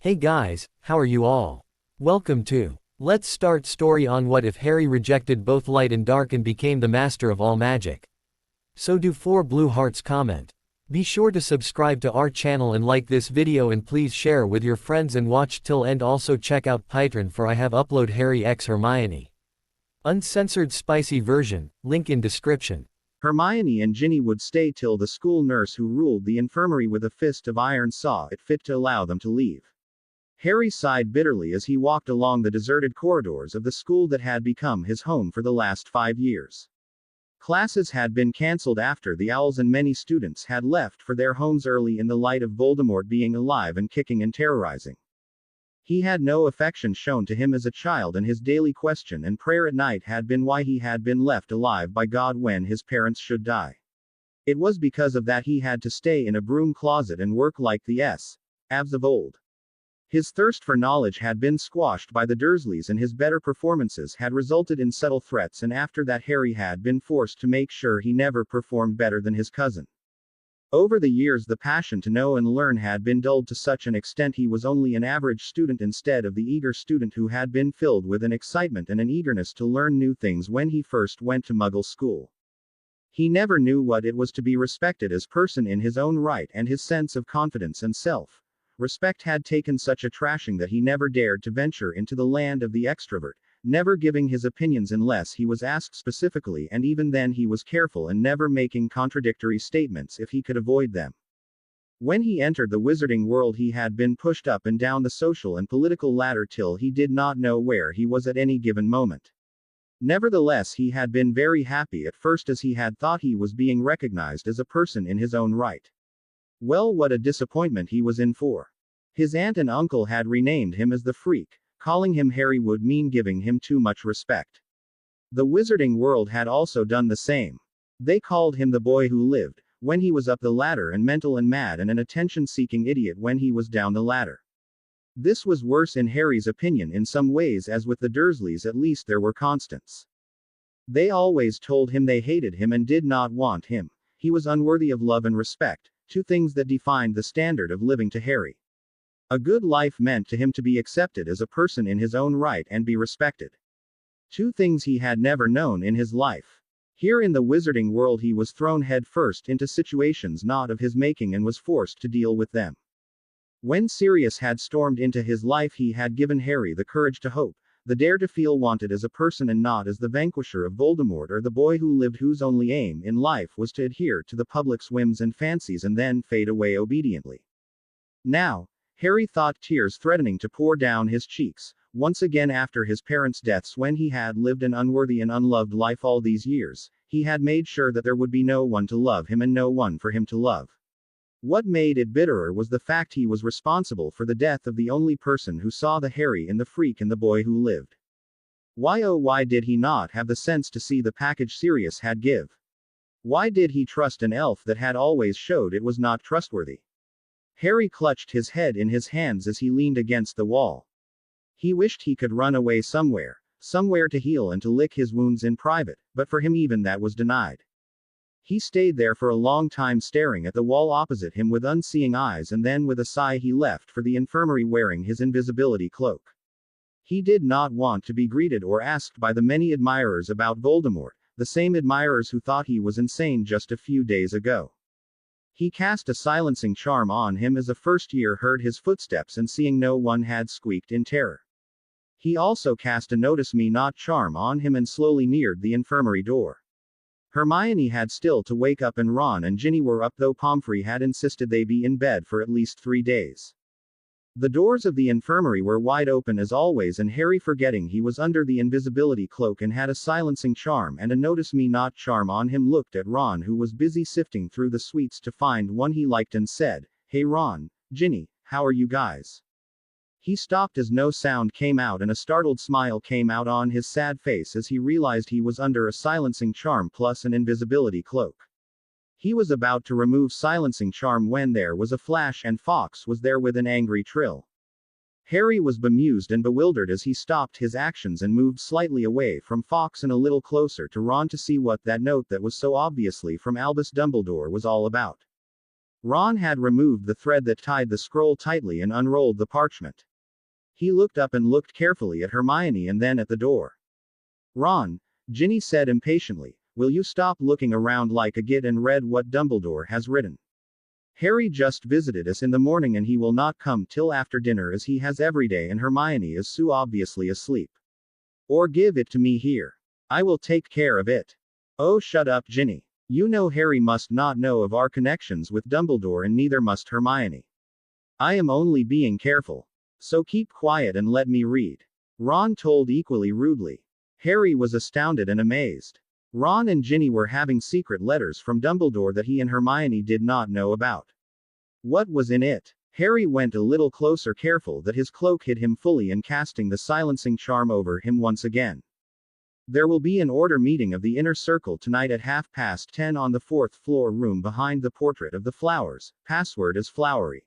Hey guys, how are you all? Welcome to Let's Start Story on What If Harry Rejected Both Light and Dark and Became the Master of All Magic. So do 4 blue hearts comment. Be sure to subscribe to our channel and like this video and please share with your friends and watch till end. Also check out Patreon for I have upload Harry x Hermione. Uncensored spicy version, link in description. Hermione and Ginny would stay till the school nurse who ruled the infirmary with a fist of iron saw it fit to allow them to leave. Harry sighed bitterly as he walked along the deserted corridors of the school that had become his home for the last 5 years. Classes had been cancelled after the owls and many students had left for their homes early in the light of Voldemort being alive and kicking and terrorizing. He had no affection shown to him as a child, and his daily question and prayer at night had been why he had been left alive by God when his parents should die. It was because of that he had to stay in a broom closet and work like the Avs of old. His thirst for knowledge had been squashed by the Dursleys, and his better performances had resulted in subtle threats, and after that Harry had been forced to make sure he never performed better than his cousin. Over the years the passion to know and learn had been dulled to such an extent he was only an average student instead of the eager student who had been filled with an excitement and an eagerness to learn new things when he first went to Muggle school. He never knew what it was to be respected as person in his own right, and his sense of confidence and self-respect had taken such a trashing that he never dared to venture into the land of the extrovert, never giving his opinions unless he was asked specifically, and even then he was careful and never making contradictory statements if he could avoid them. When he entered the wizarding world he had been pushed up and down the social and political ladder till he did not know where he was at any given moment. Nevertheless, he had been very happy at first, as he had thought he was being recognized as a person in his own right. Well, what a disappointment he was in for. His aunt and uncle had renamed him as the Freak. Calling him Harry would mean giving him too much respect. The wizarding world had also done the same. They called him the boy who lived, when he was up the ladder, and mental and mad and an attention-seeking idiot when he was down the ladder. This was worse in Harry's opinion in some ways, as with the Dursleys at least there were constants. They always told him they hated him and did not want him. He was unworthy of love and respect, 2 things that defined the standard of living to Harry. A good life meant to him to be accepted as a person in his own right and be respected. 2 things he had never known in his life. Here in the wizarding world he was thrown head first into situations not of his making and was forced to deal with them. When Sirius had stormed into his life he had given Harry the courage to hope, the dare to feel wanted as a person and not as the vanquisher of Voldemort or the boy who lived, whose only aim in life was to adhere to the public's whims and fancies and then fade away obediently. Now, Harry thought tears threatening to pour down his cheeks, once again after his parents' deaths. When he had lived an unworthy and unloved life all these years, he had made sure that there would be no one to love him and no one for him to love. What made it bitterer was the fact he was responsible for the death of the only person who saw the Harry in the Freak and the boy who lived. Why, oh why did he not have the sense to see the package Sirius had give? Why did he trust an elf that had always showed it was not trustworthy? Harry clutched his head in his hands as he leaned against the wall. He wished he could run away somewhere to heal and to lick his wounds in private, but for him even that was denied. He stayed there for a long time staring at the wall opposite him with unseeing eyes, and then with a sigh he left for the infirmary wearing his invisibility cloak. He did not want to be greeted or asked by the many admirers about Voldemort, the same admirers who thought he was insane just a few days ago. He cast a silencing charm on him as a first year heard his footsteps and seeing no one had squeaked in terror. He also cast a notice me not charm on him and slowly neared the infirmary door. Hermione had still to wake up and Ron and Ginny were up, though Pomfrey had insisted they be in bed for at least 3 days. The doors of the infirmary were wide open as always, and Harry, forgetting he was under the invisibility cloak and had a silencing charm and a notice me not charm on him, looked at Ron, who was busy sifting through the sweets to find one he liked, and said, "Hey Ron, Ginny, how are you guys?" He stopped as no sound came out and a startled smile came out on his sad face as he realized he was under a silencing charm plus an invisibility cloak. He was about to remove silencing charm when there was a flash, and Fawkes was there with an angry trill. Harry was bemused and bewildered as he stopped his actions and moved slightly away from Fawkes and a little closer to Ron to see what that note that was so obviously from Albus Dumbledore was all about. Ron had removed the thread that tied the scroll tightly and unrolled the parchment. He looked up and looked carefully at Hermione and then at the door. Ron, Ginny said impatiently, will you stop looking around like a git and read what Dumbledore has written? Harry just visited us in the morning and he will not come till after dinner as he has every day, and Hermione is so obviously asleep. Or give it to me here. I will take care of it. Oh, shut up, Ginny. You know Harry must not know of our connections with Dumbledore and neither must Hermione. I am only being careful. So keep quiet and let me read. Ron told equally rudely. Harry was astounded and amazed. Ron and Ginny were having secret letters from Dumbledore that he and Hermione did not know about. What was in it? Harry went a little closer, careful that his cloak hid him fully and casting the silencing charm over him once again. There will be an order meeting of the inner circle tonight at 10:30 on the 4th floor room behind the portrait of the flowers. Password is flowery.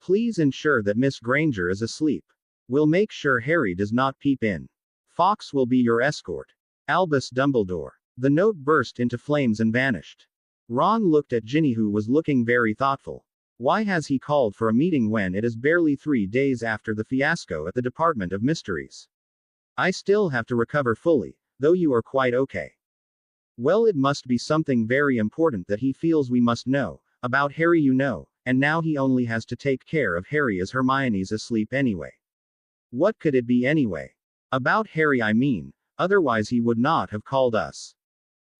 Please ensure that Miss Granger is asleep. We'll make sure Harry does not peep in. Fawkes will be your escort. Albus Dumbledore. The note burst into flames and vanished. Ron looked at Ginny, who was looking very thoughtful. Why has he called for a meeting when it is barely 3 days after the fiasco at the Department of Mysteries? I still have to recover fully, though you are quite okay. Well, it must be something very important that he feels we must know about Harry, you know, and now he only has to take care of Harry as Hermione's asleep anyway. What could it be anyway? About Harry, I mean, otherwise he would not have called us.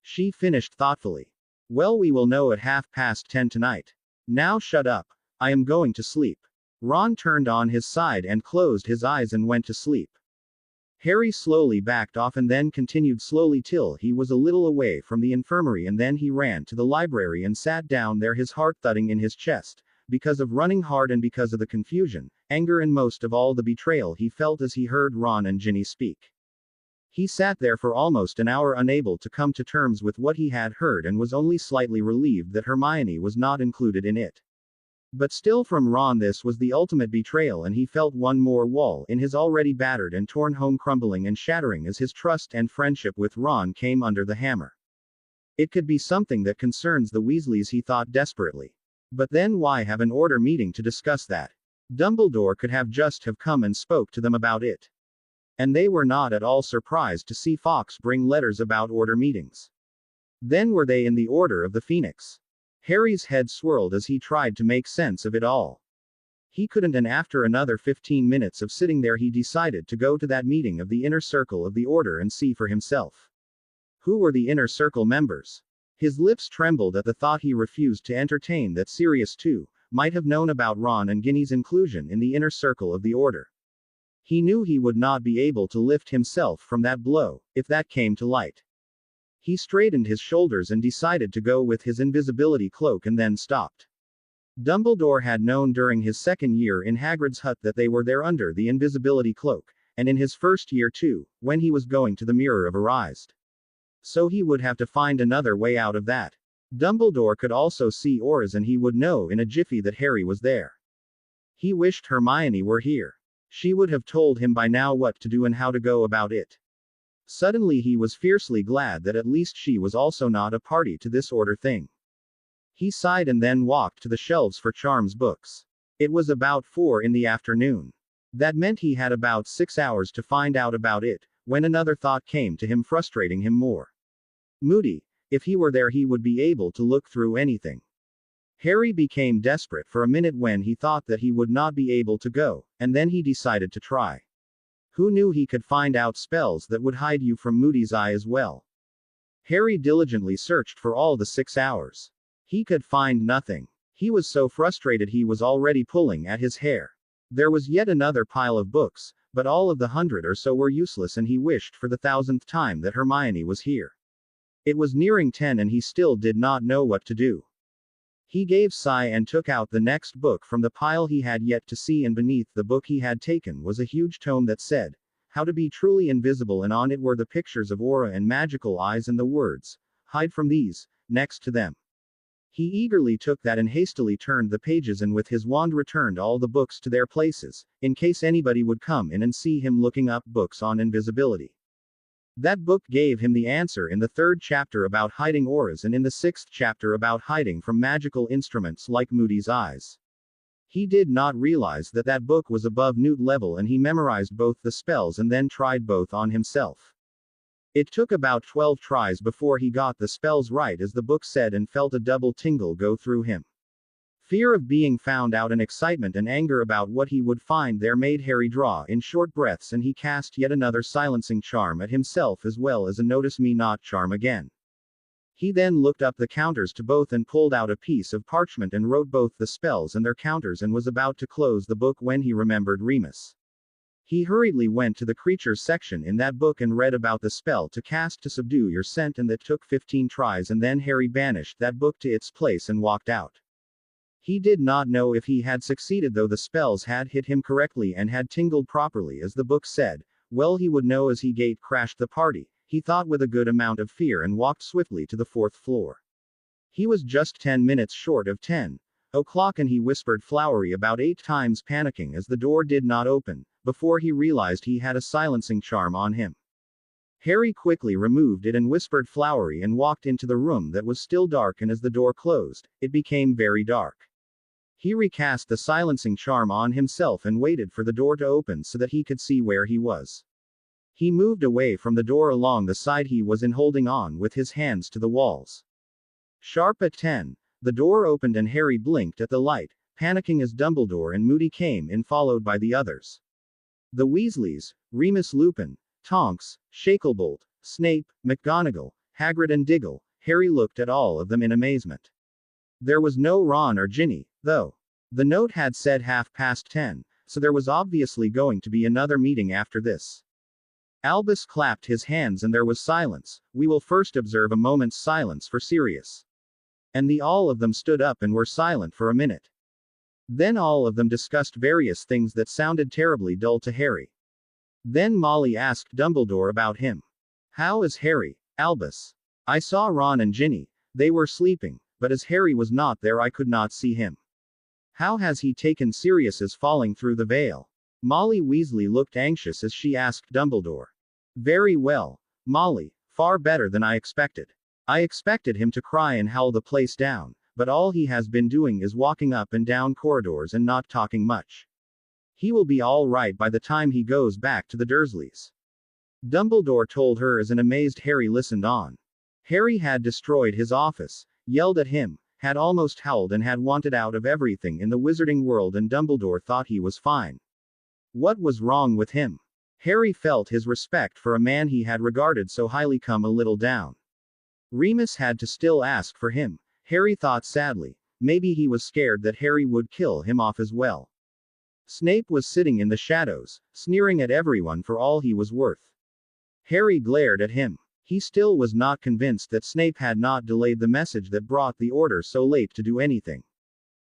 She finished thoughtfully. Well, we will know at 10:30 tonight. Now shut up. I am going to sleep. Ron turned on his side and closed his eyes and went to sleep. Harry slowly backed off and then continued slowly till he was a little away from the infirmary, and then he ran to the library and sat down there, his heart thudding in his chest, because of running hard and because of the confusion, anger, and most of all the betrayal he felt as he heard Ron and Ginny speak. He sat there for almost an hour unable to come to terms with what he had heard and was only slightly relieved that Hermione was not included in it. But still, from Ron this was the ultimate betrayal, and he felt one more wall in his already battered and torn home crumbling and shattering as his trust and friendship with Ron came under the hammer. It could be something that concerns the Weasleys, he thought desperately. But then why have an order meeting to discuss that? Dumbledore could have just have come and spoke to them about it. And they were not at all surprised to see Fawkes bring letters about order meetings. Then were they in the Order of the Phoenix? Harry's head swirled as he tried to make sense of it all. He couldn't, and after another 15 minutes of sitting there he decided to go to that meeting of the inner circle of the order and see for himself. Who were the inner circle members? His lips trembled at the thought. He refused to entertain that Sirius too might have known about Ron and Ginny's inclusion in the inner circle of the order. He knew he would not be able to lift himself from that blow, if that came to light. He straightened his shoulders and decided to go with his invisibility cloak, and then stopped. Dumbledore had known during his second year in Hagrid's hut that they were there under the invisibility cloak, and in his first year too, when he was going to the Mirror of Erised. So he would have to find another way out of that. Dumbledore could also see auras, and he would know in a jiffy that Harry was there. He wished Hermione were here. She would have told him by now what to do and how to go about it. Suddenly he was fiercely glad that at least she was also not a party to this order thing. He sighed and then walked to the shelves for Charms books. It was about 4 in the afternoon. That meant he had about 6 hours to find out about it, when another thought came to him, frustrating him more. Moody. If he were there he would be able to look through anything. Harry became desperate for a minute when he thought that he would not be able to go, and then he decided to try. Who knew he could find out spells that would hide you from Moody's eye as well? Harry diligently searched for all the 6 hours. He could find nothing. He was so frustrated he was already pulling at his hair. There was yet another pile of books, but all of the 100 or so were useless, and he wished for the 1000th time that Hermione was here. It was nearing 10 and he still did not know what to do. He gave a sigh and took out the next book from the pile he had yet to see, and beneath the book he had taken was a huge tome that said, How to be Truly Invisible, and on it were the pictures of aura and magical eyes and the words, Hide from these, next to them. He eagerly took that and hastily turned the pages, and with his wand returned all the books to their places, in case anybody would come in and see him looking up books on invisibility. That book gave him the answer in the third chapter about hiding auras and in the sixth chapter about hiding from magical instruments like Moody's eyes. He did not realize that that book was above Newt level and he memorized both the spells and then tried both on himself. It took about 12 tries before he got the spells right as the book said and felt a double tingle go through him. Fear of being found out and excitement and anger about what he would find there made Harry draw in short breaths and he cast yet another silencing charm at himself as well as a notice me not charm again. He then looked up the counters to both and pulled out a piece of parchment and wrote both the spells and their counters and was about to close the book when he remembered Remus. He hurriedly went to the creatures section in that book and read about the spell to cast to subdue your scent and that took 15 tries and then Harry banished that book to its place and walked out. He did not know if he had succeeded though the spells had hit him correctly and had tingled properly as the book said. Well, he would know as he gate crashed the party, he thought with a good amount of fear and walked swiftly to the 4th floor. He was just 10 minutes short of 10 o'clock and he whispered flowery about 8 times panicking as the door did not open, before he realized he had a silencing charm on him. Harry quickly removed it and whispered flowery and walked into the room that was still dark and as the door closed, it became very dark. He recast the silencing charm on himself and waited for the door to open so that he could see where he was. He moved away from the door along the side he was in holding on with his hands to the walls. Sharp at 10, the door opened and Harry blinked at the light, panicking as Dumbledore and Moody came in followed by the others. The Weasleys, Remus Lupin, Tonks, Shacklebolt, Snape, McGonagall, Hagrid and Diggle. Harry looked at all of them in amazement. There was no Ron or Ginny, though. The note had said 10:30, so there was obviously going to be another meeting after this. Albus clapped his hands and there was silence. We will first observe a moment's silence for Sirius. And all of them stood up and were silent for a minute. Then all of them discussed various things that sounded terribly dull to Harry. Then Molly asked Dumbledore about him. How is Harry, Albus? I saw Ron and Ginny. They were sleeping, but as Harry was not there I could not see him. How has he taken Sirius's falling through the veil? Molly Weasley looked anxious as she asked Dumbledore. Very well, Molly, far better than I expected. I expected him to cry and howl the place down, but all he has been doing is walking up and down corridors and not talking much. He will be all right by the time he goes back to the Dursleys. Dumbledore told her as an amazed Harry listened on. Harry had destroyed his office, yelled at him, had almost howled and had wanted out of everything in the wizarding world and Dumbledore thought he was fine. What was wrong with him? Harry felt his respect for a man he had regarded so highly come a little down. Remus had to still ask for him, Harry thought sadly. Maybe he was scared that Harry would kill him off as well. Snape was sitting in the shadows, sneering at everyone for all he was worth. Harry glared at him. He still was not convinced that Snape had not delayed the message that brought the order so late to do anything.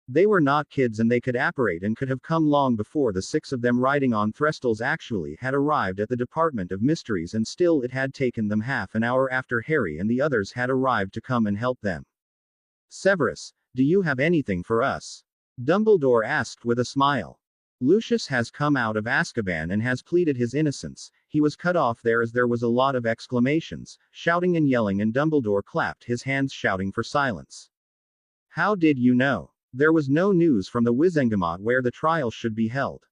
They were not kids and they could apparate and could have come long before the 6 of them riding on Threstles actually had arrived at the Department of Mysteries and still it had taken them half an hour after Harry and the others had arrived to come and help them. Severus, do you have anything for us? Dumbledore asked with a smile. Lucius has come out of Azkaban and has pleaded his innocence. He was cut off there as there was a lot of exclamations, shouting and yelling and Dumbledore clapped his hands shouting for silence. How did you know? There was no news from the Wizengamot where the trial should be held.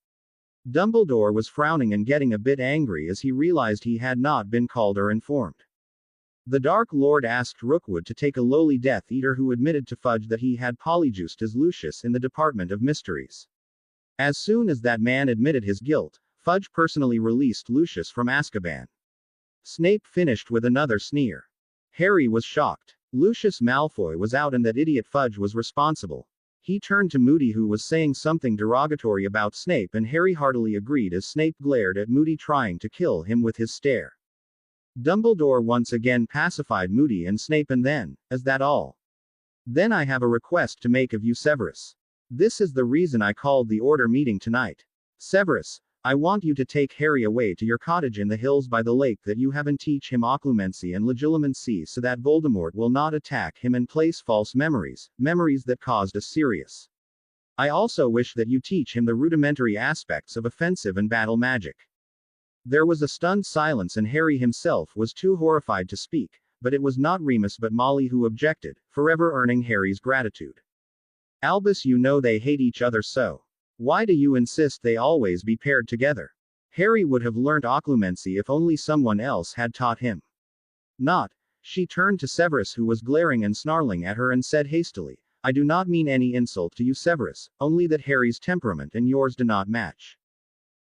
Dumbledore was frowning and getting a bit angry as he realized he had not been called or informed. The Dark Lord asked Rookwood to take a lowly Death Eater who admitted to Fudge that he had polyjuiced as Lucius in the Department of Mysteries. As soon as that man admitted his guilt, Fudge personally released Lucius from Azkaban. Snape finished with another sneer. Harry was shocked. Lucius Malfoy was out and that idiot Fudge was responsible. He turned to Moody who was saying something derogatory about Snape and Harry heartily agreed as Snape glared at Moody trying to kill him with his stare. Dumbledore once again pacified Moody and Snape and then, is that all? Then I have a request to make of you Severus. This is the reason I called the order meeting tonight. Severus, I want you to take Harry away to your cottage in the hills by the lake that you have and teach him occlumency and legilimency so that Voldemort will not attack him and place false memories that caused us Sirius. I also wish that you teach him the rudimentary aspects of offensive and battle magic. There was a stunned silence and Harry himself was too horrified to speak, but it was not Remus but Molly who objected, forever earning Harry's gratitude. Albus, you know they hate each other so. Why do you insist they always be paired together? Harry would have learnt occlumency if only someone else had taught him. Not. She turned to Severus who was glaring and snarling at her and said hastily, I do not mean any insult to you Severus, only that Harry's temperament and yours do not match.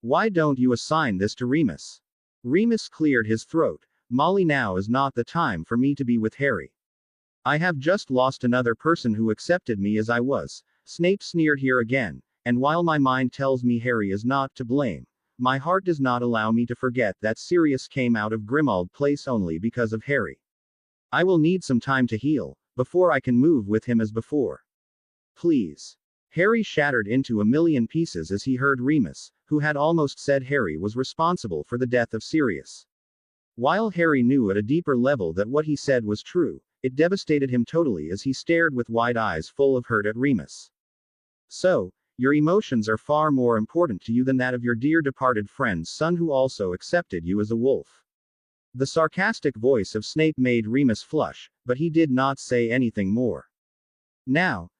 Why don't you assign this to Remus? Remus cleared his throat. Molly, now is not the time for me to be with Harry. I have just lost another person who accepted me as I was. Snape sneered here again, and while my mind tells me Harry is not to blame, my heart does not allow me to forget that Sirius came out of Grimmauld Place only because of Harry. I will need some time to heal, before I can move with him as before. Please. Harry shattered into a million pieces as he heard Remus, who had almost said Harry was responsible for the death of Sirius. While Harry knew at a deeper level that what he said was true, it devastated him totally as he stared with wide eyes full of hurt at Remus. So, your emotions are far more important to you than that of your dear departed friend's son who also accepted you as a wolf. The sarcastic voice of Snape made Remus flush, but he did not say anything more. Now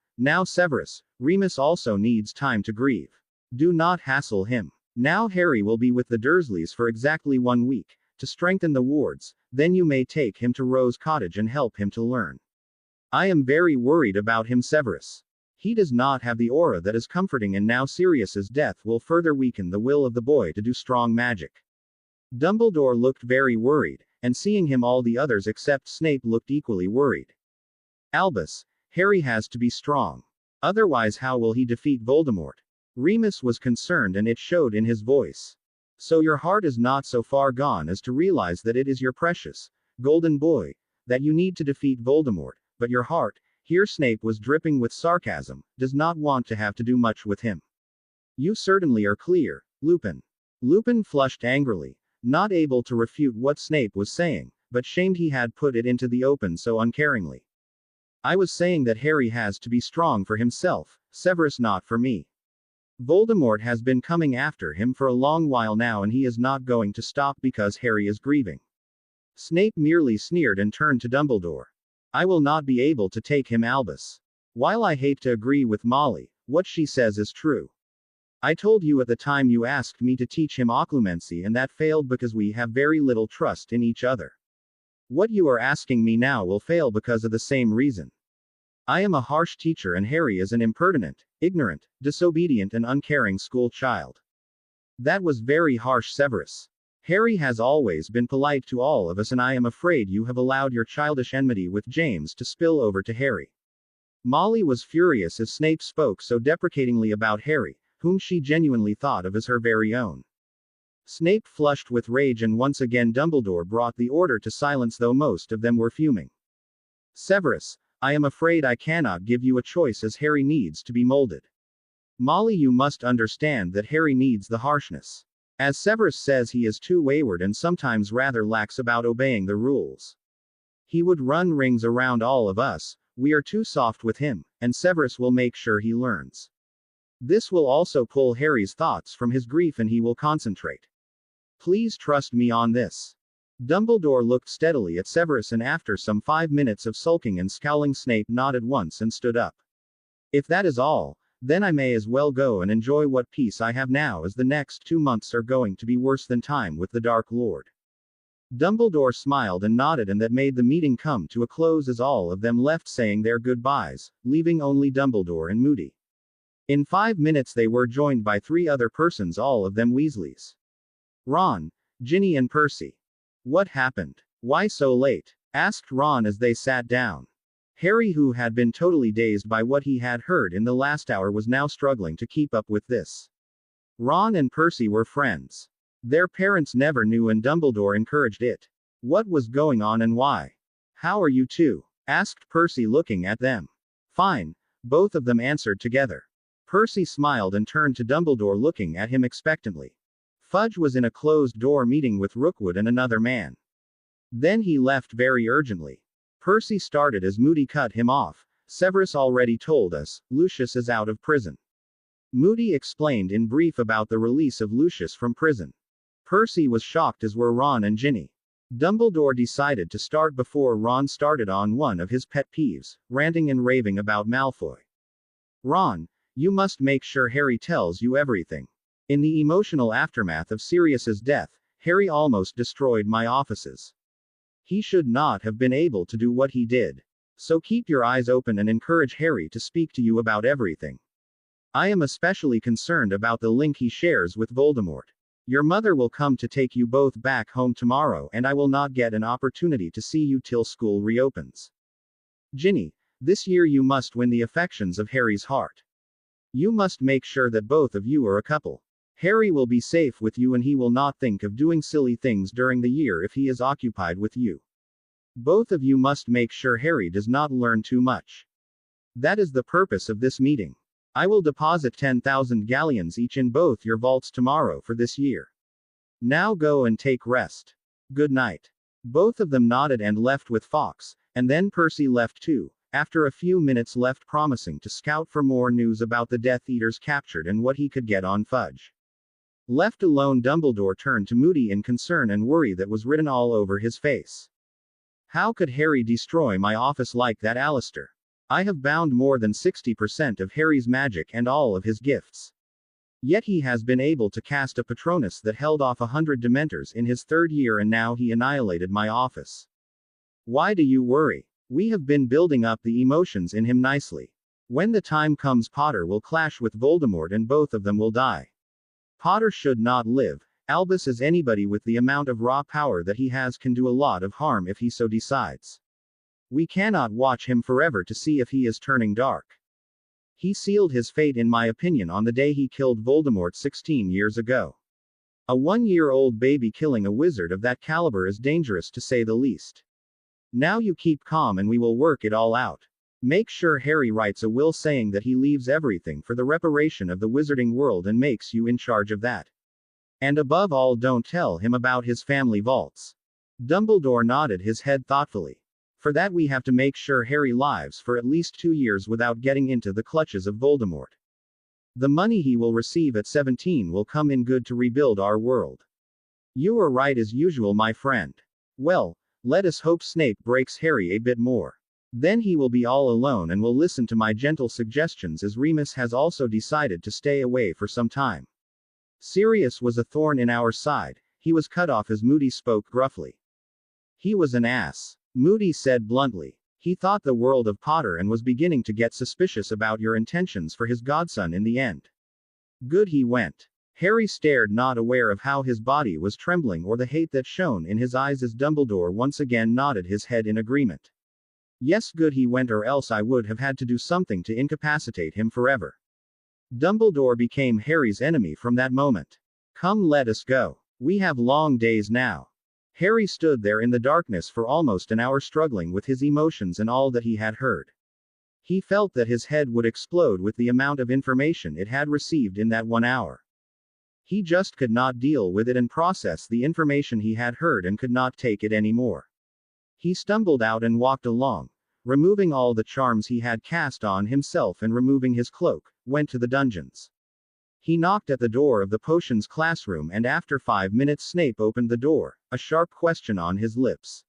Severus, Remus also needs time to grieve. Do not hassle him. Now Harry will be with the Dursleys for exactly 1 week, to strengthen the wards, then you may take him to Rose Cottage and help him to learn. I am very worried about him Severus. He does not have the aura that is comforting and now Sirius's death will further weaken the will of the boy to do strong magic. Dumbledore looked very worried, and seeing him all the others except Snape looked equally worried. Albus, Harry has to be strong. Otherwise how will he defeat Voldemort? Remus was concerned and it showed in his voice. So your heart is not so far gone as to realize that it is your precious, golden boy, that you need to defeat Voldemort, but your heart, here Snape was dripping with sarcasm, does not want to have to do much with him. You certainly are clear, Lupin. Lupin flushed angrily, not able to refute what Snape was saying, but shamed he had put it into the open so uncaringly. I was saying that Harry has to be strong for himself, Severus, not for me. Voldemort has been coming after him for a long while now and he is not going to stop because Harry is grieving. Snape merely sneered and turned to Dumbledore. I will not be able to take him Albus. While I hate to agree with Molly, what she says is true. I told you at the time you asked me to teach him occlumency and that failed because we have very little trust in each other. What you are asking me now will fail because of the same reason. I am a harsh teacher and Harry is an impertinent, ignorant, disobedient and uncaring school child. That was very harsh Severus. Harry has always been polite to all of us and I am afraid you have allowed your childish enmity with James to spill over to Harry. Molly was furious as Snape spoke so deprecatingly about Harry, whom she genuinely thought of as her very own. Snape flushed with rage and once again Dumbledore brought the order to silence though most of them were fuming. Severus, I am afraid I cannot give you a choice as Harry needs to be molded. Molly, you must understand that Harry needs the harshness. As Severus says, he is too wayward and sometimes rather lax about obeying the rules. He would run rings around all of us, we are too soft with him, and Severus will make sure he learns. This will also pull Harry's thoughts from his grief and he will concentrate. Please trust me on this. Dumbledore looked steadily at Severus and after some 5 minutes of sulking and scowling Snape nodded once and stood up. If that is all, then I may as well go and enjoy what peace I have now as the next 2 months are going to be worse than time with the Dark Lord. Dumbledore smiled and nodded and that made the meeting come to a close as all of them left saying their goodbyes, leaving only Dumbledore and Moody. In 5 minutes they were joined by 3 other persons, all of them Weasleys. Ron, Ginny and Percy. What happened? Why so late? Asked Ron as they sat down. Harry, who had been totally dazed by what he had heard in the last hour, was now struggling to keep up with this. Ron and Percy were friends. Their parents never knew and Dumbledore encouraged it. What was going on and why? How are you two? Asked Percy looking at them. Fine, both of them answered together. Percy smiled and turned to Dumbledore looking at him expectantly. Fudge was in a closed-door meeting with Rookwood and another man. Then he left very urgently. Percy started as Moody cut him off. Severus already told us, Lucius is out of prison. Moody explained in brief about the release of Lucius from prison. Percy was shocked, as were Ron and Ginny. Dumbledore decided to start before Ron started on one of his pet peeves, ranting and raving about Malfoy. Ron, you must make sure Harry tells you everything. In the emotional aftermath of Sirius's death, Harry almost destroyed my offices. He should not have been able to do what he did. So keep your eyes open and encourage Harry to speak to you about everything. I am especially concerned about the link he shares with Voldemort. Your mother will come to take you both back home tomorrow, and I will not get an opportunity to see you till school reopens. Ginny, this year you must win the affections of Harry's heart. You must make sure that both of you are a couple. Harry will be safe with you and he will not think of doing silly things during the year if he is occupied with you. Both of you must make sure Harry does not learn too much. That is the purpose of this meeting. I will deposit 10,000 galleons each in both your vaults tomorrow for this year. Now go and take rest. Good night. Both of them nodded and left with Fawkes, and then Percy left too, after a few minutes left promising to scout for more news about the Death Eaters captured and what he could get on Fudge. Left alone, Dumbledore turned to Moody in concern and worry that was written all over his face. How could Harry destroy my office like that, Alistair? I have bound more than 60% of Harry's magic and all of his gifts. Yet he has been able to cast a Patronus that held off 100 Dementors in his third year, and now he annihilated my office. Why do you worry? We have been building up the emotions in him nicely. When the time comes, Potter will clash with Voldemort and both of them will die. Potter should not live. Albus, as anybody with the amount of raw power that he has, can do a lot of harm if he so decides. We cannot watch him forever to see if he is turning dark. He sealed his fate, in my opinion, on the day he killed Voldemort 16 years ago. A 1-year-old baby killing a wizard of that caliber is dangerous, to say the least. Now you keep calm and we will work it all out. Make sure Harry writes a will saying that he leaves everything for the reparation of the wizarding world and makes you in charge of that. And above all, don't tell him about his family vaults. Dumbledore nodded his head thoughtfully. For that we have to make sure Harry lives for at least 2 years without getting into the clutches of Voldemort. The money he will receive at 17 will come in good to rebuild our world. You are right as usual, my friend. Well, let us hope Snape breaks Harry a bit more. Then he will be all alone and will listen to my gentle suggestions, as Remus has also decided to stay away for some time. Sirius was a thorn in our side. He was cut off as Moody spoke gruffly. He was an ass. Moody said bluntly. He thought the world of Potter and was beginning to get suspicious about your intentions for his godson in the end. Good, he went. Harry stared, not aware of how his body was trembling or the hate that shone in his eyes, as Dumbledore once again nodded his head in agreement. Yes, good, he went, or else I would have had to do something to incapacitate him forever. Dumbledore became Harry's enemy from that moment. Come, let us go. We have long days now. Harry stood there in the darkness for almost an hour, struggling with his emotions and all that he had heard. He felt that his head would explode with the amount of information it had received in that 1 hour. He just could not deal with it and process the information he had heard, and could not take it anymore. He stumbled out and walked along, removing all the charms he had cast on himself and removing his cloak, went to the dungeons. He knocked at the door of the potions classroom, and after 5 minutes Snape opened the door, a sharp question on his lips.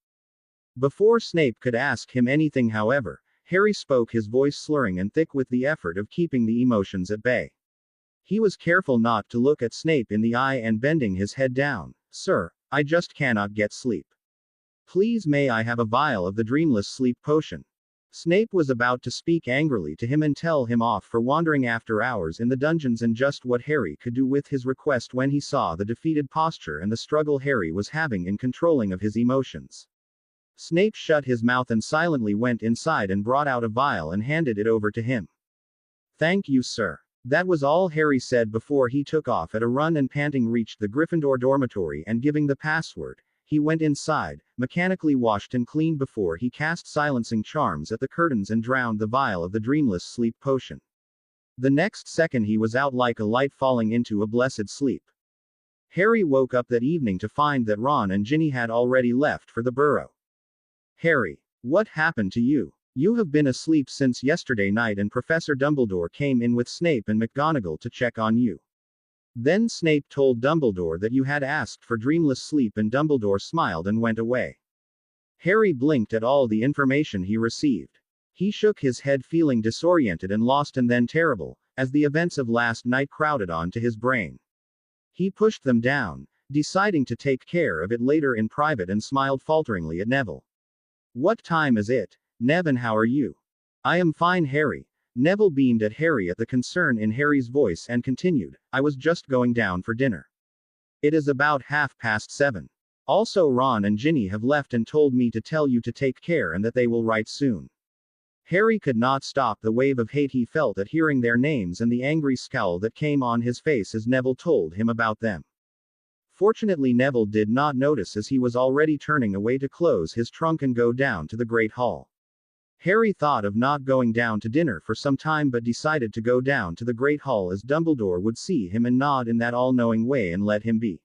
Before Snape could ask him anything, however, Harry spoke, his voice slurring and thick with the effort of keeping the emotions at bay. He was careful not to look at Snape in the eye, and bending his head down, "Sir, I just cannot get sleep. Please, may I have a vial of the dreamless sleep potion?" Snape was about to speak angrily to him and tell him off for wandering after hours in the dungeons and just what Harry could do with his request, when he saw the defeated posture and the struggle Harry was having in controlling of his emotions. Snape shut his mouth and silently went inside and brought out a vial and handed it over to him. "Thank you, sir." That was all Harry said before he took off at a run and panting reached the Gryffindor dormitory, and giving the password, he went inside, mechanically washed and cleaned before he cast silencing charms at the curtains and drowned the vial of the dreamless sleep potion. The next second he was out like a light, falling into a blessed sleep. Harry woke up that evening to find that Ron and Ginny had already left for the burrow. "Harry, what happened to you? You have been asleep since yesterday night, and Professor Dumbledore came in with Snape and McGonagall to check on you." Then Snape told Dumbledore that you had asked for dreamless sleep, and Dumbledore smiled and went away. Harry blinked at all the information he received. He shook his head, feeling disoriented and lost and then terrible, as the events of last night crowded onto his brain. He pushed them down, deciding to take care of it later in private, and smiled falteringly at Neville. "What time is it, Nev, and how are you?" "I am fine, Harry." Neville beamed at Harry at the concern in Harry's voice and continued, "I was just going down for dinner. It is about 7:30. Also, Ron and Ginny have left and told me to tell you to take care and that they will write soon." Harry could not stop the wave of hate he felt at hearing their names and the angry scowl that came on his face as Neville told him about them. Fortunately, Neville did not notice, as he was already turning away to close his trunk and go down to the Great Hall. Harry thought of not going down to dinner for some time, but decided to go down to the Great Hall, as Dumbledore would see him and nod in that all-knowing way and let him be.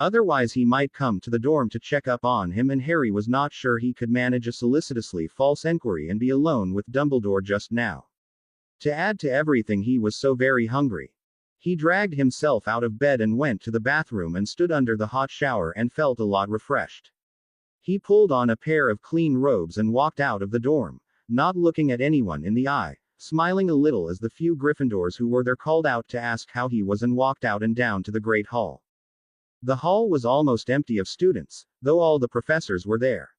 Otherwise he might come to the dorm to check up on him, and Harry was not sure he could manage a solicitously false enquiry and be alone with Dumbledore just now. To add to everything, he was so very hungry. He dragged himself out of bed and went to the bathroom and stood under the hot shower and felt a lot refreshed. He pulled on a pair of clean robes and walked out of the dorm, not looking at anyone in the eye, smiling a little as the few Gryffindors who were there called out to ask how he was, and walked out and down to the Great Hall. The hall was almost empty of students, though all the professors were there.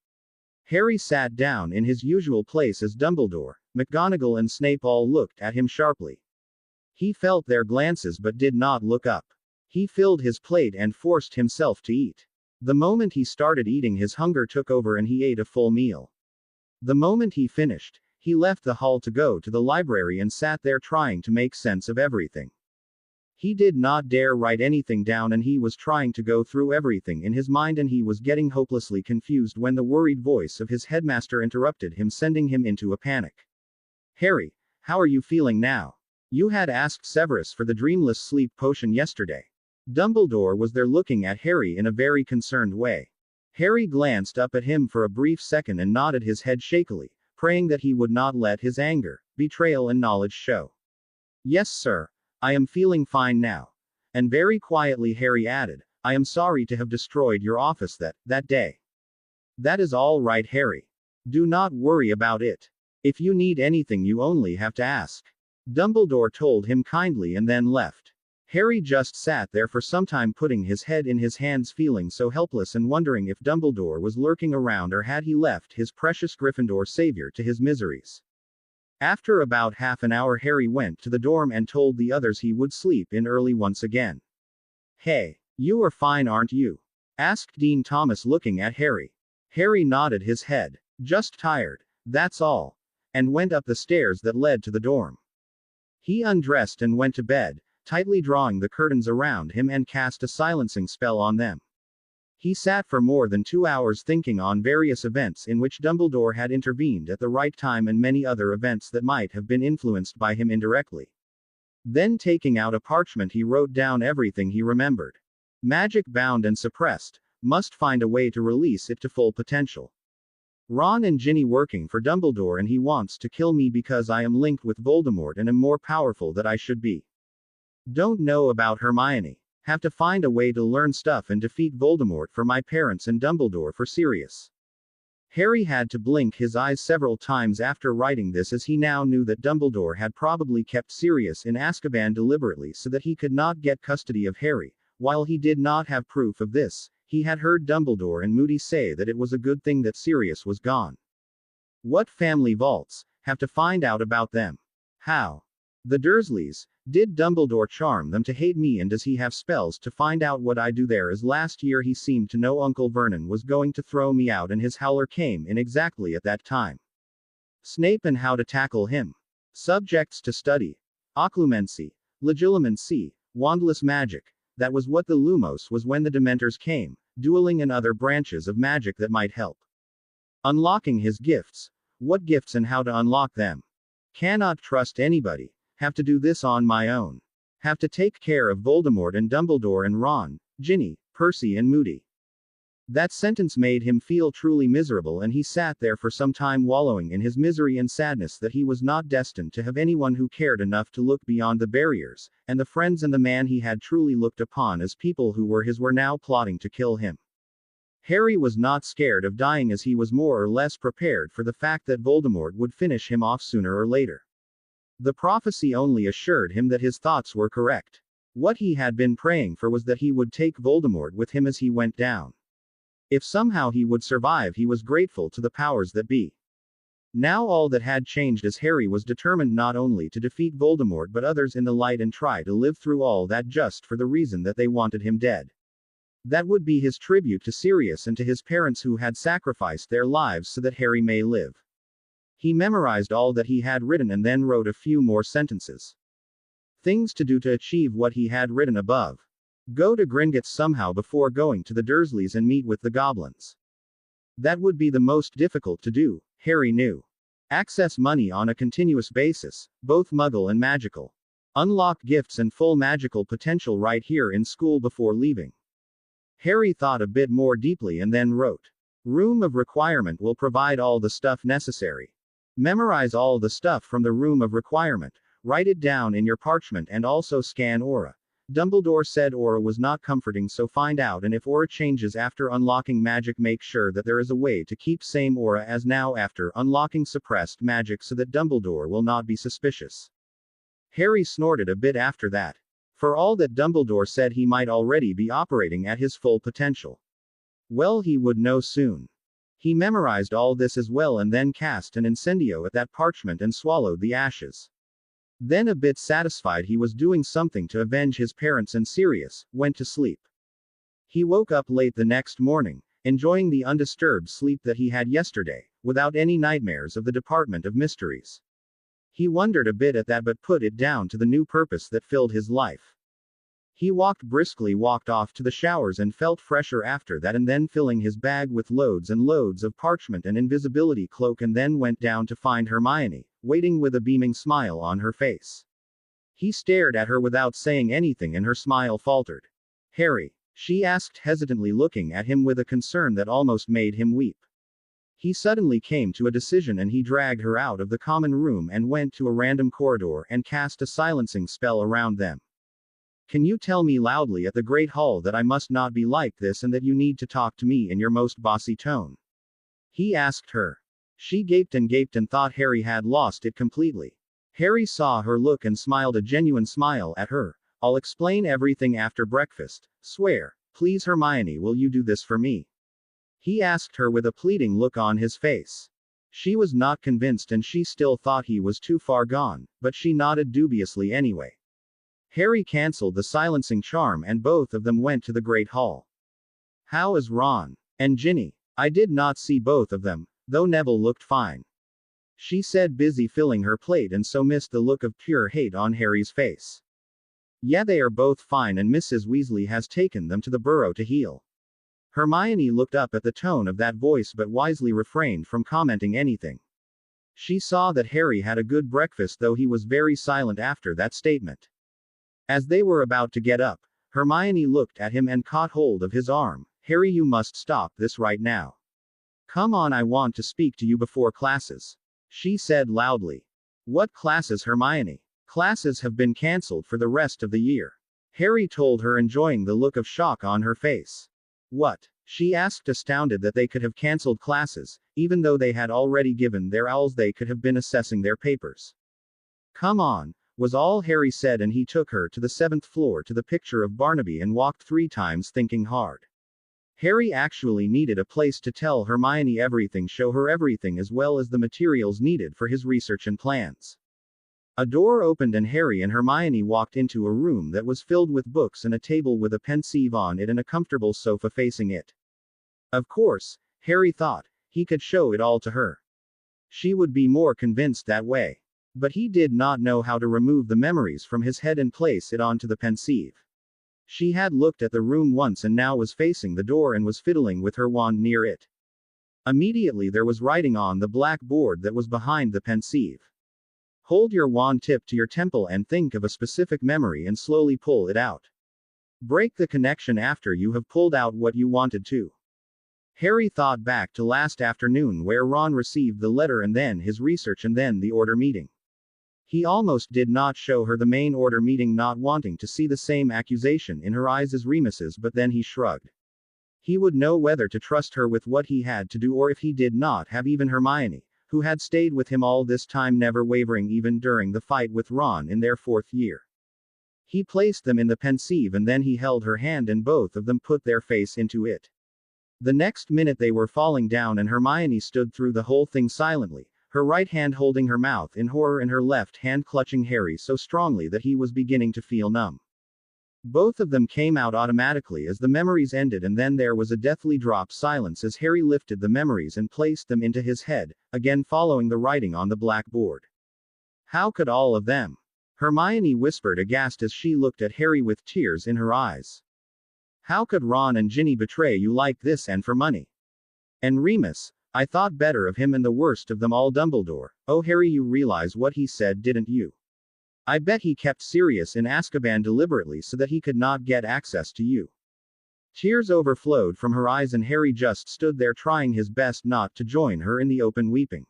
Harry sat down in his usual place as Dumbledore, McGonagall and Snape all looked at him sharply. He felt their glances but did not look up. He filled his plate and forced himself to eat. The moment he started eating, his hunger took over and he ate a full meal. The moment he finished, he left the hall to go to the library and sat there trying to make sense of everything. He did not dare write anything down, and he was trying to go through everything in his mind, and he was getting hopelessly confused when the worried voice of his headmaster interrupted him, sending him into a panic. "Harry, how are you feeling now? You had asked Severus for the dreamless sleep potion yesterday." Dumbledore was there, looking at Harry in a very concerned way. Harry glanced up at him for a brief second and nodded his head shakily, praying that he would not let his anger, betrayal and knowledge show. "Yes, sir. I am feeling fine now." And very quietly Harry added, "I am sorry to have destroyed your office that day." "That is all right, Harry. Do not worry about it. If you need anything, you only have to ask." Dumbledore told him kindly and then left. Harry just sat there for some time, putting his head in his hands, feeling so helpless and wondering if Dumbledore was lurking around, or had he left his precious Gryffindor savior to his miseries. After about half an hour, Harry went to the dorm and told the others he would sleep in early once again. "Hey, you are fine, aren't you?" asked Dean Thomas, looking at Harry. Harry nodded his head. "Just tired, that's all," and went up the stairs that led to the dorm. He undressed and went to bed, tightly drawing the curtains around him, and cast a silencing spell on them. He sat for more than 2 hours thinking on various events in which Dumbledore had intervened at the right time, and many other events that might have been influenced by him indirectly. Then, taking out a parchment, he wrote down everything he remembered. Magic bound and suppressed. Must find a way to release it to full potential. Ron and Ginny working for Dumbledore, and he wants to kill me because I am linked with Voldemort and am more powerful than I should be. Don't know about Hermione. Have to find a way to learn stuff and defeat Voldemort for my parents and Dumbledore for Sirius. Harry had to blink his eyes several times after writing this, as he now knew that Dumbledore had probably kept Sirius in Azkaban deliberately so that he could not get custody of Harry. While he did not have proof of this, he had heard Dumbledore and Moody say that it was a good thing that Sirius was gone. What family vaults? Have to find out about them. How? The Dursleys. Did Dumbledore charm them to hate me, and does he have spells to find out what I do there, as last year he seemed to know Uncle Vernon was going to throw me out and his howler came in exactly at that time. Snape and how to tackle him. Subjects to study. Occlumency. Legilimency. Wandless magic. That was what the Lumos was when the Dementors came. Dueling and other branches of magic that might help. Unlocking his gifts. What gifts and how to unlock them. Cannot trust anybody. Have to do this on my own. Have to take care of Voldemort and Dumbledore and Ron, Ginny, Percy and Moody. That sentence made him feel truly miserable, and he sat there for some time wallowing in his misery and sadness that he was not destined to have anyone who cared enough to look beyond the barriers, and the friends and the man he had truly looked upon as people who were his were now plotting to kill him. Harry was not scared of dying, as he was more or less prepared for the fact that Voldemort would finish him off sooner or later. The prophecy only assured him that his thoughts were correct. What he had been praying for was that he would take Voldemort with him as he went down. If somehow he would survive, he was grateful to the powers that be. Now all that had changed, as Harry was determined not only to defeat Voldemort but others in the light and try to live through all that just for the reason that they wanted him dead. That would be his tribute to Sirius and to his parents who had sacrificed their lives so that Harry may live. He memorized all that he had written and then wrote a few more sentences. Things to do to achieve what he had written above. Go to Gringotts somehow before going to the Dursleys and meet with the goblins. That would be the most difficult to do, Harry knew. Access money on a continuous basis, both Muggle and magical. Unlock gifts and full magical potential right here in school before leaving. Harry thought a bit more deeply and then wrote. Room of Requirement will provide all the stuff necessary. Memorize all the stuff from the Room of Requirement, write it down in your parchment, and also scan aura. Dumbledore said aura was not comforting, so find out, and if aura changes after unlocking magic, make sure that there is a way to keep same aura as now after unlocking suppressed magic so that Dumbledore will not be suspicious. Harry snorted a bit after that. For all that Dumbledore said, he might already be operating at his full potential. Well, he would know soon. He memorized all this as well and then cast an incendio at that parchment and swallowed the ashes. Then, a bit satisfied he was doing something to avenge his parents and Sirius, went to sleep. He woke up late the next morning, enjoying the undisturbed sleep that he had yesterday, without any nightmares of the Department of Mysteries. He wondered a bit at that, but put it down to the new purpose that filled his life. He walked off to the showers and felt fresher after that, and then filling his bag with loads and loads of parchment and invisibility cloak, and then went down to find Hermione, waiting with a beaming smile on her face. He stared at her without saying anything, and her smile faltered. Harry, she asked hesitantly, looking at him with a concern that almost made him weep. He suddenly came to a decision, and he dragged her out of the common room and went to a random corridor and cast a silencing spell around them. Can you tell me loudly at the Great Hall that I must not be like this and that you need to talk to me in your most bossy tone? He asked her. She gaped and thought Harry had lost it completely. Harry saw her look and smiled a genuine smile at her. I'll explain everything after breakfast. Swear. Please, Hermione, will you do this for me? He asked her with a pleading look on his face. She was not convinced, and she still thought he was too far gone, but she nodded dubiously anyway. Harry cancelled the silencing charm and both of them went to the Great Hall. How is Ron and Ginny? I did not see both of them, though Neville looked fine. She said, busy filling her plate, and so missed the look of pure hate on Harry's face. Yeah, they are both fine, and Mrs. Weasley has taken them to the Burrow to heal. Hermione looked up at the tone of that voice but wisely refrained from commenting anything. She saw that Harry had a good breakfast, though he was very silent after that statement. As they were about to get up, Hermione looked at him and caught hold of his arm. Harry, you must stop this right now. Come on, I want to speak to you before classes. She said loudly. What classes, Hermione? Classes have been cancelled for the rest of the year. Harry told her, enjoying the look of shock on her face. What? She asked, astounded that they could have cancelled classes, even though they had already given their owls they could have been assessing their papers. Come on, was all Harry said, and he took her to the 7th floor to the picture of Barnaby and walked 3 times, thinking hard. Harry actually needed a place to tell Hermione everything, show her everything, as well as the materials needed for his research and plans. A door opened and Harry and Hermione walked into a room that was filled with books and a table with a pensieve on it and a comfortable sofa facing it. Of course, Harry thought, he could show it all to her. She would be more convinced that way. But he did not know how to remove the memories from his head and place it onto the pensieve. She had looked at the room once and now was facing the door and was fiddling with her wand near it. Immediately there was writing on the black board that was behind the pensieve. Hold your wand tipped to your temple and think of a specific memory and slowly pull it out. Break the connection after you have pulled out what you wanted to. Harry thought back to last afternoon where Ron received the letter and then his research and then the order meeting. He almost did not show her the main order meeting, not wanting to see the same accusation in her eyes as Remus's, but then he shrugged. He would know whether to trust her with what he had to do or if he did not have even Hermione, who had stayed with him all this time, never wavering even during the fight with Ron in their 4th year. He placed them in the pensieve and then he held her hand and both of them put their face into it. The next minute they were falling down and Hermione stood through the whole thing silently, her right hand holding her mouth in horror and her left hand clutching Harry so strongly that he was beginning to feel numb. Both of them came out automatically as the memories ended, and then there was a deathly drop silence as Harry lifted the memories and placed them into his head, again following the writing on the blackboard. How could all of them? Hermione whispered aghast as she looked at Harry with tears in her eyes. How could Ron and Ginny betray you like this and for money? And Remus, I thought better of him, and the worst of them all Dumbledore. Oh Harry, you realize what he said, didn't you? I bet he kept Sirius in Azkaban deliberately so that he could not get access to you. Tears overflowed from her eyes and Harry just stood there trying his best not to join her in the open weeping.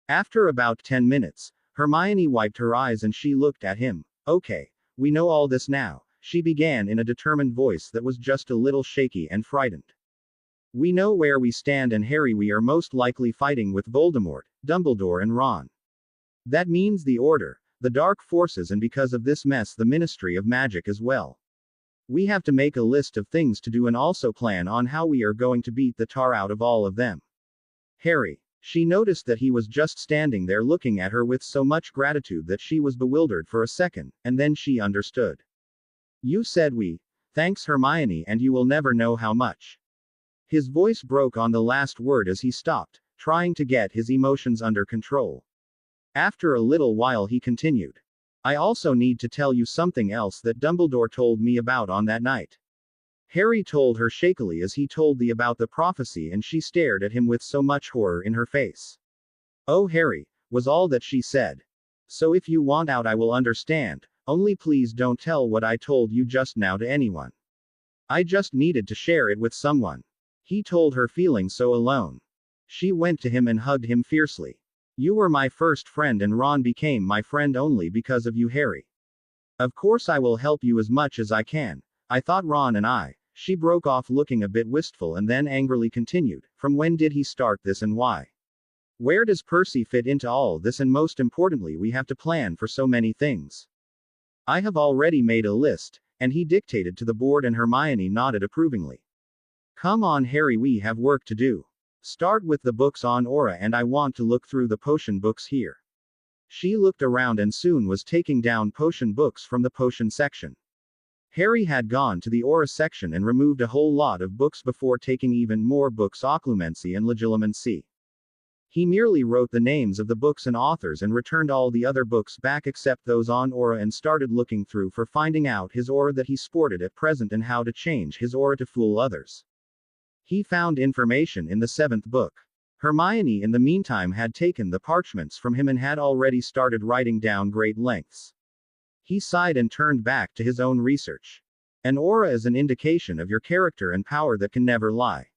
After about 10 minutes, Hermione wiped her eyes and she looked at him. Okay, we know all this now, she began in a determined voice that was just a little shaky and frightened. We know where we stand, and Harry, we are most likely fighting with Voldemort, Dumbledore and Ron. That means the Order, the Dark Forces, and because of this mess the Ministry of Magic as well. We have to make a list of things to do and also plan on how we are going to beat the tar out of all of them. Harry. She noticed that he was just standing there looking at her with so much gratitude that she was bewildered for a second, and then she understood. You said we. Thanks Hermione, and you will never know how much. His voice broke on the last word as he stopped, trying to get his emotions under control. After a little while he continued. I also need to tell you something else that Dumbledore told me about on that night. Harry told her shakily as he told about the prophecy, and she stared at him with so much horror in her face. Oh Harry, was all that she said. So if you want out I will understand, only please don't tell what I told you just now to anyone. I just needed to share it with someone. He told her, feeling so alone. She went to him and hugged him fiercely. You were my first friend and Ron became my friend only because of you, Harry. Of course I will help you as much as I can. I thought Ron and I. She broke off looking a bit wistful and then angrily continued. From when did he start this and why? Where does Percy fit into all this, and most importantly we have to plan for so many things. I have already made a list, and he dictated to the board and Hermione nodded approvingly. Come on Harry, we have work to do. Start with the books on aura, and I want to look through the potion books here. She looked around and soon was taking down potion books from the potion section. Harry had gone to the aura section and removed a whole lot of books before taking even more books, occlumency and legilimency. He merely wrote the names of the books and authors and returned all the other books back except those on aura and started looking through for finding out his aura that he sported at present and how to change his aura to fool others. He found information in the 7th book. Hermione in the meantime had taken the parchments from him and had already started writing down great lengths. He sighed and turned back to his own research. An aura is an indication of your character and power that can never lie.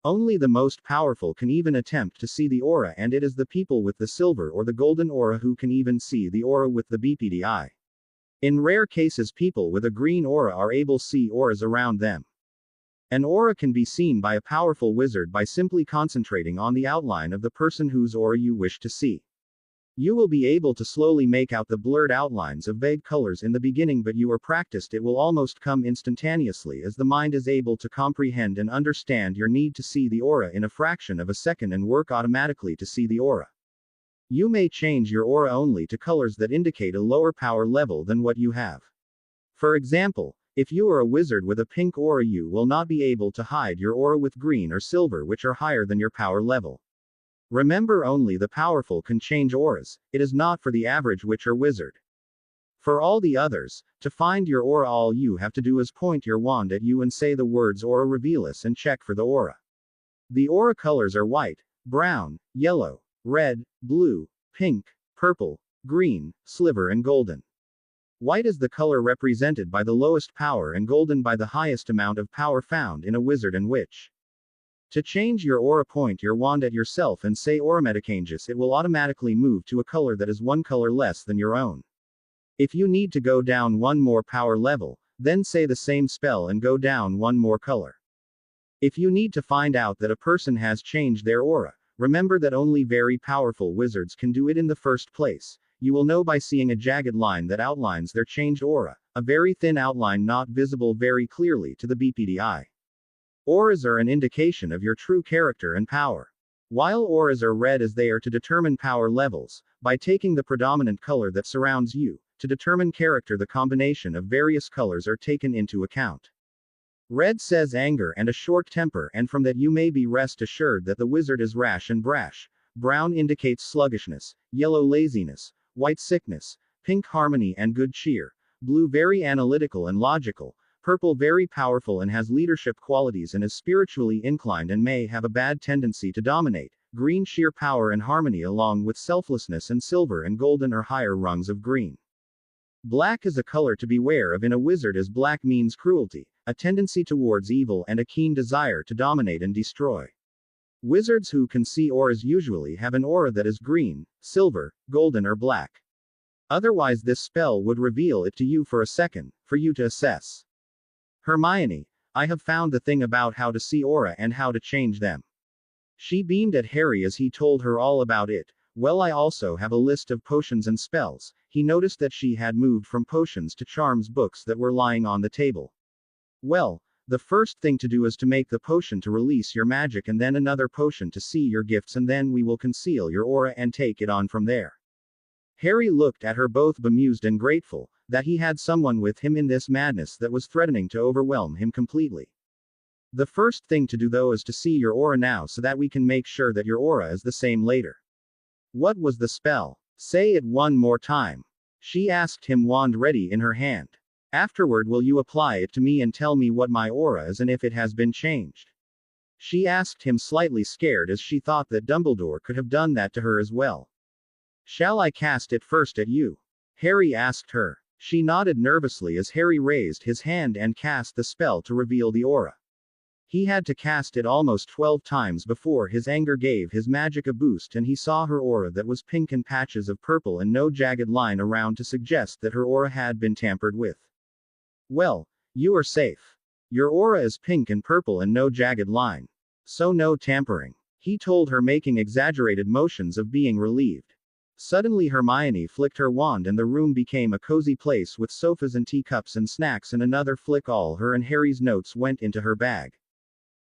Only the most powerful can even attempt to see the aura, and it is the people with the silver or the golden aura who can even see the aura with the BPD eye. In rare cases people with a green aura are able to see auras around them. An aura can be seen by a powerful wizard by simply concentrating on the outline of the person whose aura you wish to see. You will be able to slowly make out the blurred outlines of vague colors in the beginning, but you are practiced, it will almost come instantaneously as the mind is able to comprehend and understand your need to see the aura in a fraction of a second and work automatically to see the aura. You may change your aura only to colors that indicate a lower power level than what you have. For example, if you are a wizard with a pink aura, you will not be able to hide your aura with green or silver, which are higher than your power level. Remember, only the powerful can change auras, it is not for the average witch or wizard. For all the others, to find your aura all you have to do is point your wand at you and say the words Aura Revealis and check for the aura. The aura colors are white, brown, yellow, red, blue, pink, purple, green, sliver and golden. White is the color represented by the lowest power and golden by the highest amount of power found in a wizard and witch. To change your aura, point your wand at yourself and say Aura Metachanges. It will automatically move to a color that is one color less than your own. If you need to go down one more power level, then say the same spell and go down one more color. If you need to find out that a person has changed their aura, remember that only very powerful wizards can do it in the first place. You will know by seeing a jagged line that outlines their changed aura, a very thin outline not visible very clearly to the BPDI. Auras are an indication of your true character and power. While auras are read as they are to determine power levels, by taking the predominant color that surrounds you, to determine character, the combination of various colors are taken into account. Red says anger and a short temper, and from that you may be rest assured that the wizard is rash and brash. Brown indicates sluggishness, yellow laziness, white sickness, pink harmony and good cheer, blue very analytical and logical, purple very powerful and has leadership qualities and is spiritually inclined and may have a bad tendency to dominate, green sheer power and harmony along with selflessness, and silver and golden or higher rungs of green. Black is a color to beware of in a wizard, as black means cruelty, a tendency towards evil and a keen desire to dominate and destroy. Wizards who can see auras usually have an aura that is green, silver, golden or black. Otherwise this spell would reveal it to you for a second, for you to assess. Hermione, I have found the thing about how to see aura and how to change them. She beamed at Harry as he told her all about it. Well, I also have a list of potions and spells. He noticed that she had moved from potions to charms books that were lying on the table. Well, the first thing to do is to make the potion to release your magic, and then another potion to see your gifts, and then we will conceal your aura and take it on from there. Harry looked at her, both bemused and grateful that he had someone with him in this madness that was threatening to overwhelm him completely. The first thing to do though is to see your aura now, so that we can make sure that your aura is the same later. What was the spell? Say it one more time. She asked him, wand ready in her hand. Afterward will you apply it to me and tell me what my aura is and if it has been changed? She asked him, slightly scared, as she thought that Dumbledore could have done that to her as well. Shall I cast it first at you? Harry asked her. She nodded nervously as Harry raised his hand and cast the spell to reveal the aura. He had to cast it almost 12 times before his anger gave his magic a boost and he saw her aura that was pink and patches of purple and no jagged line around to suggest that her aura had been tampered with. Well, you are safe. Your aura is pink and purple and no jagged line. So no tampering. He told her, making exaggerated motions of being relieved. Suddenly Hermione flicked her wand and the room became a cozy place with sofas and teacups and snacks, and another flick all her and Harry's notes went into her bag.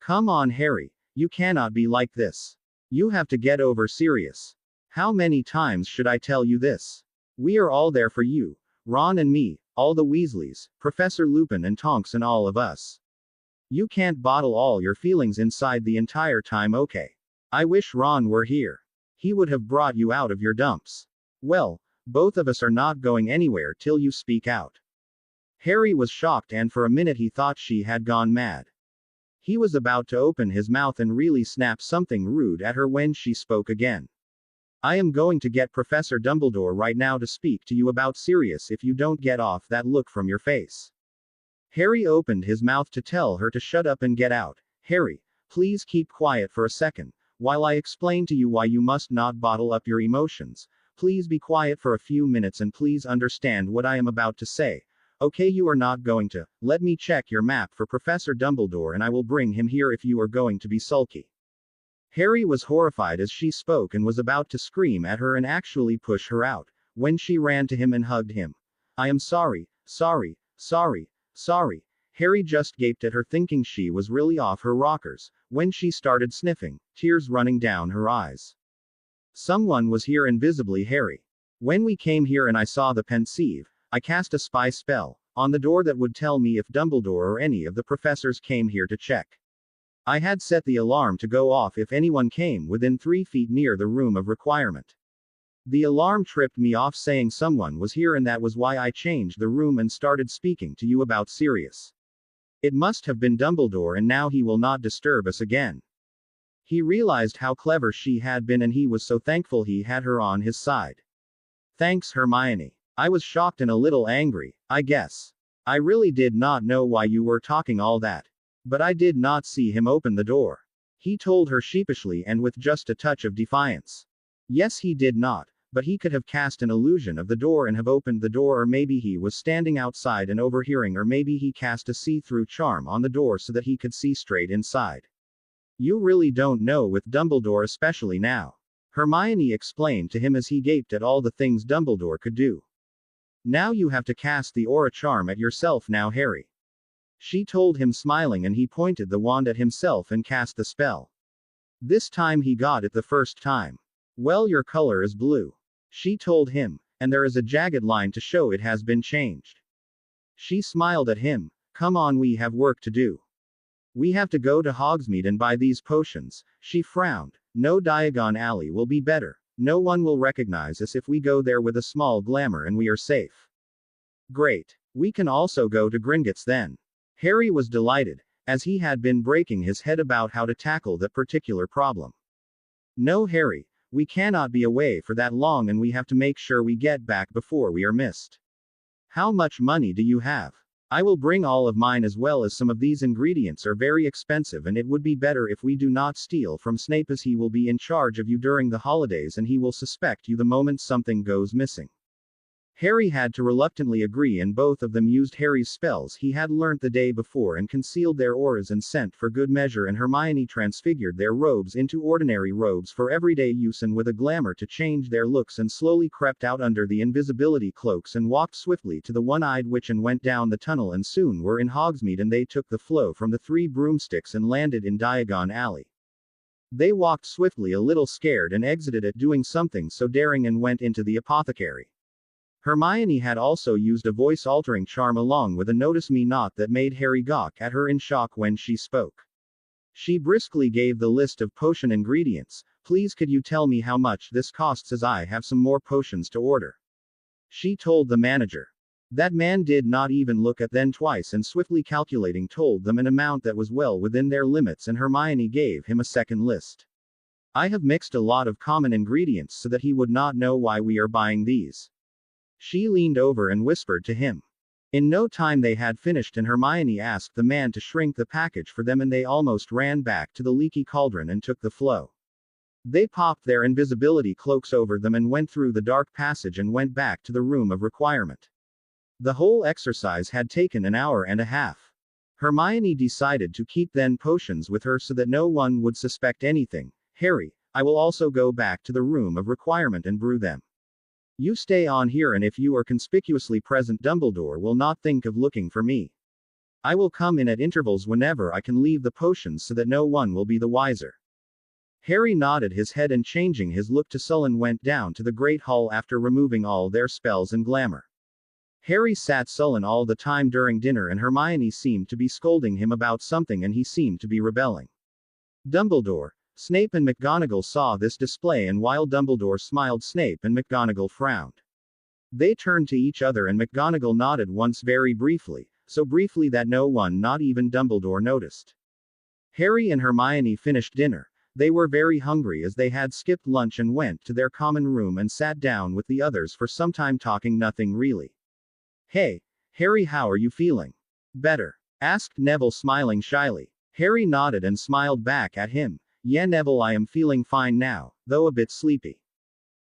Come on, Harry. You cannot be like this. You have to get over Sirius. How many times should I tell you this? We are all there for you. Ron and me, all the Weasleys, Professor Lupin and Tonks and all of us. You can't bottle all your feelings inside the entire time, okay? I wish Ron were here. He would have brought you out of your dumps. Well, both of us are not going anywhere till you speak out. Harry was shocked and for a minute he thought she had gone mad. He was about to open his mouth and really snap something rude at her when she spoke again. I am going to get Professor Dumbledore right now to speak to you about Sirius if you don't get off that look from your face. Harry opened his mouth to tell her to shut up and get out. Harry, please keep quiet for a second, while I explain to you why you must not bottle up your emotions. Please be quiet for a few minutes and please understand what I am about to say. Okay, you are not going to. Let me check your map for Professor Dumbledore and I will bring him here if you are going to be sulky. Harry was horrified as she spoke and was about to scream at her and actually push her out, when she ran to him and hugged him. I am sorry, sorry, sorry, sorry. Harry just gaped at her, thinking she was really off her rockers, when she started sniffing, tears running down her eyes. Someone was here invisibly, Harry. When we came here and I saw the Pensieve, I cast a spy spell on the door that would tell me if Dumbledore or any of the professors came here to check. I had set the alarm to go off if anyone came within 3 feet near the room of requirement. The alarm tripped me off saying someone was here, and that was why I changed the room and started speaking to you about Sirius. It must have been Dumbledore and now he will not disturb us again. He realized how clever she had been and he was so thankful he had her on his side. Thanks, Hermione. I was shocked and a little angry, I guess. I really did not know why you were talking all that. But I did not see him open the door. he told her sheepishly and with just a touch of defiance. Yes, he did not, but he could have cast an illusion of the door and have opened the door, or maybe he was standing outside and overhearing, or maybe he cast a see-through charm on the door so that he could see straight inside. You really don't know with Dumbledore, especially now, Hermione explained to him as he gaped at all the things Dumbledore could do. Now you have to cast the aura charm at yourself now, Harry. She told him, smiling, and he pointed the wand at himself and cast the spell. This time he got it the first time. Well, your color is blue, she told him, and there is a jagged line to show it has been changed. She smiled at him. Come on, we have work to do. We have to go to Hogsmeade and buy these potions. She frowned. No, Diagon Alley will be better. No one will recognize us if we go there with a small glamour, and we are safe. Great. We can also go to Gringotts then. Harry was delighted, as he had been breaking his head about how to tackle that particular problem. No, Harry, we cannot be away for that long, and we have to make sure we get back before we are missed. How much money do you have? I will bring all of mine, as well as some of these ingredients are very expensive, and it would be better if we do not steal from Snape, as he will be in charge of you during the holidays and he will suspect you the moment something goes missing. Harry had to reluctantly agree, and both of them used Harry's spells he had learnt the day before and concealed their auras and scent for good measure, and Hermione transfigured their robes into ordinary robes for everyday use and with a glamour to change their looks, and slowly crept out under the invisibility cloaks and walked swiftly to the One-Eyed Witch and went down the tunnel, and soon were in Hogsmeade, and they took the flow from the Three Broomsticks and landed in Diagon Alley. They walked swiftly, a little scared, and exited at doing something so daring, and went into the apothecary. Hermione had also used a voice-altering charm along with a notice me not that made Harry gawk at her in shock when she spoke. She briskly gave the list of potion ingredients. Please, could you tell me how much this costs, as I have some more potions to order? She told the manager. That man did not even look at them twice, and swiftly calculating told them an amount that was well within their limits, and Hermione gave him a second list. I have mixed a lot of common ingredients so that he would not know why we are buying these. She leaned over and whispered to him. In no time they had finished, and Hermione asked the man to shrink the package for them, and they almost ran back to the leaky cauldron and took the flow. They popped their invisibility cloaks over them and went through the dark passage and went back to the room of requirement. The whole exercise had taken an hour and a half. Hermione decided to keep then potions with her so that no one would suspect anything. Harry, I will also go back to the room of requirement and brew them. You stay on here, and if you are conspicuously present, Dumbledore will not think of looking for me. I will come in at intervals whenever I can leave the potions so that no one will be the wiser. Harry nodded his head and, changing his look to sullen, went down to the Great Hall after removing all their spells and glamour. Harry sat sullen all the time during dinner, and Hermione seemed to be scolding him about something, and he seemed to be rebelling. Dumbledore, Snape and McGonagall saw this display, and while Dumbledore smiled, Snape and McGonagall frowned. They turned to each other, and McGonagall nodded once very briefly, so briefly that no one, not even Dumbledore, noticed. Harry and Hermione finished dinner. They were very hungry, as they had skipped lunch and went to their common room and sat down with the others for some time, talking nothing really. Hey, Harry, how are you feeling? Better? Asked Neville, smiling shyly. Harry nodded and smiled back at him. Yeah, Neville, I am feeling fine now, though a bit sleepy.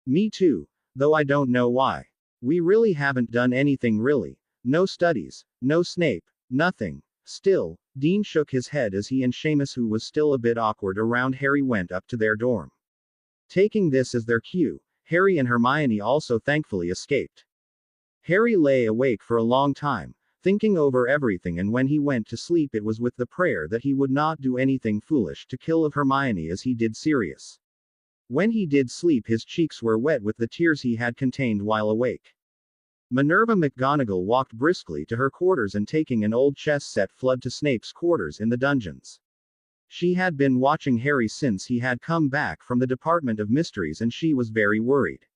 Me too, though I don't know why. We really haven't done anything really. No studies, no Snape, nothing. Still, Dean shook his head as he and Seamus, who was still a bit awkward around Harry, went up to their dorm. Taking this as their cue, Harry and Hermione also thankfully escaped. Harry lay awake for a long time, thinking over everything, and when he went to sleep it was with the prayer that he would not do anything foolish to kill of Hermione as he did Sirius. When he did sleep, his cheeks were wet with the tears he had contained while awake. Minerva McGonagall walked briskly to her quarters and, taking an old chess set, fled to Snape's quarters in the dungeons. She had been watching Harry since he had come back from the Department of Mysteries, and she was very worried.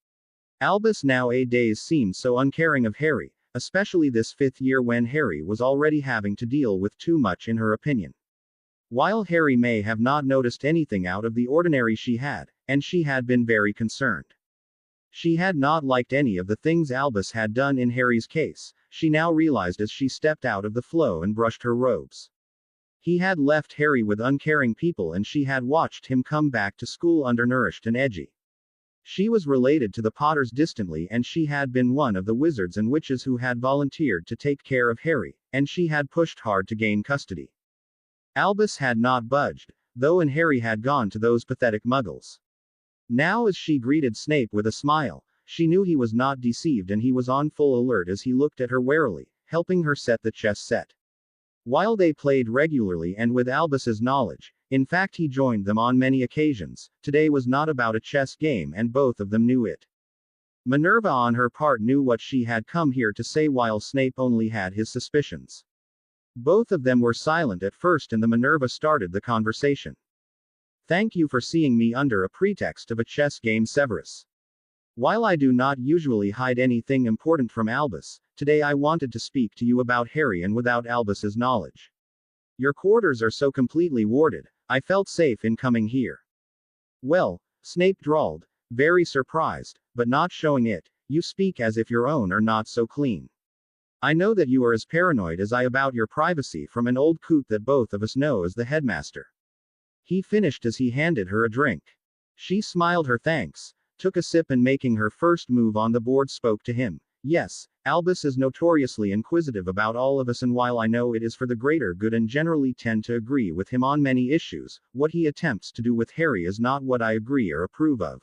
Albus nowadays seemed so uncaring of Harry, especially this fifth year when Harry was already having to deal with too much in her opinion. While Harry may have not noticed anything out of the ordinary, she had, and she had been very concerned. She had not liked any of the things Albus had done in Harry's case, she now realized as she stepped out of the flow and brushed her robes. He had left Harry with uncaring people and she had watched him come back to school undernourished and edgy. She was related to the Potters distantly and she had been one of the wizards and witches who had volunteered to take care of Harry, and she had pushed hard to gain custody. Albus had not budged, though, and Harry had gone to those pathetic muggles. Now as she greeted Snape with a smile, she knew he was not deceived and he was on full alert as he looked at her warily, helping her set the chess set. While they played regularly and with Albus's knowledge, in fact he joined them on many occasions, today was not about a chess game and both of them knew it. Minerva on her part knew what she had come here to say while Snape only had his suspicions. Both of them were silent at first and the Minerva started the conversation. Thank you for seeing me under a pretext of a chess game, Severus. While I do not usually hide anything important from Albus, today I wanted to speak to you about Harry and without Albus's knowledge. Your quarters are so completely warded, I felt safe in coming here. Well, Snape drawled, very surprised, but not showing it, you speak as if your own are not so clean. I know that you are as paranoid as I about your privacy from an old coot that both of us know as the headmaster. He finished as he handed her a drink. She smiled her thanks, took a sip and making her first move on the board spoke to him. Yes, Albus is notoriously inquisitive about all of us and while I know it is for the greater good and generally tend to agree with him on many issues, what he attempts to do with Harry is not what I agree or approve of.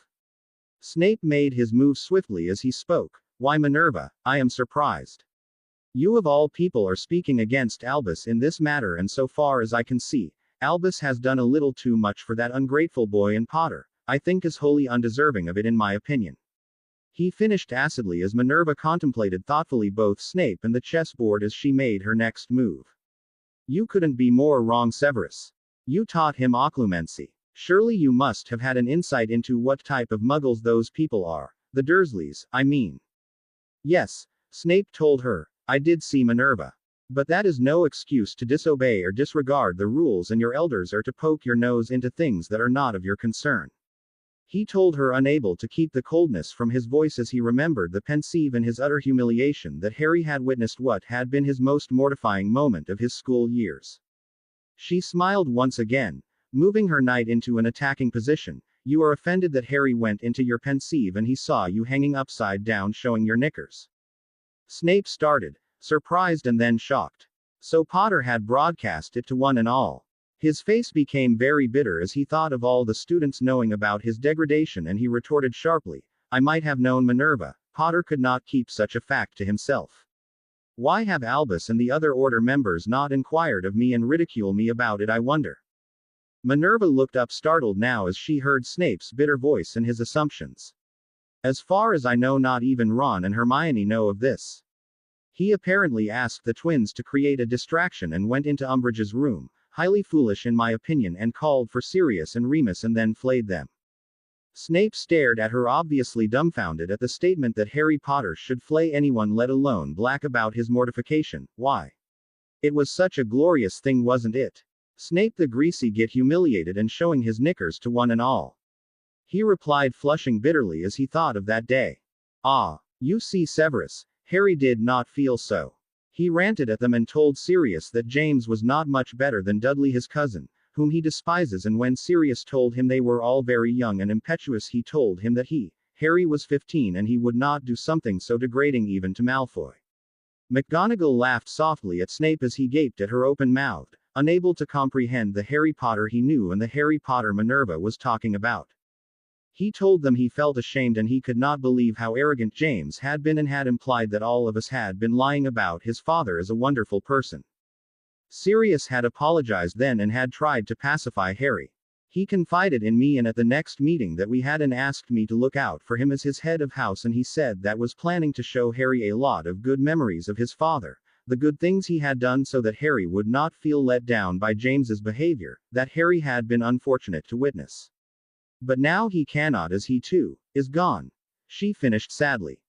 Snape made his move swiftly as he spoke. Why, Minerva, I am surprised. You of all people are speaking against Albus in this matter, and so far as I can see, Albus has done a little too much for that ungrateful boy and Potter. I think is wholly undeserving of it in my opinion. He finished acidly as Minerva contemplated thoughtfully both Snape and the chessboard as she made her next move. You couldn't be more wrong, Severus. You taught him occlumency. Surely you must have had an insight into what type of muggles those people are. The Dursleys, I mean. Yes, Snape told her. I did see Minerva. But that is no excuse to disobey or disregard the rules, and your elders are to poke your nose into things that are not of your concern. He told her, unable to keep the coldness from his voice as he remembered the pensive and his utter humiliation that Harry had witnessed what had been his most mortifying moment of his school years. She smiled once again, moving her knight into an attacking position. You are offended that Harry went into your pensive and he saw you hanging upside down showing your knickers. Snape started, surprised and then shocked. So Potter had broadcast it to one and all. His face became very bitter as he thought of all the students knowing about his degradation, and he retorted sharply, I might have known, Minerva. Potter could not keep such a fact to himself. Why have Albus and the other order members not inquired of me and ridicule me about it, I wonder? Minerva looked up startled now as she heard Snape's bitter voice and his assumptions. As far as I know, not even Ron and Hermione know of this. He apparently asked the twins to create a distraction and went into Umbridge's room, highly foolish in my opinion, and called for Sirius and Remus and then flayed them. Snape stared at her, obviously dumbfounded at the statement that Harry Potter should flay anyone, let alone Black, about his mortification. Why? It was such a glorious thing, wasn't it? Snape the greasy git, humiliated and showing his knickers to one and all. He replied, flushing bitterly as he thought of that day. Ah, you see, Severus, Harry did not feel so. He ranted at them and told Sirius that James was not much better than Dudley, his cousin, whom he despises, and when Sirius told him they were all very young and impetuous, he told him that he, Harry, was 15 and he would not do something so degrading even to Malfoy. McGonagall laughed softly at Snape as he gaped at her open-mouthed, unable to comprehend the Harry Potter he knew and the Harry Potter Minerva was talking about. He told them he felt ashamed and he could not believe how arrogant James had been and had implied that all of us had been lying about his father as a wonderful person. Sirius had apologized then and had tried to pacify Harry. He confided in me and at the next meeting that we had and asked me to look out for him as his head of house, and he said that was planning to show Harry a lot of good memories of his father, the good things he had done, so that Harry would not feel let down by James's behavior, that Harry had been unfortunate to witness. But now he cannot, as he too is gone. She finished sadly.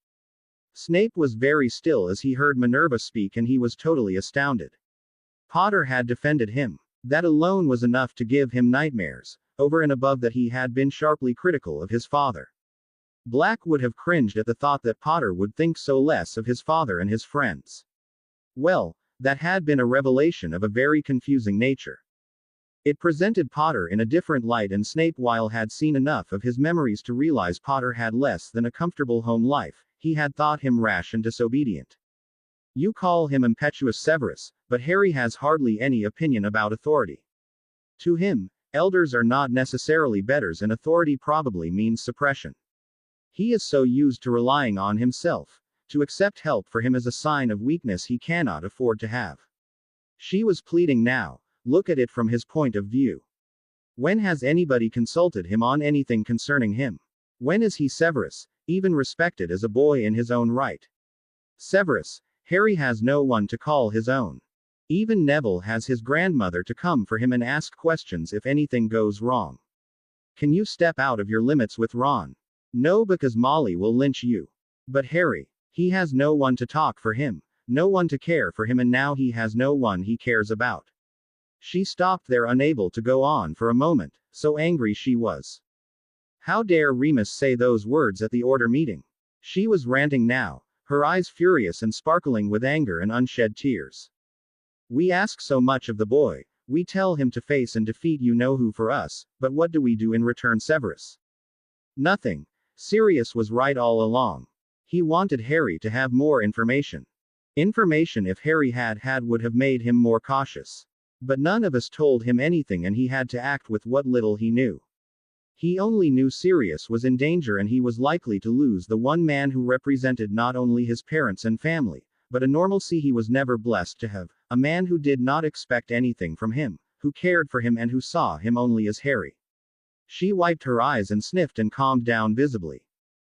Snape was very still as he heard Minerva speak, and he was totally astounded. Potter had defended him. That alone was enough to give him nightmares, over and above that he had been sharply critical of his father. Black would have cringed at the thought that Potter would think so less of his father and his friends. Well, That had been a revelation of a very confusing nature. It presented Potter in a different light, and Snape, while had seen enough of his memories to realize Potter had less than a comfortable home life, he had thought him rash and disobedient. You call him impetuous, Severus, but Harry has hardly any opinion about authority. To him, elders are not necessarily betters, and authority probably means suppression. He is so used to relying on himself. To accept help for him is a sign of weakness he cannot afford to have. She was pleading now. Look at it from his point of view. When has anybody consulted him on anything concerning him? When is he, Severus, even respected as a boy in his own right? Severus, Harry has no one to call his own. Even Neville has his grandmother to come for him and ask questions if anything goes wrong. Can you step out of your limits with Ron? No, because Molly will lynch you. But Harry, he has no one to talk for him, no one to care for him, and now he has no one he cares about. She stopped there, unable to go on for a moment, so angry she was. How dare Remus say those words at the order meeting? She was ranting now, her eyes furious and sparkling with anger and unshed tears. We ask so much of the boy, we tell him to face and defeat you-know-who for us, but what do we do in return, Severus? Nothing. Sirius was right all along. He wanted Harry to have more information. Information, if Harry had would have made him more cautious. But none of us told him anything, and he had to act with what little he knew. He only knew Sirius was in danger, and he was likely to lose the one man who represented not only his parents and family, but a normalcy he was never blessed to have, a man who did not expect anything from him, who cared for him and who saw him only as Harry. She wiped her eyes and sniffed and calmed down visibly.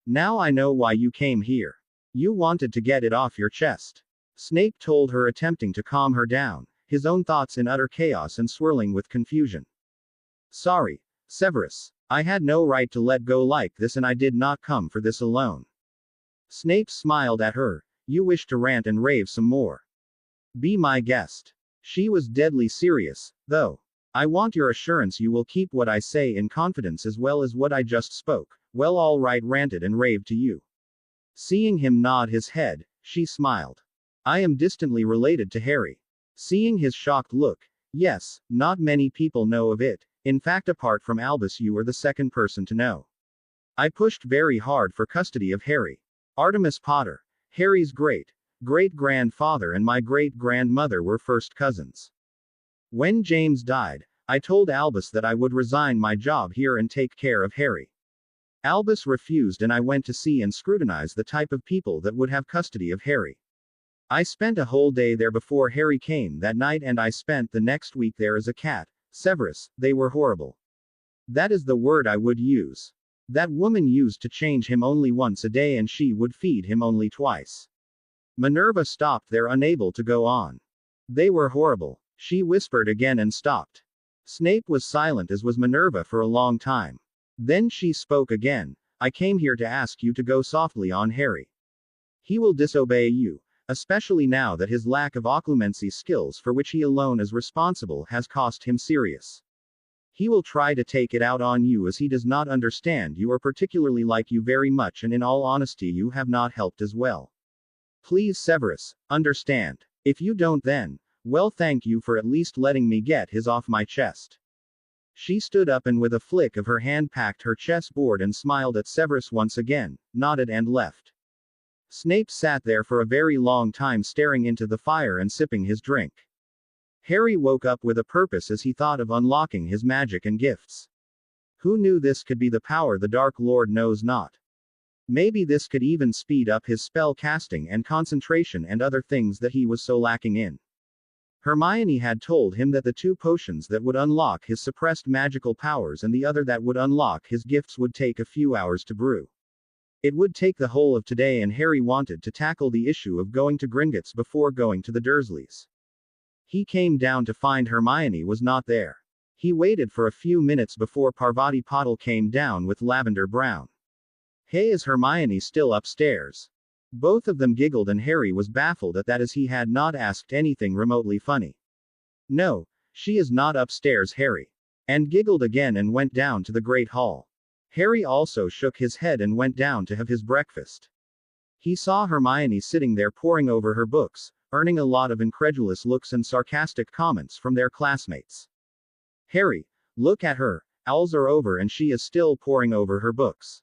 Now I know why you came here. You wanted to get it off your chest. Snape told her, attempting to calm her down, his own thoughts in utter chaos and swirling with confusion. Sorry, Severus. I had no right to let go like this, and I did not come for this alone. Snape smiled at her. You wish to rant and rave some more. Be my guest. She was deadly serious, though. I want your assurance you will keep what I say in confidence as well as what I just spoke. Well, all right, ranted and raved to you. Seeing him nod his head, she smiled. I am distantly related to Harry. Seeing his shocked look, yes, not many people know of it. In fact, apart from Albus, you are the second person to know. I pushed very hard for custody of Harry. Artemis Potter, Harry's great-great-grandfather, and my great-grandmother were first cousins. When James died, I told Albus that I would resign my job here and take care of Harry. Albus refused, and I went to see and scrutinize the type of people that would have custody of Harry. I spent a whole day there before Harry came that night, and I spent the next week there as a cat. Severus, they were horrible. That is the word I would use. That woman used to change him only once a day, and she would feed him only twice. Minerva stopped there, unable to go on. They were horrible. She whispered again and stopped. Snape was silent, as was Minerva, for a long time. Then she spoke again. I came here to ask you to go softly on Harry. He will disobey you, especially now that his lack of occlumency skills, for which he alone is responsible, has cost him Sirius. He will try to take it out on you, as he does not understand you or particularly like you very much, and in all honesty you have not helped as well. Please, Severus, understand. If you don't, then, well, thank you for at least letting me get his off my chest. She stood up and with a flick of her hand packed her chessboard and smiled at Severus once again, nodded and left. Snape sat there for a very long time, staring into the fire and sipping his drink. Harry woke up with a purpose as he thought of unlocking his magic and gifts. Who knew this could be the power the Dark Lord knows not? Maybe this could even speed up his spell casting and concentration and other things that he was so lacking in. Hermione had told him that the two potions that would unlock his suppressed magical powers and the other that would unlock his gifts would take a few hours to brew. It would take the whole of today, and Harry wanted to tackle the issue of going to Gringotts before going to the Dursleys. He came down to find Hermione was not there. He waited for a few minutes before Parvati Patil came down with Lavender Brown. Hey, is Hermione still upstairs? Both of them giggled, and Harry was baffled at that, as he had not asked anything remotely funny. No, she is not upstairs, Harry. And giggled again and went down to the Great Hall. Harry also shook his head and went down to have his breakfast. He saw Hermione sitting there poring over her books, earning a lot of incredulous looks and sarcastic comments from their classmates. Harry, look at her, owls are over and she is still poring over her books.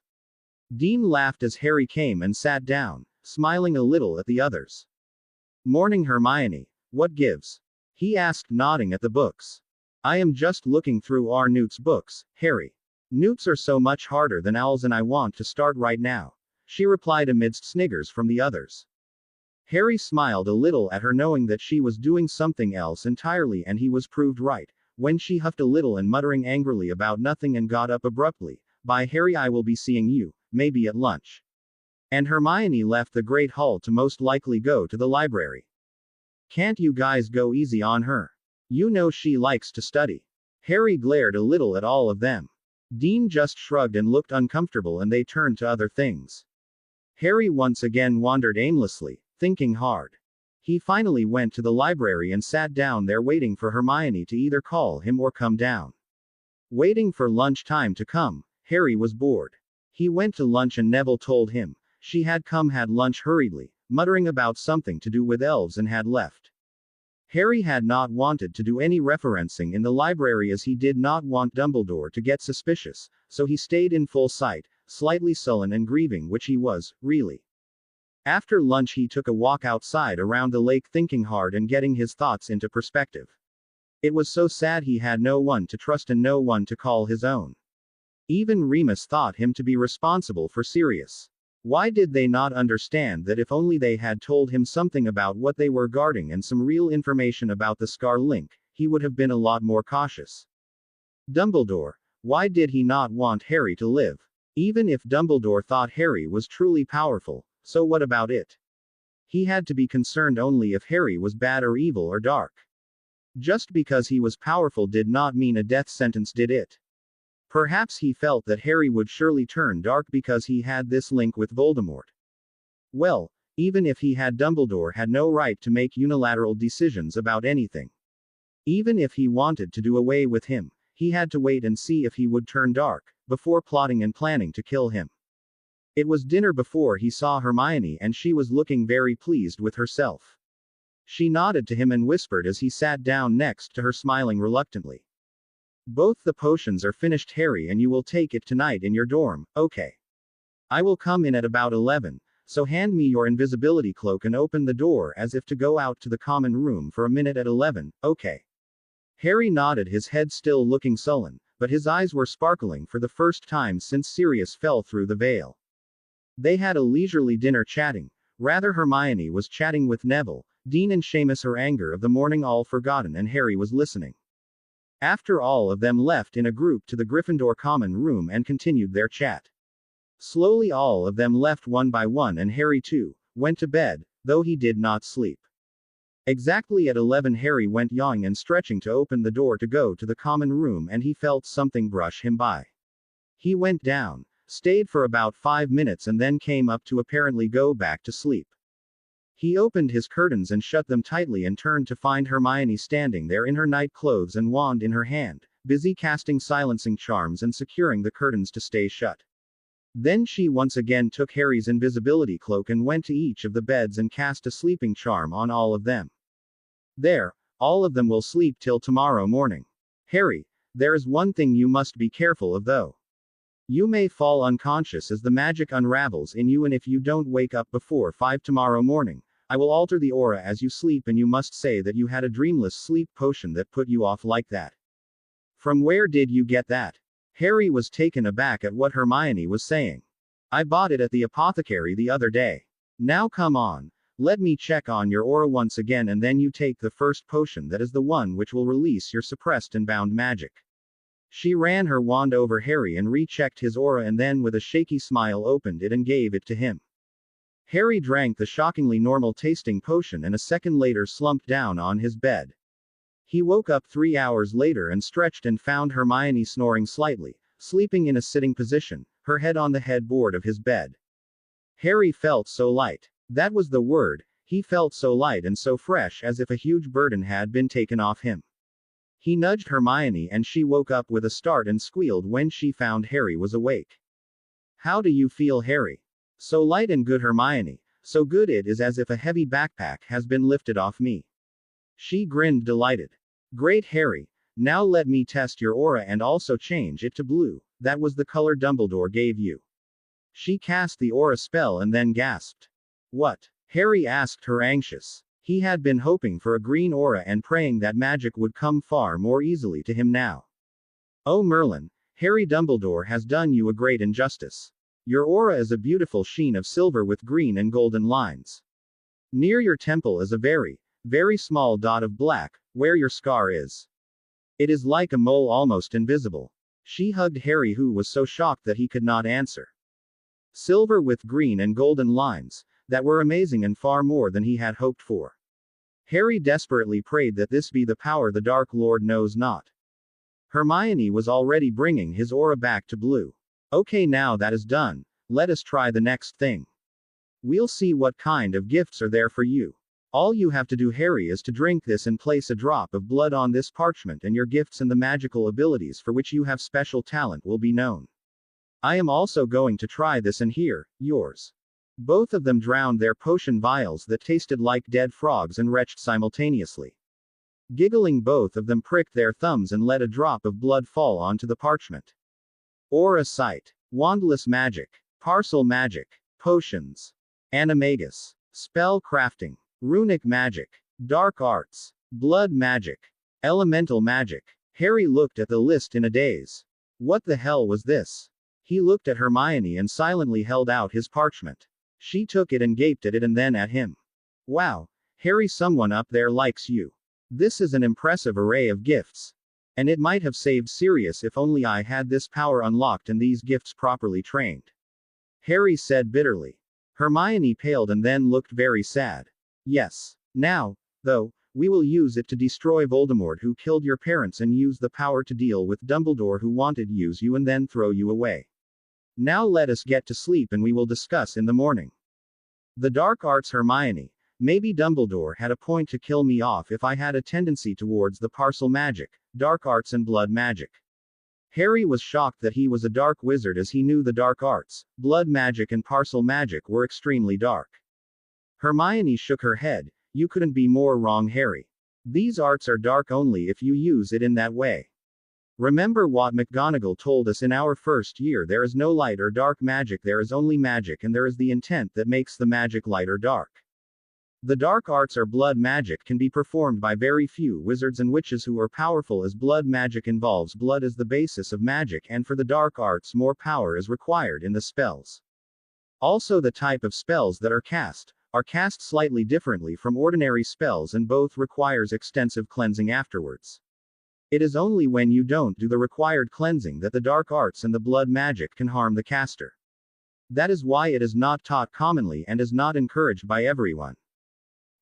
Dean laughed as Harry came and sat down, smiling a little at the others. Morning Hermione, what gives? He asked, nodding at the books. I am just looking through our Newt's books, Harry. Newts are so much harder than owls and I want to start right now, she replied amidst sniggers from the others. Harry smiled a little at her, knowing that she was doing something else entirely, and he was proved right, when she huffed a little and muttering angrily about nothing and got up abruptly. Bye Harry, I will be seeing you, maybe at lunch. And Hermione left the great hall to most likely go to the library. Can't you guys go easy on her? You know she likes to study. Harry glared a little at all of them. Dean just shrugged and looked uncomfortable, and they turned to other things. Harry once again wandered aimlessly, thinking hard. He finally went to the library and sat down there, waiting for Hermione to either call him or come down. Waiting for lunchtime to come, Harry was bored. He went to lunch and Neville told him she had lunch hurriedly, muttering about something to do with elves, and had left. Harry had not wanted to do any referencing in the library, as he did not want Dumbledore to get suspicious, so he stayed in full sight, slightly sullen and grieving, which he was, really. After lunch he took a walk outside around the lake, thinking hard and getting his thoughts into perspective. It was so sad he had no one to trust and no one to call his own. Even Remus thought him to be responsible for Sirius. Why did they not understand that if only they had told him something about what they were guarding and some real information about the Scar Link, he would have been a lot more cautious. Dumbledore, why did he not want Harry to live? Even if Dumbledore thought Harry was truly powerful, so what about it? He had to be concerned only if Harry was bad or evil or dark. Just because he was powerful did not mean a death sentence, did it? Perhaps he felt that Harry would surely turn dark because he had this link with Voldemort. Well, even if he had, Dumbledore had no right to make unilateral decisions about anything. Even if he wanted to do away with him, he had to wait and see if he would turn dark, before plotting and planning to kill him. It was dinner before he saw Hermione, and she was looking very pleased with herself. She nodded to him and whispered as he sat down next to her, smiling reluctantly. Both the potions are finished, Harry, and you will take it tonight in your dorm, okay? I will come in at about 11, so hand me your invisibility cloak and open the door as if to go out to the common room for a minute at 11, okay? Harry nodded, his head still looking sullen, but his eyes were sparkling for the first time since Sirius fell through the veil. They had a leisurely dinner, chatting. Rather, Hermione was chatting with Neville, Dean and Seamus, her anger of the morning all forgotten, and Harry was listening. After all of them left in a group to the Gryffindor common room and continued their chat. Slowly all of them left one by one, and Harry too went to bed, though he did not sleep. Exactly at 11 Harry went yawning and stretching to open the door to go to the common room, and he felt something brush him by. He went down, stayed for about 5 minutes, and then came up to apparently go back to sleep. He opened his curtains and shut them tightly and turned to find Hermione standing there in her night clothes and wand in her hand, busy casting silencing charms and securing the curtains to stay shut. Then she once again took Harry's invisibility cloak and went to each of the beds and cast a sleeping charm on all of them. There, all of them will sleep till tomorrow morning. Harry, there is one thing you must be careful of though. You may fall unconscious as the magic unravels in you, and if you don't wake up before 5 tomorrow morning, I will alter the aura as you sleep, and you must say that you had a dreamless sleep potion that put you off like that. From where did you get that? Harry was taken aback at what Hermione was saying. I bought it at the apothecary the other day. Now come on. Let me check on your aura once again, and then you take the first potion, that is the one which will release your suppressed and bound magic. She ran her wand over Harry and rechecked his aura, and then with a shaky smile opened it and gave it to him. Harry drank the shockingly normal tasting potion and a second later slumped down on his bed. He woke up 3 hours later and stretched and found Hermione snoring slightly, sleeping in a sitting position, her head on the headboard of his bed. Harry felt so light. That was the word, he felt so light and so fresh, as if a huge burden had been taken off him. He nudged Hermione and she woke up with a start and squealed when she found Harry was awake. How do you feel, Harry? So light and good, Hermione, So good it is as if a heavy backpack has been lifted off me. She grinned delighted. Great Harry, now let me test your aura and also change it to blue. That was the color Dumbledore gave you. She cast the aura spell and then gasped. What? Harry asked her anxious. He had been hoping for a green aura and praying that magic would come far more easily to him now. Oh Merlin, Harry, Dumbledore has done you a great injustice. Your aura is a beautiful sheen of silver with green and golden lines. Near your temple is a very, very small dot of black, where your scar is. It is like a mole almost invisible. She hugged Harry, who was so shocked that he could not answer. Silver with green and golden lines, that were amazing and far more than he had hoped for. Harry desperately prayed that this be the power the Dark Lord knows not. Hermione was already bringing his aura back to blue. Okay, now that is done, let us try the next thing. We'll see what kind of gifts are there for you. All you have to do, Harry, is to drink this and place a drop of blood on this parchment, and your gifts and the magical abilities for which you have special talent will be known. I am also going to try this, and here, yours. Both of them drowned their potion vials that tasted like dead frogs and retched simultaneously. Giggling, both of them pricked their thumbs and let a drop of blood fall onto the parchment. Aura sight. Wandless magic. Parcel magic. Potions. Animagus. Spell crafting. Runic magic. Dark arts. Blood magic. Elemental magic. Harry looked at the list in a daze. What the hell was this? He looked at Hermione and silently held out his parchment. She took it and gaped at it and then at him. Wow, Harry, someone up there likes you. This is an impressive array of gifts. And it might have saved Sirius if only I had this power unlocked and these gifts properly trained. Harry said bitterly. Hermione paled and then looked very sad. Yes. Now, though, we will use it to destroy Voldemort, who killed your parents, and use the power to deal with Dumbledore, who wanted to use you and then throw you away. Now let us get to sleep and we will discuss in the morning. The dark arts, Hermione. Maybe Dumbledore had a point to kill me off if I had a tendency towards the parcel magic, dark arts and blood magic. Harry was shocked that he was a dark wizard, as he knew the dark arts, blood magic and parcel magic were extremely dark. Hermione shook her head. You couldn't be more wrong, Harry. These arts are dark only if you use it in that way. Remember what McGonagall told us in our first year: there is no light or dark magic, there is only magic, and there is the intent that makes the magic light or dark. The dark arts or blood magic can be performed by very few wizards and witches who are powerful, as blood magic involves blood as the basis of magic, and for the dark arts more power is required in the spells. Also, the type of spells that are cast slightly differently from ordinary spells, and both requires extensive cleansing afterwards. It is only when you don't do the required cleansing that the dark arts and the blood magic can harm the caster. That is why it is not taught commonly and is not encouraged by everyone.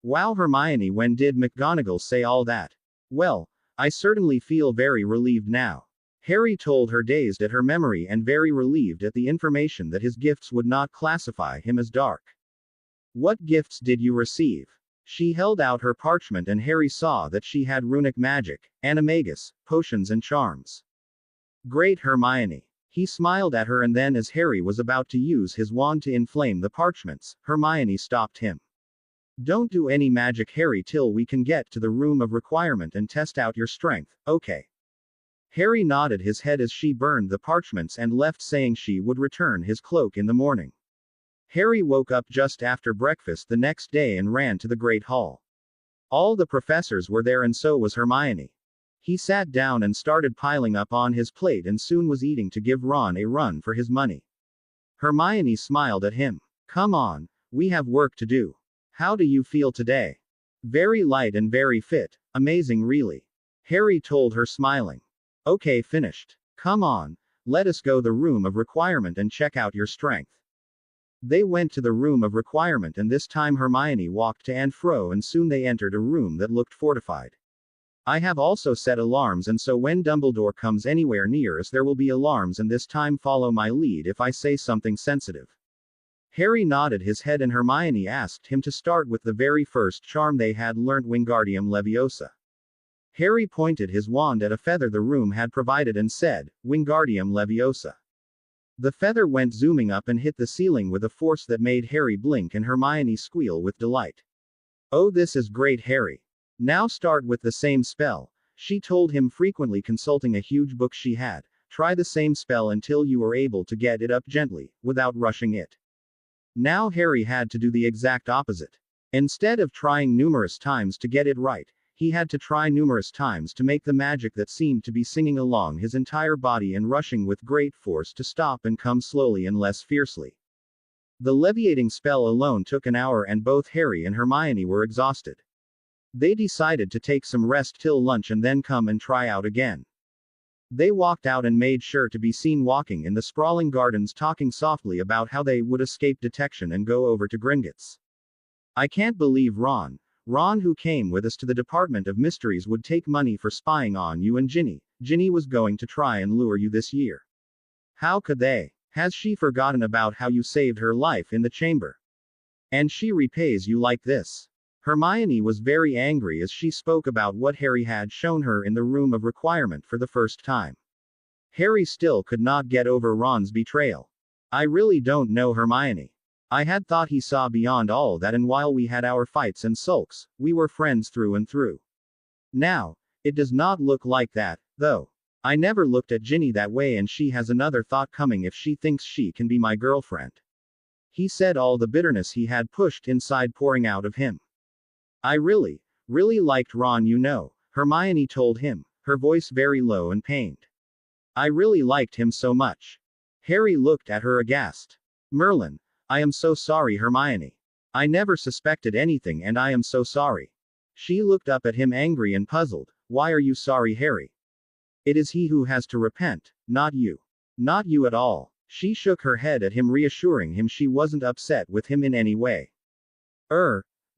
Wow, Hermione, when did McGonagall say all that? Well, I certainly feel very relieved now. Harry told her, dazed at her memory and very relieved at the information that his gifts would not classify him as dark. What gifts did you receive? She held out her parchment and Harry saw that she had runic magic, animagus, potions and charms. Great, Hermione. He smiled at her, and then as Harry was about to use his wand to inflame the parchments, Hermione stopped him. Don't do any magic, Harry, till we can get to the room of requirement and test out your strength, okay? Harry nodded his head as she burned the parchments and left, saying she would return his cloak in the morning. Harry woke up just after breakfast the next day and ran to the Great Hall. All the professors were there, and so was Hermione. He sat down and started piling up on his plate and soon was eating to give Ron a run for his money. Hermione smiled at him. Come on, we have work to do. How do you feel today? Very light and very fit. Amazing, really. Harry told her, smiling. Okay, finished. Come on, let us go the room of requirement and check out your strength. They went to the room of requirement, and this time Hermione walked to and fro, and soon they entered a room that looked fortified. I have also set alarms, and so when Dumbledore comes anywhere near us there will be alarms, and this time follow my lead if I say something sensitive. Harry nodded his head and Hermione asked him to start with the very first charm they had learnt, Wingardium Leviosa. Harry pointed his wand at a feather the room had provided and said, Wingardium Leviosa. The feather went zooming up and hit the ceiling with a force that made Harry blink and Hermione squeal with delight. "Oh, this is great, Harry. Now start with the same spell," she told him, frequently consulting a huge book she had. "Try the same spell until you are able to get it up gently, without rushing it." Now Harry had to do the exact opposite. Instead of trying numerous times to get it right, he had to try numerous times to make the magic that seemed to be singing along his entire body and rushing with great force to stop and come slowly and less fiercely. The leviating spell alone took an hour and both Harry and Hermione were exhausted. They decided to take some rest till lunch and then come and try out again. They walked out and made sure to be seen walking in the sprawling gardens talking softly about how they would escape detection and go over to Gringotts. "I can't believe Ron who came with us to the Department of Mysteries would take money for spying on you and Ginny. Ginny was going to try and lure you this year. How could they? Has she forgotten about how you saved her life in the chamber? And she repays you like this?" Hermione was very angry as she spoke about what Harry had shown her in the room of requirement for the first time. Harry still could not get over Ron's betrayal. "I really don't know, Hermione. I had thought he saw beyond all that, and while we had our fights and sulks, we were friends through and through. Now, it does not look like that, though. I never looked at Ginny that way, and she has another thought coming if she thinks she can be my girlfriend." He said, all the bitterness he had pushed inside pouring out of him. "I really liked Ron, you know," Hermione told him, her voice very low and pained. "I really liked him so much." Harry looked at her aghast. "Merlin, I am so sorry, Hermione. I never suspected anything and I am so sorry." She looked up at him angry and puzzled. "Why are you sorry, Harry? It is he who has to repent, not you." "Not you at all." She shook her head at him, reassuring him she wasn't upset with him in any way.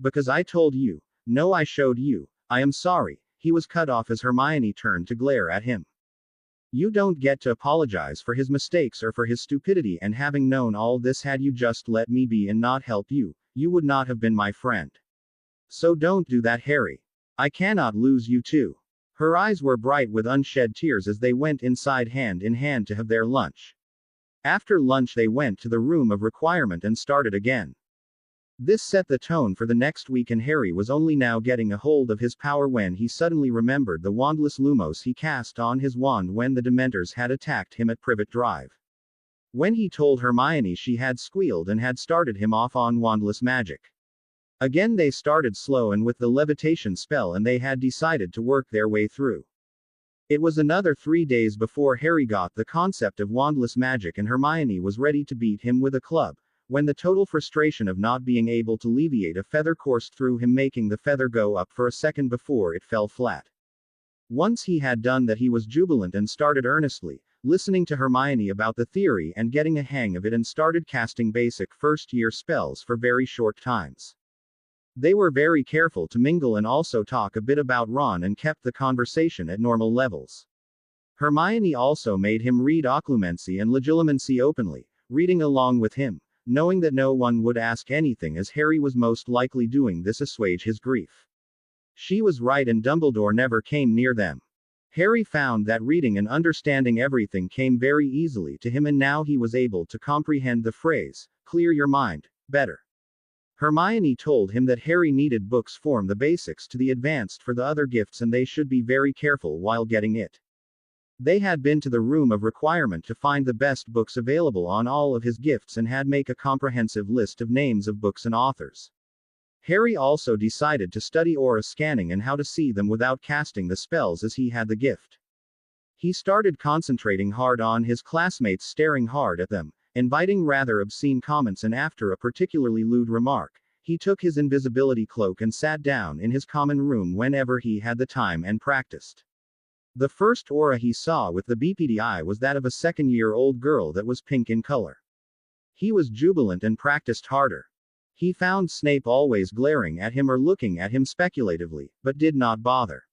Because I told you. No, I showed you. I am sorry." He was cut off as Hermione turned to glare at him. "You don't get to apologize for his mistakes or for his stupidity, and having known all this, had you just let me be and not help you, you would not have been my friend. So don't do that, Harry. I cannot lose you too." Her eyes were bright with unshed tears as they went inside hand in hand to have their lunch. After lunch they went to the room of requirement and started again. This set the tone for the next week, and Harry was only now getting a hold of his power when he suddenly remembered the wandless Lumos he cast on his wand when the Dementors had attacked him at Privet Drive. When he told Hermione, she had squealed and had started him off on wandless magic. Again they started slow and with the levitation spell, and they had decided to work their way through. It was another 3 days before Harry got the concept of wandless magic, and Hermione was ready to beat him with a club, when the total frustration of not being able to leviate a feather coursed through him, making the feather go up for a second before it fell flat. Once he had done that, he was jubilant and started earnestly listening to Hermione about the theory and getting a hang of it, and started casting basic first-year spells for very short times. They were very careful to mingle and also talk a bit about Ron and kept the conversation at normal levels. Hermione also made him read Occlumency and Legilimency openly, reading along with him, knowing that no one would ask anything, as Harry was most likely doing this assuage his grief. She was right, and Dumbledore never came near them. Harry found that reading and understanding everything came very easily to him, and now he was able to comprehend the phrase, "clear your mind," better. Hermione told him that Harry needed books form the basics to the advanced for the other gifts, and they should be very careful while getting it. They had been to the room of requirement to find the best books available on all of his gifts and had make a comprehensive list of names of books and authors. Harry also decided to study aura scanning and how to see them without casting the spells, as he had the gift. He started concentrating hard on his classmates, staring hard at them, inviting rather obscene comments, and after a particularly lewd remark, he took his invisibility cloak and sat down in his common room whenever he had the time and practiced. The first aura he saw with the BPDI was that of a second-year-old girl that was pink in color. He was jubilant and practiced harder. He found Snape always glaring at him or looking at him speculatively, but did not bother.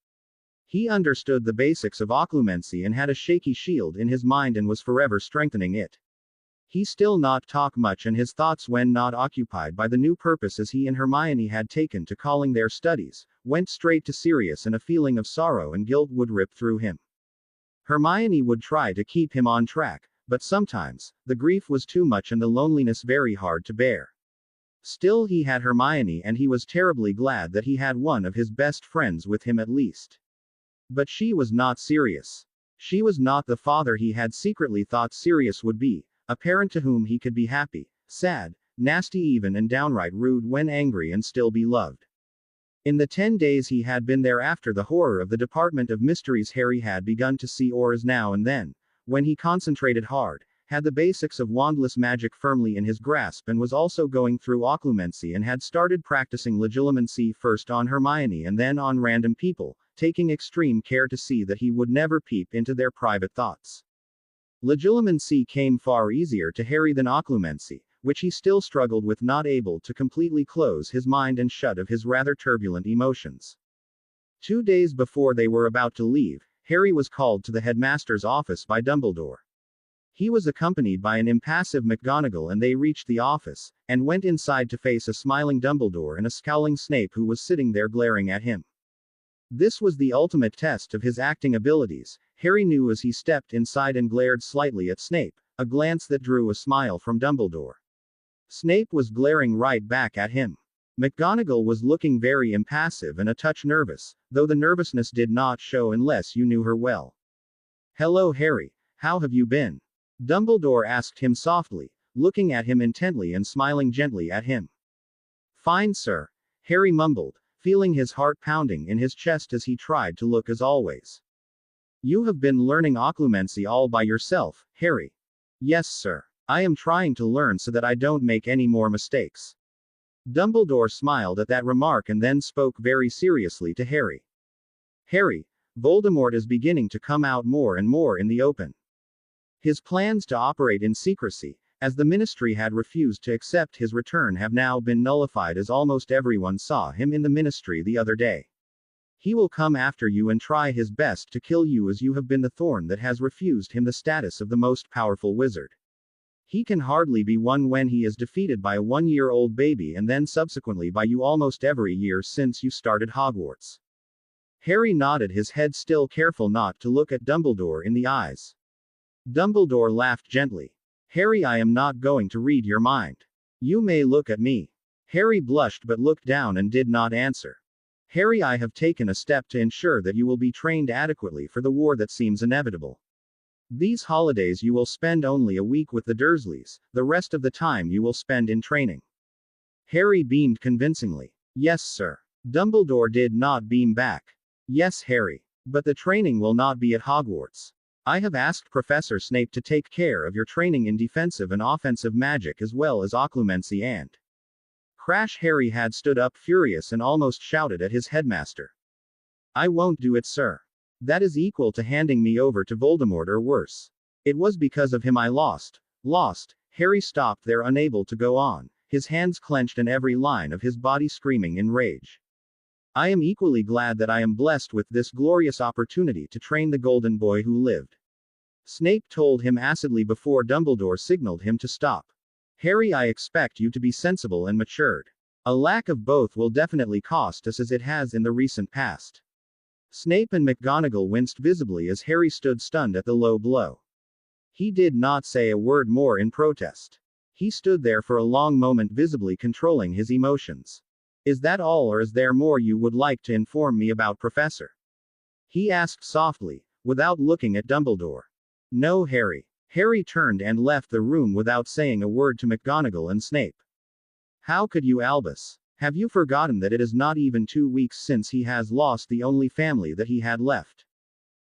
He understood the basics of occlumency and had a shaky shield in his mind and was forever strengthening it. He still not talk much, and his thoughts, when not occupied by the new purposes he and Hermione had taken to calling their studies, went straight to Sirius, and a feeling of sorrow and guilt would rip through him. Hermione would try to keep him on track, but sometimes, the grief was too much and the loneliness very hard to bear. Still he had Hermione and he was terribly glad that he had one of his best friends with him at least. But she was not serious. She was not the father he had secretly thought Sirius would be, a parent to whom he could be happy, sad, nasty even and downright rude when angry and still be loved. In the 10 days he had been there after the horror of the Department of Mysteries, Harry had begun to see auras now and then, when he concentrated hard, had the basics of wandless magic firmly in his grasp and was also going through occlumency and had started practicing legilimency first on Hermione and then on random people, taking extreme care to see that he would never peep into their private thoughts. Legilimency came far easier to Harry than occlumency, which he still struggled with, not able to completely close his mind and shut of his rather turbulent emotions. 2 days before they were about to leave, Harry was called to the headmaster's office by Dumbledore. He was accompanied by an impassive McGonagall and they reached the office, and went inside to face a smiling Dumbledore and a scowling Snape who was sitting there glaring at him. This was the ultimate test of his acting abilities, Harry knew as he stepped inside and glared slightly at Snape, a glance that drew a smile from Dumbledore. Snape was glaring right back at him. McGonagall was looking very impassive and a touch nervous, though the nervousness did not show unless you knew her well. "Hello Harry, how have you been?" Dumbledore asked him softly, looking at him intently and smiling gently at him. "Fine, sir," Harry mumbled, feeling his heart pounding in his chest as he tried to look as always. "You have been learning occlumency all by yourself, Harry?" "Yes, sir. I am trying to learn so that I don't make any more mistakes." Dumbledore smiled at that remark and then spoke very seriously to Harry. "Harry, Voldemort is beginning to come out more and more in the open. His plans to operate in secrecy, as the Ministry had refused to accept his return, have now been nullified, as almost everyone saw him in the Ministry the other day. He will come after you and try his best to kill you, as you have been the thorn that has refused him the status of the most powerful wizard. He can hardly be won when he is defeated by a 1-year-old baby and then subsequently by you almost every year since you started Hogwarts." Harry nodded his head, still careful not to look at Dumbledore in the eyes. Dumbledore laughed gently. "Harry, I am not going to read your mind. You may look at me." Harry blushed but looked down and did not answer. "Harry, I have taken a step to ensure that you will be trained adequately for the war that seems inevitable. These holidays you will spend only a week with the Dursleys, the rest of the time you will spend in training." Harry beamed convincingly. "Yes, sir." Dumbledore did not beam back. "Yes, Harry. But the training will not be at Hogwarts. I have asked Professor Snape to take care of your training in defensive and offensive magic as well as occlumency and—" Crash! Harry had stood up furious and almost shouted at his headmaster. "I won't do it, sir. That is equal to handing me over to Voldemort or worse. It was because of him I lost." Harry stopped there, unable to go on, his hands clenched and every line of his body screaming in rage. "I am equally glad that I am blessed with this glorious opportunity to train the golden boy who lived," Snape told him acidly before Dumbledore signaled him to stop. "Harry, I expect you to be sensible and matured. A lack of both will definitely cost us, as it has in the recent past." Snape and McGonagall winced visibly as Harry stood stunned at the low blow. He did not say a word more in protest. He stood there for a long moment, visibly controlling his emotions. "Is that all, or is there more you would like to inform me about, Professor?" he asked softly, without looking at Dumbledore. "No, Harry." Harry turned and left the room without saying a word to McGonagall and Snape. "How could you, Albus? Have you forgotten that it is not even 2 weeks since he has lost the only family that he had left?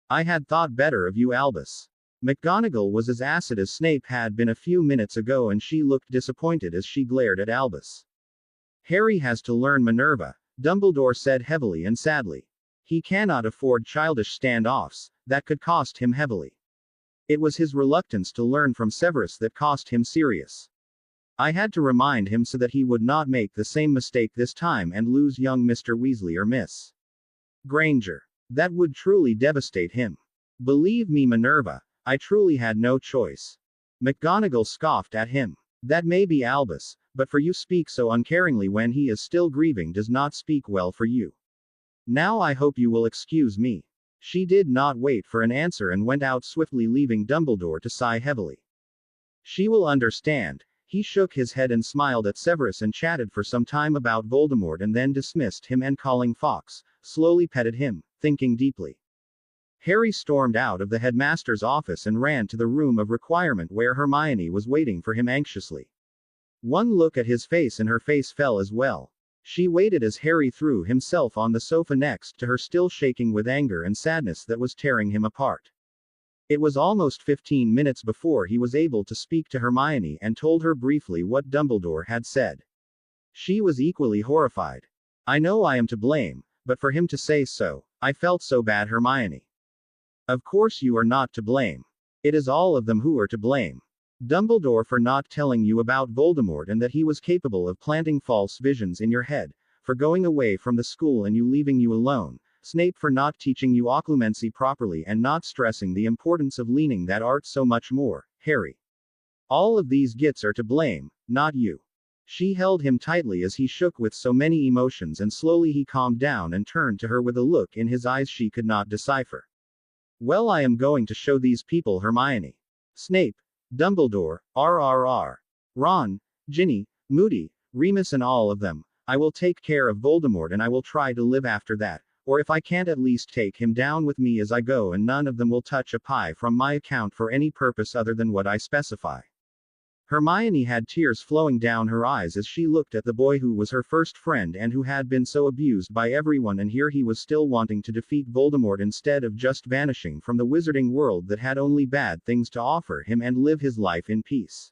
I had thought better of you, Albus." McGonagall was as acid as Snape had been a few minutes ago, and she looked disappointed as she glared at Albus. "Harry has to learn Minerva," Dumbledore said heavily and sadly. "He cannot afford childish standoffs, that could cost him heavily. It was his reluctance to learn from Severus that cost him Sirius. I had to remind him so that he would not make the same mistake this time and lose young Mr. Weasley or Miss Granger. That would truly devastate him. Believe me, Minerva, I truly had no choice." McGonagall scoffed at him. "That may be, Albus, but for you speak so uncaringly when he is still grieving does not speak well for you. Now I hope you will excuse me." She did not wait for an answer and went out swiftly, leaving Dumbledore to sigh heavily. She will understand. He shook his head and smiled at Severus and chatted for some time about Voldemort and then dismissed him and calling Fawkes, slowly petted him, thinking deeply. Harry stormed out of the headmaster's office and ran to the room of requirement where Hermione was waiting for him anxiously. One look at his face and her face fell as well. She waited as Harry threw himself on the sofa next to her, still shaking with anger and sadness that was tearing him apart. It was almost 15 minutes before he was able to speak to Hermione and told her briefly what Dumbledore had said. She was equally horrified. I know I am to blame, but for him to say so, I felt so bad, Hermione. Of course you are not to blame. It is all of them who are to blame. Dumbledore for not telling you about Voldemort and that he was capable of planting false visions in your head, for going away from the school and you leaving you alone, Snape for not teaching you occlumency properly and not stressing the importance of leaning that art so much more, Harry. All of these gits are to blame, not you. She held him tightly as he shook with so many emotions, and slowly he calmed down and turned to her with a look in his eyes she could not decipher. Well, I am going to show these people Hermione. Snape, Dumbledore, RRR. Ron, Ginny, Moody, Remus and all of them. I will take care of Voldemort and I will try to live after that. Or if I can't, at least take him down with me as I go, and none of them will touch a pie from my account for any purpose other than what I specify. Hermione had tears flowing down her eyes as she looked at the boy who was her first friend and who had been so abused by everyone, and here he was still wanting to defeat Voldemort instead of just vanishing from the wizarding world that had only bad things to offer him and live his life in peace.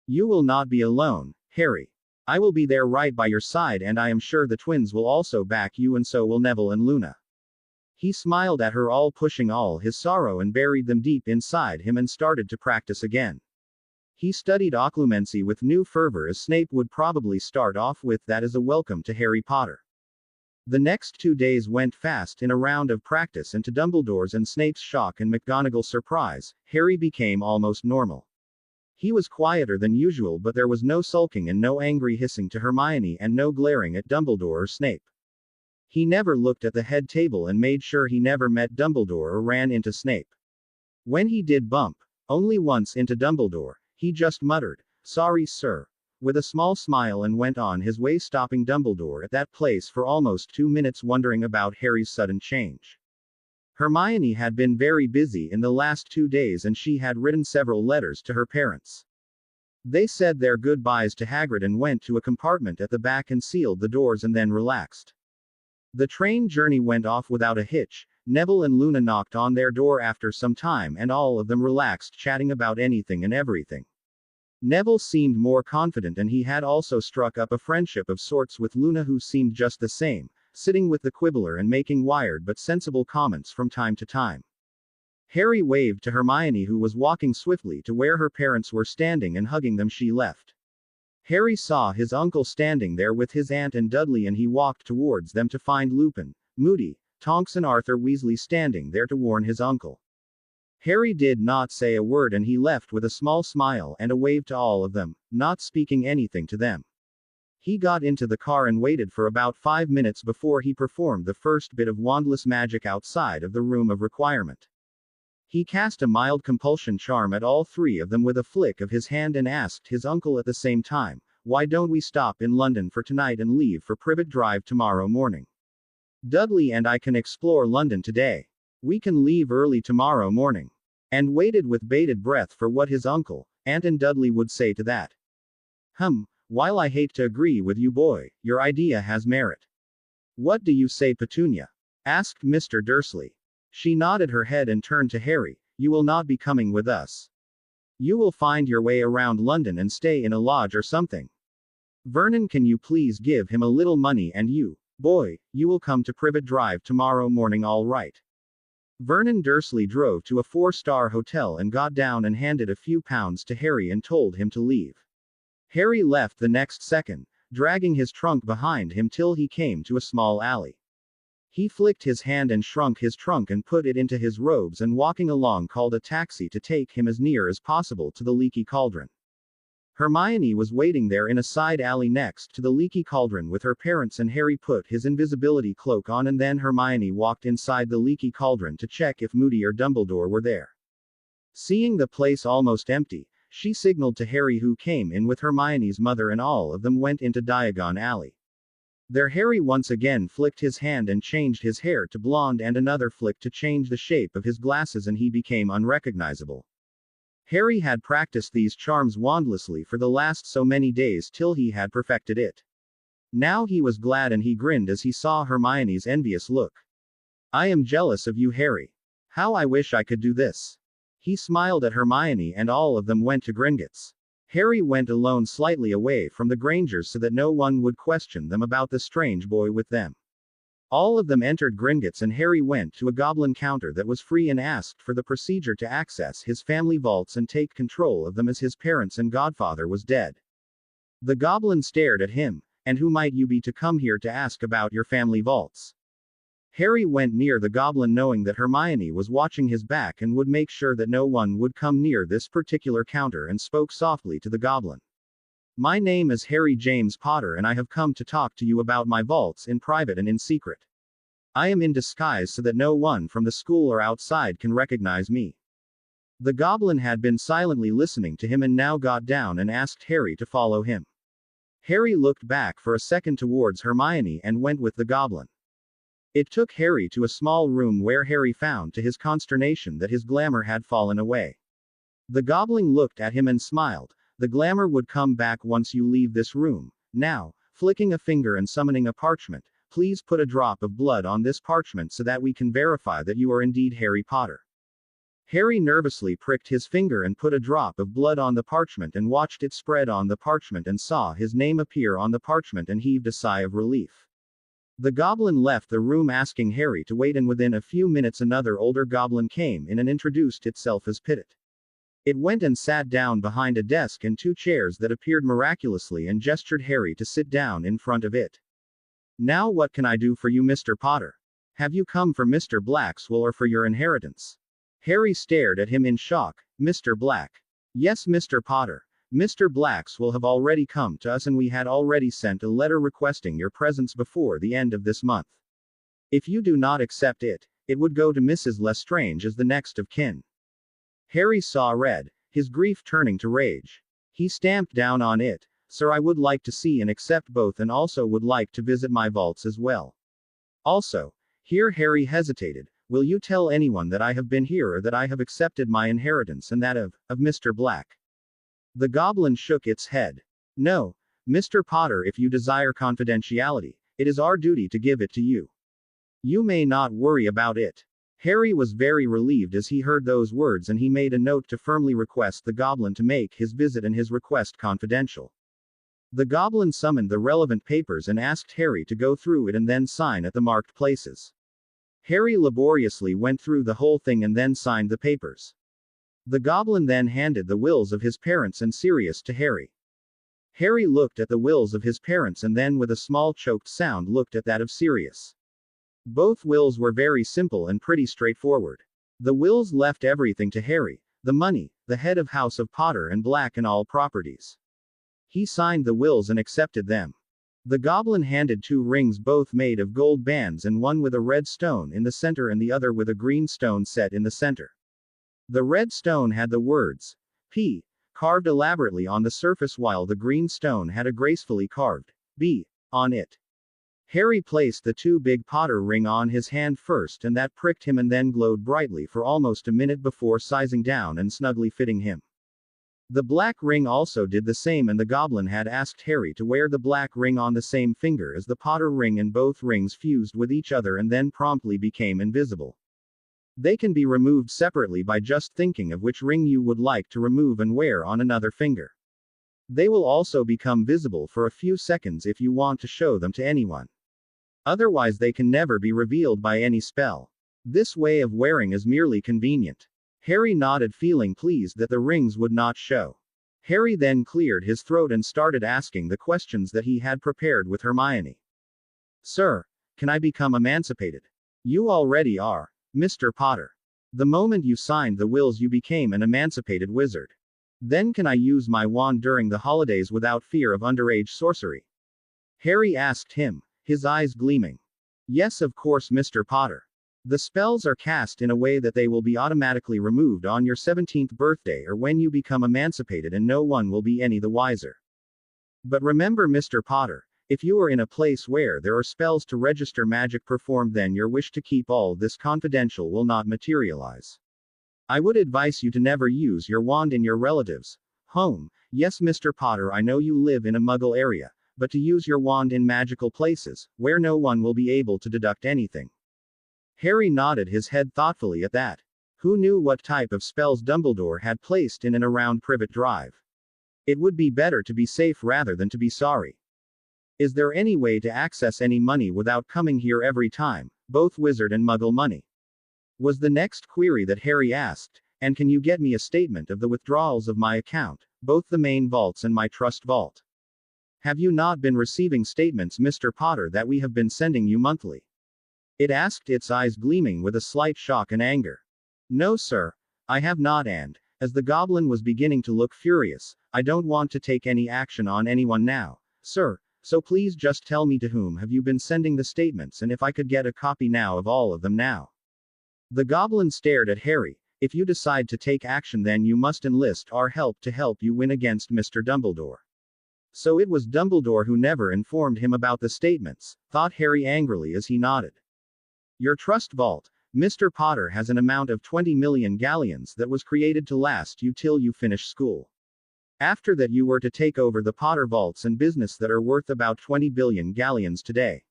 You will not be alone, Harry. I will be there right by your side, and I am sure the twins will also back you, and so will Neville and Luna. He smiled at her, all pushing all his sorrow and buried them deep inside him, and started to practice again. He studied occlumency with new fervor, as Snape would probably start off with that as a welcome to Harry Potter. The next 2 days went fast in a round of practice, and to Dumbledore's and Snape's shock and McGonagall's surprise, Harry became almost normal. He was quieter than usual, but there was no sulking and no angry hissing to Hermione and no glaring at Dumbledore or Snape. He never looked at the head table and made sure he never met Dumbledore or ran into Snape. When he did bump only once into Dumbledore, he just muttered, "Sorry, sir," with a small smile and went on his way, stopping Dumbledore at that place for almost 2 minutes wondering about Harry's sudden change. Hermione had been very busy in the last 2 days, and she had written several letters to her parents. They said their goodbyes to Hagrid and went to a compartment at the back and sealed the doors and then relaxed. The train journey went off without a hitch. Neville and Luna knocked on their door after some time, and all of them relaxed, chatting about anything and everything. Neville seemed more confident, and he had also struck up a friendship of sorts with Luna, who seemed just the same, sitting with the Quibbler and making wired but sensible comments from time to time. Harry waved to Hermione, who was walking swiftly to where her parents were standing, and hugging them she left. Harry saw his uncle standing there with his aunt and Dudley, and he walked towards them to find Lupin, Moody, Tonks and Arthur Weasley standing there to warn his uncle. Harry did not say a word, and he left with a small smile and a wave to all of them, not speaking anything to them. He got into the car and waited for about 5 minutes before he performed the first bit of wandless magic outside of the room of requirement. He cast a mild compulsion charm at all 3 of them with a flick of his hand and asked his uncle at the same time, "Why don't we stop in London for tonight and leave for Privet Drive tomorrow morning? Dudley and I can explore London today. We can leave early tomorrow morning." And waited with bated breath for what his uncle, aunt and Dudley would say to that. While I hate to agree with you, boy, your idea has merit. What do you say, Petunia? Asked Mr. Dursley. She nodded her head and turned to Harry. You will not be coming with us. You will find your way around London and stay in a lodge or something. Vernon, can you please give him a little money, and you, boy, you will come to Privet Drive tomorrow morning, all right? Vernon Dursley drove to a 4-star hotel and got down and handed a few pounds to Harry and told him to leave. Harry left the next second, dragging his trunk behind him till he came to a small alley. He flicked his hand and shrunk his trunk and put it into his robes, and walking along called a taxi to take him as near as possible to the Leaky Cauldron. Hermione was waiting there in a side alley next to the Leaky Cauldron with her parents, and Harry put his invisibility cloak on, and then Hermione walked inside the Leaky Cauldron to check if Moody or Dumbledore were there. Seeing the place almost empty, She signaled to Harry, who came in with Hermione's mother, and all of them went into Diagon Alley. There Harry once again flicked his hand and changed his hair to blonde, and another flick to change the shape of his glasses, and he became unrecognizable. Harry had practiced these charms wandlessly for the last so many days till he had perfected it. Now he was glad, and he grinned as he saw Hermione's envious look. "I am jealous of you, Harry. How I wish I could do this." He smiled at Hermione, and all of them went to Gringotts. Harry went alone slightly away from the Grangers so that no one would question them about the strange boy with them. All of them entered Gringotts, and Harry went to a goblin counter that was free and asked for the procedure to access his family vaults and take control of them, as his parents and godfather was dead. The goblin stared at him. "And who might you be to come here to ask about your family vaults?" Harry went near the goblin, knowing that Hermione was watching his back and would make sure that no one would come near this particular counter, and spoke softly to the goblin. "My name is Harry James Potter, and I have come to talk to you about my vaults in private and in secret. I am in disguise so that no one from the school or outside can recognize me." The goblin had been silently listening to him and now got down and asked Harry to follow him. Harry looked back for a second towards Hermione and went with the goblin. It took Harry to a small room where Harry found to his consternation that his glamour had fallen away. The goblin looked at him and smiled. "The glamour would come back once you leave this room. Now," flicking a finger and summoning a parchment, "please put a drop of blood on this parchment so that we can verify that you are indeed Harry Potter." Harry nervously pricked his finger and put a drop of blood on the parchment and watched it spread on the parchment and saw his name appear on the parchment and heaved a sigh of relief. The goblin left the room asking Harry to wait, and within a few minutes another older goblin came in and introduced itself as Pitot. It went and sat down behind a desk and two chairs that appeared miraculously and gestured Harry to sit down in front of it. "Now what can I do for you, Mr. Potter? Have you come for Mr. Blackswell or for your inheritance?" Harry stared at him in shock. "Mr. Black. Yes, Mr. Potter. Mr. Blackswell have already come to us, and we had already sent a letter requesting your presence before the end of this month. If you do not accept it, it would go to Mrs. Lestrange as the next of kin." Harry saw red, his grief turning to rage. He stamped down on it. "Sir, I would like to see and accept both, and also would like to visit my vaults as well. Also," here Harry hesitated, "will you tell anyone that I have been here, or that I have accepted my inheritance and that of Mr. Black?" The goblin shook its head. "No, Mr. Potter, if you desire confidentiality, it is our duty to give it to you. You may not worry about it." Harry was very relieved as he heard those words, and he made a note to firmly request the goblin to make his visit and his request confidential. The goblin summoned the relevant papers and asked Harry to go through it and then sign at the marked places. Harry laboriously went through the whole thing and then signed the papers. The goblin then handed the wills of his parents and Sirius to Harry. Harry looked at the wills of his parents and then with a small choked sound looked at that of Sirius. Both wills were very simple and pretty straightforward. The wills left everything to Harry: the money, the head of House of Potter and Black, and all properties. He signed the wills and accepted them. The goblin handed two rings, both made of gold bands, and one with a red stone in the center and the other with a green stone set in the center. The red stone had the words P carved elaborately on the surface, while the green stone had a gracefully carved B on it. Harry placed the two big Potter ring on his hand first, and that pricked him and then glowed brightly for almost a minute before sizing down and snugly fitting him. The black ring also did the same, and the goblin had asked Harry to wear the black ring on the same finger as the Potter ring, and both rings fused with each other and then promptly became invisible. They can be removed separately by just thinking of which ring you would like to remove and wear on another finger. They will also become visible for a few seconds if you want to show them to anyone. Otherwise they can never be revealed by any spell. This way of wearing is merely convenient. Harry nodded, feeling pleased that the rings would not show. Harry then cleared his throat and started asking the questions that he had prepared with Hermione. "Sir, can I become emancipated?" "You already are, Mr. Potter. The moment you signed the wills you became an emancipated wizard. Then can I use my wand during the holidays without fear of underage sorcery?" Harry asked him, his eyes gleaming. "Yes, of course, Mr. Potter. The spells are cast in a way that they will be automatically removed on your 17th birthday or when you become emancipated, and no one will be any the wiser. But remember, Mr. Potter, if you are in a place where there are spells to register magic performed, then your wish to keep all this confidential will not materialize. I would advise you to never use your wand in your relatives' home. Yes, Mr. Potter, I know you live in a muggle area, but to use your wand in magical places, where no one will be able to deduct anything. Harry nodded his head thoughtfully at that. Who knew what type of spells Dumbledore had placed in and around Privet Drive? It would be better to be safe rather than to be sorry. Is there any way to access any money without coming here every time, both wizard and muggle money? Was the next query that Harry asked, and can you get me a statement of the withdrawals of my account, both the main vaults and my trust vault? Have you not been receiving statements, Mr. Potter, that we have been sending you monthly? It asked, its eyes gleaming with a slight shock and anger. No, sir. I have not, and, as the goblin was beginning to look furious, I don't want to take any action on anyone now, sir, so please just tell me to whom have you been sending the statements and if I could get a copy now of all of them now. The goblin stared at Harry. If you decide to take action, then you must enlist our help to help you win against Mr. Dumbledore. So it was Dumbledore who never informed him about the statements, thought Harry angrily as he nodded. Your trust vault, Mr. Potter, has an amount of 20 million galleons that was created to last you till you finish school. After that you were to take over the Potter vaults and business that are worth about 20 billion galleons today.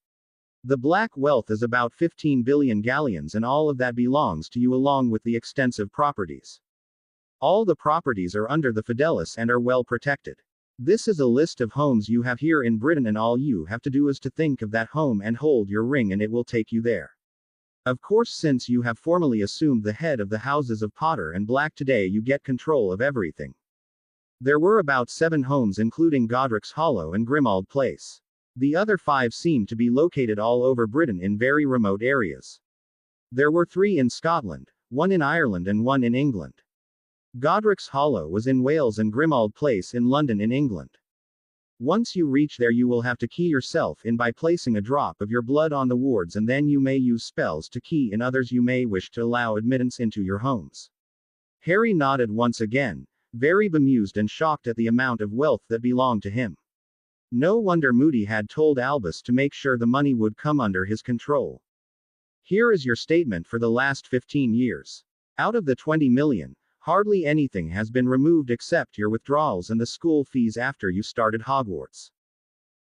The black wealth is about 15 billion galleons, and all of that belongs to you along with the extensive properties. All the properties are under the Fidelis and are well protected. This is a list of homes you have here in Britain, and all you have to do is to think of that home and hold your ring and it will take you there. Of course, since you have formally assumed the head of the houses of Potter and Black today, you get control of everything. There were about 7 homes, including Godric's Hollow and Grimmauld Place. The other 5 seemed to be located all over Britain in very remote areas. There were 3 in Scotland, 1 in Ireland and 1 in England. Godric's Hollow was in Wales and Grimmauld Place in London in England. Once you reach there, you will have to key yourself in by placing a drop of your blood on the wards, and then you may use spells to key in others you may wish to allow admittance into your homes. Harry nodded once again, very bemused and shocked at the amount of wealth that belonged to him. No wonder Moody had told Albus to make sure the money would come under his control. Here is your statement for the last 15 years. Out of the 20 million, hardly anything has been removed except your withdrawals and the school fees after you started Hogwarts.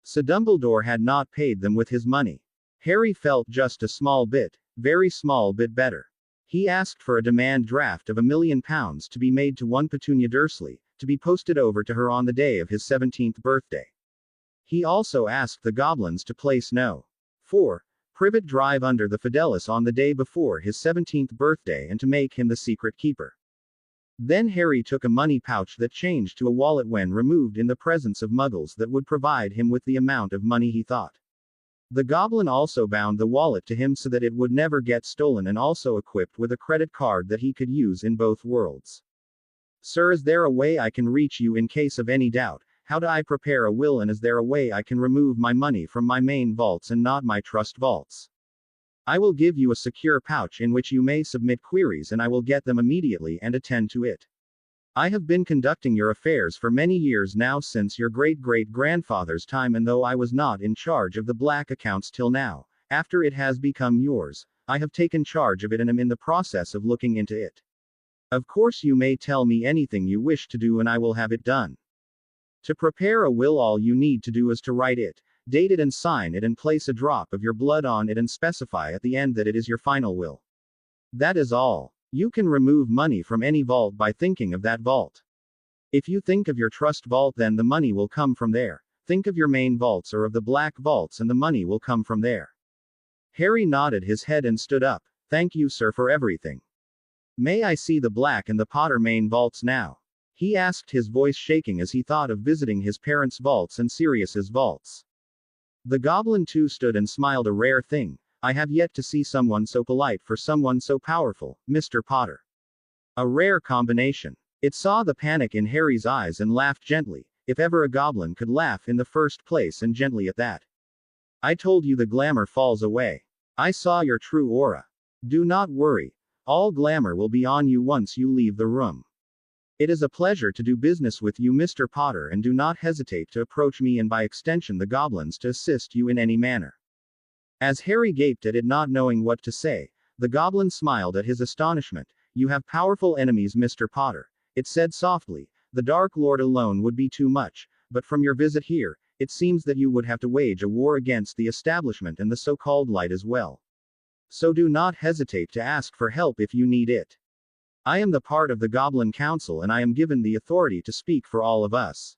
So Dumbledore had not paid them with his money. Harry felt just a small bit, very small bit better. He asked for a demand draft of £1 million to be made to one Petunia Dursley, to be posted over to her on the day of his 17th birthday. He also asked the goblins to place No. 4, Privet Drive under the Fidelis on the day before his 17th birthday and to make him the secret keeper. Then Harry took a money pouch that changed to a wallet when removed in the presence of muggles that would provide him with the amount of money he thought. The goblin also bound the wallet to him so that it would never get stolen, and also equipped with a credit card that he could use in both worlds. Sir, is there a way I can reach you in case of any doubt? How do I prepare a will, and is there a way I can remove my money from my main vaults and not my trust vaults? I will give you a secure pouch in which you may submit queries and I will get them immediately and attend to it. I have been conducting your affairs for many years now, since your great-great-grandfather's time, and though I was not in charge of the black accounts till now, after it has become yours, I have taken charge of it and am in the process of looking into it. Of course you may tell me anything you wish to do and I will have it done. To prepare a will, all you need to do is to write it, date it and sign it, and place a drop of your blood on it and specify at the end that it is your final will. That is all. You can remove money from any vault by thinking of that vault. If you think of your trust vault, then the money will come from there. Think of your main vaults or of the black vaults and the money will come from there. Harry nodded his head and stood up. Thank you, sir, for everything. May I see the Black and the Potter main vaults now? He asked, his voice shaking as he thought of visiting his parents' vaults and Sirius's vaults. The goblin too stood and smiled. A rare thing. I have yet to see someone so polite for someone so powerful, Mr. Potter. A rare combination. It saw the panic in Harry's eyes and laughed gently, if ever a goblin could laugh in the first place, and gently at that. I told you the glamour falls away. I saw your true aura. Do not worry. All glamour will be on you once you leave the room. It is a pleasure to do business with you, Mr. Potter, and do not hesitate to approach me and by extension the goblins to assist you in any manner. As Harry gaped at it, not knowing what to say, the goblin smiled at his astonishment. You have powerful enemies, Mr. Potter, it said softly. The Dark Lord alone would be too much, but from your visit here, it seems that you would have to wage a war against the establishment and the so-called light as well. So do not hesitate to ask for help if you need it. I am the part of the Goblin Council and I am given the authority to speak for all of us.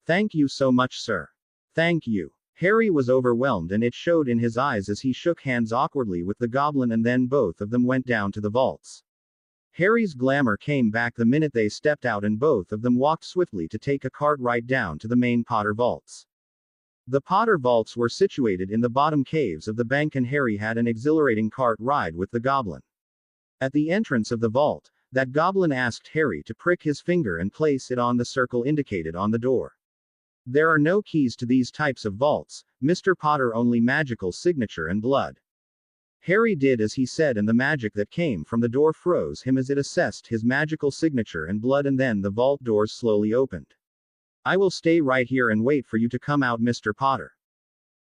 Thank you so much, sir. Thank you. Harry was overwhelmed and it showed in his eyes as he shook hands awkwardly with the goblin, and then both of them went down to the vaults. Harry's glamour came back the minute they stepped out and both of them walked swiftly to take a cart right down to the main Potter vaults. The Potter vaults were situated in the bottom caves of the bank and Harry had an exhilarating cart ride with the goblin. At the entrance of the vault, that goblin asked Harry to prick his finger and place it on the circle indicated on the door. There are no keys to these types of vaults, Mr. Potter, only magical signature and blood. Harry did as he said and the magic that came from the door froze him as it assessed his magical signature and blood, and then the vault doors slowly opened. I will stay right here and wait for you to come out, Mr. Potter.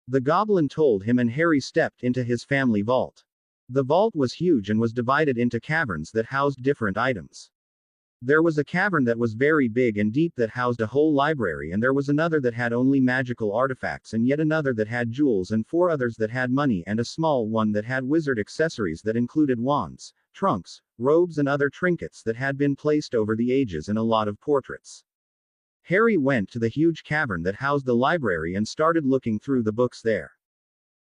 The goblin told him, and Harry stepped into his family vault. The vault was huge and was divided into caverns that housed different items. There was a cavern that was very big and deep that housed a whole library, and there was another that had only magical artifacts, and yet another that had jewels, and 4 others that had money, and a small one that had wizard accessories that included wands, trunks, robes and other trinkets that had been placed over the ages, and a lot of portraits. Harry went to the huge cavern that housed the library and started looking through the books there.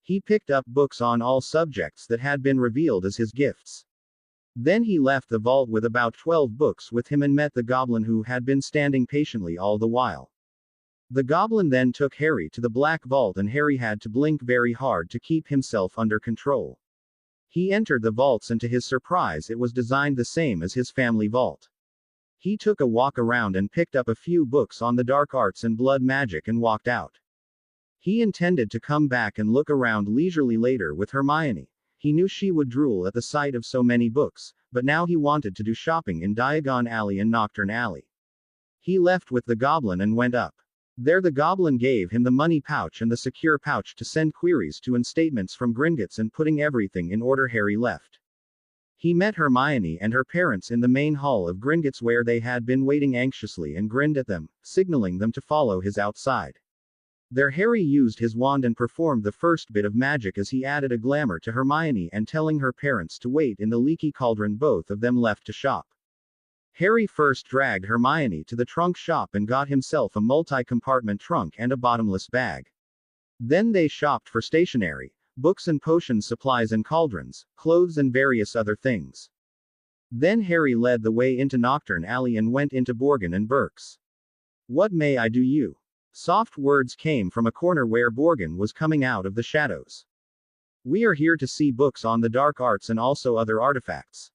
He picked up books on all subjects that had been revealed as his gifts. Then he left the vault with about 12 books with him and met the goblin who had been standing patiently all the while. The goblin then took Harry to the black vault and Harry had to blink very hard to keep himself under control. He entered the vaults and to his surprise it was designed the same as his family vault. He took a walk around and picked up a few books on the dark arts and blood magic and walked out. He intended to come back and look around leisurely later with Hermione. He knew she would drool at the sight of so many books, but now he wanted to do shopping in Diagon Alley and Nocturne Alley. He left with the goblin and went up. There the goblin gave him the money pouch and the secure pouch to send queries to and statements from Gringotts, and putting everything in order Harry left. He met Hermione and her parents in the main hall of Gringotts where they had been waiting anxiously and grinned at them, signaling them to follow his outside. There Harry used his wand and performed the first bit of magic as he added a glamour to Hermione, and telling her parents to wait in the leaky cauldron both of them left to shop. Harry first dragged Hermione to the trunk shop and got himself a multi-compartment trunk and a bottomless bag. Then they shopped for stationery, books and potion supplies and cauldrons, clothes and various other things. Then Harry led the way into Nocturne Alley and went into Borgin and Burke's. What may I do you? Soft words came from a corner where Borgin was coming out of the shadows. We are here to see books on the dark arts and also other artifacts.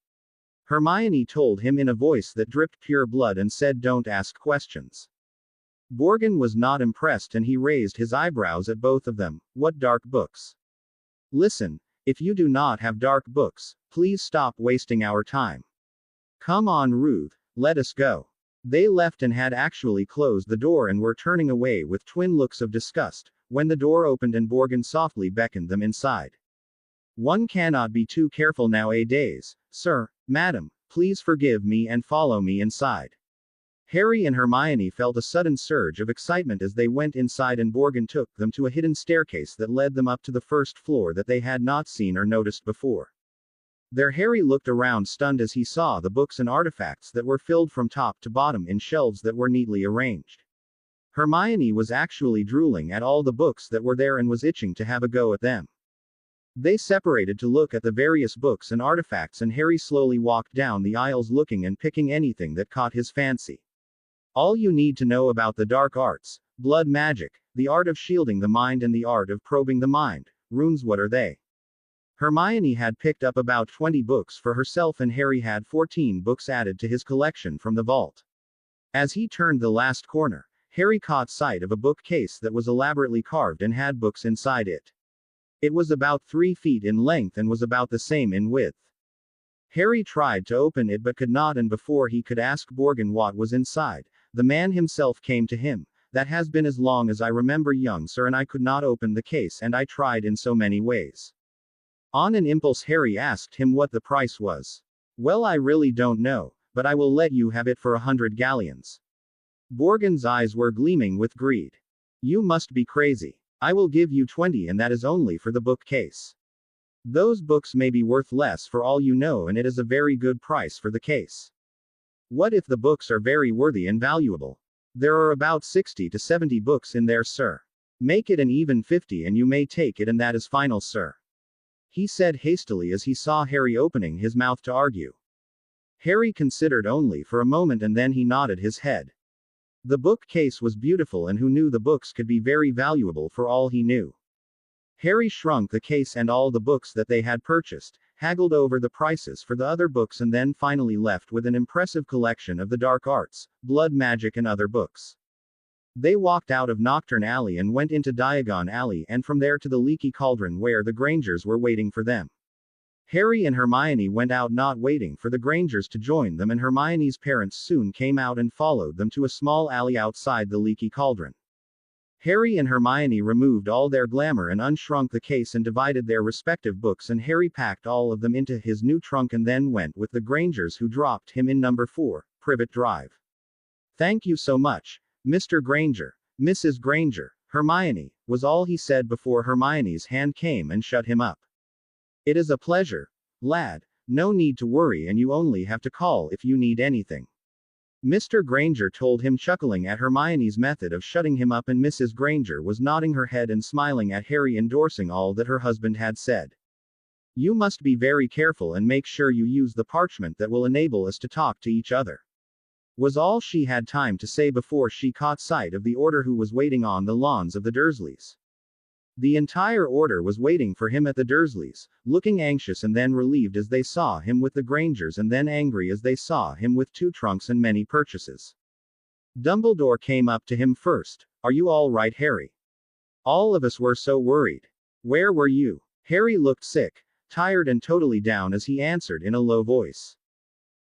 Hermione told him in a voice that dripped pure blood and said, don't ask questions. Borgin was not impressed and he raised his eyebrows at both of them. What dark books? Listen, if you do not have dark books, please stop wasting our time. Come on, Ruth, let us go. They left and had actually closed the door and were turning away with twin looks of disgust, when the door opened and Borgin softly beckoned them inside. One cannot be too careful nowadays, sir, madam, please forgive me and follow me inside. Harry and Hermione felt a sudden surge of excitement as they went inside, and Borgin took them to a hidden staircase that led them up to the first floor that they had not seen or noticed before. There Harry looked around stunned as he saw the books and artifacts that were filled from top to bottom in shelves that were neatly arranged. Hermione was actually drooling at all the books that were there and was itching to have a go at them. They separated to look at the various books and artifacts, and Harry slowly walked down the aisles looking and picking anything that caught his fancy. All you need to know about the dark arts, blood magic, the art of shielding the mind and the art of probing the mind, runes, what are they? Hermione had picked up about 20 books for herself and Harry had 14 books added to his collection from the vault. As he turned the last corner, Harry caught sight of a bookcase that was elaborately carved and had books inside it. It was about 3 feet in length and was about the same in width. Harry tried to open it but could not, and before he could ask Borgin what was inside, the man himself came to him. That has been as long as I remember, young sir, and I could not open the case, and I tried in so many ways. On an impulse, Harry asked him what the price was. Well, I really don't know, but I will let you have it for 100 galleons. Borgin's eyes were gleaming with greed. You must be crazy. I will give you 20, and that is only for the bookcase. Those books may be worth less for all you know, and it is a very good price for the case. What if the books are very worthy and valuable? There are about 60 to 70 books in there, sir. Make it an even 50 and you may take it, and that is final, sir. He said hastily as he saw Harry opening his mouth to argue. Harry considered only for a moment and then he nodded his head. The bookcase was beautiful, and who knew the books could be very valuable for all he knew. Harry shrunk the case and all the books that they had purchased, haggled over the prices for the other books, and then finally left with an impressive collection of the dark arts, blood magic and other books. They walked out of Nocturne Alley and went into Diagon Alley, and from there to the Leaky Cauldron where the Grangers were waiting for them. Harry and Hermione went out, not waiting for the Grangers to join them, and Hermione's parents soon came out and followed them to a small alley outside the Leaky Cauldron. Harry and Hermione removed all their glamour and unshrunk the case and divided their respective books, and Harry packed all of them into his new trunk and then went with the Grangers, who dropped him in number 4, Privet Drive. Thank you so much, Mr. Granger, Mrs. Granger, Hermione, was all he said before Hermione's hand came and shut him up. It is a pleasure, lad. No need to worry, and you only have to call if you need anything. Mr. Granger told him, chuckling at Hermione's method of shutting him up, and Mrs. Granger was nodding her head and smiling at Harry, endorsing all that her husband had said. You must be very careful and make sure you use the parchment that will enable us to talk to each other, was all she had time to say before she caught sight of the Order, who was waiting on the lawns of the Dursleys. The entire Order was waiting for him at the Dursleys, looking anxious and then relieved as they saw him with the Grangers, and then angry as they saw him with 2 trunks and many purchases. Dumbledore came up to him first. Are you all right, Harry? All of us were so worried. Where were you? Harry looked sick, tired and totally down as he answered in a low voice.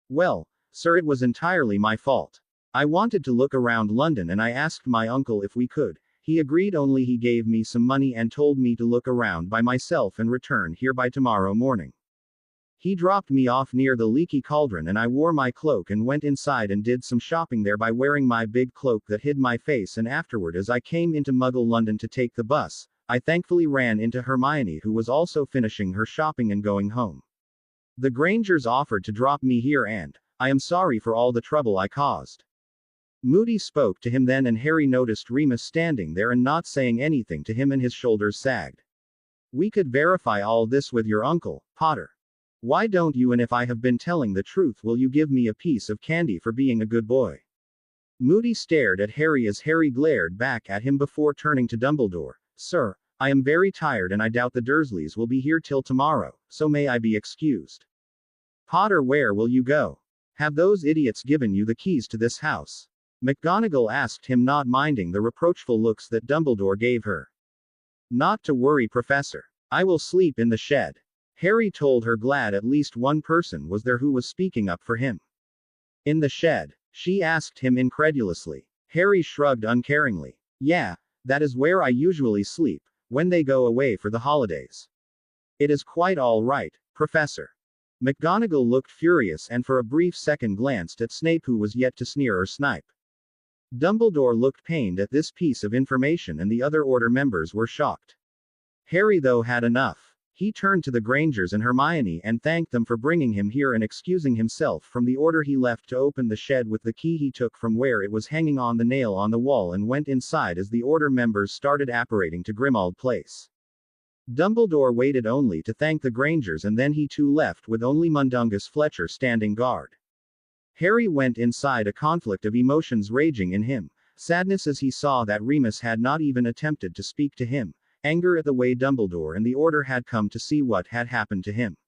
Well, sir, it was entirely my fault. I wanted to look around London and I asked my uncle if we could. He agreed, only he gave me some money and told me to look around by myself and return here by tomorrow morning. He dropped me off near the Leaky Cauldron, and I wore my cloak and went inside and did some shopping there by wearing my big cloak that hid my face, and afterward, as I came into Muggle London to take the bus, I thankfully ran into Hermione, who was also finishing her shopping and going home. The Grangers offered to drop me here, and I am sorry for all the trouble I caused. Moody spoke to him then, and Harry noticed Remus standing there and not saying anything to him, and his shoulders sagged. We could verify all this with your uncle, Potter. Why don't you, and if I have been telling the truth, will you give me a piece of candy for being a good boy? Moody stared at Harry as Harry glared back at him before turning to Dumbledore. Sir, I am very tired and I doubt the Dursleys will be here till tomorrow, so may I be excused. Potter, where will you go? Have those idiots given you the keys to this house? McGonagall asked him, not minding the reproachful looks that Dumbledore gave her. Not to worry, Professor. I will sleep in the shed. Harry told her, glad at least one person was there who was speaking up for him. In the shed? She asked him incredulously. Harry shrugged uncaringly. Yeah, that is where I usually sleep, when they go away for the holidays. It is quite all right, Professor. McGonagall looked furious and for a brief second glanced at Snape, who was yet to sneer or snipe. Dumbledore looked pained at this piece of information, and the other Order members were shocked. Harry, though, had enough. He turned to the Grangers and Hermione and thanked them for bringing him here, and excusing himself from the Order, he left to open the shed with the key he took from where it was hanging on the nail on the wall, and went inside as the Order members started apparating to Grimmauld Place. Dumbledore waited only to thank the Grangers, and then he too left, with only Mundungus Fletcher standing guard. Harry went inside, a conflict of emotions raging in him: sadness as he saw that Remus had not even attempted to speak to him, anger at the way Dumbledore and the Order had come to see what had happened to him.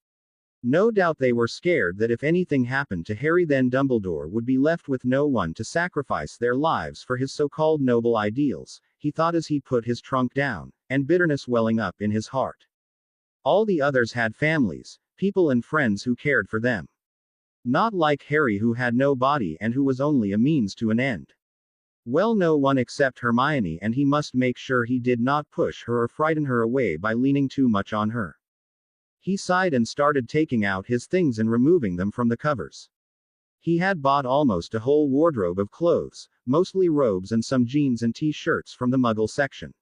No doubt they were scared that if anything happened to Harry, then Dumbledore would be left with no one to sacrifice their lives for his so-called noble ideals, he thought as he put his trunk down, and bitterness welling up in his heart. All the others had families, people and friends who cared for them. Not like Harry, who had no body and who was only a means to an end. Well, no one except Hermione, and he must make sure he did not push her or frighten her away by leaning too much on her. He sighed and started taking out his things and removing them from the covers. He had bought almost a whole wardrobe of clothes, mostly robes and some jeans and t-shirts from the Muggle section.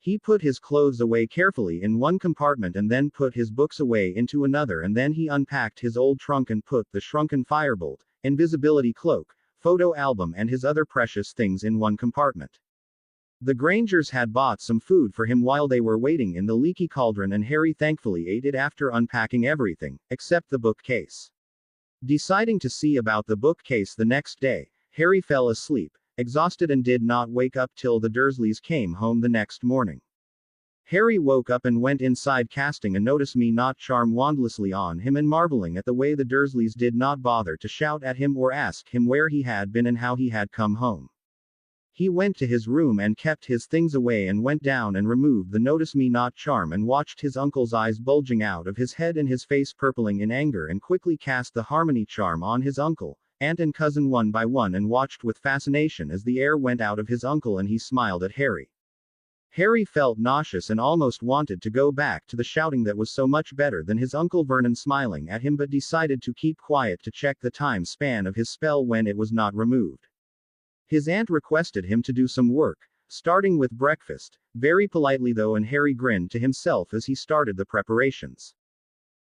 He put his clothes away carefully in one compartment and then put his books away into another, and then he unpacked his old trunk and put the shrunken firebolt, invisibility cloak, photo album and his other precious things in one compartment. The Grangers had bought some food for him while they were waiting in the leaky cauldron, and Harry thankfully ate it after unpacking everything, except the bookcase. Deciding to see about the bookcase the next day, Harry fell asleep, exhausted, and did not wake up till the Dursleys came home the next morning. Harry woke up and went inside, casting a Notice Me Not charm wandlessly on him and marveling at the way the Dursleys did not bother to shout at him or ask him where he had been and how he had come home. He went to his room and kept his things away and went down and removed the Notice Me Not charm and watched his uncle's eyes bulging out of his head and his face purpling in anger, and quickly cast the Harmony charm on his uncle, aunt and cousin one by one, and watched with fascination as the air went out of his uncle and he smiled at Harry. Harry felt nauseous and almost wanted to go back to the shouting that was so much better than his Uncle Vernon smiling at him, but decided to keep quiet to check the time span of his spell when it was not removed. His aunt requested him to do some work, starting with breakfast, very politely though, and Harry grinned to himself as he started the preparations.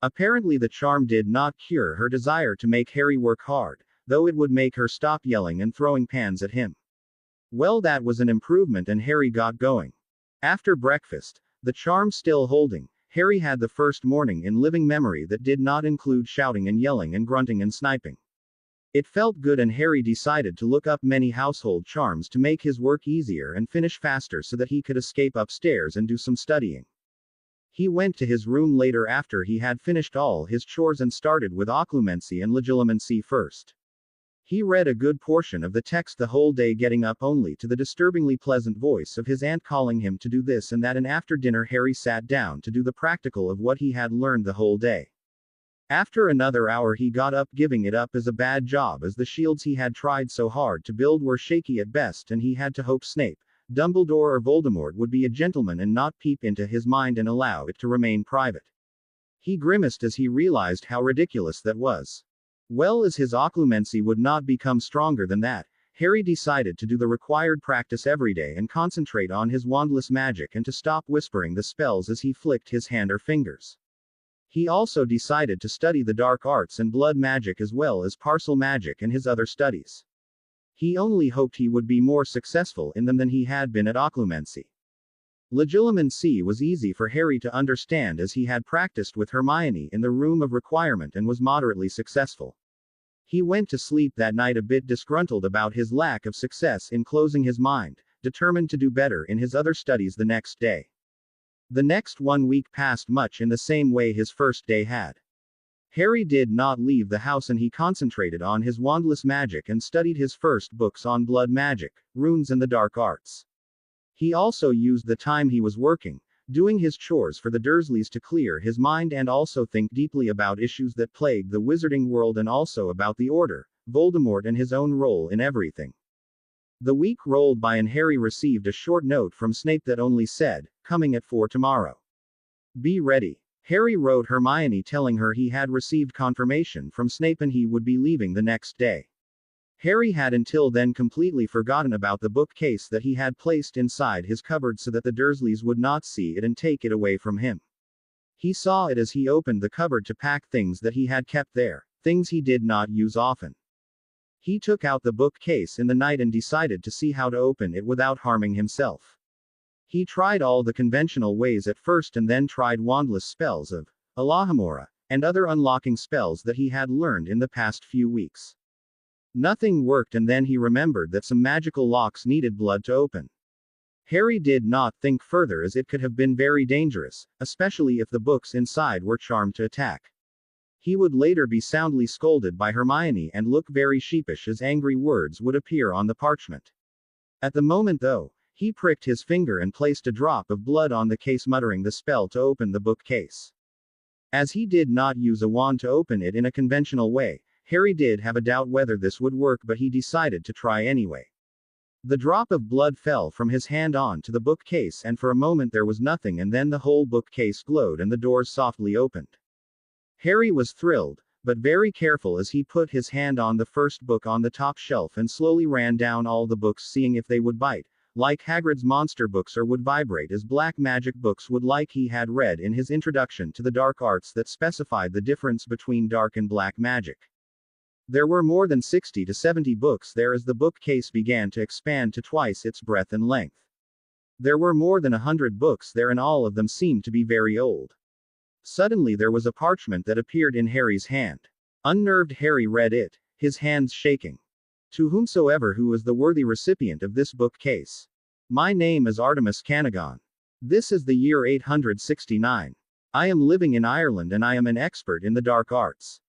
Apparently the charm did not cure her desire to make Harry work hard, though it would make her stop yelling and throwing pans at him. Well, that was an improvement, and Harry got going. After breakfast, the charm still holding, Harry had the first morning in living memory that did not include shouting and yelling and grunting and sniping. It felt good, and Harry decided to look up many household charms to make his work easier and finish faster so that he could escape upstairs and do some studying. He went to his room later after he had finished all his chores and started with occlumency and legilimency first. He read a good portion of the text the whole day, getting up only to the disturbingly pleasant voice of his aunt calling him to do this and that, and after dinner Harry sat down to do the practical of what he had learned the whole day. After another hour he got up, giving it up as a bad job, as the shields he had tried so hard to build were shaky at best, and he had to hope Snape, Dumbledore or Voldemort would be a gentleman and not peep into his mind and allow it to remain private. He grimaced as he realized how ridiculous that was. Well, as his occlumency would not become stronger than that, Harry decided to do the required practice every day and concentrate on his wandless magic and to stop whispering the spells as he flicked his hand or fingers. He also decided to study the dark arts and blood magic as well as parcel magic and his other studies. He only hoped he would be more successful in them than he had been at occlumency. Legilimency was easy for Harry to understand as he had practiced with Hermione in the room of requirement and was moderately successful. He went to sleep that night a bit disgruntled about his lack of success in closing his mind, determined to do better in his other studies the next day. The next 1 week passed much in the same way his first day had. Harry did not leave the house and he concentrated on his wandless magic and studied his first books on blood magic, runes and the dark arts. He also used the time he was working, doing his chores for the Dursleys, to clear his mind and also think deeply about issues that plagued the wizarding world and also about the Order, Voldemort and his own role in everything. The week rolled by and Harry received a short note from Snape that only said, "Coming at 4 tomorrow. Be ready." Harry wrote Hermione telling her he had received confirmation from Snape and he would be leaving the next day. Harry had until then completely forgotten about the bookcase that he had placed inside his cupboard so that the Dursleys would not see it and take it away from him. He saw it as he opened the cupboard to pack things that he had kept there, things he did not use often. He took out the bookcase in the night and decided to see how to open it without harming himself. He tried all the conventional ways at first and then tried wandless spells of Alohomora and other unlocking spells that he had learned in the past few weeks. Nothing worked, and then he remembered that some magical locks needed blood to open. Harry did not think further as it could have been very dangerous, especially if the books inside were charmed to attack. He would later be soundly scolded by Hermione and look very sheepish as angry words would appear on the parchment. At the moment though, he pricked his finger and placed a drop of blood on the case, muttering the spell to open the bookcase. As he did not use a wand to open it in a conventional way, Harry did have a doubt whether this would work, but he decided to try anyway. The drop of blood fell from his hand onto the bookcase, and for a moment there was nothing, and then the whole bookcase glowed and the doors softly opened. Harry was thrilled, but very careful as he put his hand on the first book on the top shelf and slowly ran down all the books, seeing if they would bite, like Hagrid's monster books, or would vibrate as black magic books would, like he had read in his introduction to the dark arts that specified the difference between dark and black magic. There were more than 60 to 70 books there as the bookcase began to expand to twice its breadth and length. There were more than 100 books there, and all of them seemed to be very old. Suddenly there was a parchment that appeared in Harry's hand. Unnerved Harry read it, his hands shaking. To whomsoever who is the worthy recipient of this bookcase. My name is Artemis Canagon. This is the year 869. I am living in Ireland and I am an expert in the dark arts.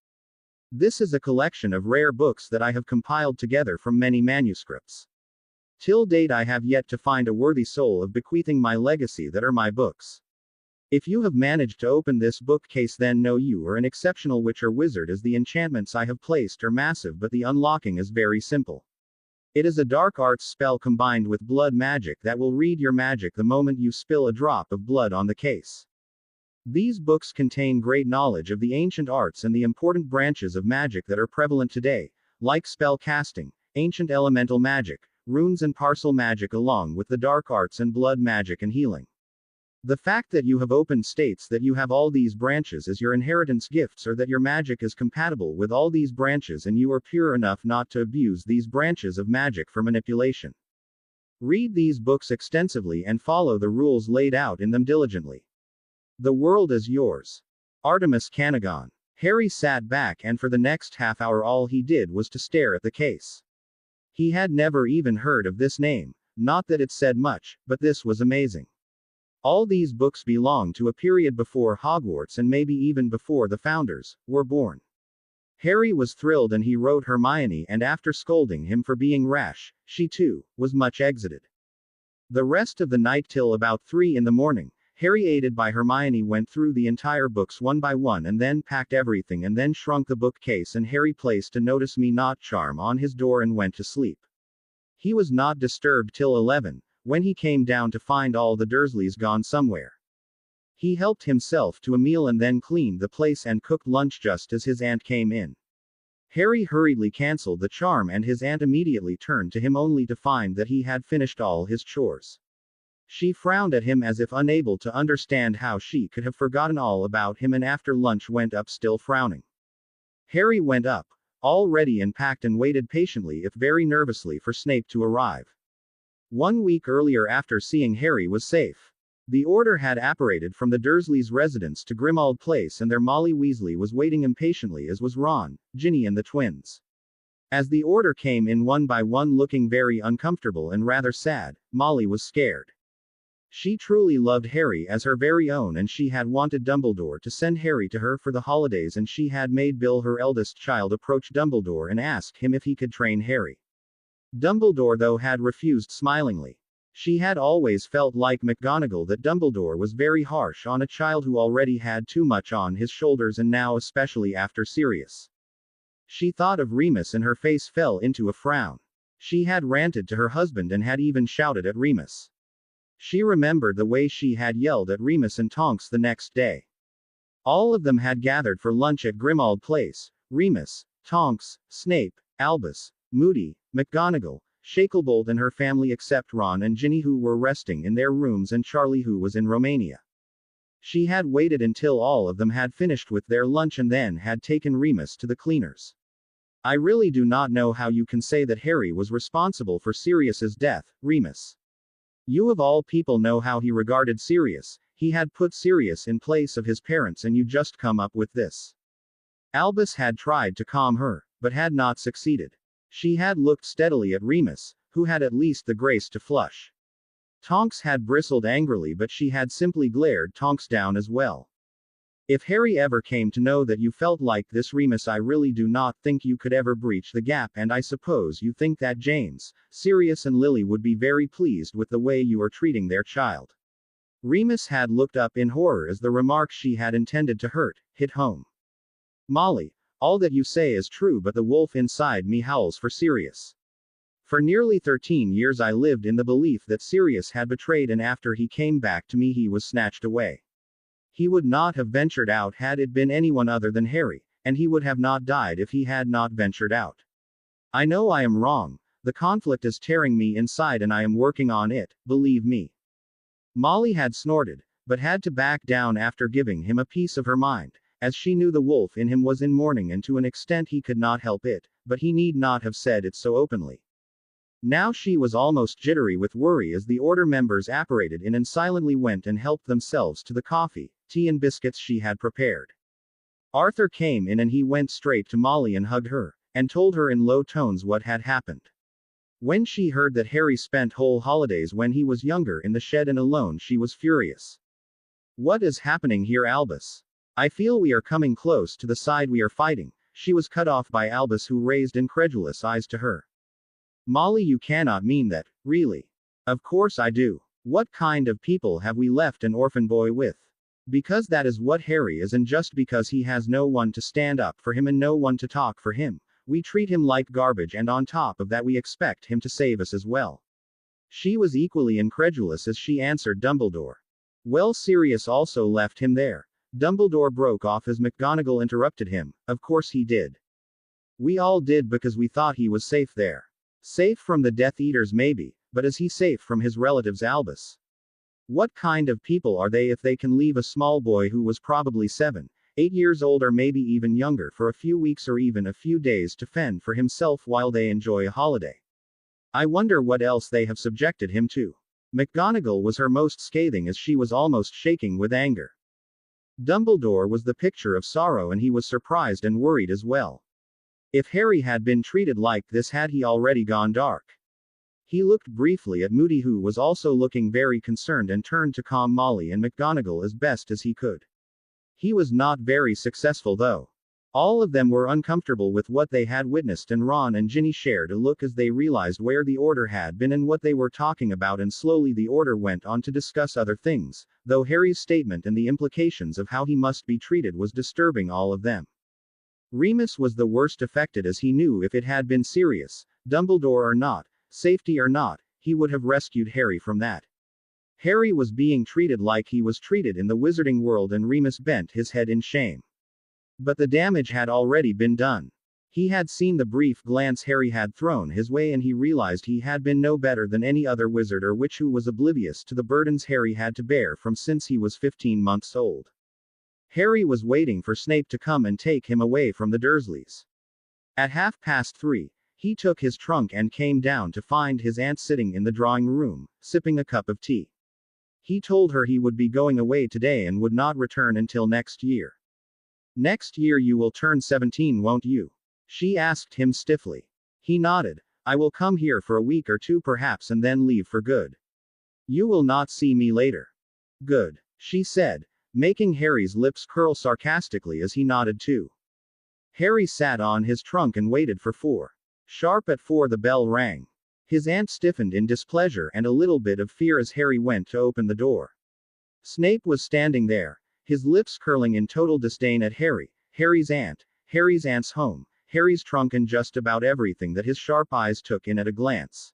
This is a collection of rare books that I have compiled together from many manuscripts. Till date I have yet to find a worthy soul of bequeathing my legacy that are my books. If you have managed to open this bookcase, then know you are an exceptional witch or wizard, as the enchantments I have placed are massive, but the unlocking is very simple. It is a dark arts spell combined with blood magic that will read your magic the moment you spill a drop of blood on the case. These books contain great knowledge of the ancient arts and the important branches of magic that are prevalent today, like spell casting, ancient elemental magic, runes and parcel magic, along with the dark arts and blood magic and healing. The fact that you have opened states that you have all these branches as your inheritance gifts, or that your magic is compatible with all these branches and you are pure enough not to abuse these branches of magic for manipulation. Read these books extensively and follow the rules laid out in them diligently. The world is yours. Artemis Canagon. Harry sat back, and for the next half hour all he did was to stare at the case. He had never even heard of this name, not that it said much, but this was amazing. All these books belong to a period before Hogwarts, and maybe even before the founders were born. Harry was thrilled, and he wrote Hermione, and after scolding him for being rash, she too was much exited. The rest of the night till about 3 in the morning, Harry, aided by Hermione, went through the entire books one by one and then packed everything and then shrunk the bookcase, and Harry placed a Notice Me Not charm on his door and went to sleep. He was not disturbed till 11, when he came down to find all the Dursleys gone somewhere. He helped himself to a meal and then cleaned the place and cooked lunch just as his aunt came in. Harry hurriedly cancelled the charm, and his aunt immediately turned to him only to find that he had finished all his chores. She frowned at him as if unable to understand how she could have forgotten all about him, and after lunch went up still frowning. Harry went up, all ready and packed, and waited patiently, if very nervously, for Snape to arrive. 1 week earlier, after seeing Harry was safe, the order had apparated from the Dursleys' residence to Grimmauld Place, and there Molly Weasley was waiting impatiently, as was Ron, Ginny and the twins. As the order came in one by one, looking very uncomfortable and rather sad, Molly was scared. She truly loved Harry as her very own, and she had wanted Dumbledore to send Harry to her for the holidays, and she had made Bill, her eldest child, approach Dumbledore and ask him if he could train Harry. Dumbledore, though, had refused smilingly. She had always felt, like McGonagall, that Dumbledore was very harsh on a child who already had too much on his shoulders, and now especially after Sirius. She thought of Remus and her face fell into a frown. She had ranted to her husband and had even shouted at Remus. She remembered the way she had yelled at Remus and Tonks the next day. All of them had gathered for lunch at Grimmauld Place: Remus, Tonks, Snape, Albus, Moody, McGonagall, Shacklebolt and her family, except Ron and Ginny, who were resting in their rooms, and Charlie, who was in Romania. She had waited until all of them had finished with their lunch and then had taken Remus to the cleaners. I really do not know how you can say that Harry was responsible for Sirius's death, Remus. You of all people know how he regarded Sirius. He had put Sirius in place of his parents, and you just come up with this. Albus had tried to calm her, but had not succeeded. She had looked steadily at Remus, who had at least the grace to flush. Tonks had bristled angrily, but she had simply glared Tonks down as well. If Harry ever came to know that you felt like this, Remus, I really do not think you could ever breach the gap, and I suppose you think that James, Sirius and Lily would be very pleased with the way you are treating their child. Remus had looked up in horror as the remark she had intended to hurt hit home. Molly, all that you say is true, but the wolf inside me howls for Sirius. For nearly 13 years I lived in the belief that Sirius had betrayed, and after he came back to me he was snatched away. He would not have ventured out had it been anyone other than Harry, and he would have not died if he had not ventured out. I know I am wrong, the conflict is tearing me inside and I am working on it, believe me. Molly had snorted, but had to back down after giving him a piece of her mind, as she knew the wolf in him was in mourning, and to an extent he could not help it, but he need not have said it so openly. Now she was almost jittery with worry as the order members apparated in and silently went and helped themselves to the coffee, tea and biscuits she had prepared. Arthur came in and he went straight to Molly and hugged her, and told her in low tones what had happened. When she heard that Harry spent whole holidays when he was younger in the shed and alone, she was furious. What is happening here, Albus? I feel we are coming close to the side we are fighting. She was cut off by Albus, who raised incredulous eyes to her. Molly, you cannot mean that, really. Of course I do. What kind of people have we left an orphan boy with? Because that is what Harry is, and just because he has no one to stand up for him and no one to talk for him, we treat him like garbage, and on top of that we expect him to save us as well. She was equally incredulous as she answered Dumbledore. Well, Sirius also left him there. Dumbledore broke off as McGonagall interrupted him. Of course he did. We all did, because we thought he was safe there. Safe from the Death Eaters maybe, but is he safe from his relatives, Albus? What kind of people are they if they can leave a small boy who was probably 7, 8 years old or maybe even younger for a few weeks or even a few days to fend for himself while they enjoy a holiday? I wonder what else they have subjected him to. McGonagall was her most scathing as she was almost shaking with anger. Dumbledore was the picture of sorrow, and he was surprised and worried as well. If Harry had been treated like this, had he already gone dark? He looked briefly at Moody, who was also looking very concerned, and turned to calm Molly and McGonagall as best as he could. He was not very successful though. All of them were uncomfortable with what they had witnessed, and Ron and Ginny shared a look as they realized where the order had been and what they were talking about, and slowly the order went on to discuss other things, though Harry's statement and the implications of how he must be treated was disturbing all of them. Remus was the worst affected, as he knew if it had been Sirius, Dumbledore or not, safety or not, he would have rescued Harry from that. Harry was being treated like he was treated in the wizarding world, and Remus bent his head in shame. But the damage had already been done. He had seen the brief glance Harry had thrown his way, and he realized he had been no better than any other wizard or witch who was oblivious to the burdens Harry had to bear from since he was 15 months old. Harry was waiting for Snape to come and take him away from the Dursleys. At 3:30, he took his trunk and came down to find his aunt sitting in the drawing room, sipping a cup of tea. He told her he would be going away today and would not return until next year. Next year you will turn 17, won't you? She asked him stiffly. He nodded. I will come here for a week or two perhaps and then leave for good. You will not see me later. Good, she said, making Harry's lips curl sarcastically as he nodded too. Harry sat on his trunk and waited for 4. Sharp at 4 the bell rang. His aunt stiffened in displeasure and a little bit of fear as Harry went to open the door. Snape was standing there, his lips curling in total disdain at Harry, Harry's aunt's home, Harry's trunk, and just about everything that his sharp eyes took in at a glance.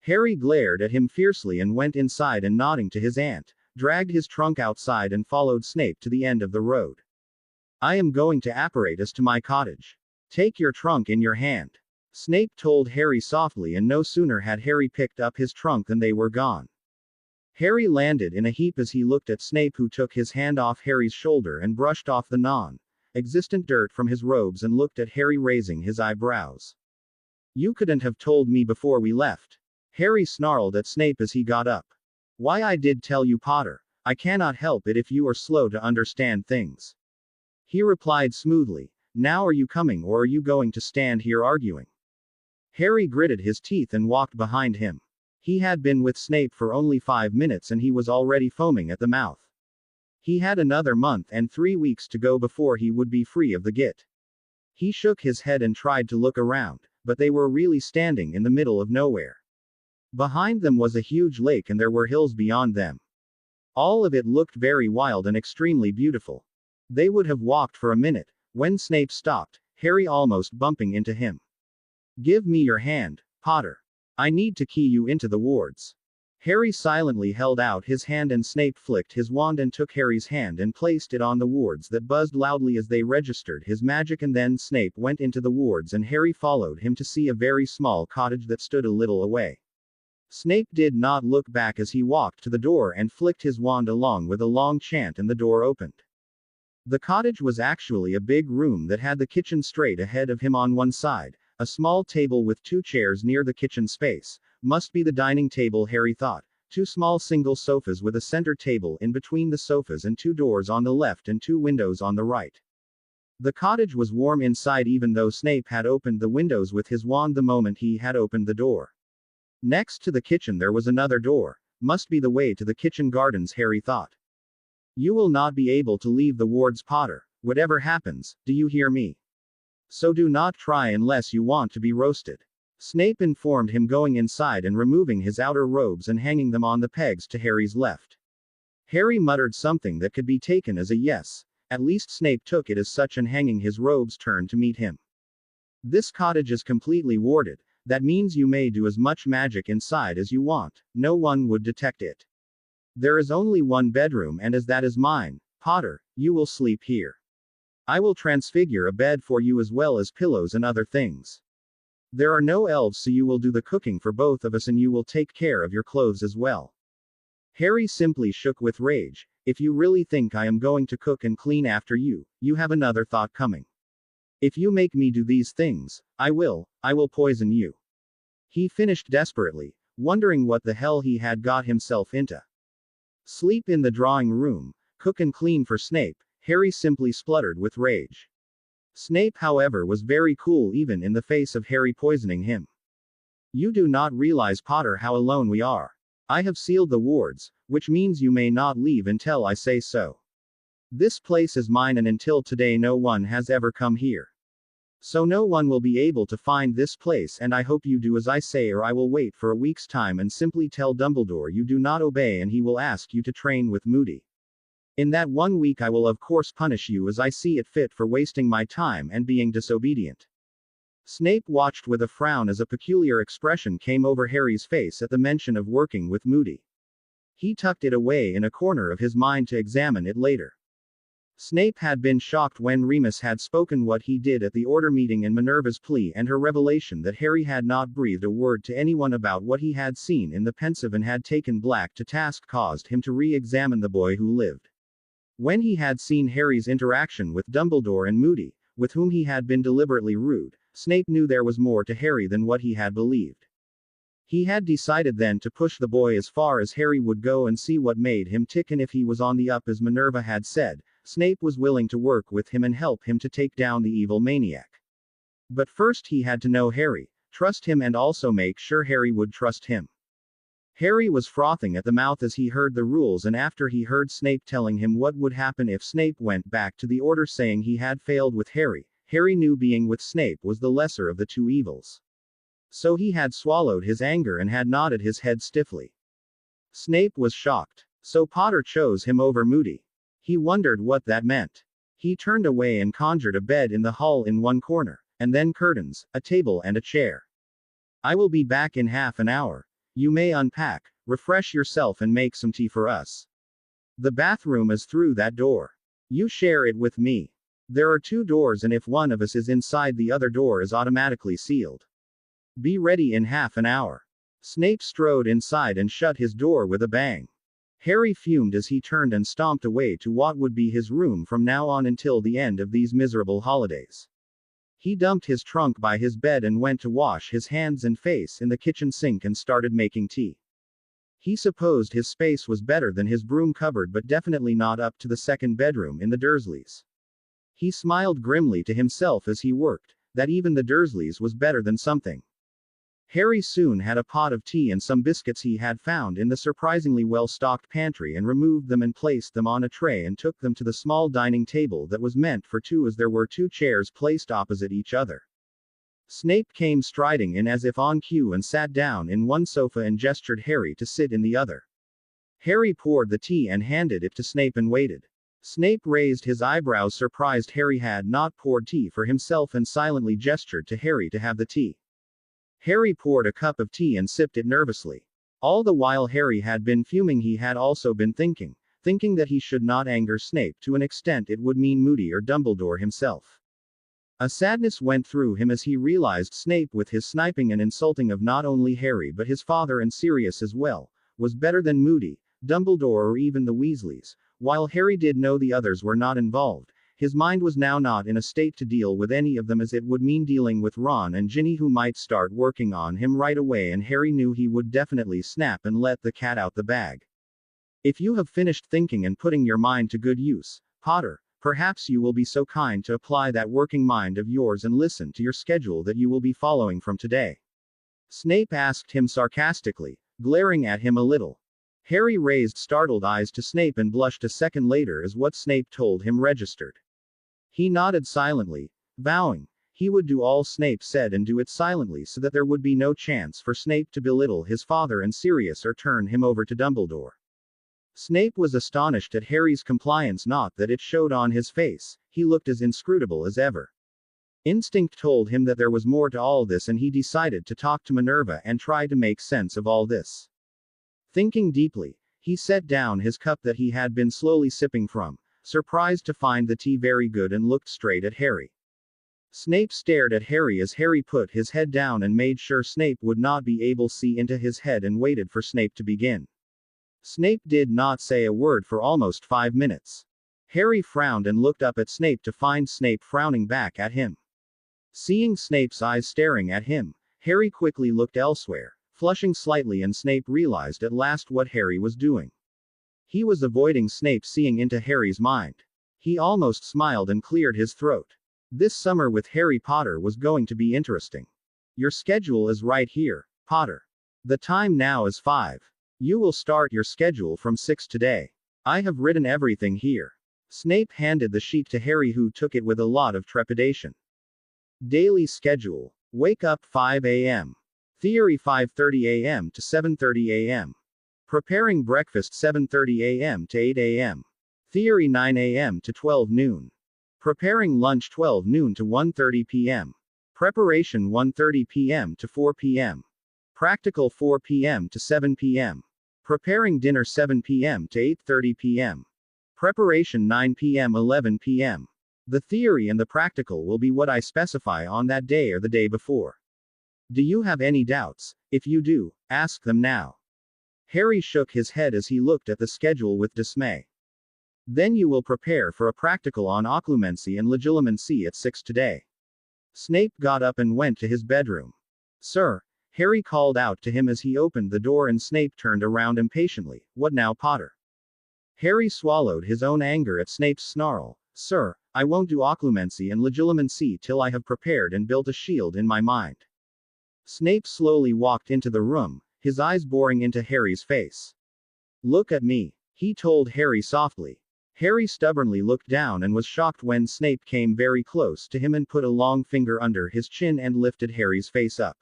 Harry glared at him fiercely and went inside, and nodding to his aunt, dragged his trunk outside and followed Snape to the end of the road. I am going to apparatus to my cottage. Take your trunk in your hand, Snape told Harry softly, and no sooner had Harry picked up his trunk than they were gone. Harry landed in a heap as he looked at Snape, who took his hand off Harry's shoulder and brushed off the non-existent dirt from his robes and looked at Harry, raising his eyebrows. You couldn't have told me before we left. Harry snarled at Snape as he got up. Why, I did tell you, Potter. I cannot help it if you are slow to understand things. He replied smoothly. Now are you coming, or are you going to stand here arguing? Harry gritted his teeth and walked behind him. He had been with Snape for only 5 minutes and he was already foaming at the mouth. He had another month and 3 weeks to go before he would be free of the Git. He shook his head and tried to look around, but they were really standing in the middle of nowhere. Behind them was a huge lake and there were hills beyond them. All of it looked very wild and extremely beautiful. They would have walked for a minute, when Snape stopped, Harry almost bumping into him. "Give me your hand, Potter. I need to key you into the wards." Harry silently held out his hand and Snape flicked his wand and took Harry's hand and placed it on the wards that buzzed loudly as they registered his magic, and then Snape went into the wards and Harry followed him to see a very small cottage that stood a little away. Snape did not look back as he walked to the door and flicked his wand along with a long chant and the door opened. The cottage was actually a big room that had the kitchen straight ahead of him on one side, a small table with 2 chairs near the kitchen space, must be the dining table Harry thought, 2 small single sofas with a center table in between the sofas and 2 doors on the left and 2 windows on the right. The cottage was warm inside even though Snape had opened the windows with his wand the moment he had opened the door. Next to the kitchen there was another door, must be the way to the kitchen gardens Harry thought. "You will not be able to leave the wards, Potter, whatever happens, do you hear me? So do not try unless you want to be roasted." Snape informed him, going inside and removing his outer robes and hanging them on the pegs to Harry's left. Harry muttered something that could be taken as a yes, at least Snape took it as such, and hanging his robes turned to meet him. "This cottage is completely warded, that means you may do as much magic inside as you want, no one would detect it. There is only one bedroom, and as that is mine, Potter, you will sleep here. I will transfigure a bed for you as well as pillows and other things. There are no elves, so you will do the cooking for both of us and you will take care of your clothes as well." Harry simply shook with rage. "If you really think I am going to cook and clean after you, you have another thought coming. If you make me do these things, I will poison you." He finished desperately, wondering what the hell he had got himself into. Sleep in the drawing room, cook and clean for Snape, Harry simply spluttered with rage. Snape, however, was very cool even in the face of Harry poisoning him. "You do not realize, Potter, how alone we are. I have sealed the wards, which means you may not leave until I say so. This place is mine, and until today no one has ever come here. So no one will be able to find this place, and I hope you do as I say, or I will wait for a week's time and simply tell Dumbledore you do not obey and he will ask you to train with Moody. In that 1 week I will of course punish you as I see it fit for wasting my time and being disobedient." Snape watched with a frown as a peculiar expression came over Harry's face at the mention of working with Moody. He tucked it away in a corner of his mind to examine it later. Snape had been shocked when Remus had spoken what he did at the order meeting, and Minerva's plea and her revelation that Harry had not breathed a word to anyone about what he had seen in the Pensieve and had taken Black to task caused him to re-examine the boy who lived. When he had seen Harry's interaction with Dumbledore and Moody, with whom he had been deliberately rude, Snape knew there was more to Harry than what he had believed. He had decided then to push the boy as far as Harry would go and see what made him tick, and if he was on the up as Minerva had said, Snape was willing to work with him and help him to take down the evil maniac. But first he had to know Harry, trust him, and also make sure Harry would trust him. Harry was frothing at the mouth as he heard the rules, and after he heard Snape telling him what would happen if Snape went back to the order saying he had failed with Harry, Harry knew being with Snape was the lesser of the 2 evils. So he had swallowed his anger and had nodded his head stiffly. Snape was shocked. So Potter chose him over Moody. He wondered what that meant. He turned away and conjured a bed in the hall in one corner, and then curtains, a table and a chair. "I will be back in half an hour. You may unpack, refresh yourself and make some tea for us. The bathroom is through that door. You share it with me. There are 2 doors, and if one of us is inside, the other door is automatically sealed. Be ready in half an hour." Snape strode inside and shut his door with a bang. Harry fumed as he turned and stomped away to what would be his room from now on until the end of these miserable holidays. He dumped his trunk by his bed and went to wash his hands and face in the kitchen sink and started making tea. He supposed his space was better than his broom cupboard, but definitely not up to the second bedroom in the Dursleys. He smiled grimly to himself as he worked, that even the Dursleys was better than something. Harry soon had a pot of tea and some biscuits he had found in the surprisingly well-stocked pantry, and removed them and placed them on a tray and took them to the small dining table that was meant for 2, as there were 2 chairs placed opposite each other. Snape came striding in as if on cue and sat down in one sofa and gestured Harry to sit in the other. Harry poured the tea and handed it to Snape and waited. Snape raised his eyebrows, surprised Harry had not poured tea for himself, and silently gestured to Harry to have the tea. Harry poured a cup of tea and sipped it nervously. All the while Harry had been fuming, he had also been thinking that he should not anger Snape to an extent it would mean Moody or Dumbledore himself. A sadness went through him as he realized Snape, with his sniping and insulting of not only Harry but his father and Sirius as well, was better than Moody, Dumbledore, or even the Weasleys. While Harry did know the others were not involved, his mind was now not in a state to deal with any of them, as it would mean dealing with Ron and Ginny, who might start working on him right away, and Harry knew he would definitely snap and let the cat out the bag. If you have finished thinking and putting your mind to good use, Potter, perhaps you will be so kind to apply that working mind of yours and listen to your schedule that you will be following from today. Snape asked him sarcastically, glaring at him a little. Harry raised startled eyes to Snape and blushed a second later as what Snape told him registered. He nodded silently, vowing he would do all Snape said and do it silently, so that there would be no chance for Snape to belittle his father and Sirius or turn him over to Dumbledore. Snape was astonished at Harry's compliance, not that it showed on his face. He looked as inscrutable as ever. Instinct told him that there was more to all this, and he decided to talk to Minerva and try to make sense of all this. Thinking deeply, he set down his cup that he had been slowly sipping from, surprised to find the tea very good, and looked straight at Harry. Snape stared at Harry as Harry put his head down and made sure Snape would not be able to see into his head, and waited for Snape to begin. Snape did not say a word for almost 5 minutes. Harry frowned and looked up at Snape to find Snape frowning back at him. Seeing Snape's eyes staring at him, Harry quickly looked elsewhere, flushing slightly, and Snape realized at last what Harry was doing. He was avoiding Snape seeing into Harry's mind. He almost smiled and cleared his throat. This summer with Harry Potter was going to be interesting. Your schedule is right here, Potter. The time now is 5. You will start your schedule from 6 today. I have written everything here. Snape handed the sheet to Harry, who took it with a lot of trepidation. Daily schedule. Wake up 5 a.m. Theory 5:30 a.m. to 7:30 a.m. Preparing breakfast 7:30 a.m. to 8 a.m. Theory 9 a.m. to 12 noon. Preparing lunch 12 noon to 1:30 p.m. Preparation 1:30 p.m. to 4 p.m. Practical 4 p.m. to 7 p.m. Preparing dinner 7 p.m. to 8:30 p.m. Preparation 9 p.m. 11 p.m. The theory and the practical will be what I specify on that day or the day before. Do you have any doubts? If you do, ask them now. Harry shook his head as he looked at the schedule with dismay. Then you will prepare for a practical on occlumency and legilimency at 6 today. Snape got up and went to his bedroom. Sir, Harry called out to him as he opened the door, and Snape turned around impatiently. What now, Potter? Harry swallowed his own anger at Snape's snarl. Sir, I won't do occlumency and legilimency till I have prepared and built a shield in my mind. Snape slowly walked into the room, his eyes boring into Harry's face. Look at me, he told Harry softly. Harry stubbornly looked down and was shocked when Snape came very close to him and put a long finger under his chin and lifted Harry's face up.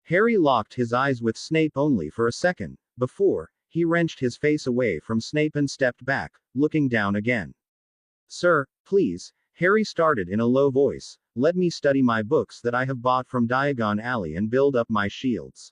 Harry locked his eyes with Snape only for a second, before he wrenched his face away from Snape and stepped back, looking down again. Sir, please, Harry started in a low voice, let me study my books that I have bought from Diagon Alley and build up my shields.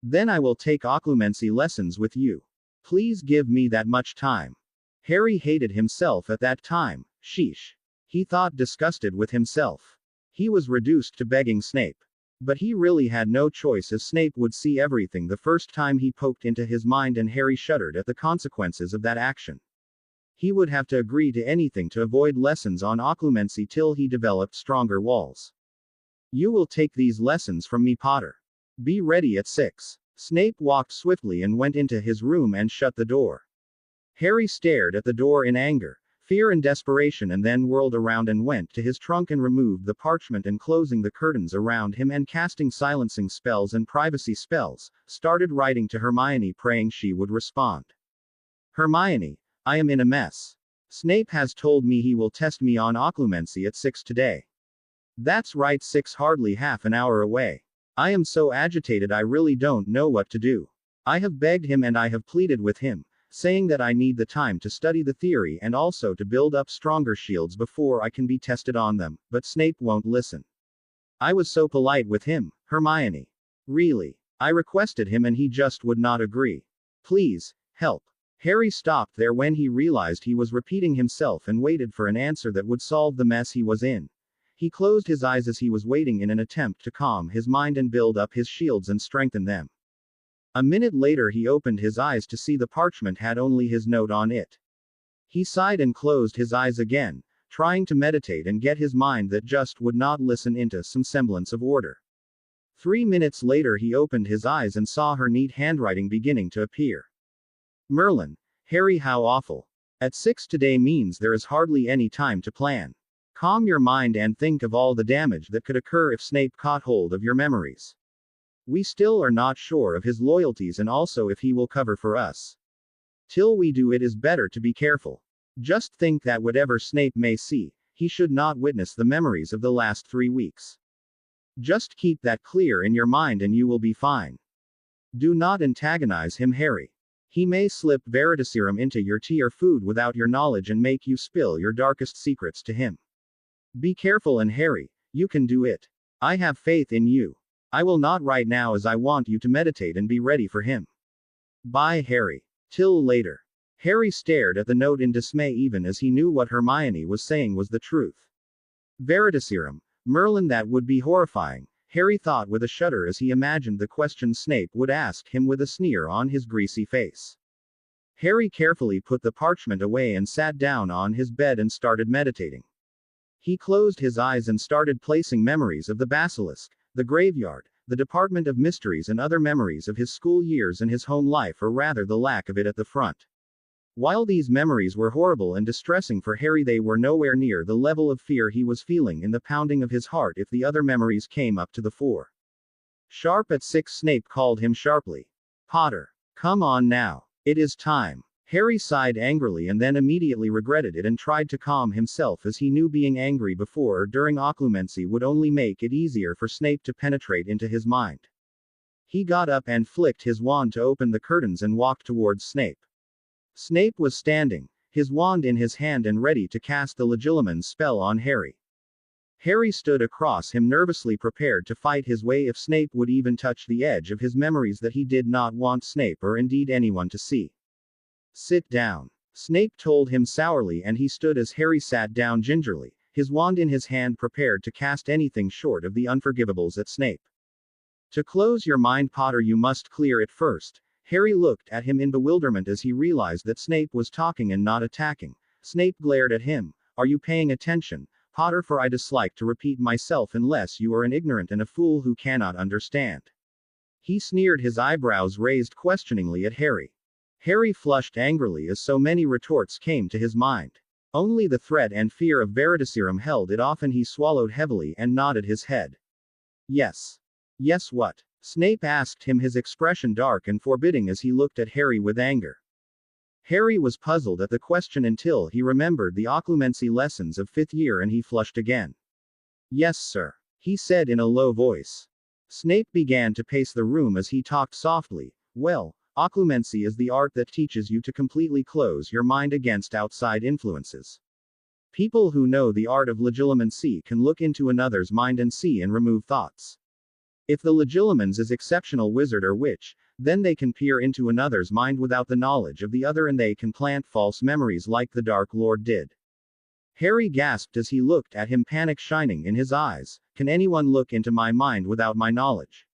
Then I will take occlumency lessons with you. Please give me that much time. Harry hated himself at that time. Sheesh. He thought, disgusted with himself. He was reduced to begging Snape. But he really had no choice, as Snape would see everything the first time he poked into his mind, and Harry shuddered at the consequences of that action. He would have to agree to anything to avoid lessons on occlumency till he developed stronger walls. You will take these lessons from me, Potter. Be ready at 6. Snape walked swiftly and went into his room and shut the door. Harry stared at the door in anger, fear and desperation, and then whirled around and went to his trunk and removed the parchment, and closing the curtains around him and casting silencing spells and privacy spells, started writing to Hermione, praying she would respond. Hermione, I am in a mess. Snape has told me he will test me on occlumency at 6 today. That's right, 6, hardly half an hour away. I am so agitated I really don't know what to do. I have begged him and I have pleaded with him, saying that I need the time to study the theory and also to build up stronger shields before I can be tested on them, but Snape won't listen. I was so polite with him, Hermione. Really. I requested him and he just would not agree. Please, help. Harry stopped there when he realized he was repeating himself and waited for an answer that would solve the mess he was in. He closed his eyes as he was waiting in an attempt to calm his mind and build up his shields and strengthen them. A minute later he opened his eyes to see the parchment had only his note on it. He sighed and closed his eyes again, trying to meditate and get his mind that just would not listen into some semblance of order. 3 minutes later he opened his eyes and saw her neat handwriting beginning to appear. Merlin. Harry, how awful. At 6 today means there is hardly any time to plan. Calm your mind and think of all the damage that could occur if Snape caught hold of your memories. We still are not sure of his loyalties and also if he will cover for us. Till we do, it is better to be careful. Just think that whatever Snape may see, he should not witness the memories of the last 3 weeks. Just keep that clear in your mind and you will be fine. Do not antagonize him, Harry. He may slip Veritaserum into your tea or food without your knowledge and make you spill your darkest secrets to him. Be careful, and Harry, you can do it. I have faith in you. I will not right now as I want you to meditate and be ready for him. Bye, Harry. Till later. Harry stared at the note in dismay even as he knew what Hermione was saying was the truth. Veritaserum. Merlin, that would be horrifying, Harry thought with a shudder as he imagined the question Snape would ask him with a sneer on his greasy face. Harry carefully put the parchment away and sat down on his bed and started meditating. He closed his eyes and started placing memories of the basilisk, the graveyard, the Department of Mysteries and other memories of his school years and his home life, or rather the lack of it, at the front. While these memories were horrible and distressing for Harry, they were nowhere near the level of fear he was feeling in the pounding of his heart if the other memories came up to the fore. Sharp at 6, Snape called him sharply. Potter. Come on now. It is time. Harry sighed angrily and then immediately regretted it and tried to calm himself, as he knew being angry before or during occlumency would only make it easier for Snape to penetrate into his mind. He got up and flicked his wand to open the curtains and walked towards Snape. Snape was standing, his wand in his hand and ready to cast the Legilimens spell on Harry. Harry stood across him, nervously prepared to fight his way if Snape would even touch the edge of his memories that he did not want Snape or indeed anyone to see. Sit down. Snape told him sourly, and he stood as Harry sat down gingerly, his wand in his hand, prepared to cast anything short of the unforgivables at Snape. To close your mind, Potter, you must clear it first. Harry looked at him in bewilderment as he realized that Snape was talking and not attacking. Snape glared at him. Are you paying attention, Potter? For I dislike to repeat myself unless you are an ignorant and a fool who cannot understand. He sneered, his eyebrows raised questioningly at Harry. Harry flushed angrily as so many retorts came to his mind. Only the threat and fear of Veritaserum held it off, and he swallowed heavily and nodded his head. Yes. Yes, what? Snape asked him, his expression dark and forbidding as he looked at Harry with anger. Harry was puzzled at the question until he remembered the occlumency lessons of 5th year, and he flushed again. Yes, sir, he said in a low voice. Snape began to pace the room as he talked softly. Well, occlumency is the art that teaches you to completely close your mind against outside influences. People who know the art of legilimency can look into another's mind and see and remove thoughts. If the Legilimens is exceptional wizard or witch, then they can peer into another's mind without the knowledge of the other, and they can plant false memories like the Dark Lord did. Harry gasped as he looked at him, panic shining in his eyes. Can anyone look into my mind without my knowledge?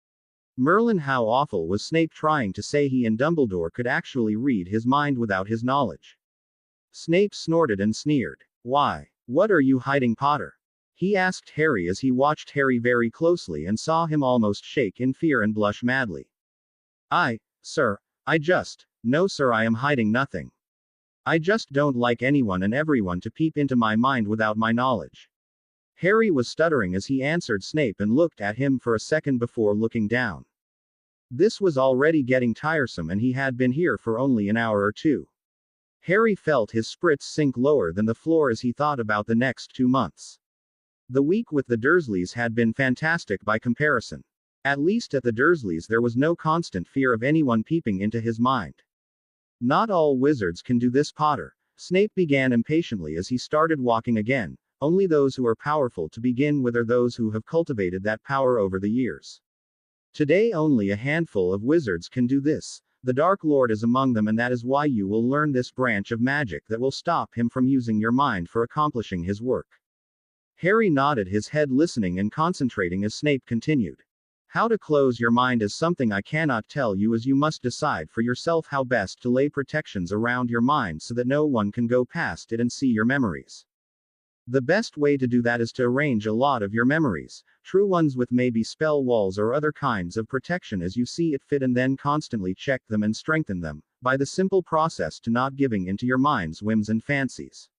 Merlin, how awful. Was Snape trying to say he and Dumbledore could actually read his mind without his knowledge? Snape snorted and sneered. Why? What are you hiding, Potter? He asked Harry as he watched Harry very closely and saw him almost shake in fear and blush madly. Sir, no sir, I am hiding nothing. I just don't like anyone and everyone to peep into my mind without my knowledge. Harry was stuttering as he answered Snape and looked at him for a second before looking down. This was already getting tiresome, and he had been here for only an hour or two. Harry felt his spirits sink lower than the floor as he thought about the next 2 months. The week with the Dursleys had been fantastic by comparison. At least at the Dursleys there was no constant fear of anyone peeping into his mind. Not all wizards can do this, Potter. Snape began impatiently as he started walking again. Only those who are powerful to begin with are those who have cultivated that power over the years. Today only a handful of wizards can do this. The Dark Lord is among them, and that is why you will learn this branch of magic that will stop him from using your mind for accomplishing his work. Harry nodded his head, listening and concentrating as Snape continued. How to close your mind is something I cannot tell you, as you must decide for yourself how best to lay protections around your mind so that no one can go past it and see your memories. The best way to do that is to arrange a lot of your memories, true ones with maybe spell walls or other kinds of protection as you see it fit, and then constantly check them and strengthen them, by the simple process to not giving into your mind's whims and fancies.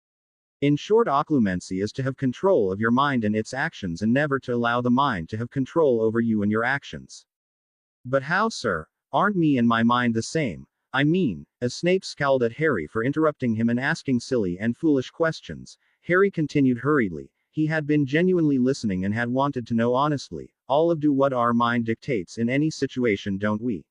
In short, occlumency is to have control of your mind and its actions, and never to allow the mind to have control over you and your actions. But how, sir? Aren't me and my mind the same? I mean, as Snape scowled at Harry for interrupting him and asking silly and foolish questions, Harry continued hurriedly. He had been genuinely listening and had wanted to know honestly. All of do what our mind dictates in any situation, don't we?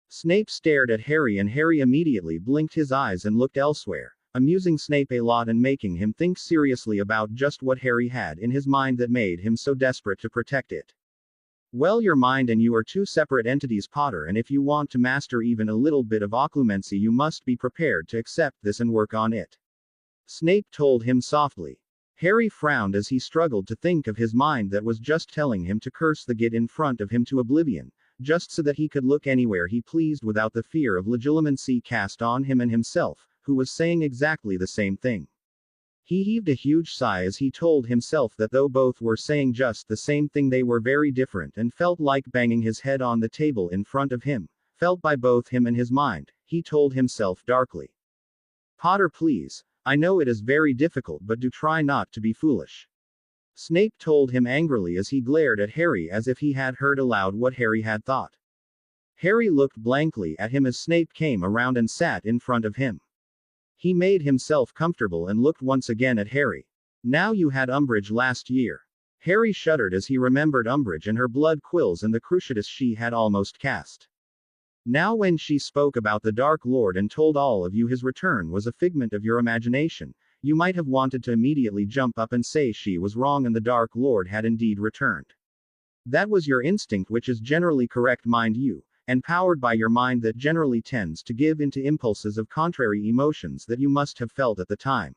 Snape stared at Harry, and Harry immediately blinked his eyes and looked elsewhere, amusing Snape a lot and making him think seriously about just what Harry had in his mind that made him so desperate to protect it. Well, your mind and you are two separate entities, Potter, and if you want to master even a little bit of occlumency, you must be prepared to accept this and work on it. Snape told him softly. Harry frowned as he struggled to think of his mind that was just telling him to curse the git in front of him to oblivion, just so that he could look anywhere he pleased without the fear of legilimency cast on him and himself, who was saying exactly the same thing. He heaved a huge sigh as he told himself that though both were saying just the same thing, they were very different, and felt like banging his head on the table in front of him, felt by both him and his mind. He told himself darkly. Potter, please. I know it is very difficult, but do try not to be foolish. Snape told him angrily as he glared at Harry as if he had heard aloud what Harry had thought. Harry looked blankly at him as Snape came around and sat in front of him. He made himself comfortable and looked once again at Harry. Now you had Umbridge last year. Harry shuddered as he remembered Umbridge and her blood quills and the cruciatus she had almost cast. Now when she spoke about the Dark Lord and told all of you his return was a figment of your imagination, you might have wanted to immediately jump up and say she was wrong and the Dark Lord had indeed returned. That was your instinct, which is generally correct, mind you, and powered by your mind that generally tends to give into impulses of contrary emotions that you must have felt at the time.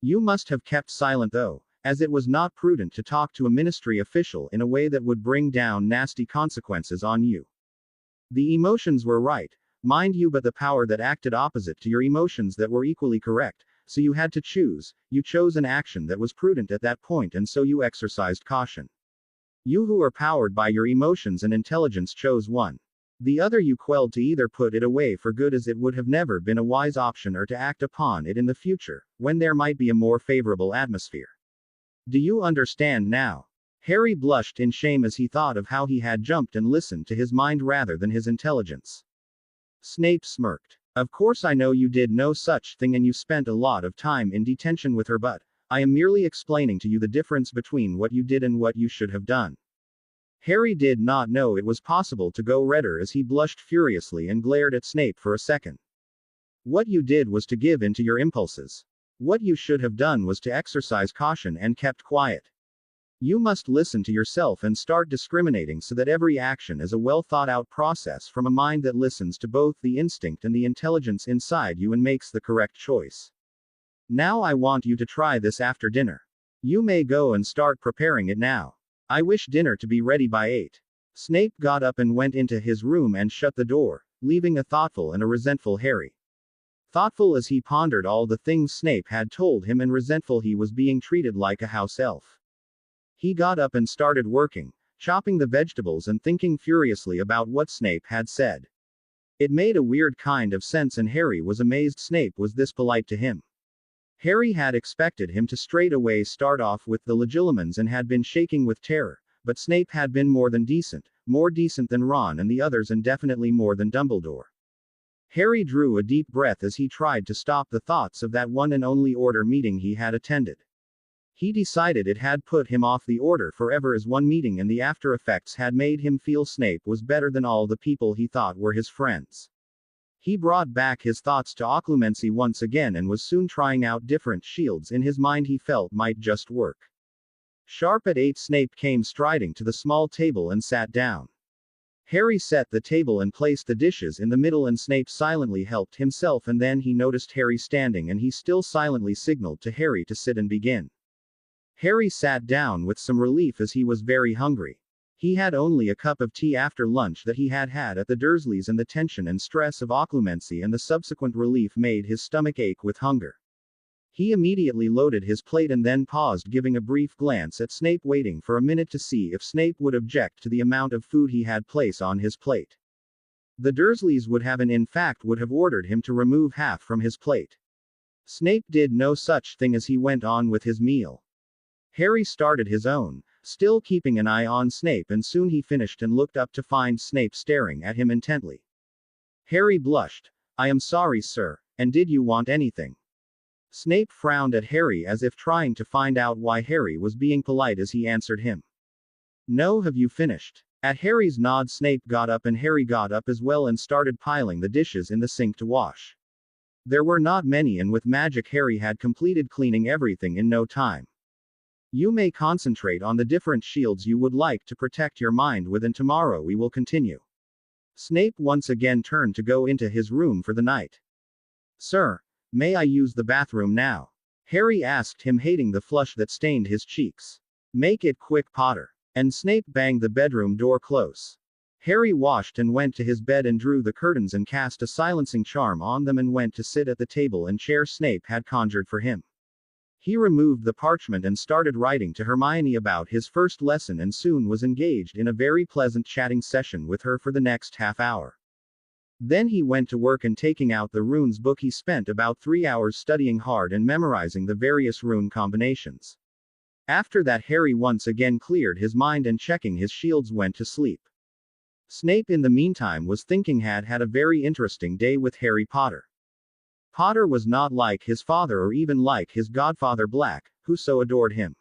You must have kept silent though, as it was not prudent to talk to a ministry official in a way that would bring down nasty consequences on you. The emotions were right, mind you, but the power that acted opposite to your emotions that were equally correct, so you had to choose. You chose an action that was prudent at that point, and so you exercised caution. You who are powered by your emotions and intelligence chose one. The other you quelled to either put it away for good, as it would have never been a wise option, or to act upon it in the future, when there might be a more favorable atmosphere. Do you understand now? Harry blushed in shame as he thought of how he had jumped and listened to his mind rather than his intelligence. Snape smirked. Of course I know you did no such thing, and you spent a lot of time in detention with her, but I am merely explaining to you the difference between what you did and what you should have done. Harry did not know it was possible to go redder as he blushed furiously and glared at Snape for a second. What you did was to give in to your impulses. What you should have done was to exercise caution and kept quiet. You must listen to yourself and start discriminating so that every action is a well thought out process from a mind that listens to both the instinct and the intelligence inside you and makes the correct choice. Now I want you to try this after dinner. You may go and start preparing it now. I wish dinner to be ready by 8. Snape got up and went into his room and shut the door, leaving a thoughtful and a resentful Harry. Thoughtful as he pondered all the things Snape had told him, and resentful he was being treated like a house elf. He got up and started working, chopping the vegetables and thinking furiously about what Snape had said. It made a weird kind of sense, and Harry was amazed Snape was this polite to him. Harry had expected him to straight away start off with the Legilimens and had been shaking with terror, but Snape had been more than decent, more decent than Ron and the others, and definitely more than Dumbledore. Harry drew a deep breath as he tried to stop the thoughts of that one and only Order meeting he had attended. He decided it had put him off the Order forever as one meeting, and the after effects had made him feel Snape was better than all the people he thought were his friends. He brought back his thoughts to occlumency once again and was soon trying out different shields in his mind he felt might just work. Sharp at 8, Snape came striding to the small table and sat down. Harry set the table and placed the dishes in the middle, and Snape silently helped himself, and then he noticed Harry standing and he still silently signaled to Harry to sit and begin. Harry sat down with some relief as he was very hungry. He had only a cup of tea after lunch that he had had at the Dursleys, and the tension and stress of occlumency and the subsequent relief made his stomach ache with hunger. He immediately loaded his plate and then paused, giving a brief glance at Snape, waiting for a minute to see if Snape would object to the amount of food he had placed on his plate. The Dursleys would have, and in fact would have, ordered him to remove half from his plate. Snape did no such thing as he went on with his meal. Harry started his own, still keeping an eye on Snape, and soon he finished and looked up to find Snape staring at him intently. Harry blushed. "I am sorry, sir. And did you want anything?" Snape frowned at Harry as if trying to find out why Harry was being polite as he answered him. "No, have you finished?" At Harry's nod, Snape got up, and Harry got up as well and started piling the dishes in the sink to wash. There were not many, and with magic Harry had completed cleaning everything in no time. "You may concentrate on the different shields you would like to protect your mind with, and tomorrow we will continue." Snape once again turned to go into his room for the night. "Sir, may I use the bathroom now?" Harry asked him, hating the flush that stained his cheeks. "Make it quick, Potter." And Snape banged the bedroom door close. Harry washed and went to his bed and drew the curtains and cast a silencing charm on them and went to sit at the table and chair Snape had conjured for him. He removed the parchment and started writing to Hermione about his first lesson, and soon was engaged in a very pleasant chatting session with her for the next half hour. Then he went to work, and taking out the runes book he spent about 3 hours studying hard and memorizing the various rune combinations. After that Harry once again cleared his mind and, checking his shields, went to sleep. Snape in the meantime was thinking had a very interesting day with Harry Potter. Potter was not like his father or even like his godfather Black, who so adored him.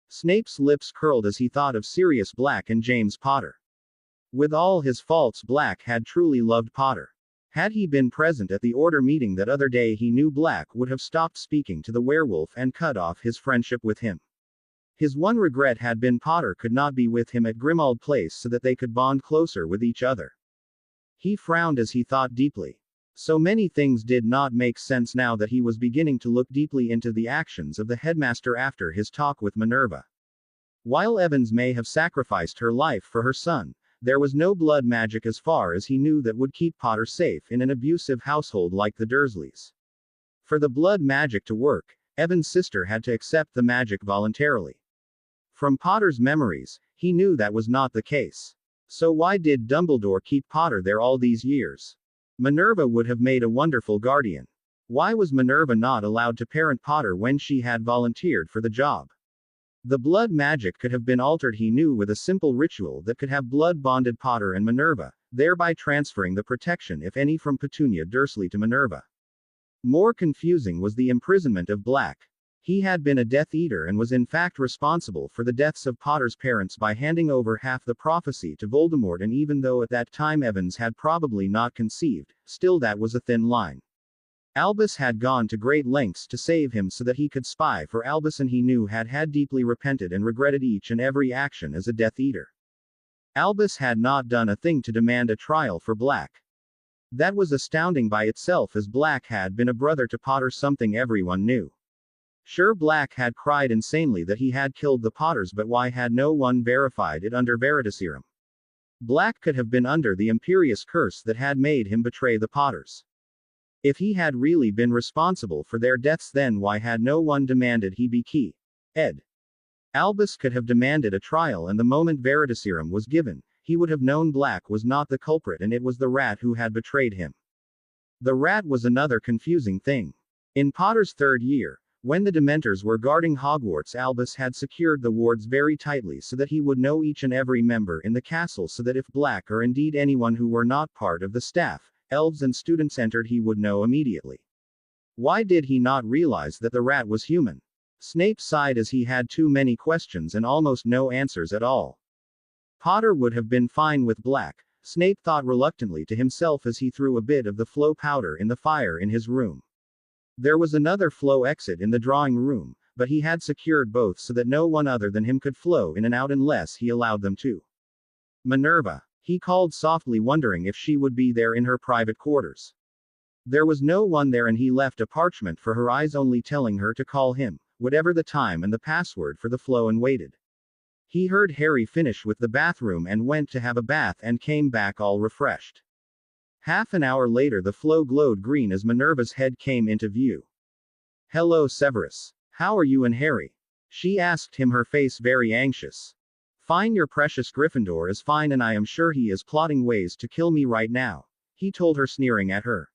Snape's lips curled as he thought of Sirius Black and James Potter. With all his faults, Black had truly loved Potter. Had he been present at the Order meeting that other day, he knew Black would have stopped speaking to the werewolf and cut off his friendship with him. His one regret had been Potter could not be with him at Grimmauld Place so that they could bond closer with each other. He frowned as he thought deeply. So many things did not make sense now that he was beginning to look deeply into the actions of the headmaster after his talk with Minerva. While Evans may have sacrificed her life for her son, there was no blood magic as far as he knew that would keep Potter safe in an abusive household like the Dursleys. For the blood magic to work, Evans' sister had to accept the magic voluntarily. From Potter's memories, he knew that was not the case. So why did Dumbledore keep Potter there all these years? Minerva would have made a wonderful guardian. Why was Minerva not allowed to parent Potter when she had volunteered for the job? The blood magic could have been altered, he knew, with a simple ritual that could have blood bonded Potter and Minerva, thereby transferring the protection, if any, from Petunia Dursley to Minerva. More confusing was the imprisonment of Black. He had been a Death Eater and was in fact responsible for the deaths of Potter's parents by handing over half the prophecy to Voldemort, and even though at that time Evans had probably not conceived, still that was a thin line. Albus had gone to great lengths to save him so that he could spy for Albus, and he knew had deeply repented and regretted each and every action as a Death Eater. Albus had not done a thing to demand a trial for Black. That was astounding by itself, as Black had been a brother to Potter, something everyone knew. Sure, Black had cried insanely that he had killed the Potters, but why had no one verified it under Veritaserum? Black could have been under the imperious curse that had made him betray the Potters. If he had really been responsible for their deaths, then why had no one demanded he be Ed. Albus could have demanded a trial, and the moment Veritaserum was given, he would have known Black was not the culprit and it was the rat who had betrayed him. The rat was another confusing thing. In Potter's third year, when the Dementors were guarding Hogwarts, Albus had secured the wards very tightly so that he would know each and every member in the castle, so that if Black or indeed anyone who were not part of the staff, elves and students entered, he would know immediately. Why did he not realize that the rat was human? Snape sighed as he had too many questions and almost no answers at all. Potter would have been fine with Black, Snape thought reluctantly to himself as he threw a bit of the flow powder in the fire in his room. There was another flow exit in the drawing room, but he had secured both so that no one other than him could flow in and out unless he allowed them to. Minerva, he called softly, wondering if she would be there in her private quarters. There was no one there, and he left a parchment for her eyes only, telling her to call him, whatever the time and the password for the flow, and waited. He heard Harry finish with the bathroom and went to have a bath and came back all refreshed. Half an hour later the flow glowed green as Minerva's head came into view. "Hello, Severus. How are you and Harry?" she asked him, her face very anxious. "Fine, your precious Gryffindor is fine, and I am sure he is plotting ways to kill me right now," he told her, sneering at her.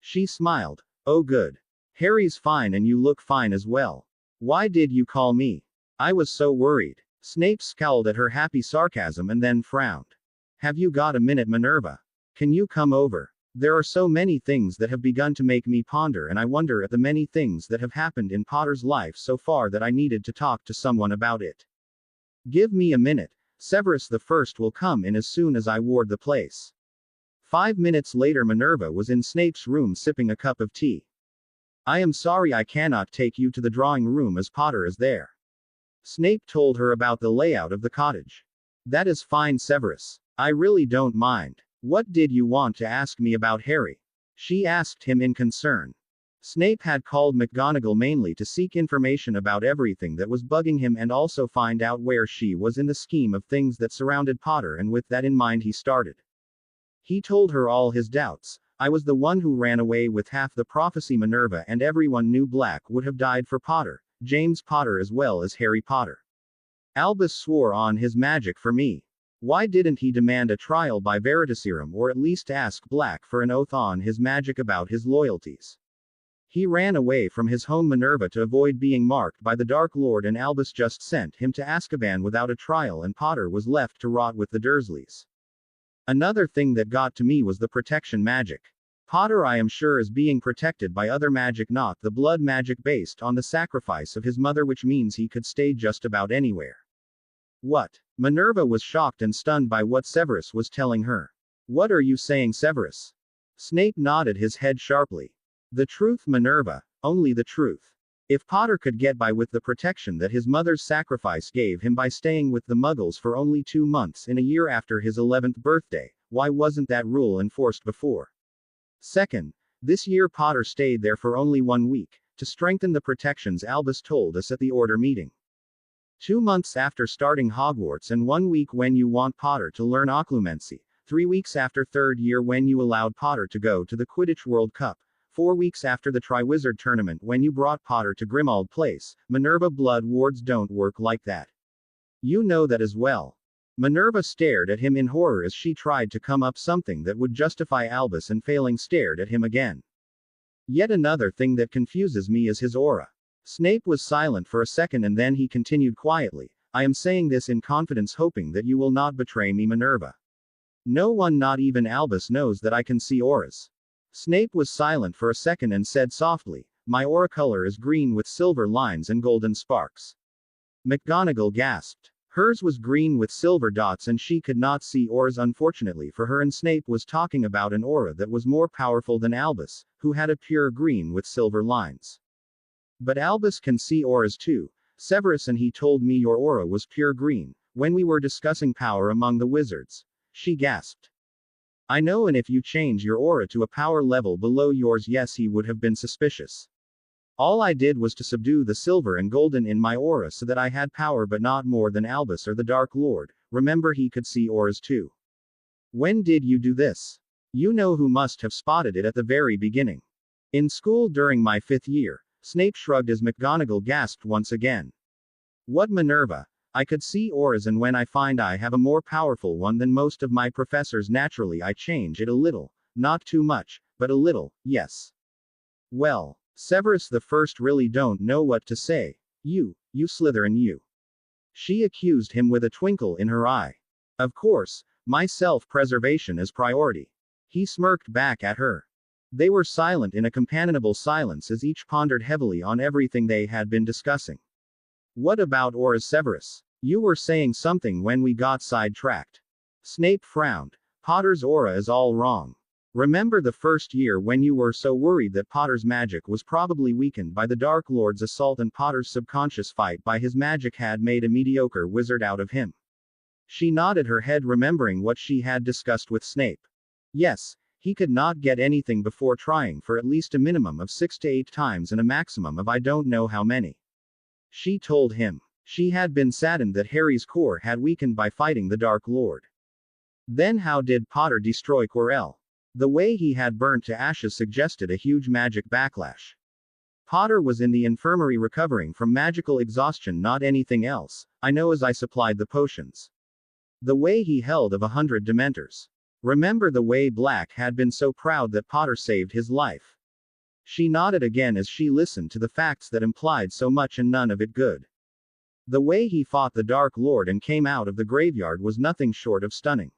She smiled. "Oh good. Harry's fine and you look fine as well. Why did you call me? I was so worried." Snape scowled at her happy sarcasm and then frowned. "Have you got a minute, Minerva? Can you come over? There are so many things that have begun to make me ponder, and I wonder at the many things that have happened in Potter's life so far that I needed to talk to someone about it. Give me a minute. Severus the First will come in as soon as I ward the place." 5 minutes later Minerva was in Snape's room sipping a cup of tea. "I am sorry I cannot take you to the drawing room as Potter is there." Snape told her about the layout of the cottage. "That is fine, Severus. I really don't mind. What did you want to ask me about Harry?" she asked him in concern. Snape had called McGonagall mainly to seek information about everything that was bugging him and also find out where she was in the scheme of things that surrounded Potter, and with that in mind he started. He told her all his doubts. "I was the one who ran away with half the prophecy, Minerva, and everyone knew Black would have died for Potter, James Potter as well as Harry Potter. Albus swore on his magic for me. Why didn't he demand a trial by Veritaserum, or at least ask Black for an oath on his magic about his loyalties? He ran away from his home, Minerva, to avoid being marked by the Dark Lord, and Albus just sent him to Azkaban without a trial, and Potter was left to rot with the Dursleys. Another thing that got to me was the protection magic. Potter, I am sure, is being protected by other magic, not the blood magic based on the sacrifice of his mother, which means he could stay just about anywhere." "What?" Minerva was shocked and stunned by what Severus was telling her. "What are you saying, Severus?" Snape nodded his head sharply. "The truth, Minerva. Only the truth. If Potter could get by with the protection that his mother's sacrifice gave him by staying with the Muggles for only 2 months in a year after his 11th birthday, why wasn't that rule enforced before? Second, this year Potter stayed there for only 1 week, to strengthen the protections Albus told us at the Order meeting. 2 months after starting Hogwarts, and 1 week when you want Potter to learn occlumency, 3 weeks after 3rd year when you allowed Potter to go to the Quidditch World Cup, 4 weeks after the Triwizard Tournament when you brought Potter to Grimmauld Place. Minerva, blood wards don't work like that. You know that as well." Minerva stared at him in horror as she tried to come up something that would justify Albus, and failing stared at him again. "Yet another thing that confuses me is his aura." Snape was silent for a second and then he continued quietly, "I am saying this in confidence, hoping that you will not betray me, Minerva. No one, not even Albus, knows that I can see auras." Snape was silent for a second and said softly, "My aura color is green with silver lines and golden sparks." McGonagall gasped. Hers was green with silver dots, and she could not see auras, unfortunately for her, and Snape was talking about an aura that was more powerful than Albus, who had a pure green with silver lines. "But Albus can see auras too, Severus, and he told me your aura was pure green, when we were discussing power among the wizards," she gasped. "I know, and if you change your aura to a power level below yours, yes, he would have been suspicious. All I did was to subdue the silver and golden in my aura so that I had power, but not more than Albus or the Dark Lord. Remember, he could see auras too." "When did you do this?" "You know who must have spotted it at the very beginning." "In school during my 5th year." Snape shrugged as McGonagall gasped once again. "What, Minerva? I could see auras, and when I find I have a more powerful one than most of my professors, naturally I change it a little. Not too much, but a little, yes." "Well, Severus the First, really don't know what to say. You Slytherin, you." She accused him with a twinkle in her eye. "Of course, my self-preservation is priority." He smirked back at her. They were silent in a companionable silence as each pondered heavily on everything they had been discussing. "What about auras, Severus? You were saying something when we got sidetracked." Snape frowned. Potter's aura is all wrong. Remember the first year when you were so worried that Potter's magic was probably weakened by the Dark Lord's assault and Potter's subconscious fight by his magic had made a mediocre wizard out of him? She nodded her head, remembering what she had discussed with Snape. Yes, he could not get anything before trying for at least a minimum of 6 to 8 times and a maximum of I don't know how many. She told him. She had been saddened that Harry's core had weakened by fighting the Dark Lord. Then how did Potter destroy Quirrell? The way he had burnt to ashes suggested a huge magic backlash. Potter was in the infirmary recovering from magical exhaustion, not anything else. I know, as I supplied the potions. The way he held of 100 Dementors. Remember the way Black had been so proud that Potter saved his life. She nodded again as she listened to the facts that implied so much and none of it good. The way he fought the Dark Lord and came out of the graveyard was nothing short of stunning.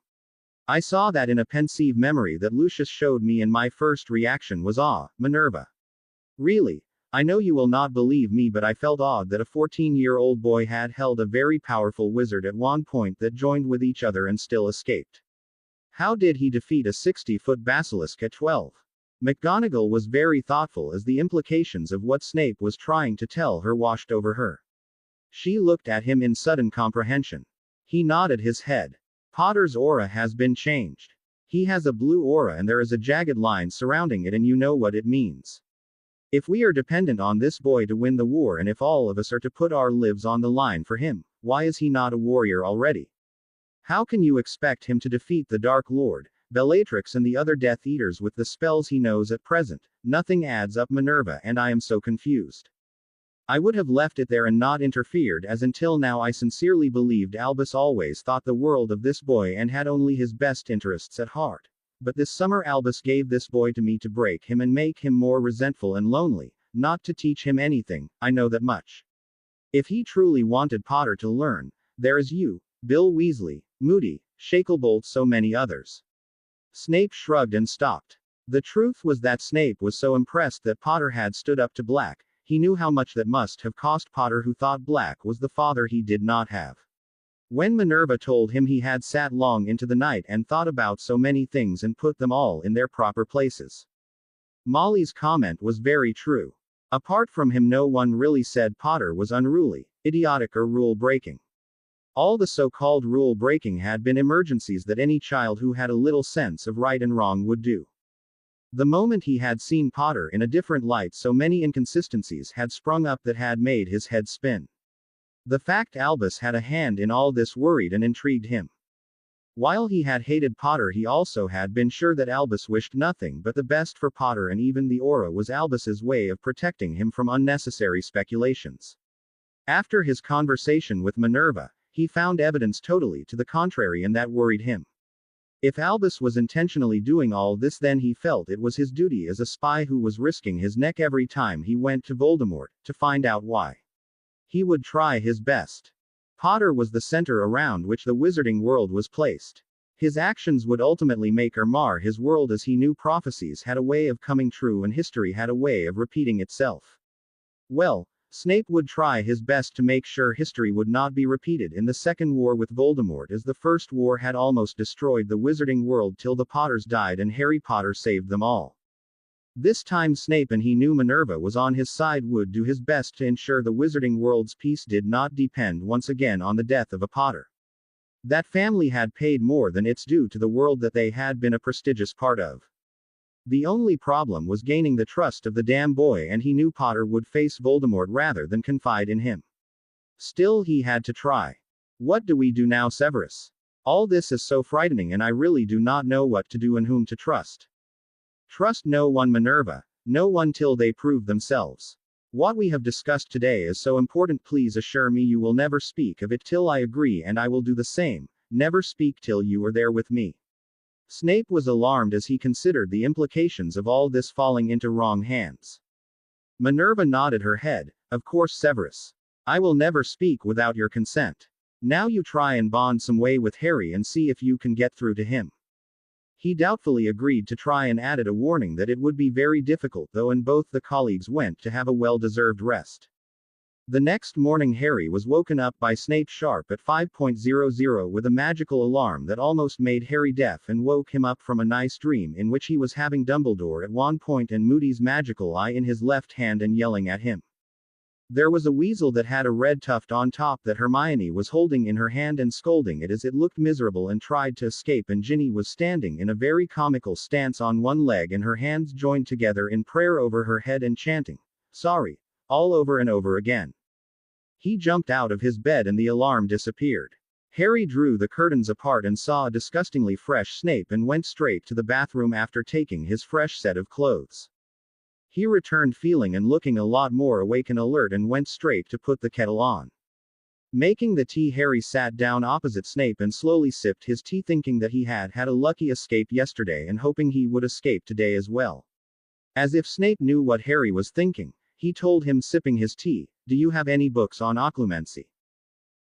I saw that in a pensive memory that Lucius showed me, and my first reaction was awe, Minerva. Really, I know you will not believe me, but I felt awed that a 14-year-old boy had held a very powerful wizard at one point that joined with each other and still escaped. How did he defeat a 60-foot basilisk at 12? McGonagall was very thoughtful as the implications of what Snape was trying to tell her washed over her. She looked at him in sudden comprehension. He nodded his head. Potter's aura has been changed. He has a blue aura and there is a jagged line surrounding it, and you know what it means. If we are dependent on this boy to win the war, and if all of us are to put our lives on the line for him, why is he not a warrior already? How can you expect him to defeat the Dark Lord, Bellatrix and the other Death Eaters with the spells he knows at present? Nothing adds up, Minerva, and I am so confused. I would have left it there and not interfered, as until now I sincerely believed Albus always thought the world of this boy and had only his best interests at heart. But this summer Albus gave this boy to me to break him and make him more resentful and lonely, not to teach him anything, I know that much. If he truly wanted Potter to learn, there is you, Bill Weasley, Moody, Shacklebolt, so many others. Snape shrugged and stopped. The truth was that Snape was so impressed that Potter had stood up to Black. He knew how much that must have cost Potter, who thought Black was the father he did not have. When Minerva told him, he had sat long into the night and thought about so many things and put them all in their proper places. Molly's comment was very true. Apart from him, no one really said Potter was unruly, idiotic, or rule-breaking. All the so-called rule-breaking had been emergencies that any child who had a little sense of right and wrong would do. The moment he had seen Potter in a different light, so many inconsistencies had sprung up that had made his head spin. The fact Albus had a hand in all this worried and intrigued him. While he had hated Potter, he also had been sure that Albus wished nothing but the best for Potter, and even the aura was Albus's way of protecting him from unnecessary speculations. After his conversation with Minerva, he found evidence totally to the contrary, and that worried him. If Albus was intentionally doing all this, then he felt it was his duty as a spy who was risking his neck every time he went to Voldemort, to find out why. He would try his best. Potter was the center around which the wizarding world was placed. His actions would ultimately make or mar his world, as he knew prophecies had a way of coming true and history had a way of repeating itself. Well, Snape would try his best to make sure history would not be repeated in the second war with Voldemort, as the first war had almost destroyed the wizarding world till the Potters died and Harry Potter saved them all. This time Snape, and he knew Minerva was on his side, would do his best to ensure the wizarding world's peace did not depend once again on the death of a Potter. That family had paid more than its due to the world that they had been a prestigious part of. The only problem was gaining the trust of the damn boy, and he knew Potter would face Voldemort rather than confide in him. Still, he had to try. What do we do now, Severus? All this is so frightening, and I really do not know what to do and whom to trust. Trust no one, Minerva, no one till they prove themselves. What we have discussed today is so important, please assure me you will never speak of it till I agree, and I will do the same, never speak till you are there with me. Snape was alarmed as he considered the implications of all this falling into wrong hands. Minerva nodded her head. Of course, Severus. I will never speak without your consent. Now you try and bond some way with Harry and see if you can get through to him. He doubtfully agreed to try and added a warning that it would be very difficult though, and both the colleagues went to have a well-deserved rest. The next morning Harry was woken up by Snape sharp at 5:00 with a magical alarm that almost made Harry deaf and woke him up from a nice dream in which he was having Dumbledore at one point and Moody's magical eye in his left hand and yelling at him. There was a weasel that had a red tuft on top that Hermione was holding in her hand and scolding it as it looked miserable and tried to escape, and Ginny was standing in a very comical stance on one leg and her hands joined together in prayer over her head and chanting, "Sorry," all over and over again. He jumped out of his bed and the alarm disappeared. Harry drew the curtains apart and saw a disgustingly fresh Snape and went straight to the bathroom after taking his fresh set of clothes. He returned feeling and looking a lot more awake and alert and went straight to put the kettle on. Making the tea, Harry sat down opposite Snape and slowly sipped his tea, thinking that he had had a lucky escape yesterday and hoping he would escape today as well. As if Snape knew what Harry was thinking, he told him, sipping his tea, "Do you have any books on occlumency?"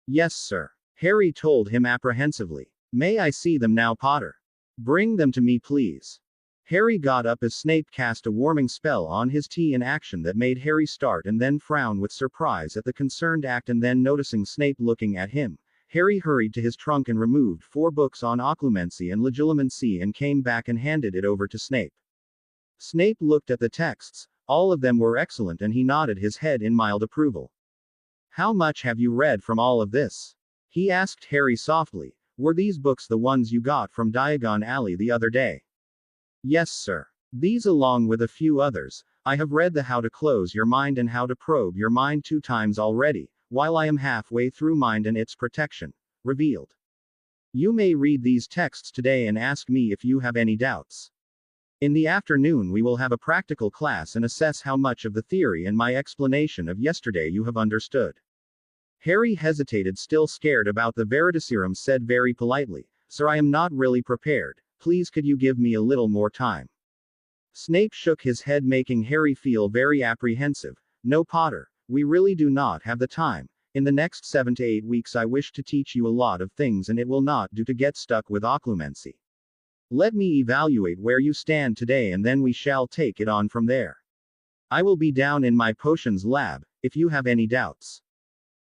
"Yes, sir," Harry told him apprehensively. "May I see them now, Potter?" "Bring them to me, please." Harry got up as Snape cast a warming spell on his tea, in action that made Harry start and then frown with surprise at the concerned act, and then noticing Snape looking at him, Harry hurried to his trunk and removed 4 books on occlumency and legilimency and came back and handed it over to Snape. Snape looked at the texts. All of them were excellent and he nodded his head in mild approval. "How much have you read from all of this?" he asked Harry softly. "Were these books the ones you got from Diagon Alley the other day?" "Yes, sir. These, along with a few others. I have read the How to Close Your Mind and How to Probe Your Mind 2 times already, while I am halfway through Mind and Its Protection. Revealed. You may read these texts today and ask me if you have any doubts. In the afternoon we will have a practical class and assess how much of the theory and my explanation of yesterday you have understood." Harry hesitated, still scared about the Veritaserum, said very politely, "Sir, I am not really prepared. Please could you give me a little more time?" Snape shook his head, making Harry feel very apprehensive. "No, Potter, we really do not have the time. In the next 7 to 8 weeks I wish to teach you a lot of things and it will not do to get stuck with occlumency. Let me evaluate where you stand today and then we shall take it on from there. I will be down in my potions lab, if you have any doubts.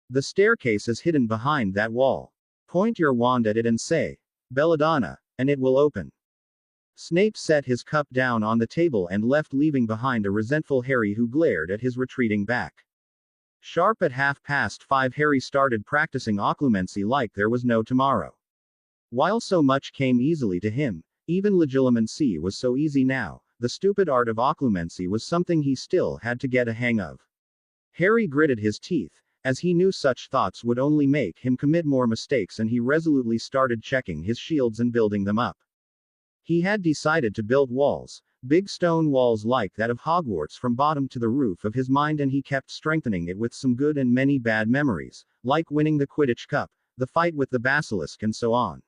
The staircase is hidden behind that wall. Point your wand at it and say, 'Belladonna,' and it will open." Snape set his cup down on the table and left, leaving behind a resentful Harry who glared at his retreating back. Sharp at 5:30 Harry started practicing occlumency like there was no tomorrow. While so much came easily to him, even legilimency was so easy now, the stupid art of occlumency was something he still had to get a hang of. Harry gritted his teeth, as he knew such thoughts would only make him commit more mistakes, and he resolutely started checking his shields and building them up. He had decided to build walls, big stone walls like that of Hogwarts, from bottom to the roof of his mind, and he kept strengthening it with some good and many bad memories, like winning the Quidditch Cup, the fight with the basilisk, and so on.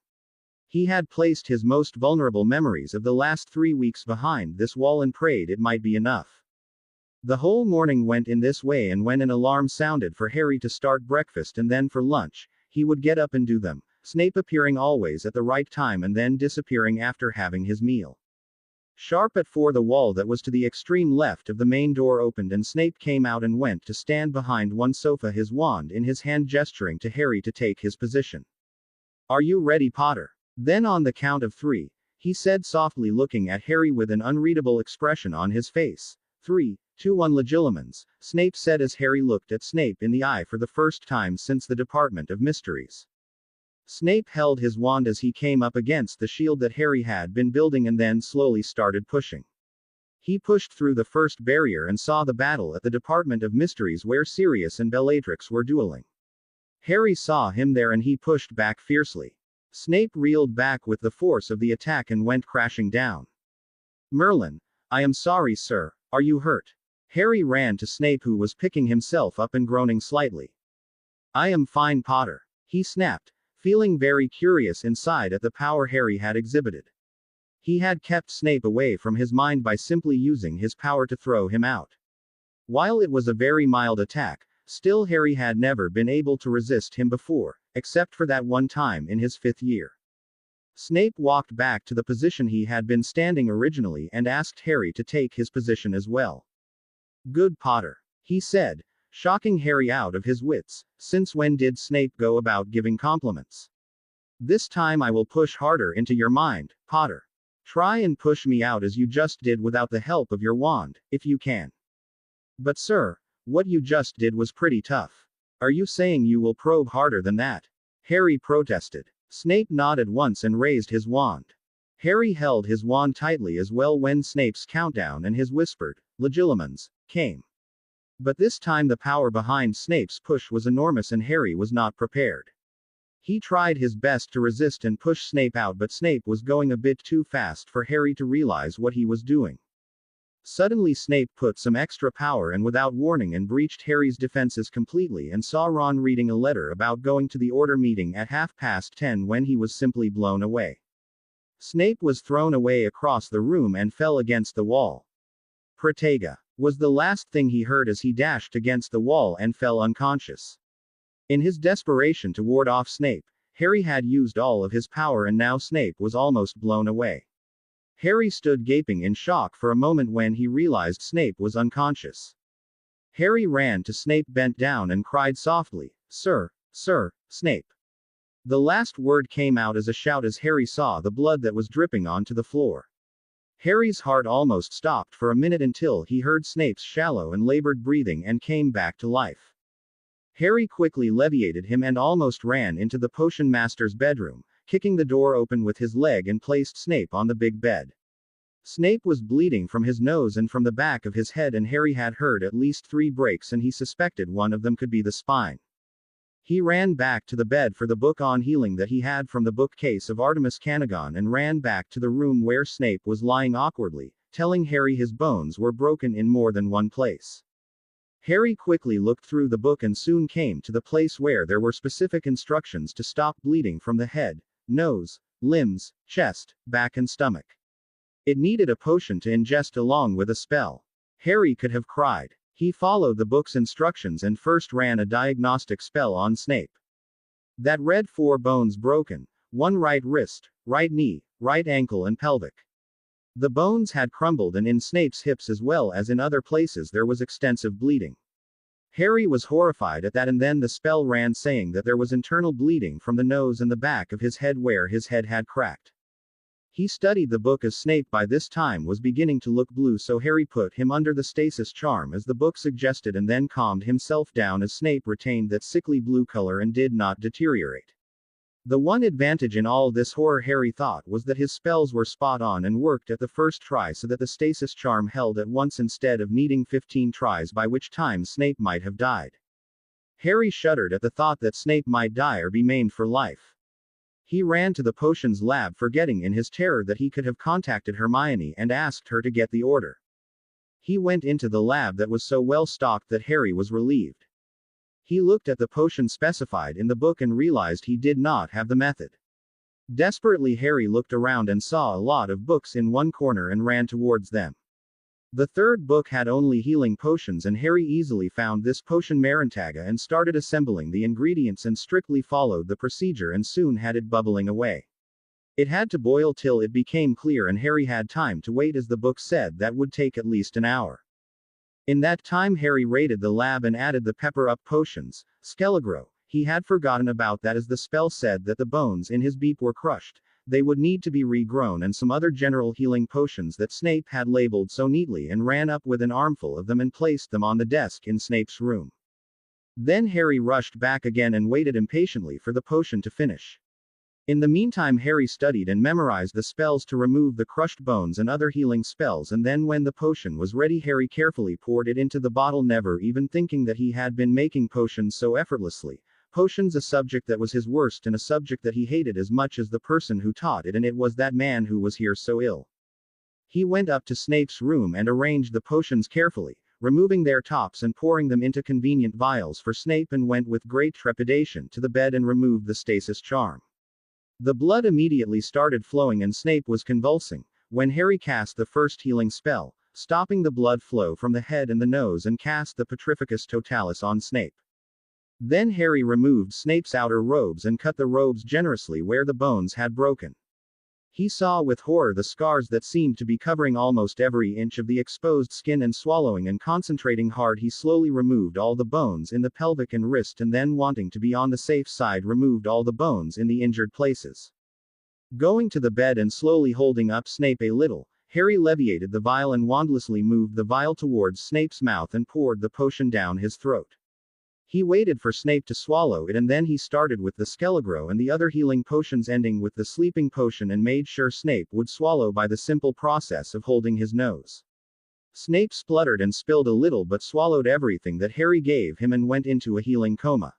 He had placed his most vulnerable memories of the last 3 weeks behind this wall and prayed it might be enough. The whole morning went in this way, and when an alarm sounded for Harry to start breakfast and then for lunch, he would get up and do them, Snape appearing always at the right time and then disappearing after having his meal. Sharp at 4 the wall that was to the extreme left of the main door opened and Snape came out and went to stand behind one sofa, his wand in his hand, gesturing to Harry to take his position. "Are you ready, Potter?" Then on the count of 3, he said softly, looking at Harry with an unreadable expression on his face. 3, 2, 1 Legilimens, Snape said as Harry looked at Snape in the eye for the first time since the Department of Mysteries. Snape held his wand as he came up against the shield that Harry had been building and then slowly started pushing. He pushed through the first barrier and saw the battle at the Department of Mysteries where Sirius and Bellatrix were dueling. Harry saw him there and he pushed back fiercely. Snape reeled back with the force of the attack and went crashing down. "Merlin, I am sorry, sir. Are you hurt?" Harry ran to Snape, who was picking himself up and groaning slightly. "I am fine, Potter," he snapped, feeling very curious inside at the power Harry had exhibited. He had kept Snape away from his mind by simply using his power to throw him out. While it was a very mild attack, still Harry had never been able to resist him before, except for that one time in his 5th year. Snape walked back to the position he had been standing originally and asked Harry to take his position as well. "Good, Potter," he said, shocking Harry out of his wits. Since when did Snape go about giving compliments? This time I will push harder into your mind, Potter. Try and push me out as you just did without the help of your wand, if you can. But sir, what you just did was pretty tough. Are you saying you will probe harder than that? Harry protested. Snape nodded once and raised his wand. Harry held his wand tightly as well when Snape's countdown and his whispered, Legilimens, came. But this time the power behind Snape's push was enormous and Harry was not prepared. He tried his best to resist and push Snape out, but Snape was going a bit too fast for Harry to realize what he was doing. Suddenly Snape put some extra power and without warning and breached Harry's defenses completely and saw Ron reading a letter about going to the order meeting at 10:30 when he was simply blown away. Snape was thrown away across the room and fell against the wall. Protega was the last thing he heard as he dashed against the wall and fell unconscious. In his desperation to ward off Snape, Harry had used all of his power and now Snape was almost blown away. Harry stood gaping in shock for a moment when he realized Snape was unconscious. Harry ran to Snape, bent down and cried softly, Sir, Snape. The last word came out as a shout as Harry saw the blood that was dripping onto the floor. Harry's heart almost stopped for a minute until he heard Snape's shallow and labored breathing and came back to life. Harry quickly leviated him and almost ran into the potion master's bedroom, kicking the door open with his leg and placed Snape on the big bed. Snape was bleeding from his nose and from the back of his head and Harry had heard at least 3 breaks and he suspected one of them could be the spine. He ran back to the bed for the book on healing that he had from the bookcase of Artemis Canagon and ran back to the room where Snape was lying awkwardly, telling Harry his bones were broken in more than one place. Harry quickly looked through the book and soon came to the place where there were specific instructions to stop bleeding from the head, nose, limbs, chest, back and stomach. It needed a potion to ingest along with a spell. Harry could have cried. He followed the book's instructions and first ran a diagnostic spell on Snape. That read 4 bones broken, 1 right wrist, right knee, right ankle and pelvic. The bones had crumbled and in Snape's hips as well as in other places there was extensive bleeding. Harry was horrified at that and then the spell ran saying that there was internal bleeding from the nose and the back of his head where his head had cracked. He studied the book as Snape by this time was beginning to look blue, so Harry put him under the stasis charm as the book suggested and then calmed himself down as Snape retained that sickly blue color and did not deteriorate. The one advantage in all this horror Harry thought was that his spells were spot on and worked at the first try so that the stasis charm held at once instead of needing 15 tries, by which time Snape might have died. Harry shuddered at the thought that Snape might die or be maimed for life. He ran to the potions lab, forgetting in his terror that he could have contacted Hermione and asked her to get the order. He went into the lab that was so well stocked that Harry was relieved. He looked at the potion specified in the book and realized he did not have the method. Desperately Harry looked around and saw a lot of books in one corner and ran towards them. The third book had only healing potions and Harry easily found this potion Marantaga and started assembling the ingredients and strictly followed the procedure and soon had it bubbling away. It had to boil till it became clear and Harry had time to wait as the book said that would take at least an hour. In that time Harry raided the lab and added the pepper-up potions, Skelegro. He had forgotten about that as the spell said that the bones in his beep were crushed, they would need to be regrown, and some other general healing potions that Snape had labeled so neatly, and ran up with an armful of them and placed them on the desk in Snape's room. Then Harry rushed back again and waited impatiently for the potion to finish. In the meantime Harry studied and memorized the spells to remove the crushed bones and other healing spells, and then when the potion was ready Harry carefully poured it into the bottle, never even thinking that he had been making potions so effortlessly. Potions, a subject that was his worst and a subject that he hated as much as the person who taught it, and it was that man who was here so ill. He went up to Snape's room and arranged the potions carefully, removing their tops and pouring them into convenient vials for Snape, and went with great trepidation to the bed and removed the stasis charm. The blood immediately started flowing and Snape was convulsing, when Harry cast the first healing spell, stopping the blood flow from the head and the nose, and cast the Petrificus Totalis on Snape. Then Harry removed Snape's outer robes and cut the robes generously where the bones had broken. He saw with horror the scars that seemed to be covering almost every inch of the exposed skin, and swallowing and concentrating hard, he slowly removed all the bones in the pelvic and wrist, and then, wanting to be on the safe side, removed all the bones in the injured places. Going to the bed and slowly holding up Snape a little, Harry leviated the vial and wandlessly moved the vial towards Snape's mouth and poured the potion down his throat. He waited for Snape to swallow it, and then he started with the Skelegro and the other healing potions, ending with the sleeping potion, and made sure Snape would swallow by the simple process of holding his nose. Snape spluttered and spilled a little, but swallowed everything that Harry gave him and went into a healing coma.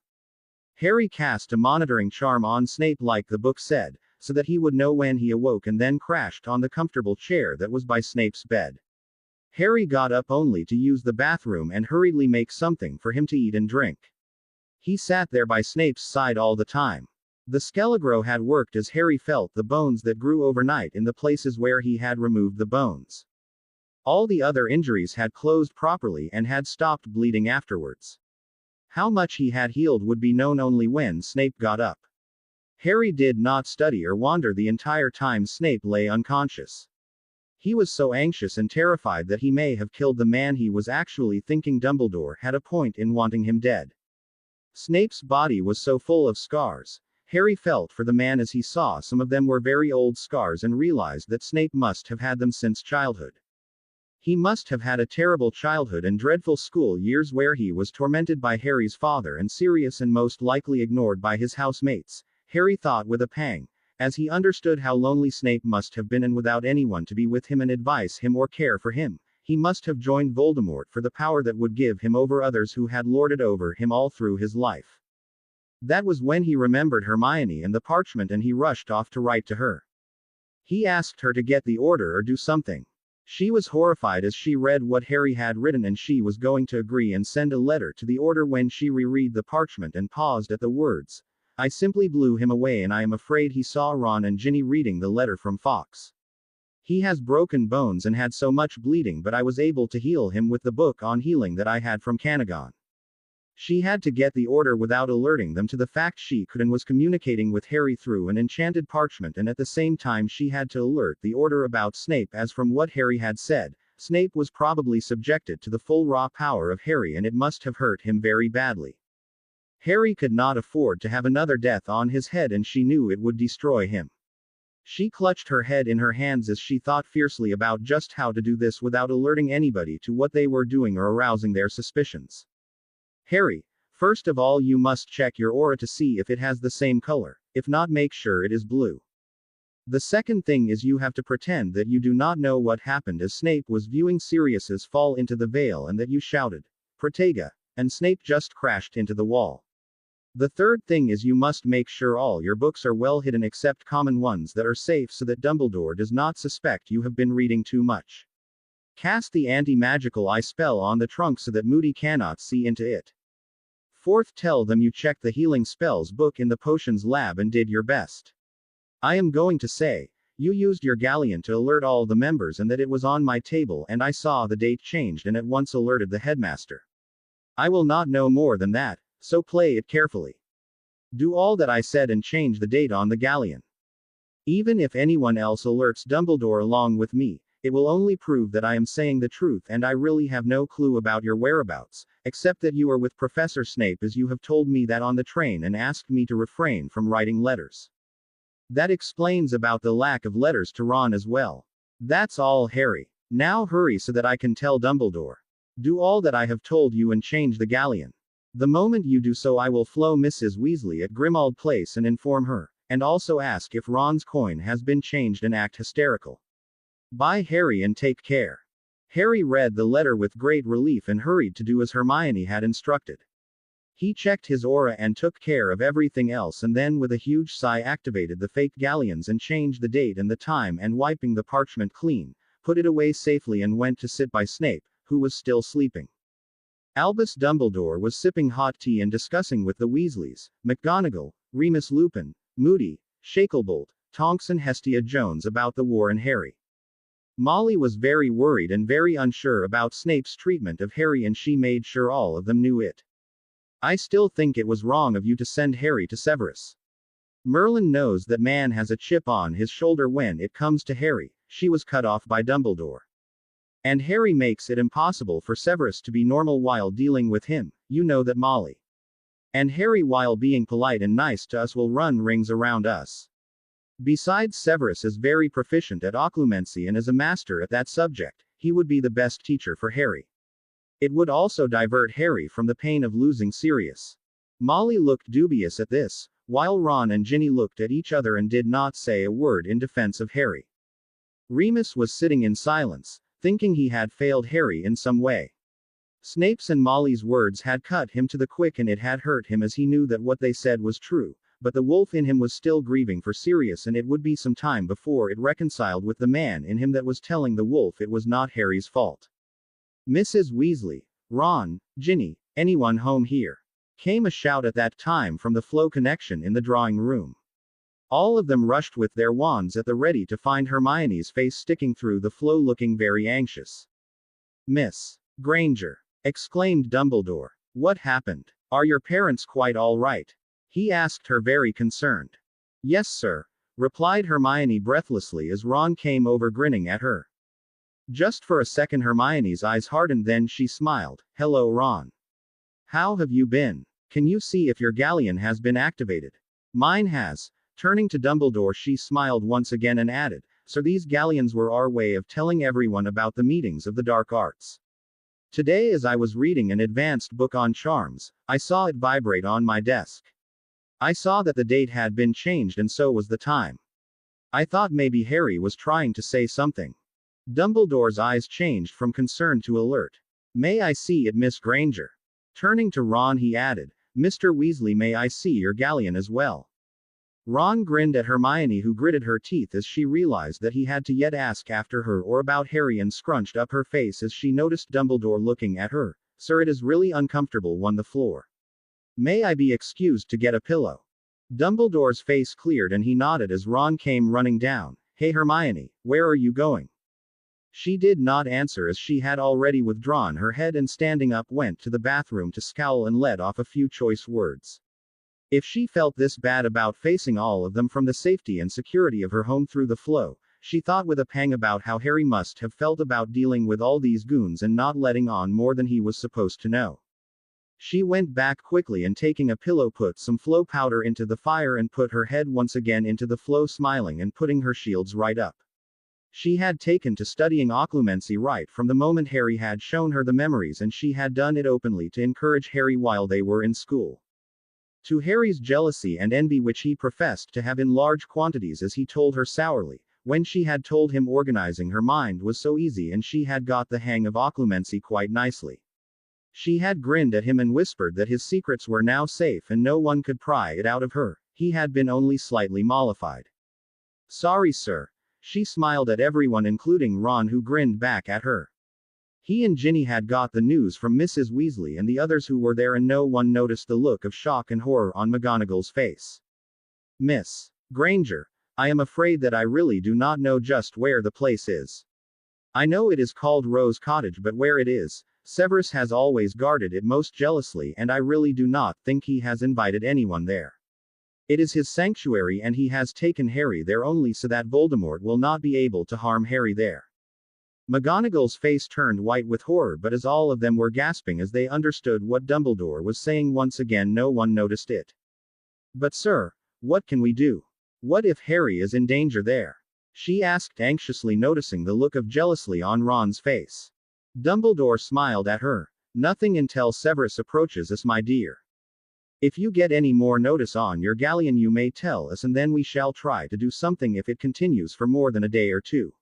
Harry cast a monitoring charm on Snape like the book said, so that he would know when he awoke, and then crashed on the comfortable chair that was by Snape's bed. Harry got up only to use the bathroom and hurriedly make something for him to eat and drink. He sat there by Snape's side all the time. The Skelegro had worked as Harry felt the bones that grew overnight in the places where he had removed the bones. All the other injuries had closed properly and had stopped bleeding afterwards. How much he had healed would be known only when Snape got up. Harry did not study or wander the entire time Snape lay unconscious. He was so anxious and terrified that he may have killed the man he was actually thinking Dumbledore had a point in wanting him dead. Snape's body was so full of scars. Harry felt for the man as he saw some of them were very old scars, and realized that Snape must have had them since childhood. He must have had a terrible childhood and dreadful school years where he was tormented by Harry's father and Sirius, and most likely ignored by his housemates, Harry thought with a pang, as he understood how lonely Snape must have been, and without anyone to be with him and advise him or care for him. He must have joined Voldemort for the power that would give him over others who had lorded over him all through his life. That was when he remembered Hermione and the parchment, and he rushed off to write to her. He asked her to get the order or do something. She was horrified as she read what Harry had written, and she was going to agree and send a letter to the order when she reread the parchment and paused at the words, "I simply blew him away, and I am afraid he saw Ron and Ginny reading the letter from Fawkes. He has broken bones and had so much bleeding, but I was able to heal him with the book on healing that I had from Canagon." She had to get the order without alerting them to the fact she could and was communicating with Harry through an enchanted parchment, and at the same time she had to alert the order about Snape, as from what Harry had said, Snape was probably subjected to the full raw power of Harry, and it must have hurt him very badly. Harry could not afford to have another death on his head, and she knew it would destroy him. She clutched her head in her hands as she thought fiercely about just how to do this without alerting anybody to what they were doing or arousing their suspicions. "Harry, first of all you must check your aura to see if it has the same color. If not, make sure it is blue. The second thing is you have to pretend that you do not know what happened as Snape was viewing Sirius's fall into the veil, and that you shouted, 'Protega,' and Snape just crashed into the wall. The third thing is you must make sure all your books are well hidden except common ones that are safe, so that Dumbledore does not suspect you have been reading too much. Cast the anti-magical eye spell on the trunk so that Moody cannot see into it. Fourth, tell them you checked the healing spells book in the potions lab and did your best. I am going to say, you used your galleon to alert all the members, and that it was on my table and I saw the date changed and at once alerted the headmaster. I will not know more than that. So play it carefully. Do all that I said and change the date on the galleon. Even if anyone else alerts Dumbledore along with me, it will only prove that I am saying the truth, and I really have no clue about your whereabouts, except that you are with Professor Snape, as you have told me that on the train and asked me to refrain from writing letters. That explains about the lack of letters to Ron as well. That's all, Harry. Now hurry so that I can tell Dumbledore. Do all that I have told you and change the galleon. The moment you do so, I will flow Mrs. Weasley at Grimmauld Place and inform her, and also ask if Ron's coin has been changed and act hysterical. Bye, Harry, and take care." Harry read the letter with great relief and hurried to do as Hermione had instructed. He checked his aura and took care of everything else, and then with a huge sigh activated the fake galleons and changed the date and the time, and wiping the parchment clean, put it away safely and went to sit by Snape, who was still sleeping. Albus Dumbledore was sipping hot tea and discussing with the Weasleys, McGonagall, Remus Lupin, Moody, Shacklebolt, Tonks and Hestia Jones about the war and Harry. Molly was very worried and very unsure about Snape's treatment of Harry, and she made sure all of them knew it. "I still think it was wrong of you to send Harry to Severus. Merlin knows that man has a chip on his shoulder when it comes to Harry. She was cut off by Dumbledore. And Harry makes it impossible for Severus to be normal while dealing with him. You know that Molly and Harry, while being polite and nice to us, will run rings around us. Besides, Severus is very proficient at occlumency and is a master at that subject. He would be the best teacher for Harry. It would also divert Harry from the pain of losing Sirius. Molly looked dubious at this, while Ron and Ginny looked at each other and did not say a word in defense of Harry. Remus was sitting in silence, thinking he had failed Harry in some way. Snape's and Molly's words had cut him to the quick, and it had hurt him, as he knew that what they said was true, but the wolf in him was still grieving for Sirius, and it would be some time before it reconciled with the man in him that was telling the wolf it was not Harry's fault. Mrs. Weasley, Ron, Ginny, anyone home here? Came a shout at that time from the Flow connection in the drawing room. All of them rushed with their wands at the ready to find Hermione's face sticking through the Flow, looking very anxious. "Miss Granger," exclaimed Dumbledore. "What happened? Are your parents quite all right?" he asked her, very concerned. "Yes, sir," replied Hermione breathlessly as Ron came over grinning at her. Just for a second Hermione's eyes hardened, then she smiled. "Hello, Ron. How have you been? Can you see if your galleon has been activated?" "Mine has." Turning to Dumbledore, she smiled once again and added, "So these galleons were our way of telling everyone about the meetings of the dark arts. Today, as I was reading an advanced book on charms, I saw it vibrate on my desk. I saw that the date had been changed, and so was the time. I thought maybe Harry was trying to say something." Dumbledore's eyes changed from concern to alert. "May I see it, Miss Granger?" Turning to Ron, he added, "Mr. Weasley, may I see your galleon as well?" Ron grinned at Hermione, who gritted her teeth as she realized that he had to yet ask after her or about Harry, and scrunched up her face as she noticed Dumbledore looking at her. "Sir, it is really uncomfortable on the floor. May I be excused to get a pillow?" Dumbledore's face cleared and he nodded as Ron came running down. "Hey Hermione, where are you going?" She did not answer, as she had already withdrawn her head and standing up went to the bathroom to scowl and let off a few choice words. If she felt this bad about facing all of them from the safety and security of her home through the Flow, she thought with a pang about how Harry must have felt about dealing with all these goons and not letting on more than he was supposed to know. She went back quickly and, taking a pillow, put some Flow powder into the fire and put her head once again into the Flow, smiling and putting her shields right up. She had taken to studying occlumency right from the moment Harry had shown her the memories, and she had done it openly to encourage Harry while they were in school. To Harry's jealousy and envy, which he professed to have in large quantities, as he told her sourly, when she had told him organizing her mind was so easy and she had got the hang of occlumency quite nicely. She had grinned at him and whispered that his secrets were now safe and no one could pry it out of her. He had been only slightly mollified. "Sorry, sir." She smiled at everyone, including Ron, who grinned back at her. He and Ginny had got the news from Mrs. Weasley and the others who were there, and no one noticed the look of shock and horror on McGonagall's face. "Miss Granger, I am afraid that I really do not know just where the place is. I know it is called Rose Cottage, but where it is, Severus has always guarded it most jealously, and I really do not think he has invited anyone there. It is his sanctuary, and he has taken Harry there only so that Voldemort will not be able to harm Harry there." McGonagall's face turned white with horror, but as all of them were gasping as they understood what Dumbledore was saying, once again no one noticed it. "But sir, what can we do? What if Harry is in danger there?" she asked anxiously, noticing the look of jealousy on Ron's face. Dumbledore smiled at her. "Nothing until Severus approaches us, my dear. If you get any more notice on your galleon, you may tell us, and then we shall try to do something if it continues for more than a day or two.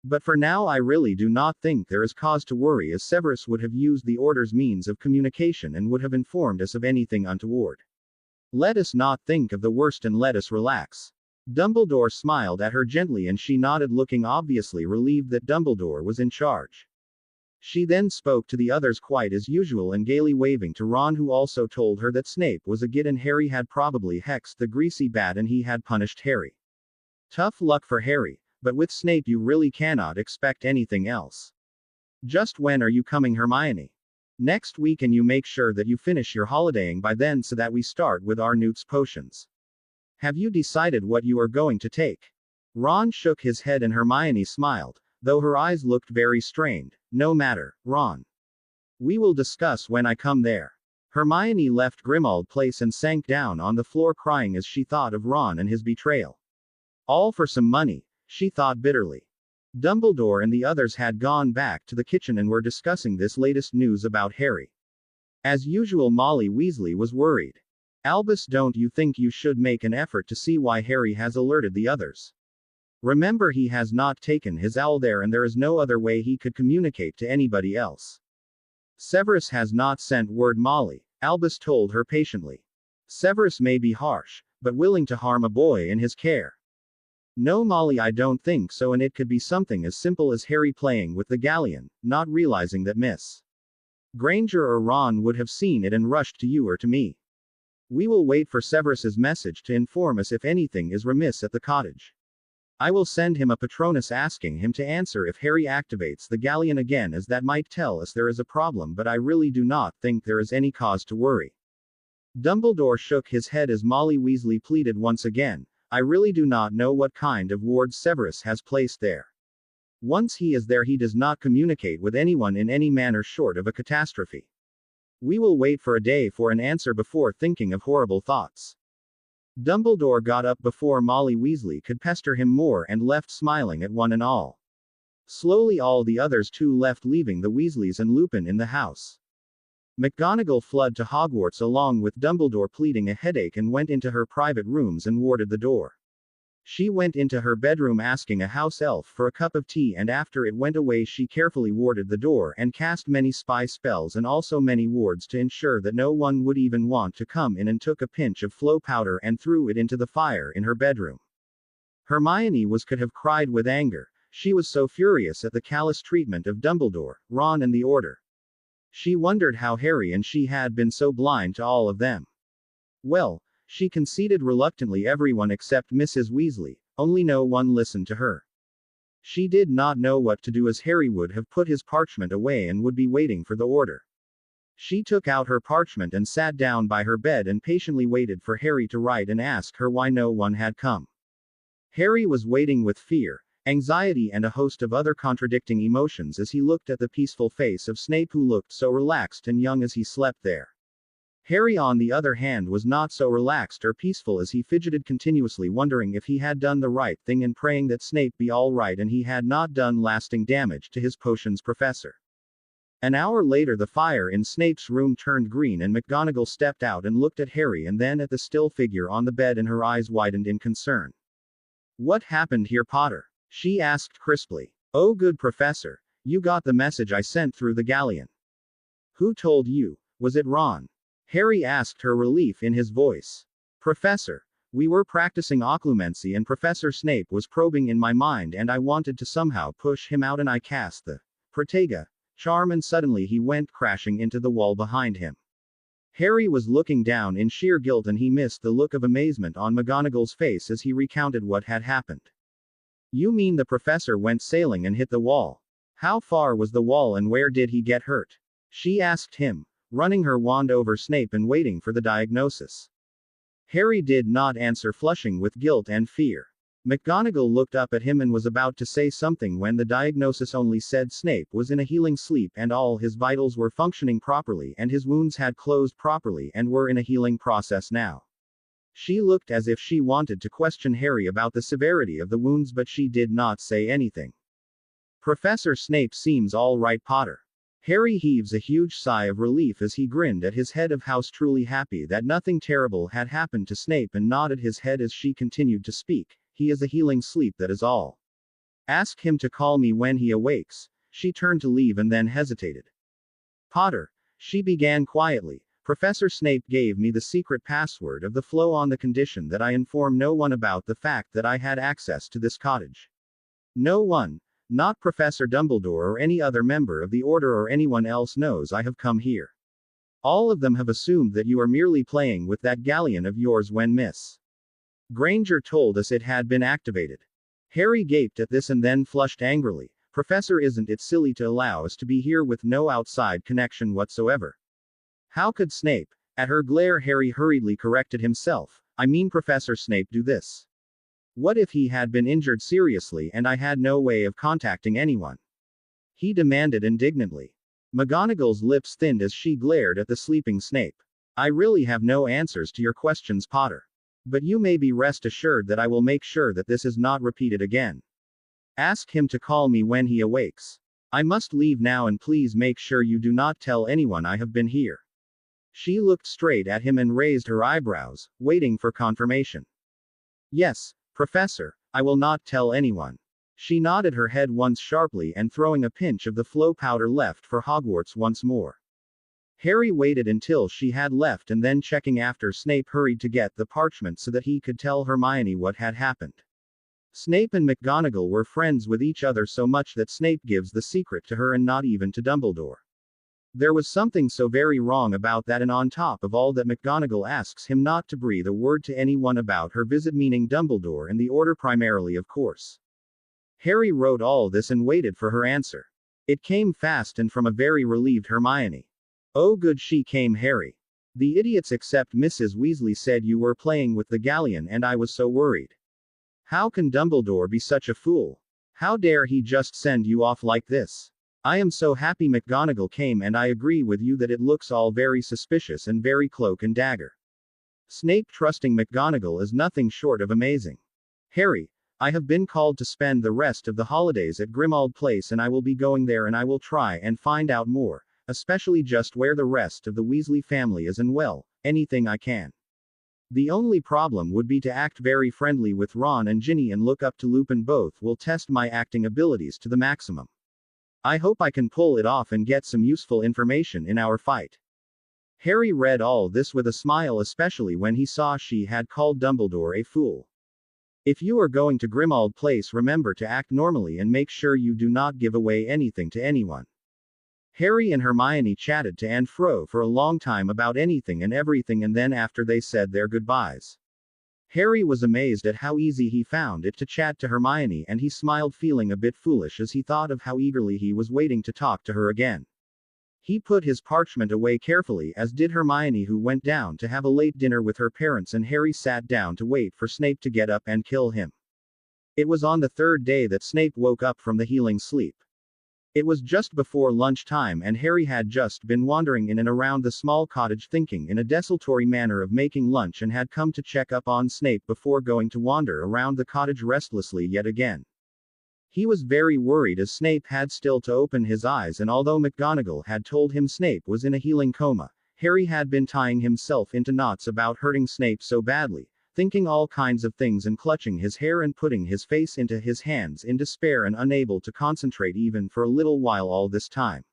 But for now, I really do not think there is cause to worry, as Severus would have used the Order's means of communication and would have informed us of anything untoward. Let us not think of the worst and let us relax." Dumbledore smiled at her gently and she nodded, looking obviously relieved that Dumbledore was in charge. She then spoke to the others quite as usual and gaily waving to Ron, who also told her that Snape was a git and Harry had probably hexed the greasy bat and he had punished Harry. Tough luck for Harry, but with Snape you really cannot expect anything else. "Just when are you coming, Hermione?" "Next week, and you make sure that you finish your holidaying by then so that we start with our Newt's potions." Have you decided what you are going to take? Ron shook his head and Hermione smiled, though her eyes looked very strained. No matter, Ron. We will discuss when I come there. Hermione left Grimmauld Place and sank down on the floor crying as she thought of Ron and his betrayal. All for some money, she thought bitterly. Dumbledore and the others had gone back to the kitchen and were discussing this latest news about Harry. As usual, Molly Weasley was worried. Albus, don't you think you should make an effort to see why Harry has alerted the others? Remember, he has not taken his owl there and there is no other way he could communicate to anybody else. Severus has not sent word, Molly, Albus told her patiently. Severus may be harsh, but willing to harm a boy in his care. No, Molly, I don't think so, and it could be something as simple as Harry playing with the galleon, not realizing that Miss Granger or Ron would have seen it and rushed to you or to me. We will wait for Severus's message to inform us if anything is remiss at the cottage. I will send him a Patronus asking him to answer if Harry activates the galleon again, as that might tell us there is a problem, but I really do not think there is any cause to worry. Dumbledore shook his head as Molly Weasley pleaded once again. I really do not know what kind of wards Severus has placed there. Once he is there, he does not communicate with anyone in any manner short of a catastrophe. We will wait for a day for an answer before thinking of horrible thoughts. Dumbledore got up before Molly Weasley could pester him more and left smiling at one and all. Slowly all the others too left, leaving the Weasleys and Lupin in the house. McGonagall fled to Hogwarts along with Dumbledore, pleading a headache, and went into her private rooms and warded the door. She went into her bedroom asking a house elf for a cup of tea, and after it went away she carefully warded the door and cast many spy spells and also many wards to ensure that no one would even want to come in, and took a pinch of flow powder and threw it into the fire in her bedroom. Hermione could have cried with anger. She was so furious at the callous treatment of Dumbledore, Ron and the Order. She wondered how Harry and she had been so blind to all of them. Well, she conceded reluctantly, everyone except Mrs. Weasley, only no one listened to her. She did not know what to do, as Harry would have put his parchment away and would be waiting for the order. She took out her parchment and sat down by her bed and patiently waited for Harry to write and ask her why no one had come. Harry was waiting with fear, anxiety and a host of other contradicting emotions as he looked at the peaceful face of Snape, who looked so relaxed and young as he slept there. Harry, on the other hand, was not so relaxed or peaceful, as he fidgeted continuously, wondering if he had done the right thing and praying that Snape be all right and he had not done lasting damage to his potions professor. An hour later the fire in Snape's room turned green and McGonagall stepped out and looked at Harry and then at the still figure on the bed, and her eyes widened in concern. What happened here, Potter? She asked crisply. Oh, good Professor. You got the message I sent through the galleon. Who told you? Was it Ron? Harry asked, her relief in his voice. Professor. We were practicing occlumency and Professor Snape was probing in my mind and I wanted to somehow push him out and I cast the Protega charm and suddenly he went crashing into the wall behind him. Harry was looking down in sheer guilt and he missed the look of amazement on McGonagall's face as he recounted what had happened. You mean the professor went sailing and hit the wall? How far was the wall and where did he get hurt? She asked him, running her wand over Snape and waiting for the diagnosis. Harry did not answer, flushing with guilt and fear. McGonagall looked up at him and was about to say something when the diagnosis only said Snape was in a healing sleep and all his vitals were functioning properly and his wounds had closed properly and were in a healing process now. She looked as if she wanted to question Harry about the severity of the wounds, but she did not say anything. Professor Snape seems all right, Potter. Harry heaves a huge sigh of relief as he grinned at his head of house, truly happy that nothing terrible had happened to Snape, and nodded his head as she continued to speak. He is a healing sleep, that is all. Ask him to call me when he awakes. She turned to leave and then hesitated. Potter, she began quietly, Professor Snape gave me the secret password of the flow on the condition that I inform no one about the fact that I had access to this cottage. No one. Not Professor Dumbledore or any other member of the Order or anyone else knows I have come here. All of them have assumed that you are merely playing with that galleon of yours when Miss Granger told us it had been activated. Harry gaped at this and then flushed angrily. Professor, isn't it silly to allow us to be here with no outside connection whatsoever? How could Snape? At her glare Harry hurriedly corrected himself. I mean Professor Snape, do this? What if he had been injured seriously and I had no way of contacting anyone? He demanded indignantly. McGonagall's lips thinned as she glared at the sleeping Snape. I really have no answers to your questions, Potter. But you may be rest assured that I will make sure that this is not repeated again. Ask him to call me when he awakes. I must leave now, and please make sure you do not tell anyone I have been here. She looked straight at him and raised her eyebrows, waiting for confirmation. Yes, Professor, I will not tell anyone. She nodded her head once sharply and throwing a pinch of the flow powder left for Hogwarts once more. Harry waited until she had left and then checking after Snape hurried to get the parchment so that he could tell Hermione what had happened. Snape and McGonagall were friends with each other so much that Snape gives the secret to her and not even to Dumbledore. There was something so very wrong about that, and on top of all that McGonagall asks him not to breathe a word to anyone about her visit, meaning Dumbledore and the Order primarily, of course. Harry wrote all this and waited for her answer. It came fast and from a very relieved Hermione. Oh good, she came, Harry. The idiots except Mrs. Weasley said you were playing with the galleon and I was so worried. How can Dumbledore be such a fool? How dare he just send you off like this? I am so happy McGonagall came, and I agree with you that it looks all very suspicious and very cloak and dagger. Snape trusting McGonagall is nothing short of amazing. Harry, I have been called to spend the rest of the holidays at Grimmauld Place, and I will be going there, and I will try and find out more, especially just where the rest of the Weasley family is, and well, anything I can. The only problem would be to act very friendly with Ron and Ginny and look up to Lupin. Both will test my acting abilities to the maximum. I hope I can pull it off and get some useful information in our fight. Harry read all this with a smile, especially when he saw she had called Dumbledore a fool. If you are going to Grimmauld Place, remember to act normally and make sure you do not give away anything to anyone. Harry and Hermione chatted to and fro for a long time about anything and everything, and then after they said their goodbyes, Harry was amazed at how easy he found it to chat to Hermione, and he smiled, feeling a bit foolish as he thought of how eagerly he was waiting to talk to her again. He put his parchment away carefully, as did Hermione, who went down to have a late dinner with her parents, and Harry sat down to wait for Snape to get up and kill him. It was on the third day that Snape woke up from the healing sleep. It was just before lunchtime, and Harry had just been wandering in and around the small cottage thinking in a desultory manner of making lunch, and had come to check up on Snape before going to wander around the cottage restlessly yet again. He was very worried as Snape had still to open his eyes, and although McGonagall had told him Snape was in a healing coma, Harry had been tying himself into knots about hurting Snape so badly, thinking all kinds of things and clutching his hair and putting his face into his hands in despair and unable to concentrate even for a little while all this time.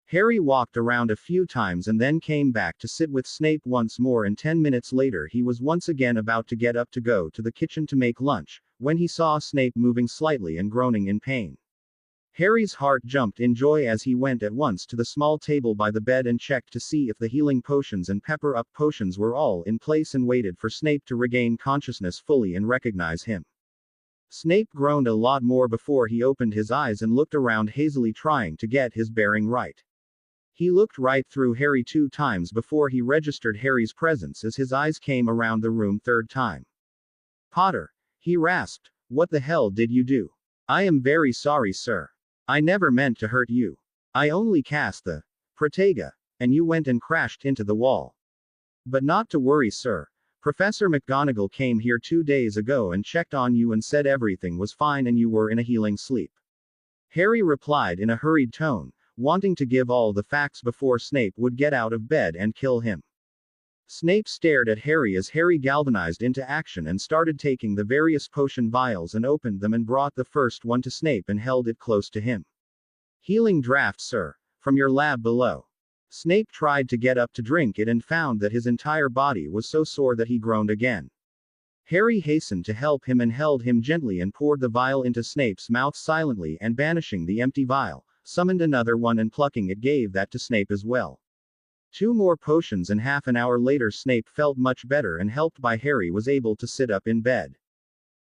Harry walked around a few times and then came back to sit with Snape once more, and 10 minutes later he was once again about to get up to go to the kitchen to make lunch, when he saw Snape moving slightly and groaning in pain. Harry's heart jumped in joy as he went at once to the small table by the bed and checked to see if the healing potions and pepper-up potions were all in place, and waited for Snape to regain consciousness fully and recognize him. Snape groaned a lot more before he opened his eyes and looked around hazily, trying to get his bearing right. He looked right through Harry 2 times before he registered Harry's presence as his eyes came around the room 3rd time. "Potter," he rasped, "what the hell did you do? I am very sorry, sir. I never meant to hurt you. I only cast the Protega, and you went and crashed into the wall. But not to worry, sir. Professor McGonagall came here 2 days ago and checked on you and said everything was fine and you were in a healing sleep." Harry replied in a hurried tone, wanting to give all the facts before Snape would get out of bed and kill him. Snape stared at Harry as Harry galvanized into action and started taking the various potion vials and opened them and brought the first one to Snape and held it close to him. "Healing draft, sir. From your lab below." Snape tried to get up to drink it and found that his entire body was so sore that he groaned again. Harry hastened to help him and held him gently and poured the vial into Snape's mouth silently, and banishing the empty vial, summoned another one and plucking it gave that to Snape as well. 2 more potions, and half an hour later Snape felt much better and, helped by Harry, was able to sit up in bed.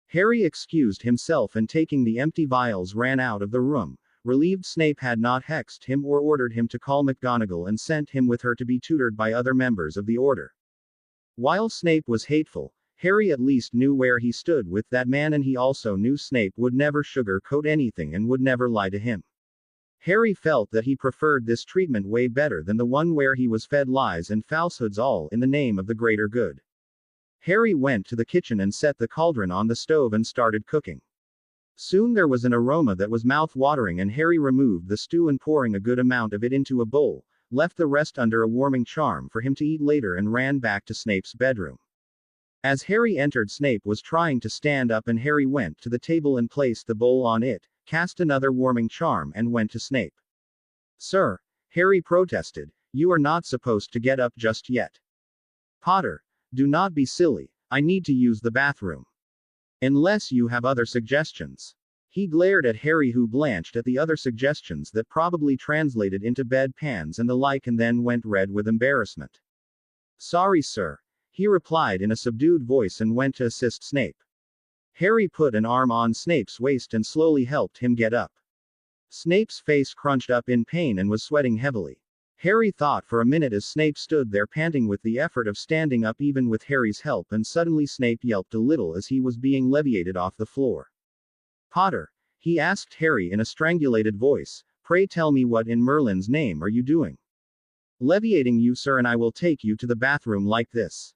Harry excused himself and taking the empty vials ran out of the room, relieved Snape had not hexed him or ordered him to call McGonagall and sent him with her to be tutored by other members of the Order. While Snape was hateful, Harry at least knew where he stood with that man, and he also knew Snape would never sugarcoat anything and would never lie to him. Harry felt that he preferred this treatment way better than the one where he was fed lies and falsehoods all in the name of the greater good. Harry went to the kitchen and set the cauldron on the stove and started cooking. Soon there was an aroma that was mouth-watering, and Harry removed the stew and, pouring a good amount of it into a bowl, left the rest under a warming charm for him to eat later and ran back to Snape's bedroom. As Harry entered, Snape was trying to stand up, and Harry went to the table and placed the bowl on it, cast another warming charm, and went to Snape. "Sir," Harry protested, "you are not supposed to get up just yet. Potter, do not be silly, I need to use the bathroom. Unless you have other suggestions." He glared at Harry, who blanched at the other suggestions that probably translated into bed pans and the like, and then went red with embarrassment. "Sorry, sir," he replied in a subdued voice and went to assist Snape. Harry put an arm on Snape's waist and slowly helped him get up. Snape's face crunched up in pain and was sweating heavily. Harry thought for a minute as Snape stood there panting with the effort of standing up even with Harry's help, and suddenly Snape yelped a little as he was being leviated off the floor. "Potter," he asked Harry in a strangulated voice, "pray tell me what in Merlin's name are you doing?" "Leviating you, sir, and I will take you to the bathroom like this.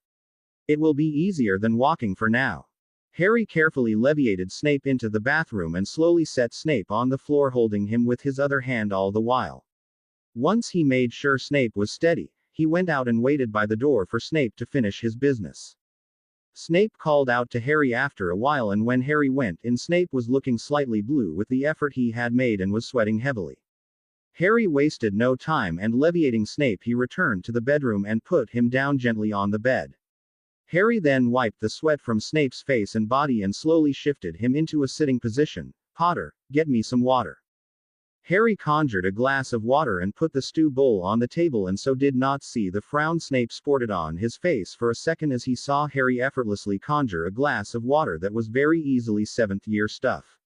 It will be easier than walking for now." Harry carefully leviated Snape into the bathroom and slowly set Snape on the floor, holding him with his other hand all the while. Once he made sure Snape was steady, he went out and waited by the door for Snape to finish his business. Snape called out to Harry after a while, and when Harry went in, Snape was looking slightly blue with the effort he had made and was sweating heavily. Harry wasted no time, and leviating Snape, he returned to the bedroom and put him down gently on the bed. Harry then wiped the sweat from Snape's face and body and slowly shifted him into a sitting position. "Potter, get me some water." Harry conjured a glass of water and put the stew bowl on the table, and so did not see the frown Snape sported on his face for a second as he saw Harry effortlessly conjure a glass of water that was very easily seventh-year stuff.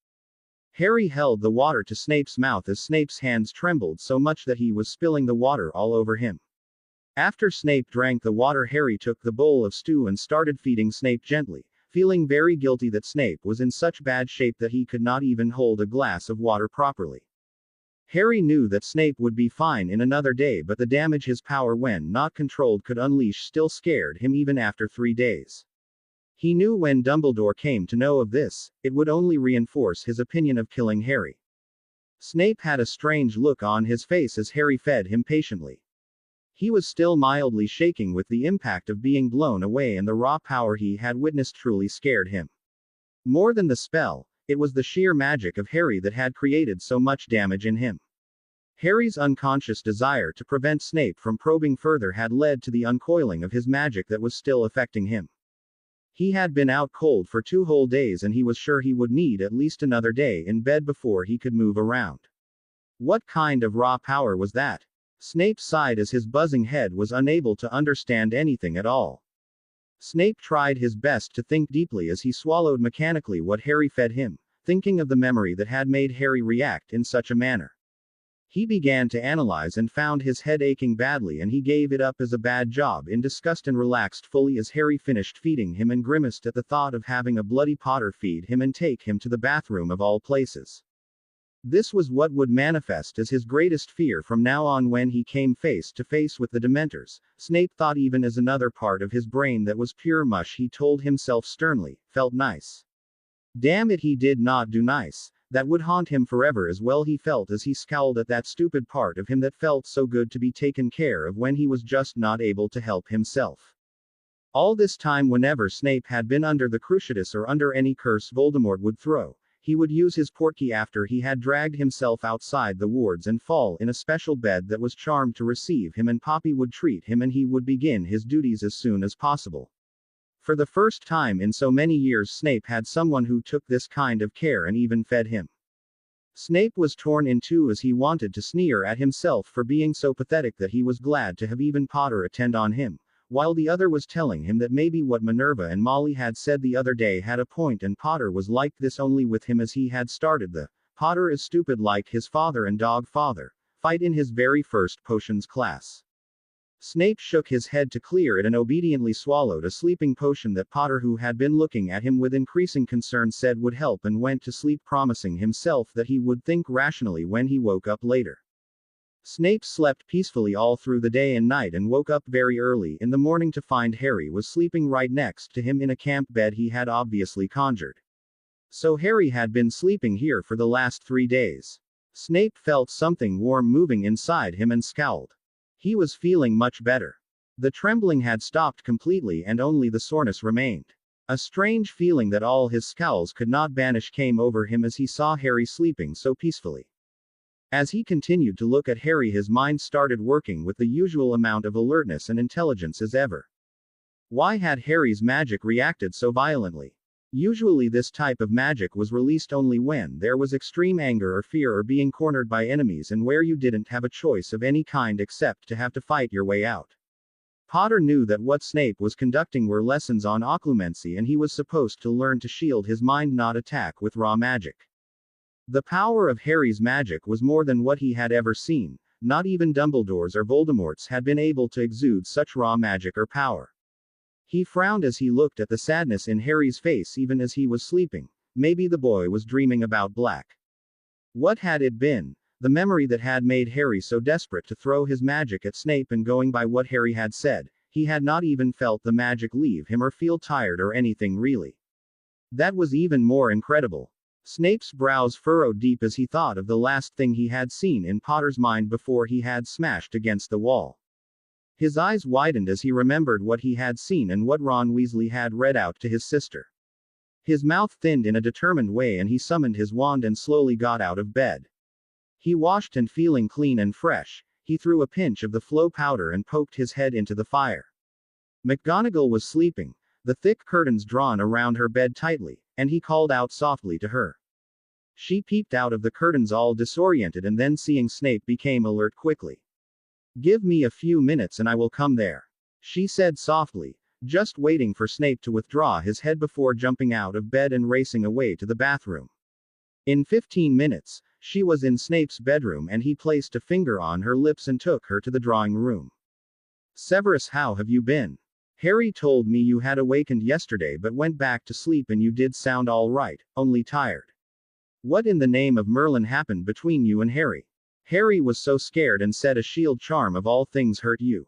Harry held the water to Snape's mouth as Snape's hands trembled so much that he was spilling the water all over him. After Snape drank the water, Harry took the bowl of stew and started feeding Snape gently, feeling very guilty that Snape was in such bad shape that he could not even hold a glass of water properly. Harry knew that Snape would be fine in another day, but the damage his power, when not controlled, could unleash still scared him even after 3 days. He knew when Dumbledore came to know of this, it would only reinforce his opinion of killing Harry. Snape had a strange look on his face as Harry fed him patiently. He was still mildly shaking with the impact of being blown away, and the raw power he had witnessed truly scared him. More than the spell, it was the sheer magic of Harry that had created so much damage in him. Harry's unconscious desire to prevent Snape from probing further had led to the uncoiling of his magic that was still affecting him. He had been out cold for 2 whole days, and he was sure he would need at least another day in bed before he could move around. What kind of raw power was that? Snape sighed as his buzzing head was unable to understand anything at all. Snape tried his best to think deeply as he swallowed mechanically what Harry fed him, thinking of the memory that had made Harry react in such a manner. He began to analyze and found his head aching badly, and he gave it up as a bad job in disgust and relaxed fully as Harry finished feeding him and grimaced at the thought of having a bloody Potter feed him and take him to the bathroom of all places. This was what would manifest as his greatest fear from now on when he came face to face with the Dementors. Snape thought even as another part of his brain that was pure mush, he told himself sternly, felt nice. Damn it, he did not do nice. That would haunt him forever as well, he felt as he scowled at that stupid part of him that felt so good to be taken care of when he was just not able to help himself. All this time, whenever Snape had been under the Cruciatus or under any curse Voldemort would throw, he would use his portkey after he had dragged himself outside the wards and fall in a special bed that was charmed to receive him, and Poppy would treat him and he would begin his duties as soon as possible. For the first time in so many years, Snape had someone who took this kind of care and even fed him. Snape was torn in two as he wanted to sneer at himself for being so pathetic that he was glad to have even Potter attend on him, while the other was telling him that maybe what Minerva and Molly had said the other day had a point, and Potter was like this only with him as he had started the "Potter is stupid like his father and dog father" fight in his very first potions class. Snape shook his head to clear it and obediently swallowed a sleeping potion that Potter, who had been looking at him with increasing concern, said would help, and went to sleep, promising himself that he would think rationally when he woke up later. Snape slept peacefully all through the day and night and woke up very early in the morning to find Harry was sleeping right next to him in a camp bed he had obviously conjured. So Harry had been sleeping here for the last 3 days. Snape felt something warm moving inside him and scowled. He was feeling much better. The trembling had stopped completely and only the soreness remained. A strange feeling that all his scowls could not banish came over him as he saw Harry sleeping so peacefully. As he continued to look at Harry, his mind started working with the usual amount of alertness and intelligence as ever. Why had Harry's magic reacted so violently? Usually this type of magic was released only when there was extreme anger or fear or being cornered by enemies, and where you didn't have a choice of any kind except to have to fight your way out. Potter knew that what Snape was conducting were lessons on occlumency, and he was supposed to learn to shield his mind, not attack with raw magic. The power of Harry's magic was more than what he had ever seen. Not even Dumbledore's or Voldemort's had been able to exude such raw magic or power. He frowned as he looked at the sadness in Harry's face even as he was sleeping. Maybe the boy was dreaming about Black. What had it been? The memory that had made Harry so desperate to throw his magic at Snape, and going by what Harry had said, he had not even felt the magic leave him or feel tired or anything really. That was even more incredible. Snape's brows furrowed deep as he thought of the last thing he had seen in Potter's mind before he had smashed against the wall. His eyes widened as he remembered what he had seen and what Ron Weasley had read out to his sister. His mouth thinned in a determined way and he summoned his wand and slowly got out of bed. He washed, and feeling clean and fresh, he threw a pinch of the flow powder and poked his head into the fire. McGonagall was sleeping, the thick curtains drawn around her bed tightly, and he called out softly to her. She peeped out of the curtains all disoriented, and then seeing Snape became alert quickly. Give me a few minutes and I will come there, she said softly, just waiting for Snape to withdraw his head before jumping out of bed and racing away to the bathroom. In 15 minutes, she was in Snape's bedroom and he placed a finger on her lips and took her to the drawing room. Severus, how have you been? Harry told me you had awakened yesterday but went back to sleep, and you did sound all right, only tired. What in the name of Merlin happened between you and Harry? Harry was so scared and said a shield charm of all things hurt you.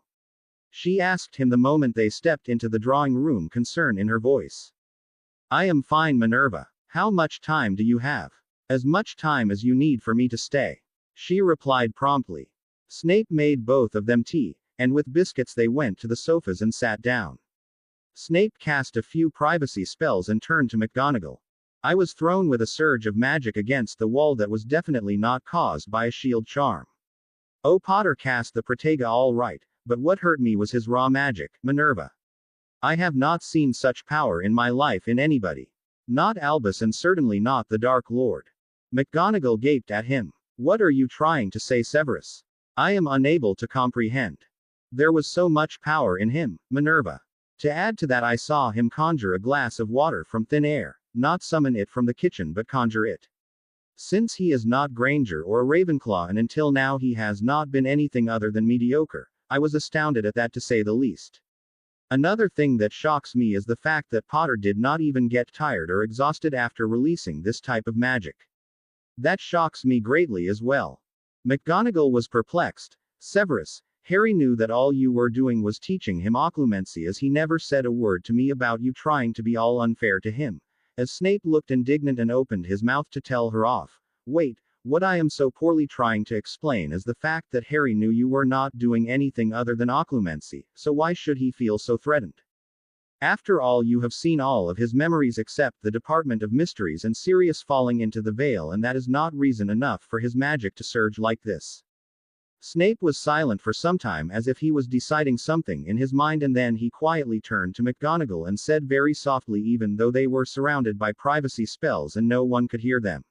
She asked him the moment they stepped into the drawing room, concern in her voice. I am fine, Minerva. How much time do you have? As much time as you need for me to stay, she replied promptly. Snape made both of them tea, and with biscuits they went to the sofas and sat down. Snape cast a few privacy spells and turned to McGonagall. I was thrown with a surge of magic against the wall that was definitely not caused by a shield charm. Oh, Potter cast the Protega all right, but what hurt me was his raw magic, Minerva. I have not seen such power in my life in anybody. Not Albus, and certainly not the Dark Lord. McGonagall gaped at him. What are you trying to say, Severus? I am unable to comprehend. There was so much power in him, Minerva. To add to that, I saw him conjure a glass of water from thin air. Not summon it from the kitchen but conjure it. Since he is not Granger or a Ravenclaw, and until now he has not been anything other than mediocre, I was astounded at that, to say the least. Another thing that shocks me is the fact that Potter did not even get tired or exhausted after releasing this type of magic. That shocks me greatly as well. McGonagall was perplexed. Severus, Harry knew that all you were doing was teaching him occlumency, as he never said a word to me about you trying to be all unfair to him. As Snape looked indignant and opened his mouth to tell her off. Wait, what I am so poorly trying to explain is the fact that Harry knew you were not doing anything other than occlumency, so why should he feel so threatened? After all, you have seen all of his memories except the Department of Mysteries and Sirius falling into the Veil, and that is not reason enough for his magic to surge like this. Snape was silent for some time as if he was deciding something in his mind, and then he quietly turned to McGonagall and said very softly, even though they were surrounded by privacy spells and no one could hear them.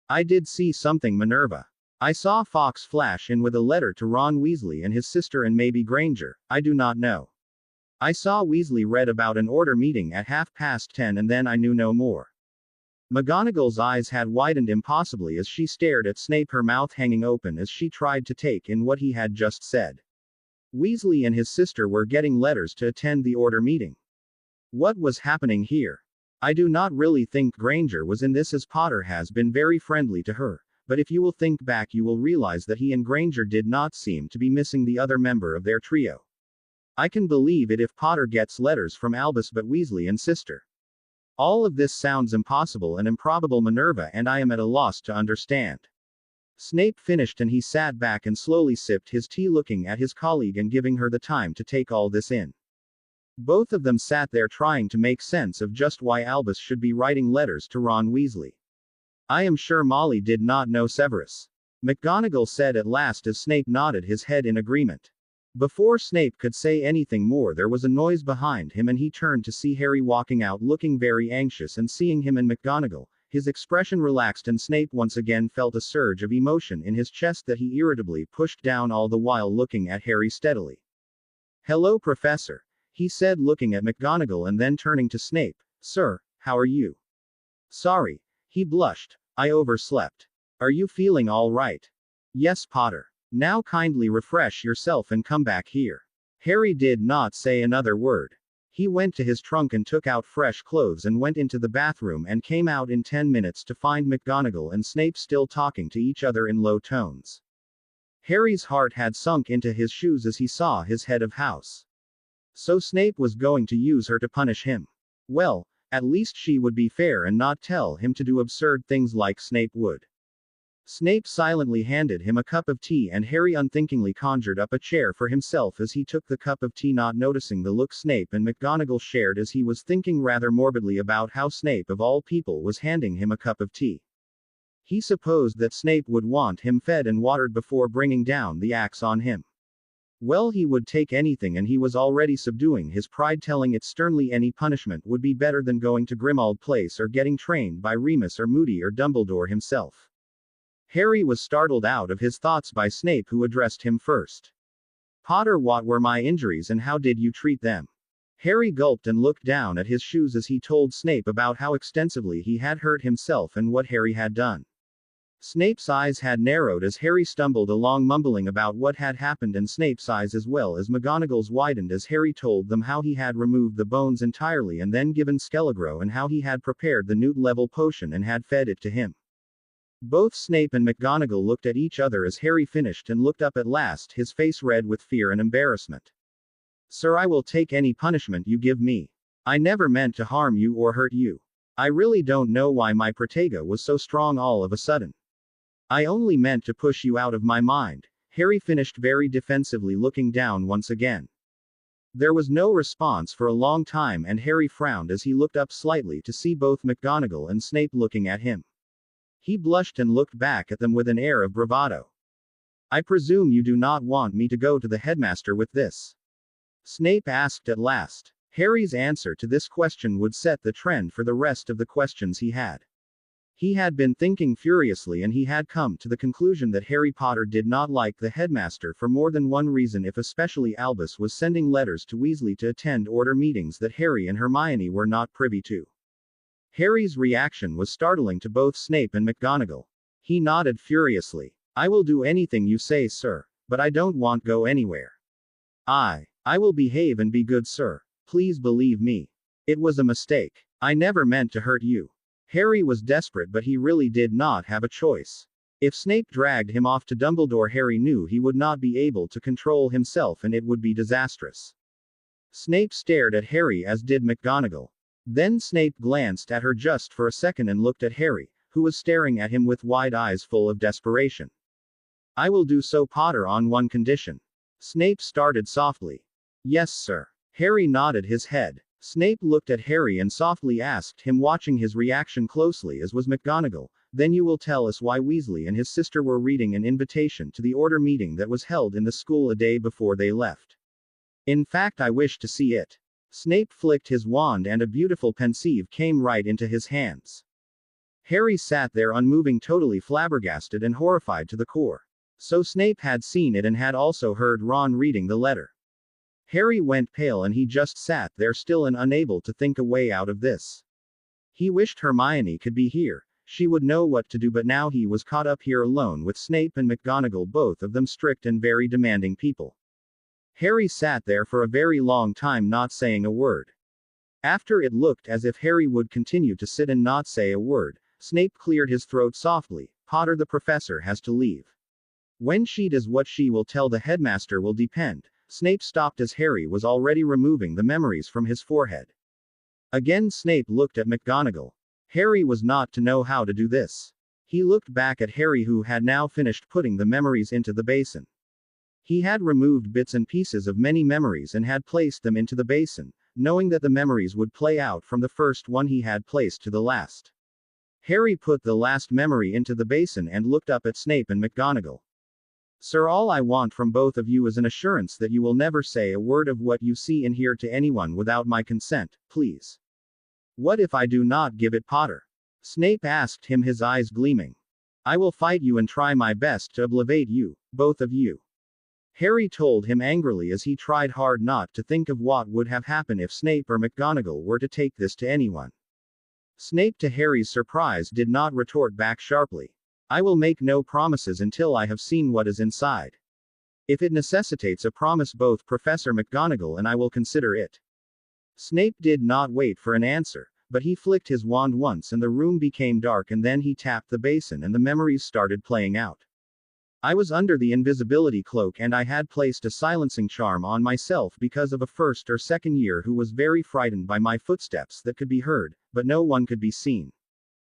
I did see something, Minerva. I saw Fawkes flash in with a letter to Ron Weasley and his sister, and maybe Granger, I do not know. I saw Weasley read about an order meeting at 10:30 and then I knew no more. McGonagall's eyes had widened impossibly as she stared at Snape, her mouth hanging open as she tried to take in what he had just said. Weasley and his sister were getting letters to attend the order meeting. What was happening here? I do not really think Granger was in this, as Potter has been very friendly to her, but if you will think back you will realize that he and Granger did not seem to be missing the other member of their trio. I can believe it if Potter gets letters from Albus but Weasley and sister. All of this sounds impossible and improbable, Minerva, and I am at a loss to understand. Snape finished and he sat back and slowly sipped his tea, looking at his colleague and giving her the time to take all this in. Both of them sat there trying to make sense of just why Albus should be writing letters to Ron Weasley. I am sure Molly did not know Severus. McGonagall said at last as Snape nodded his head in agreement. Before Snape could say anything more there was a noise behind him and he turned to see Harry walking out looking very anxious, and seeing him and McGonagall, his expression relaxed and Snape once again felt a surge of emotion in his chest that he irritably pushed down, all the while looking at Harry steadily. "Hello, Professor," he said, looking at McGonagall and then turning to Snape. "Sir, how are you?" "Sorry." He blushed. "I overslept." "Are you feeling all right?" "Yes, Potter." "Now kindly refresh yourself and come back here." Harry did not say another word. He went to his trunk and took out fresh clothes and went into the bathroom and came out in 10 minutes to find McGonagall and Snape still talking to each other in low tones. Harry's heart had sunk into his shoes as he saw his head of house. So Snape was going to use her to punish him. Well, at least she would be fair and not tell him to do absurd things like Snape would. Snape silently handed him a cup of tea and Harry unthinkingly conjured up a chair for himself as he took the cup of tea, not noticing the look Snape and McGonagall shared as he was thinking rather morbidly about how Snape of all people was handing him a cup of tea. He supposed that Snape would want him fed and watered before bringing down the axe on him. Well, he would take anything and he was already subduing his pride, telling it sternly any punishment would be better than going to Grimmauld Place or getting trained by Remus or Moody or Dumbledore himself. Harry was startled out of his thoughts by Snape, who addressed him first. "Potter, what were my injuries and how did you treat them?" Harry gulped and looked down at his shoes as he told Snape about how extensively he had hurt himself and what Harry had done. Snape's eyes had narrowed as Harry stumbled along mumbling about what had happened, and Snape's eyes as well as McGonagall's widened as Harry told them how he had removed the bones entirely and then given Skelegro, and how he had prepared the Newt-level potion and had fed it to him. Both Snape and McGonagall looked at each other as Harry finished and looked up at last, his face red with fear and embarrassment. "Sir, I will take any punishment you give me. I never meant to harm you or hurt you. I really don't know why my protego was so strong all of a sudden. I only meant to push you out of my mind," Harry finished very defensively, looking down once again. There was no response for a long time and Harry frowned as he looked up slightly to see both McGonagall and Snape looking at him. He blushed and looked back at them with an air of bravado. "I presume you do not want me to go to the headmaster with this?" Snape asked at last. Harry's answer to this question would set the trend for the rest of the questions he had. He had been thinking furiously and he had come to the conclusion that Harry Potter did not like the headmaster for more than one reason, if especially Albus was sending letters to Weasley to attend order meetings that Harry and Hermione were not privy to. Harry's reaction was startling to both Snape and McGonagall. He nodded furiously. "I will do anything you say, sir, but I don't want go anywhere. I will behave and be good, sir. Please believe me. It was a mistake. I never meant to hurt you." Harry was desperate, but he really did not have a choice. If Snape dragged him off to Dumbledore, Harry knew he would not be able to control himself and it would be disastrous. Snape stared at Harry, as did McGonagall. Then Snape glanced at her just for a second and looked at Harry, who was staring at him with wide eyes full of desperation. "I will do so, Potter, on one condition." Snape started softly. "Yes, sir." Harry nodded his head. Snape looked at Harry and softly asked him, watching his reaction closely as was McGonagall, "Then you will tell us why Weasley and his sister were reading an invitation to the order meeting that was held in the school a day before they left. In fact, I wish to see it." Snape flicked his wand and a beautiful pensieve came right into his hands. Harry sat there unmoving, totally flabbergasted and horrified to the core. So Snape had seen it and had also heard Ron reading the letter. Harry went pale and he just sat there still and unable to think a way out of this. He wished Hermione could be here. She would know what to do, but now he was caught up here alone with Snape and McGonagall, both of them strict and very demanding people. Harry sat there for a very long time not saying a word. After it looked as if Harry would continue to sit and not say a word, Snape cleared his throat softly. Potter, the professor has to leave. When she does, what she will tell the headmaster will depend. Snape stopped as Harry was already removing the memories from his forehead. Again Snape looked at McGonagall. Harry was not to know how to do this. He looked back at Harry, who had now finished putting the memories into the basin. He had removed bits and pieces of many memories and had placed them into the basin, knowing that the memories would play out from the first one he had placed to the last. Harry put the last memory into the basin and looked up at Snape and McGonagall. Sir, all I want from both of you is an assurance that you will never say a word of what you see and hear to anyone without my consent, please. What if I do not give it, Potter? Snape asked him, his eyes gleaming. I will fight you and try my best to obliterate you, both of you. Harry told him angrily as he tried hard not to think of what would have happened if Snape or McGonagall were to take this to anyone. Snape, to Harry's surprise, did not retort back sharply. I will make no promises until I have seen what is inside. If it necessitates a promise, both Professor McGonagall and I will consider it. Snape did not wait for an answer, but he flicked his wand once and the room became dark, and then he tapped the basin and the memories started playing out. I was under the invisibility cloak and I had placed a silencing charm on myself because of a first or second year who was very frightened by my footsteps that could be heard, but no one could be seen.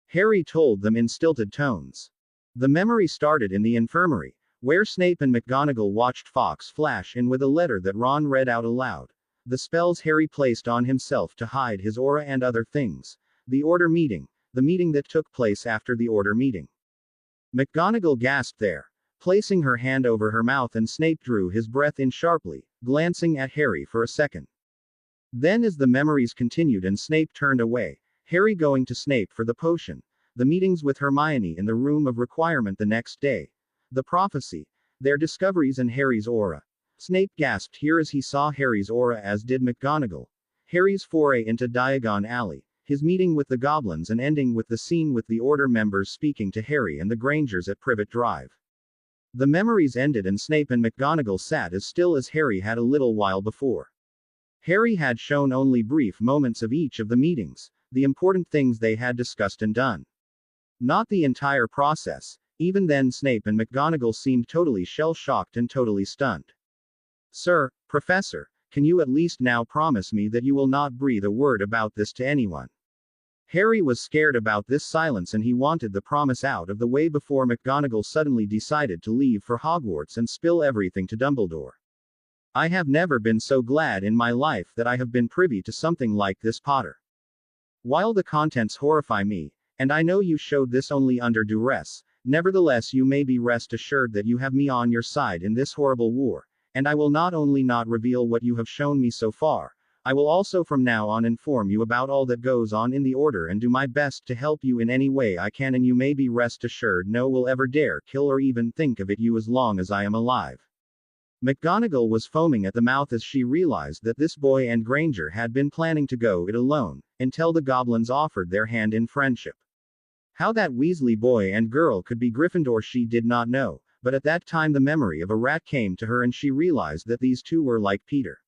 Harry told them in stilted tones. The memory started in the infirmary, where Snape and McGonagall watched Fawkes flash in with a letter that Ron read out aloud. The spells Harry placed on himself to hide his aura and other things. The order meeting. The meeting that took place after the order meeting. McGonagall gasped there, placing her hand over her mouth, and Snape drew his breath in sharply, glancing at Harry for a second. Then as the memories continued and Snape turned away, Harry going to Snape for the potion. The meetings with Hermione in the room of requirement the next day. The prophecy. Their discoveries and Harry's aura. Snape gasped here as he saw Harry's aura, as did McGonagall. Harry's foray into Diagon Alley. His meeting with the goblins, and ending with the scene with the Order members speaking to Harry and the Grangers at Privet Drive. The memories ended and Snape and McGonagall sat as still as Harry had a little while before. Harry had shown only brief moments of each of the meetings, the important things they had discussed and done. Not the entire process. Even then Snape and McGonagall seemed totally shell-shocked and totally stunned. Sir, Professor, can you at least now promise me that you will not breathe a word about this to anyone? Harry was scared about this silence and he wanted the promise out of the way before McGonagall suddenly decided to leave for Hogwarts and spill everything to Dumbledore. I have never been so glad in my life that I have been privy to something like this, Potter. While the contents horrify me, and I know you showed this only under duress, nevertheless you may be rest assured that you have me on your side in this horrible war, and I will not only not reveal what you have shown me so far, I will also from now on inform you about all that goes on in the Order and do my best to help you in any way I can, and you may be rest assured no one will ever dare kill or even think of it you as long as I am alive. McGonagall was foaming at the mouth as she realized that this boy and Granger had been planning to go it alone, until the goblins offered their hand in friendship. How that Weasley boy and girl could be Gryffindor she did not know, but at that time the memory of a rat came to her and she realized that these two were like Peter.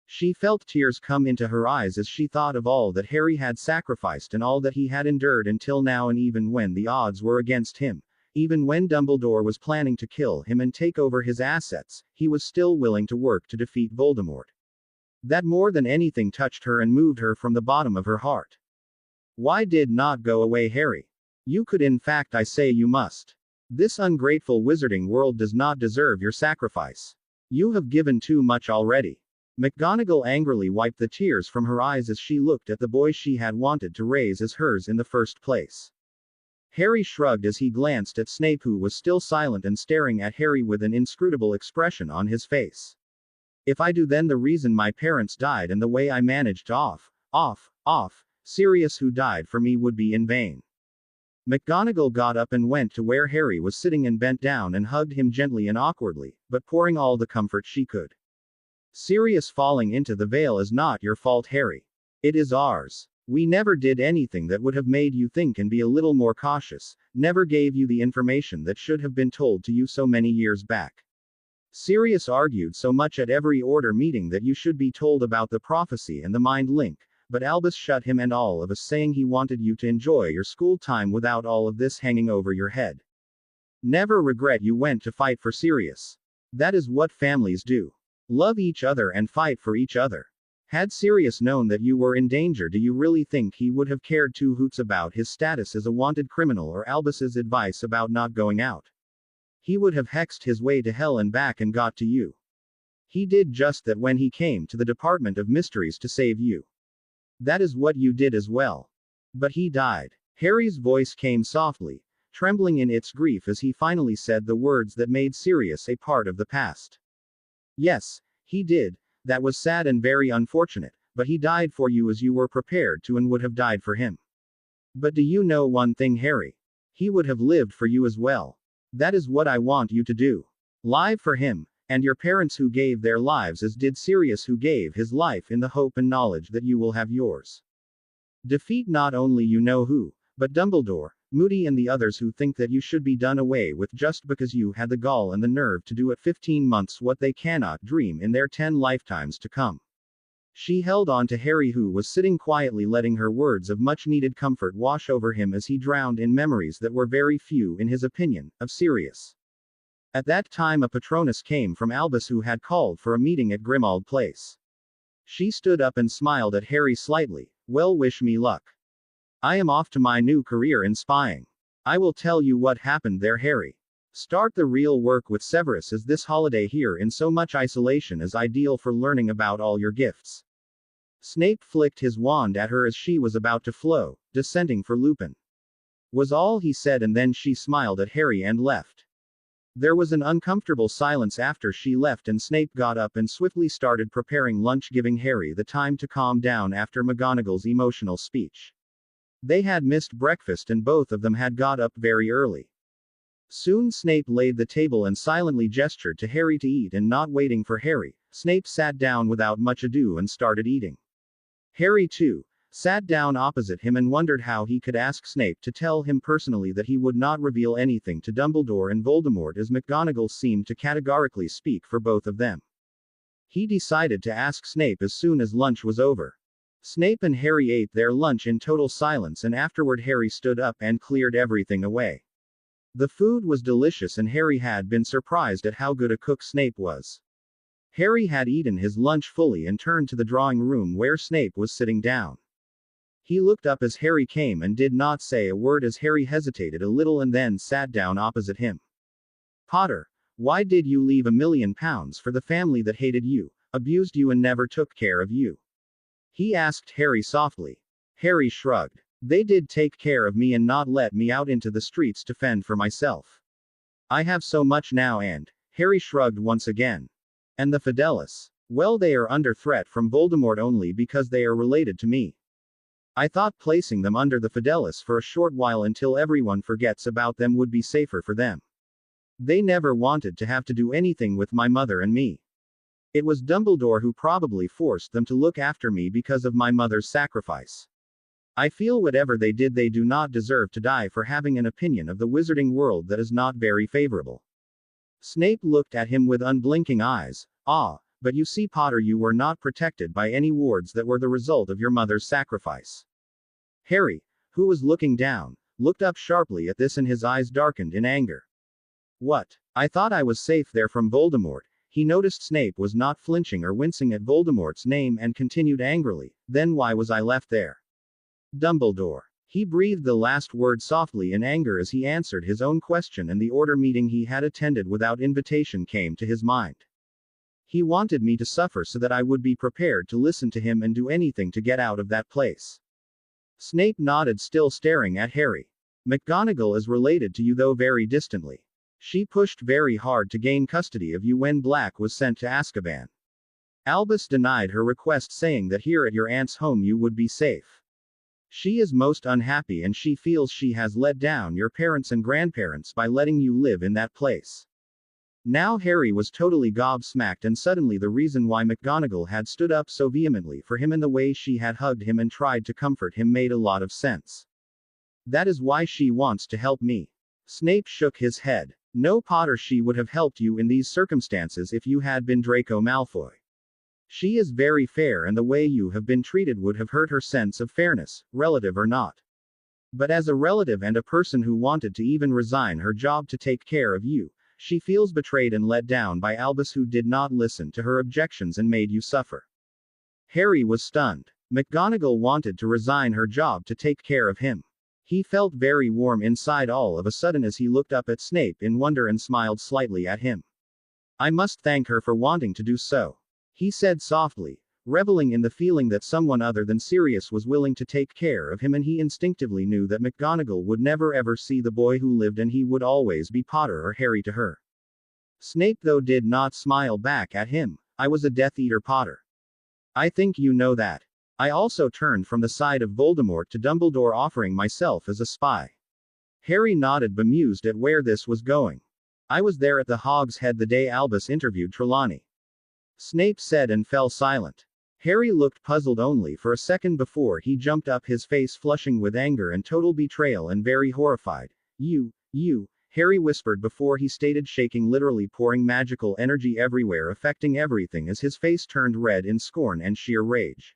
She felt tears come into her eyes as she thought of all that Harry had sacrificed and all that he had endured until now, and even when the odds were against him, even when Dumbledore was planning to kill him and take over his assets, he was still willing to work to defeat Voldemort. That more than anything touched her and moved her from the bottom of her heart. Why did not go away, Harry? You could, in fact I say you must. This ungrateful wizarding world does not deserve your sacrifice. You have given too much already. McGonagall angrily wiped the tears from her eyes as she looked at the boy she had wanted to raise as hers in the first place. Harry shrugged as he glanced at Snape, who was still silent and staring at Harry with an inscrutable expression on his face. If I do, then the reason my parents died and the way I managed to Sirius who died for me would be in vain. McGonagall got up and went to where Harry was sitting and bent down and hugged him gently and awkwardly, but pouring all the comfort she could. Sirius falling into the veil is not your fault, Harry. It is ours. We never did anything that would have made you think and be a little more cautious, never gave you the information that should have been told to you so many years back. Sirius argued so much at every order meeting that you should be told about the prophecy and the mind link, but Albus shut him and all of us, saying he wanted you to enjoy your school time without all of this hanging over your head. Never regret you went to fight for Sirius. That is what families do. Love each other and fight for each other. Had Sirius known that you were in danger, do you really think he would have cared two hoots about his status as a wanted criminal or Albus's advice about not going out? He would have hexed his way to hell and back and got to you. He did just that when he came to the Department of Mysteries to save you. That is what you did as well. But he died. Harry's voice came softly, trembling in its grief as he finally said the words that made Sirius a part of the past. Yes, he did. That was sad and very unfortunate, but he died for you as you were prepared to and would have died for him. But do you know one thing, Harry? He would have lived for you as well. That is what I want you to do. Live for him, and your parents who gave their lives as did Sirius who gave his life in the hope and knowledge that you will have yours. Defeat not only you know who, but Dumbledore, Moody and the others who think that you should be done away with just because you had the gall and the nerve to do at 15 months what they cannot dream in their 10 lifetimes to come. She held on to Harry, who was sitting quietly, letting her words of much-needed comfort wash over him as he drowned in memories that were very few in his opinion, of Sirius. At that time a Patronus came from Albus who had called for a meeting at Grimmauld Place. She stood up and smiled at Harry slightly. Well, wish me luck. I am off to my new career in spying. I will tell you what happened there, Harry. Start the real work with Severus, as this holiday here in so much isolation is ideal for learning about all your gifts. Snape flicked his wand at her as she was about to flow, dissenting for Lupin. Was all he said, and then she smiled at Harry and left. There was an uncomfortable silence after she left, and Snape got up and swiftly started preparing lunch, giving Harry the time to calm down after McGonagall's emotional speech. They had missed breakfast and both of them had got up very early. Soon Snape laid the table and silently gestured to Harry to eat, and not waiting for Harry, Snape sat down without much ado and started eating. Harry, too, sat down opposite him and wondered how he could ask Snape to tell him personally that he would not reveal anything to Dumbledore and Voldemort, as McGonagall seemed to categorically speak for both of them. He decided to ask Snape as soon as lunch was over. Snape and Harry ate their lunch in total silence, and afterward Harry stood up and cleared everything away. The food was delicious and Harry had been surprised at how good a cook Snape was. Harry had eaten his lunch fully and turned to the drawing room where Snape was sitting down. He looked up as Harry came and did not say a word as Harry hesitated a little and then sat down opposite him. Potter, why did you leave £1,000,000 for the family that hated you, abused you and never took care of you? He asked Harry softly. Harry shrugged. They did take care of me and not let me out into the streets to fend for myself. I have so much now and, Harry shrugged once again. And the Fidelis? Well, they are under threat from Voldemort only because they are related to me. I thought placing them under the Fidelis for a short while until everyone forgets about them would be safer for them. They never wanted to have to do anything with my mother and me. It was Dumbledore who probably forced them to look after me because of my mother's sacrifice. I feel whatever they did, they do not deserve to die for having an opinion of the wizarding world that is not very favorable. Snape looked at him with unblinking eyes. Ah, but you see, Potter, you were not protected by any wards that were the result of your mother's sacrifice. Harry, who was looking down, looked up sharply at this and his eyes darkened in anger. What? I thought I was safe there from Voldemort. He noticed Snape was not flinching or wincing at Voldemort's name and continued angrily, then why was I left there? Dumbledore. He breathed the last word softly in anger as he answered his own question, and the order meeting he had attended without invitation came to his mind. He wanted me to suffer so that I would be prepared to listen to him and do anything to get out of that place. Snape nodded, still staring at Harry. McGonagall is related to you, though very distantly. She pushed very hard to gain custody of you when Black was sent to Azkaban. Albus denied her request, saying that here at your aunt's home you would be safe. She is most unhappy and she feels she has let down your parents and grandparents by letting you live in that place. Now Harry was totally gobsmacked, and suddenly the reason why McGonagall had stood up so vehemently for him and the way she had hugged him and tried to comfort him made a lot of sense. That is why she wants to help me. Snape shook his head. No Potter, she would have helped you in these circumstances if you had been Draco Malfoy. She is very fair and the way you have been treated would have hurt her sense of fairness, relative or not. But as a relative and a person who wanted to even resign her job to take care of you, she feels betrayed and let down by Albus, who did not listen to her objections and made you suffer. Harry was stunned. McGonagall wanted to resign her job to take care of him. He felt very warm inside all of a sudden as he looked up at Snape in wonder and smiled slightly at him. I must thank her for wanting to do so, he said softly, reveling in the feeling that someone other than Sirius was willing to take care of him, and he instinctively knew that McGonagall would never ever see the boy who lived and he would always be Potter or Harry to her. Snape, though, did not smile back at him. I was a Death Eater, Potter. I think you know that. I also turned from the side of Voldemort to Dumbledore, offering myself as a spy. Harry nodded, bemused at where this was going. I was there at the Hog's Head the day Albus interviewed Trelawney, Snape said, and fell silent. Harry looked puzzled only for a second before he jumped up, his face flushing with anger and total betrayal and very horrified. You, Harry whispered before he stated, shaking, literally pouring magical energy everywhere, affecting everything as his face turned red in scorn and sheer rage.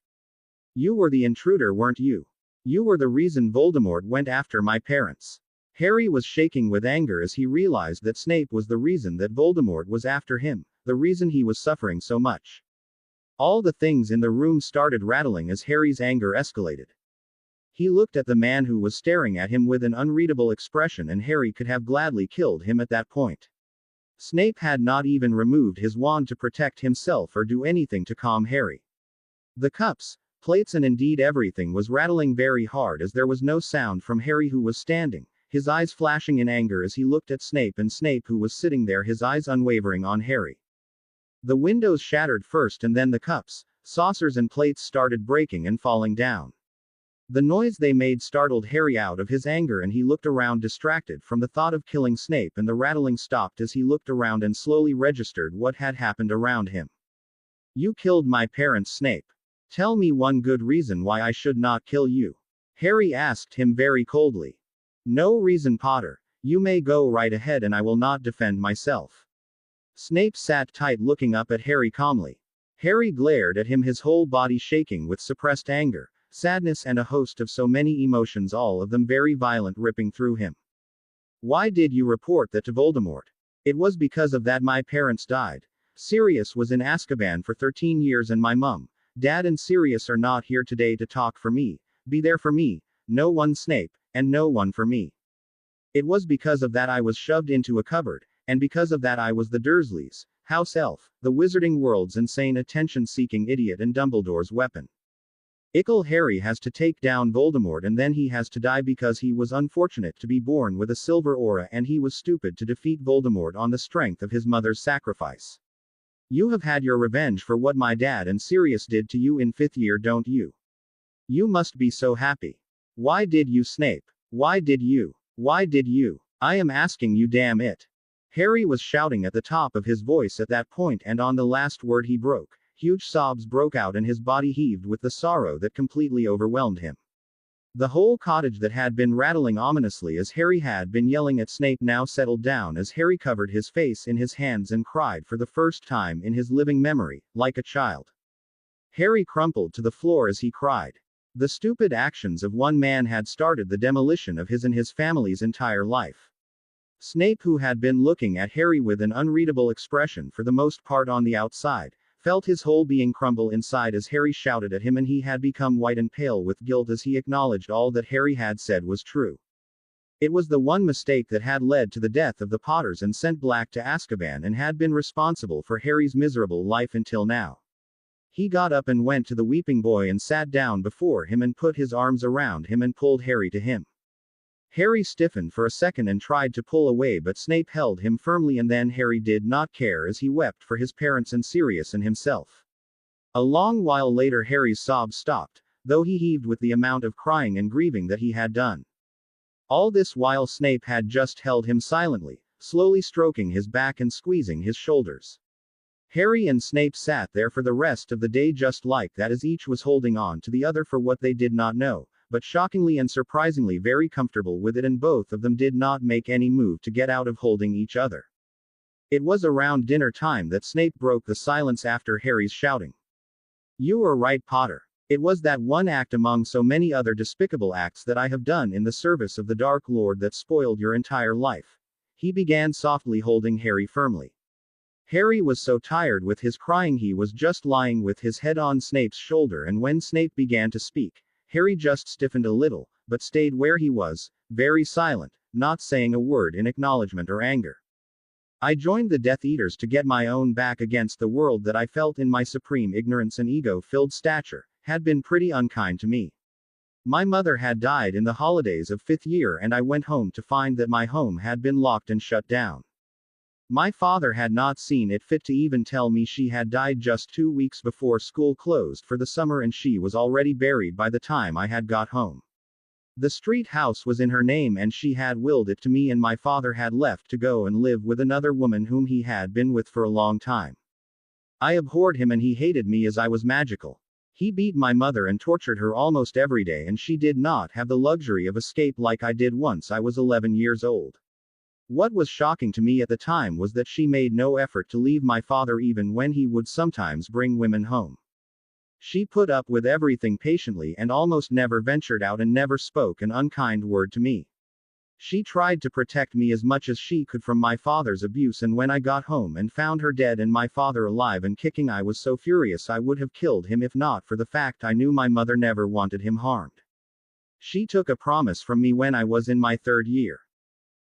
You were the intruder, weren't you? You were the reason Voldemort went after my parents. Harry was shaking with anger as he realized that Snape was the reason that Voldemort was after him, the reason he was suffering so much. All the things in the room started rattling as Harry's anger escalated. He looked at the man who was staring at him with an unreadable expression, and Harry could have gladly killed him at that point. Snape had not even removed his wand to protect himself or do anything to calm Harry. The cups, plates, and indeed everything was rattling very hard as there was no sound from Harry, who was standing, his eyes flashing in anger as he looked at Snape, and Snape, who was sitting there, his eyes unwavering on Harry. The windows shattered first, and then the cups, saucers, and plates started breaking and falling down. The noise they made startled Harry out of his anger, and he looked around, distracted from the thought of killing Snape, and the rattling stopped as he looked around and slowly registered what had happened around him. You killed my parents, Snape. Tell me one good reason why I should not kill you. Harry asked him very coldly. No reason, Potter. You may go right ahead and I will not defend myself. Snape sat tight, looking up at Harry calmly. Harry glared at him, his whole body shaking with suppressed anger, sadness, and a host of so many emotions, all of them very violent, ripping through him. Why did you report that to Voldemort? It was because of that my parents died. Sirius was in Azkaban for 13 years and my mum, Dad, and Sirius are not here today to talk for me, be there for me, no one Snape, and no one for me. It was because of that I was shoved into a cupboard, and because of that I was the Dursleys' house elf, the Wizarding World's insane attention-seeking idiot, and Dumbledore's weapon. Ickle Harry has to take down Voldemort, and then he has to die because he was unfortunate to be born with a silver aura, and he was stupid to defeat Voldemort on the strength of his mother's sacrifice. You have had your revenge for what my dad and Sirius did to you in 5th year, don't you? You must be so happy. Why did you, Snape? Why did you? Why did you? I am asking you, damn it. Harry was shouting at the top of his voice at that point, and on the last word he broke. Huge sobs broke out and his body heaved with the sorrow that completely overwhelmed him. The whole cottage that had been rattling ominously as Harry had been yelling at Snape now settled down as Harry covered his face in his hands and cried for the first time in his living memory, like a child. Harry crumpled to the floor as he cried. The stupid actions of one man had started the demolition of his and his family's entire life. Snape, who had been looking at Harry with an unreadable expression for the most part on the outside, felt his whole being crumble inside as Harry shouted at him, and he had become white and pale with guilt as he acknowledged all that Harry had said was true. It was the one mistake that had led to the death of the Potters and sent Black to Azkaban, and had been responsible for Harry's miserable life until now. He got up and went to the weeping boy and sat down before him and put his arms around him and pulled Harry to him. Harry stiffened for a second and tried to pull away, but Snape held him firmly, and then Harry did not care as he wept for his parents and Sirius and himself. A long while later Harry's sobs stopped, though he heaved with the amount of crying and grieving that he had done. All this while Snape had just held him silently, slowly stroking his back and squeezing his shoulders. Harry and Snape sat there for the rest of the day just like that, as each was holding on to the other for what they did not know, but shockingly and surprisingly very comfortable with it, and both of them did not make any move to get out of holding each other. It was around dinner time that Snape broke the silence after Harry's shouting. "You are right, Potter. It was that one act among so many other despicable acts that I have done in the service of the Dark Lord that spoiled your entire life." He began softly, holding Harry firmly. Harry was so tired with his crying he was just lying with his head on Snape's shoulder, and when Snape began to speak, Harry just stiffened a little, but stayed where he was, very silent, not saying a word in acknowledgement or anger. "I joined the Death Eaters to get my own back against the world that I felt in my supreme ignorance and ego-filled stature had been pretty unkind to me. My mother had died in the holidays of 5th year, and I went home to find that my home had been locked and shut down. My father had not seen it fit to even tell me she had died just 2 weeks before school closed for the summer, and she was already buried by the time I had got home. The street house was in her name, and she had willed it to me, and my father had left to go and live with another woman whom he had been with for a long time. I abhorred him, and he hated me as I was magical. He beat my mother and tortured her almost every day, and she did not have the luxury of escape like I did once I was 11 years old. What was shocking to me at the time was that she made no effort to leave my father even when he would sometimes bring women home. She put up with everything patiently and almost never ventured out and never spoke an unkind word to me. She tried to protect me as much as she could from my father's abuse, and when I got home and found her dead and my father alive and kicking, I was so furious I would have killed him if not for the fact I knew my mother never wanted him harmed. She took a promise from me when I was in my 3rd year.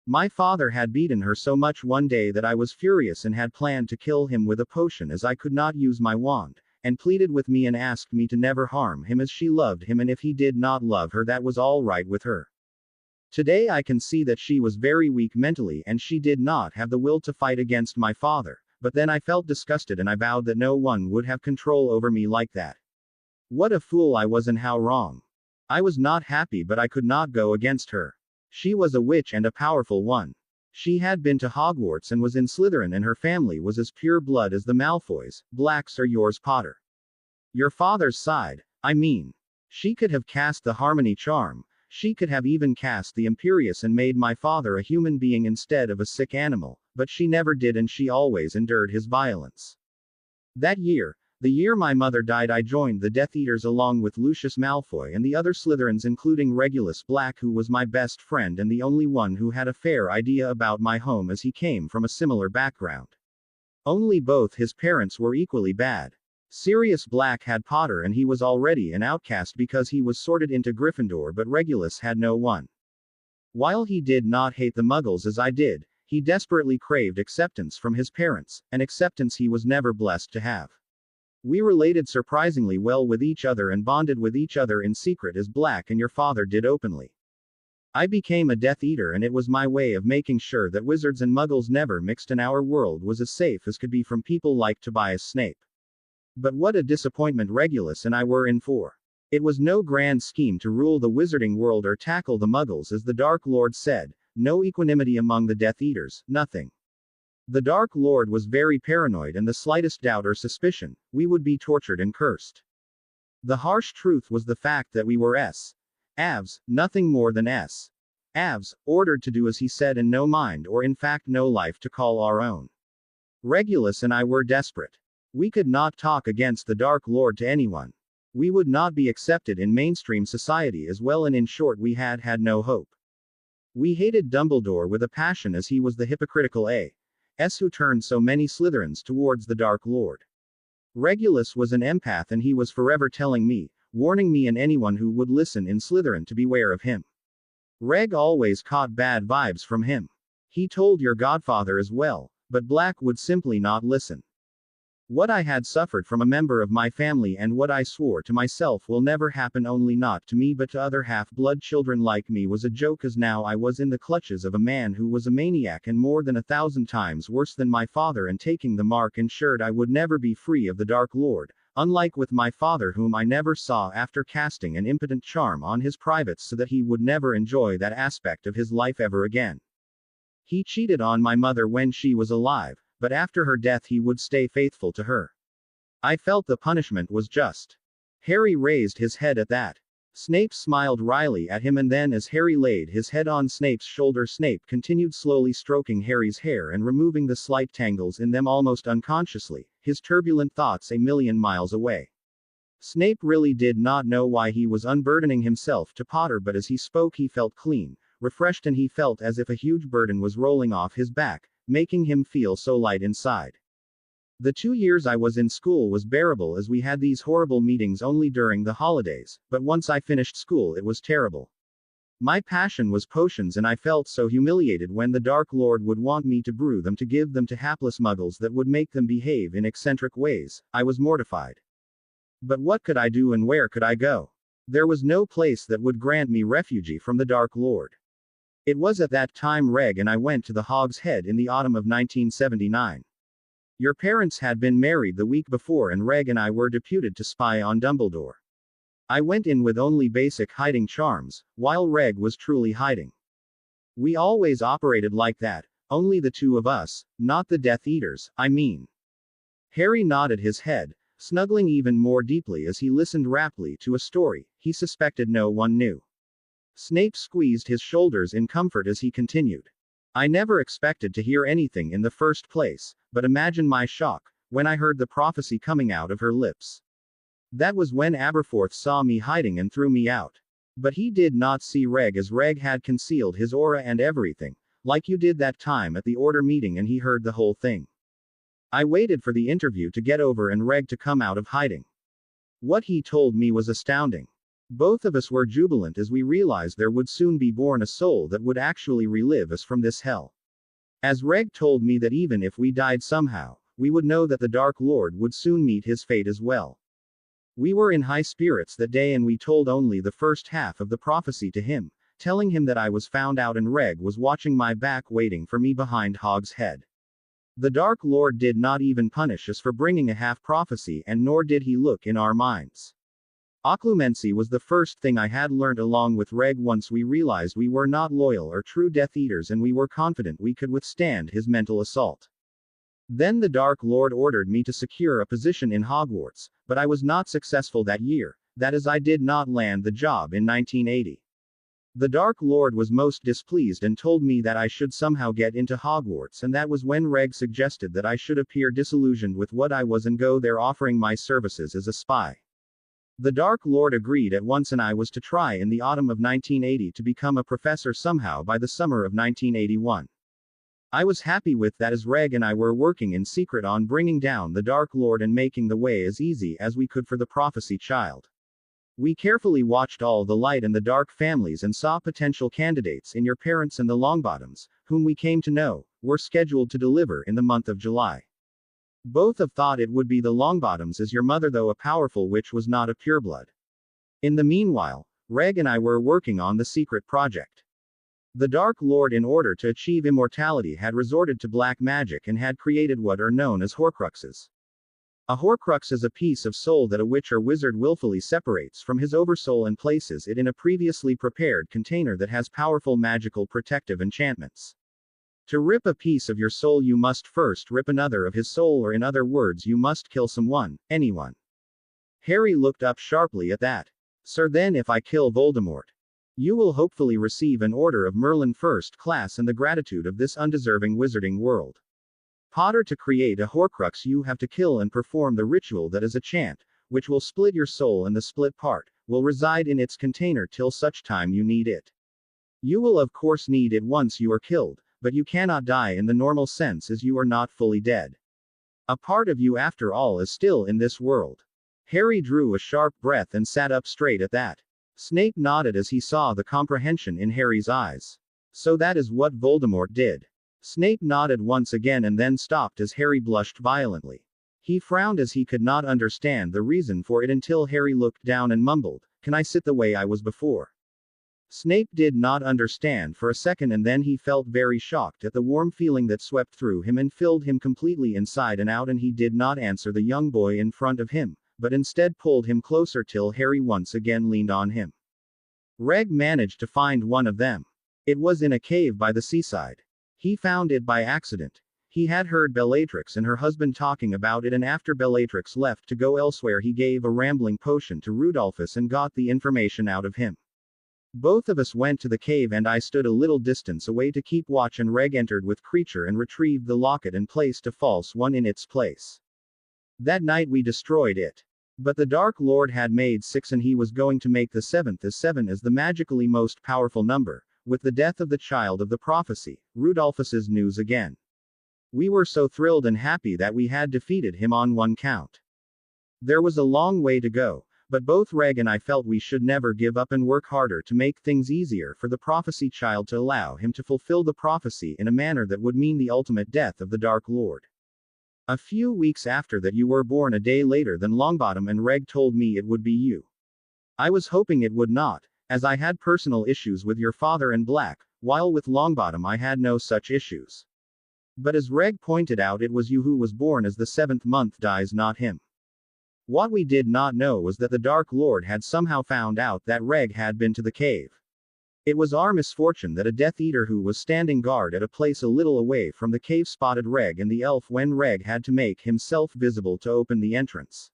My father had beaten her so much one day that I was furious and had planned to kill him with a potion, as I could not use my wand, and pleaded with me and asked me to never harm him as she loved him, and if he did not love her that was all right with her. Today I can see that she was very weak mentally and she did not have the will to fight against my father, but then I felt disgusted and I vowed that no one would have control over me like that. What a fool I was, and how wrong. I was not happy, but I could not go against her. She was a witch and a powerful one. She had been to Hogwarts and was in Slytherin, and her family was as pure blood as the Malfoys. Blacks are yours, Potter. Your father's side, I mean. She could have cast the Harmony charm. She could have even cast the Imperius and made my father a human being instead of a sick animal, but she never did, and she always endured his violence. That year, the year my mother died, I joined the Death Eaters along with Lucius Malfoy and the other Slytherins, including Regulus Black, who was my best friend and the only one who had a fair idea about my home as he came from a similar background. Only both his parents were equally bad. Sirius Black had Potter and he was already an outcast because he was sorted into Gryffindor, but Regulus had no one. While he did not hate the Muggles as I did, he desperately craved acceptance from his parents, an acceptance he was never blessed to have. We related surprisingly well with each other and bonded with each other in secret as Black and your father did openly. I became a Death Eater, and it was my way of making sure that wizards and Muggles never mixed and our world was as safe as could be from people like Tobias Snape. But what a disappointment Regulus and I were in for. It was no grand scheme to rule the wizarding world or tackle the Muggles, as the Dark Lord said, no equanimity among the Death Eaters, nothing. The Dark Lord was very paranoid, and the slightest doubt or suspicion, we would be tortured and cursed. The harsh truth was the fact that we were Avs, nothing more than Avs, ordered to do as he said and no mind or in fact no life to call our own. Regulus and I were desperate. We could not talk against the Dark Lord to anyone. We would not be accepted in mainstream society as well, and in short we had no hope. We hated Dumbledore with a passion, as he was the hypocritical A.S. who turned so many Slytherins towards the Dark Lord. Regulus was an empath, and he was forever telling me, warning me and anyone who would listen in Slytherin to beware of him. Reg always caught bad vibes from him. He told your godfather as well, but Black would simply not listen. What I had suffered from a member of my family and what I swore to myself will never happen, only not to me but to other half-blood children like me, was a joke, as now I was in the clutches of a man who was a maniac and more than 1,000 times worse than my father, and taking the mark ensured I would never be free of the Dark Lord, unlike with my father, whom I never saw after casting an impotent charm on his privates so that he would never enjoy that aspect of his life ever again. He cheated on my mother when she was alive, but after her death he would stay faithful to her. I felt the punishment was just. Harry raised his head at that. Snape smiled wryly at him, and then as Harry laid his head on Snape's shoulder, Snape continued slowly stroking Harry's hair and removing the slight tangles in them almost unconsciously, his turbulent thoughts a million miles away. Snape really did not know why he was unburdening himself to Potter, but as he spoke he felt clean, refreshed, and he felt as if a huge burden was rolling off his back, making him feel so light inside. The 2 years I was in school was bearable as we had these horrible meetings only during the holidays, but once I finished school it was terrible. My passion was potions, and I felt so humiliated when the Dark Lord would want me to brew them to give them to hapless muggles that would make them behave in eccentric ways. I was mortified. But what could I do, and where could I go? There was no place that would grant me refuge from the Dark Lord. It was at that time Reg and I went to the Hog's Head in the autumn of 1979. Your parents had been married the week before, and Reg and I were deputed to spy on Dumbledore. I went in with only basic hiding charms, while Reg was truly hiding. We always operated like that, only the two of us, not the Death Eaters, I mean. Harry nodded his head, snuggling even more deeply as he listened raptly to a story he suspected no one knew. Snape squeezed his shoulders in comfort as he continued. I never expected to hear anything in the first place, but imagine my shock when I heard the prophecy coming out of her lips. That was when Aberforth saw me hiding and threw me out. But he did not see Reg, as Reg had concealed his aura and everything, like you did that time at the Order meeting, and he heard the whole thing. I waited for the interview to get over and Reg to come out of hiding. What he told me was astounding. Both of us were jubilant as we realized there would soon be born a soul that would actually relive us from this hell. As Reg told me that even if we died somehow, we would know that the Dark Lord would soon meet his fate as well. We were in high spirits that day, and we told only the first half of the prophecy to him, telling him that I was found out and Reg was watching my back waiting for me behind Hog's Head. The Dark Lord did not even punish us for bringing a half prophecy, and nor did he look in our minds. Occlumency was the first thing I had learnt along with Reg once we realized we were not loyal or true Death Eaters, and we were confident we could withstand his mental assault. Then the Dark Lord ordered me to secure a position in Hogwarts, but I was not successful that year, that is, I did not land the job in 1980. The Dark Lord was most displeased and told me that I should somehow get into Hogwarts, and that was when Reg suggested that I should appear disillusioned with what I was and go there offering my services as a spy. The Dark Lord agreed at once, and I was to try in the autumn of 1980 to become a professor somehow by the summer of 1981. I was happy with that, as Reg and I were working in secret on bringing down the Dark Lord and making the way as easy as we could for the Prophecy Child. We carefully watched all the Light and the Dark families and saw potential candidates in your parents and the Longbottoms, whom we came to know were scheduled to deliver in the month of July. Both have thought it would be the Longbottoms, as your mother, though a powerful witch, was not a pureblood. In the meanwhile, Reg and I were working on the secret project. The Dark Lord, in order to achieve immortality, had resorted to black magic and had created what are known as Horcruxes. A Horcrux is a piece of soul that a witch or wizard willfully separates from his oversoul and places it in a previously prepared container that has powerful magical protective enchantments. To rip a piece of your soul, you must first rip another of his soul, or in other words, you must kill someone, anyone. Harry looked up sharply at that. Sir, then if I kill Voldemort, you will hopefully receive an Order of Merlin First Class and the gratitude of this undeserving wizarding world. Potter, to create a Horcrux you have to kill and perform the ritual that is a chant, which will split your soul, and the split part will reside in its container till such time you need it. You will of course need it once you are killed, but you cannot die in the normal sense, as you are not fully dead. A part of you, after all, is still in this world. Harry drew a sharp breath and sat up straight at that. Snape nodded as he saw the comprehension in Harry's eyes. So that is what Voldemort did. Snape nodded once again and then stopped as Harry blushed violently. He frowned as he could not understand the reason for it until Harry looked down and mumbled, "Can I sit the way I was before?" Snape did not understand for a second, and then he felt very shocked at the warm feeling that swept through him and filled him completely inside and out, and he did not answer the young boy in front of him, but instead pulled him closer till Harry once again leaned on him. Reg managed to find one of them. It was in a cave by the seaside. He found it by accident. He had heard Bellatrix and her husband talking about it, and after Bellatrix left to go elsewhere, he gave a rambling potion to Rudolphus and got the information out of him. Both of us went to the cave and I stood a little distance away to keep watch, and Reg entered with Creature and retrieved the locket and placed a false one in its place. That night we destroyed it. But the Dark Lord had made 6 and he was going to make the 7th, as 7 is the magically most powerful number. With the death of the child of the prophecy, Rudolphus's news again. We were so thrilled and happy that we had defeated him on one count. There was a long way to go, but both Reg and I felt we should never give up and work harder to make things easier for the prophecy child, to allow him to fulfill the prophecy in a manner that would mean the ultimate death of the Dark Lord. A few weeks after that you were born, a day later than Longbottom, and Reg told me it would be you. I was hoping it would not, as I had personal issues with your father and Black, while with Longbottom I had no such issues. But as Reg pointed out, it was you who was born as the 7th month dies, not him. What we did not know was that the Dark Lord had somehow found out that Reg had been to the cave. It was our misfortune that a Death Eater who was standing guard at a place a little away from the cave spotted Reg and the elf when Reg had to make himself visible to open the entrance.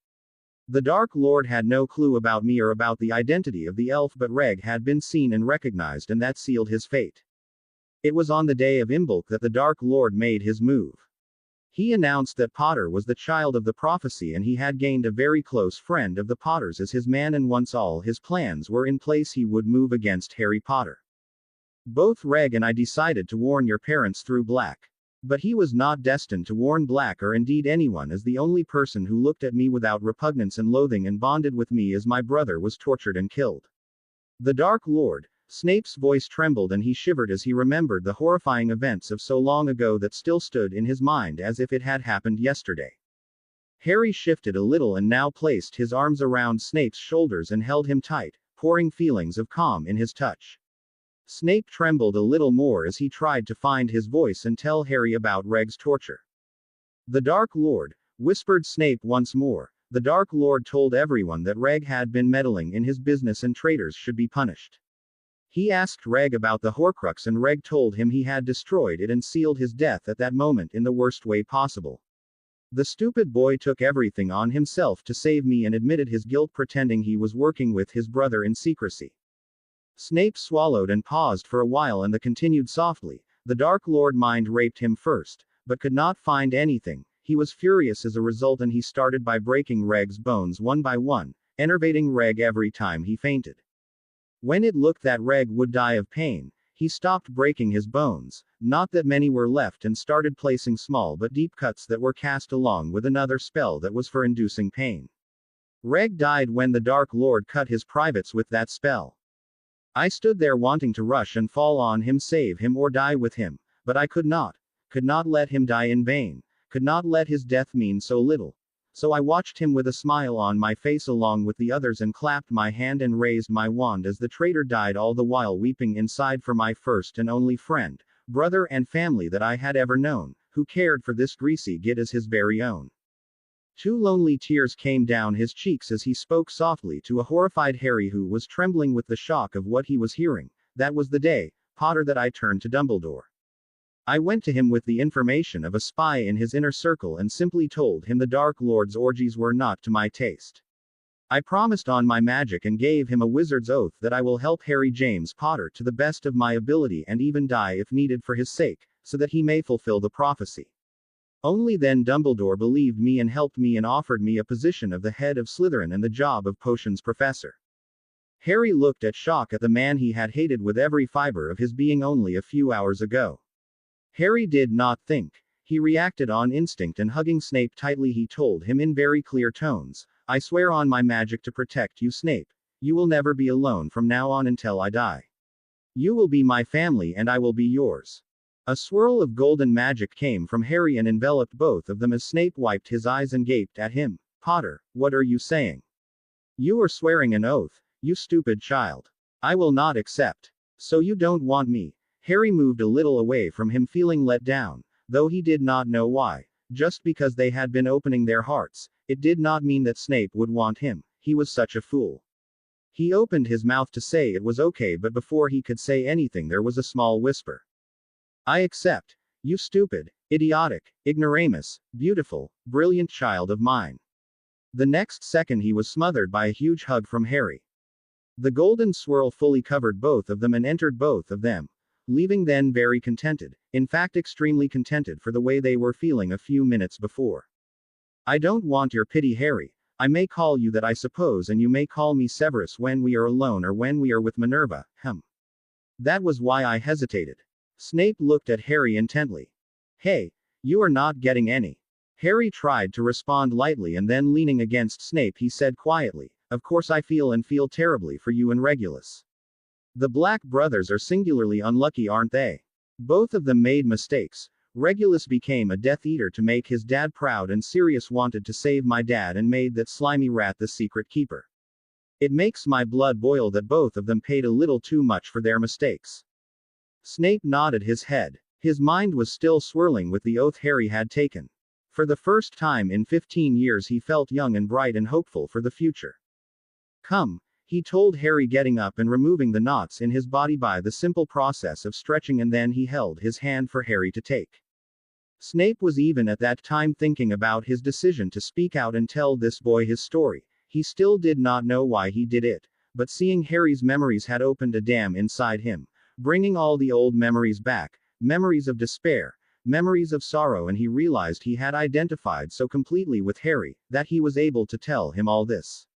The Dark Lord had no clue about me or about the identity of the elf, but Reg had been seen and recognized, and that sealed his fate. It was on the day of Imbolc that the Dark Lord made his move. He announced that Potter was the child of the prophecy, and he had gained a very close friend of the Potters as his man, and once all his plans were in place he would move against Harry Potter. Both Reg and I decided to warn your parents through Black. But he was not destined to warn Black or indeed anyone, as the only person who looked at me without repugnance and loathing and bonded with me as my brother was tortured and killed. The Dark Lord. Snape's voice trembled and he shivered as he remembered the horrifying events of so long ago that still stood in his mind as if it had happened yesterday. Harry shifted a little and now placed his arms around Snape's shoulders and held him tight, pouring feelings of calm in his touch. Snape trembled a little more as he tried to find his voice and tell Harry about Reg's torture. The Dark Lord, whispered Snape once more. The Dark Lord told everyone that Reg had been meddling in his business and traitors should be punished. He asked Reg about the Horcrux and Reg told him he had destroyed it and sealed his death at that moment in the worst way possible. The stupid boy took everything on himself to save me and admitted his guilt, pretending he was working with his brother in secrecy. Snape swallowed and paused for a while and then continued softly, the Dark Lord mind raped him first, but could not find anything. He was furious as a result and he started by breaking Reg's bones one by one, enervating Reg every time he fainted. When it looked that Reg would die of pain, he stopped breaking his bones, not that many were left, and started placing small but deep cuts that were cast along with another spell that was for inducing pain. Reg died when the Dark Lord cut his privates with that spell. I stood there wanting to rush and fall on him, save him or die with him, but I could not let him die in vain, could not let his death mean so little. So I watched him with a smile on my face along with the others and clapped my hand and raised my wand as the traitor died, all the while weeping inside for my first and only friend, brother and family that I had ever known, who cared for this greasy git as his very own. 2 lonely tears came down his cheeks as he spoke softly to a horrified Harry who was trembling with the shock of what he was hearing. That was the day, Potter, that I turned to Dumbledore. I went to him with the information of a spy in his inner circle and simply told him the Dark Lord's orgies were not to my taste. I promised on my magic and gave him a wizard's oath that I will help Harry James Potter to the best of my ability and even die if needed for his sake, so that he may fulfill the prophecy. Only then Dumbledore believed me and helped me and offered me a position of the head of Slytherin and the job of potions professor. Harry looked at shock at the man he had hated with every fiber of his being only a few hours ago. Harry did not think. He reacted on instinct, and hugging Snape tightly he told him in very clear tones, I swear on my magic to protect you, Snape. You will never be alone from now on until I die. You will be my family and I will be yours. A swirl of golden magic came from Harry and enveloped both of them as Snape wiped his eyes and gaped at him. Potter, what are you saying? You are swearing an oath, you stupid child. I will not accept. So you don't want me? Harry moved a little away from him, feeling let down, though he did not know why. Just because they had been opening their hearts, it did not mean that Snape would want him. He was such a fool. He opened his mouth to say it was okay, but before he could say anything there was a small whisper. I accept. You stupid. Idiotic, ignoramus, beautiful, brilliant child of mine. The next second he was smothered by a huge hug from Harry. The golden swirl fully covered both of them and entered both of them, leaving them very contented, in fact extremely contented for the way they were feeling a few minutes before. I don't want your pity, Harry. I may call you that, I suppose, and you may call me Severus when we are alone or when we are with Minerva. That was why I hesitated. Snape looked at Harry intently. Hey, you are not getting any. Harry tried to respond lightly, and then leaning against Snape he said quietly, of course I feel terribly for you and Regulus. The Black brothers are singularly unlucky, aren't they? Both of them made mistakes. Regulus became a Death Eater to make his dad proud, and Sirius wanted to save my dad and made that slimy rat the secret keeper. It makes my blood boil that both of them paid a little too much for their mistakes. Snape nodded his head. His mind was still swirling with the oath Harry had taken. For the first time in 15 years he felt young and bright and hopeful for the future. Come, he told Harry, getting up and removing the knots in his body by the simple process of stretching, and then he held his hand for Harry to take. Snape was even at that time thinking about his decision to speak out and tell this boy his story. He still did not know why he did it, but seeing Harry's memories had opened a dam inside him, bringing all the old memories back, memories of despair, memories of sorrow, and he realized he had identified so completely with Harry, that he was able to tell him all this.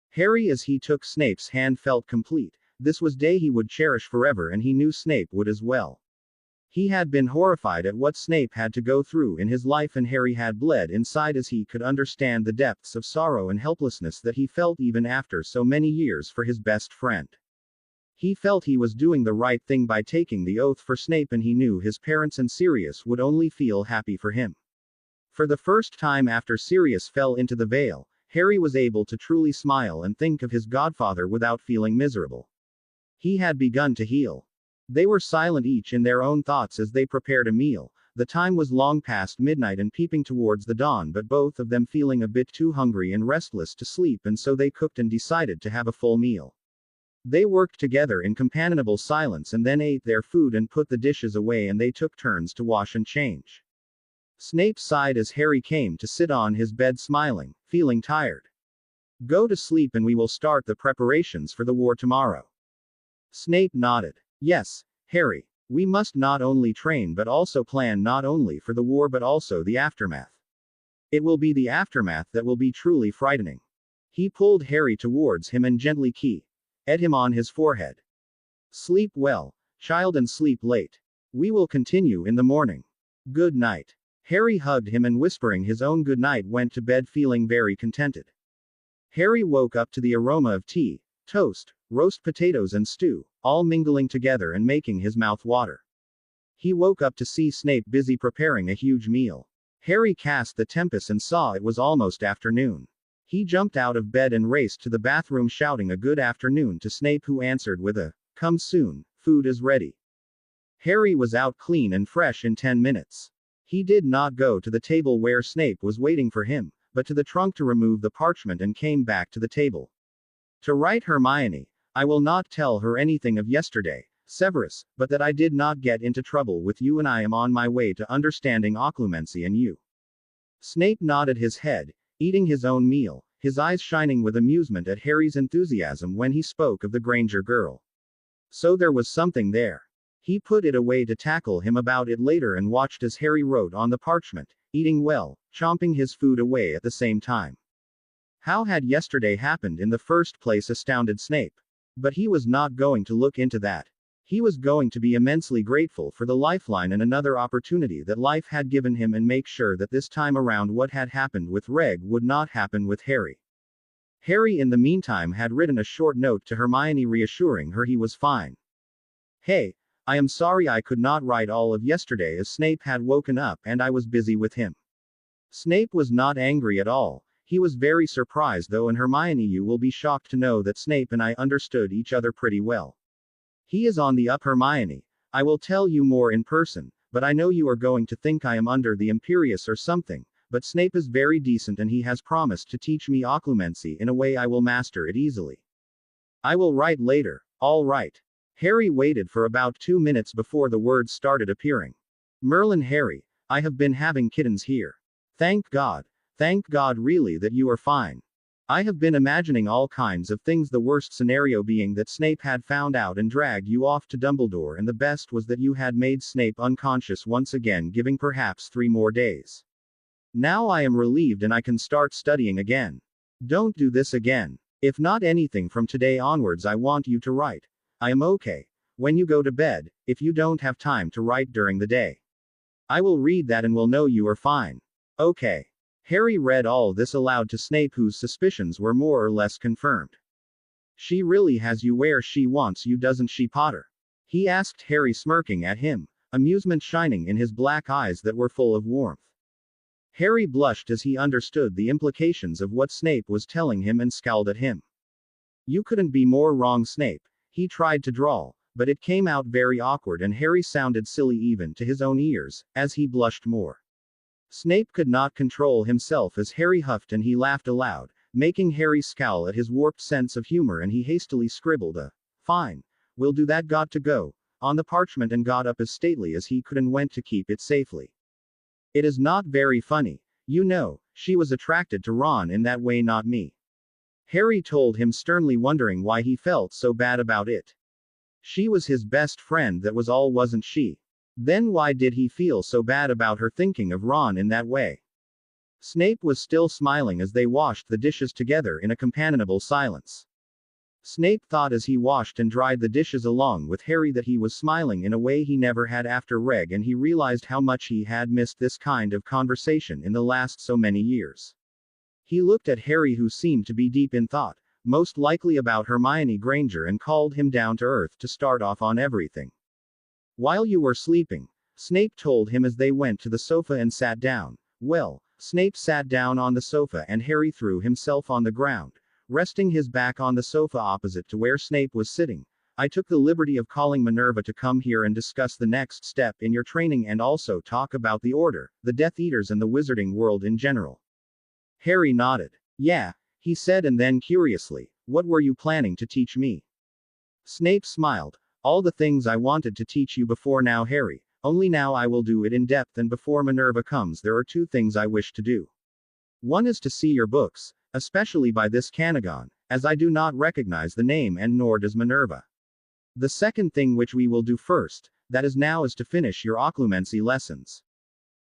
Harry, as he took Snape's hand, felt complete. This was day he would cherish forever, and he knew Snape would as well. He had been horrified at what Snape had to go through in his life, and Harry had bled inside as he could understand the depths of sorrow and helplessness that he felt even after so many years for his best friend. He felt he was doing the right thing by taking the oath for Snape, and he knew his parents and Sirius would only feel happy for him. For the first time after Sirius fell into the veil, Harry was able to truly smile and think of his godfather without feeling miserable. He had begun to heal. They were silent, each in their own thoughts, as they prepared a meal. The time was long past midnight and peeping towards the dawn, but both of them feeling a bit too hungry and restless to sleep, and so they cooked and decided to have a full meal. They worked together in companionable silence and then ate their food and put the dishes away, and they took turns to wash and change. Snape sighed as Harry came to sit on his bed, smiling, feeling tired. Go to sleep and we will start the preparations for the war tomorrow. Snape nodded. Yes, Harry. We must not only train but also plan, not only for the war but also the aftermath. It will be the aftermath that will be truly frightening. He pulled Harry towards him and gently kissed him on his forehead. Sleep well, child, and sleep late. We will continue in the morning. Good night. Harry hugged him and, whispering his own good night, went to bed feeling very contented. Harry woke up to the aroma of tea, toast, roast potatoes and stew, all mingling together and making his mouth water. He woke up to see Snape busy preparing a huge meal. Harry cast the tempest and saw it was almost afternoon. He jumped out of bed and raced to the bathroom, shouting a good afternoon to Snape, who answered with a, "Come soon, food is ready." Harry was out clean and fresh in 10 minutes. He did not go to the table where Snape was waiting for him, but to the trunk to remove the parchment, and came back to the table. To write Hermione. I will not tell her anything of yesterday, Severus, but that I did not get into trouble with you, and I am on my way to understanding occlumency and you. Snape nodded his head, eating his own meal, his eyes shining with amusement at Harry's enthusiasm when he spoke of the Granger girl. So there was something there. He put it away to tackle him about it later, and watched as Harry wrote on the parchment, eating well, chomping his food away at the same time. How had yesterday happened in the first place astounded Snape. But he was not going to look into that. He was going to be immensely grateful for the lifeline and another opportunity that life had given him, and make sure that this time around what had happened with Reg would not happen with Harry. Harry in the meantime had written a short note to Hermione reassuring her he was fine. Hey, I am sorry I could not write all of yesterday, as Snape had woken up and I was busy with him. Snape was not angry at all. He was very surprised though, and Hermione, you will be shocked to know that Snape and I understood each other pretty well. He is on the up, Hermione. I will tell you more in person, but I know you are going to think I am under the Imperius or something, but Snape is very decent and he has promised to teach me occlumency in a way I will master it easily. I will write later. All right. Harry waited for about 2 minutes before the words started appearing. Merlin, Harry, I have been having kittens here. Thank God. Thank God really that you are fine. I have been imagining all kinds of things, the worst scenario being that Snape had found out and dragged you off to Dumbledore, and the best was that you had made Snape unconscious once again, giving perhaps 3 more days. Now I am relieved and I can start studying again. Don't do this again. If not anything from today onwards, I want you to write. I am okay. When you go to bed, if you don't have time to write during the day, I will read that and will know you are fine. Okay. Harry read all this aloud to Snape, whose suspicions were more or less confirmed. She really has you where she wants you, doesn't she, Potter? He asked Harry, smirking at him, amusement shining in his black eyes that were full of warmth. Harry blushed as he understood the implications of what Snape was telling him and scowled at him. You couldn't be more wrong, Snape. He tried to drawl, but it came out very awkward and Harry sounded silly even to his own ears, as he blushed more. Snape could not control himself as Harry huffed, and he laughed aloud, making Harry scowl at his warped sense of humor, and he hastily scribbled a "Fine, we'll do that, got to go" on the parchment and got up as stately as he could and went to keep it safely. It is not very funny. You know, she was attracted to Ron in that way, not me. Harry told him sternly, wondering why he felt so bad about it. She was his best friend, that was all, wasn't she? Then why did he feel so bad about her thinking of Ron in that way? Snape was still smiling as they washed the dishes together in a companionable silence. Snape thought as he washed and dried the dishes along with Harry that he was smiling in a way he never had after Reg, and he realized how much he had missed this kind of conversation in the last so many years. He looked at Harry, who seemed to be deep in thought, most likely about Hermione Granger, and called him down to earth to start off on everything. While you were sleeping, Snape told him as they went to the sofa and sat down. Well, Snape sat down on the sofa and Harry threw himself on the ground, resting his back on the sofa opposite to where Snape was sitting. I took the liberty of calling Minerva to come here and discuss the next step in your training and also talk about the Order, the Death Eaters, and the wizarding world in general. Harry nodded. Yeah, he said, and then curiously, what were you planning to teach me? Snape smiled. All the things I wanted to teach you before now, Harry, only now I will do it in depth, and before Minerva comes there are 2 things I wish to do. One is to see your books, especially by this Canagon, as I do not recognize the name and nor does Minerva. The second thing, which we will do first, that is now, is to finish your occlumency lessons.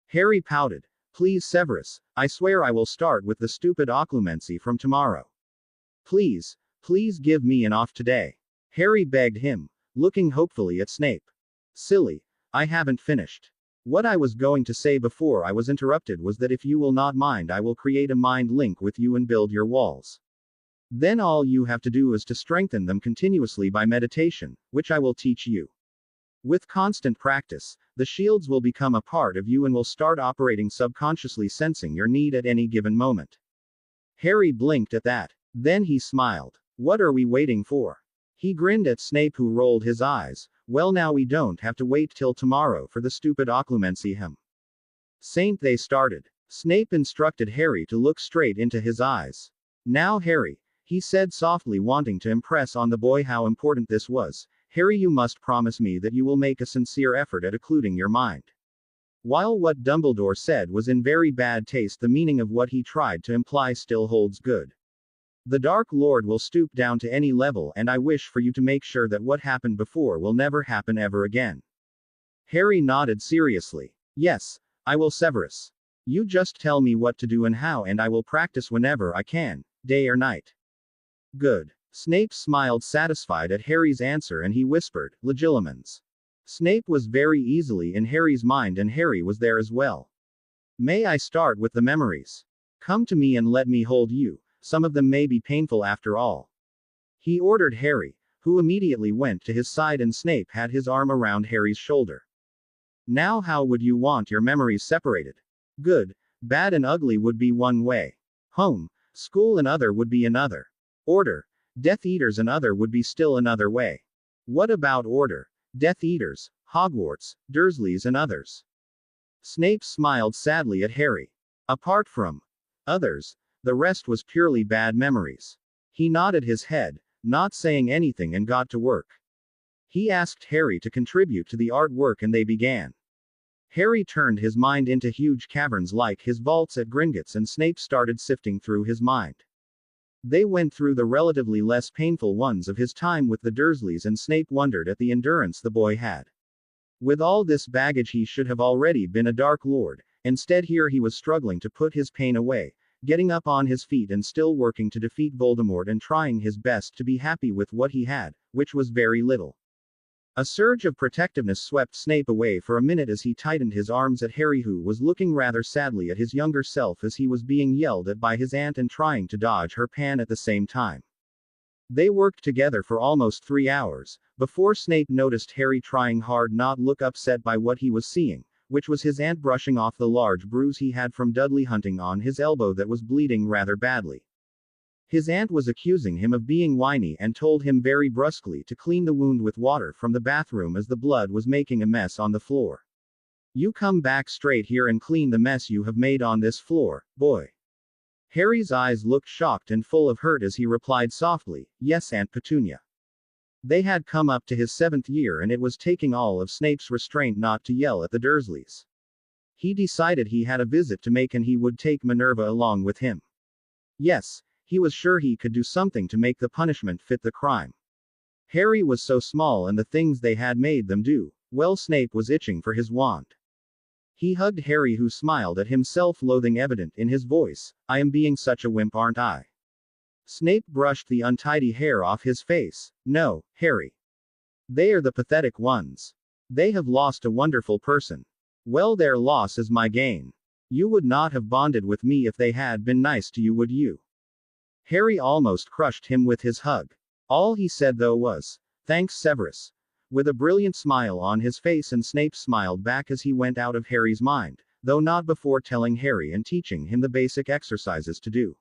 Harry pouted. Please, Severus, I swear I will start with the stupid occlumency from tomorrow. Please, please give me an off today. Harry begged him, looking hopefully at Snape. Silly, I haven't finished. What I was going to say before I was interrupted was that if you will not mind, I will create a mind link with you and build your walls. Then all you have to do is to strengthen them continuously by meditation, which I will teach you. With constant practice, the shields will become a part of you and will start operating subconsciously, sensing your need at any given moment. Harry blinked at that. Then he smiled. What are we waiting for? He grinned at Snape, who rolled his eyes. Well, now we don't have to wait till tomorrow for the stupid occlumency, Saint. They started. Snape instructed Harry to look straight into his eyes. Now, Harry, he said softly, wanting to impress on the boy how important this was. Harry, you must promise me that you will make a sincere effort at occluding your mind. While what Dumbledore said was in very bad taste, the meaning of what he tried to imply still holds good. The Dark Lord will stoop down to any level, and I wish for you to make sure that what happened before will never happen ever again. Harry nodded seriously. Yes, I will, Severus. You just tell me what to do and how, and I will practice whenever I can, day or night. Good. Snape smiled, satisfied at Harry's answer, and he whispered, Legilimens. Snape was very easily in Harry's mind, and Harry was there as well. May I start with the memories? Come to me and let me hold you. Some of them may be painful after all. He ordered Harry, who immediately went to his side, and Snape had his arm around Harry's shoulder. Now, how would you want your memories separated? Good, bad, and ugly would be one way. Home, school, and other would be another. Order, Death Eaters, and other would be still another way. What about Order, Death Eaters, Hogwarts, Dursleys, and others? Snape smiled sadly at Harry. Apart from others, the rest was purely bad memories. He nodded his head, not saying anything, and got to work. He asked Harry to contribute to the artwork, and they began. Harry turned his mind into huge caverns like his vaults at Gringotts, and Snape started sifting through his mind. They went through the relatively less painful ones of his time with the Dursleys, and Snape wondered at the endurance the boy had. With all this baggage he should have already been a Dark Lord. Instead here he was struggling to put his pain away, getting up on his feet and still working to defeat Voldemort and trying his best to be happy with what he had, which was very little. A surge of protectiveness swept Snape away for a minute as he tightened his arms at Harry, who was looking rather sadly at his younger self as he was being yelled at by his aunt and trying to dodge her pan at the same time. They worked together for almost 3 hours, before Snape noticed Harry trying hard not look upset by what he was seeing, which was his aunt brushing off the large bruise he had from Dudley hunting on his elbow that was bleeding rather badly. His aunt was accusing him of being whiny and told him very brusquely to clean the wound with water from the bathroom as the blood was making a mess on the floor. "You come back straight here and clean the mess you have made on this floor, boy." Harry's eyes looked shocked and full of hurt as he replied softly, "Yes, Aunt Petunia." They had come up to his 7th year and it was taking all of Snape's restraint not to yell at the Dursleys. He decided he had a visit to make and he would take Minerva along with him. Yes, he was sure he could do something to make the punishment fit the crime. Harry was so small and the things they had made them do, well, Snape was itching for his wand. He hugged Harry, who smiled at him, self-loathing evident in his voice. "I am being such a wimp, aren't I?" Snape brushed the untidy hair off his face. "No, Harry. They are the pathetic ones. They have lost a wonderful person. Well, their loss is my gain. You would not have bonded with me if they had been nice to you, would you?" Harry almost crushed him with his hug. All he said though was, "Thanks, Severus," with a brilliant smile on his face, and Snape smiled back as he went out of Harry's mind, though not before telling Harry and teaching him the basic exercises to do.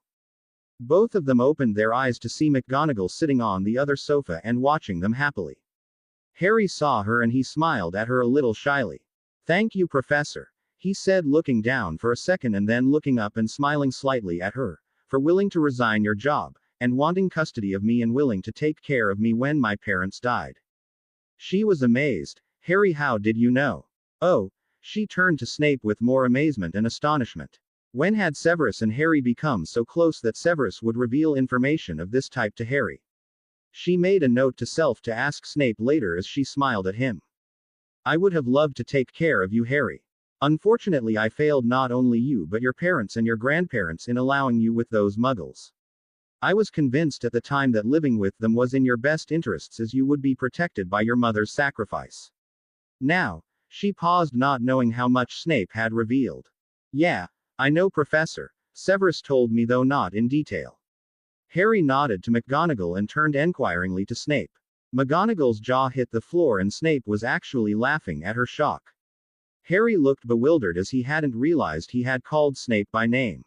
Both of them opened their eyes to see McGonagall sitting on the other sofa and watching them happily. Harry saw her and he smiled at her a little shyly. "Thank you, Professor," he said, looking down for a second and then looking up and smiling slightly at her, "for willing to resign your job, and wanting custody of me and willing to take care of me when my parents died." She was amazed. "Harry, how did you know?" "Oh." She turned to Snape with more amazement and astonishment. When had Severus and Harry become so close that Severus would reveal information of this type to Harry? She made a note to self to ask Snape later as she smiled at him. "I would have loved to take care of you, Harry. Unfortunately, I failed not only you but your parents and your grandparents in allowing you with those muggles. I was convinced at the time that living with them was in your best interests, as you would be protected by your mother's sacrifice. Now," she paused, not knowing how much Snape had revealed. "Yeah, I know, Professor. Severus told me, though not in detail." Harry nodded to McGonagall and turned enquiringly to Snape. McGonagall's jaw hit the floor and Snape was actually laughing at her shock. Harry looked bewildered as he hadn't realized he had called Snape by name.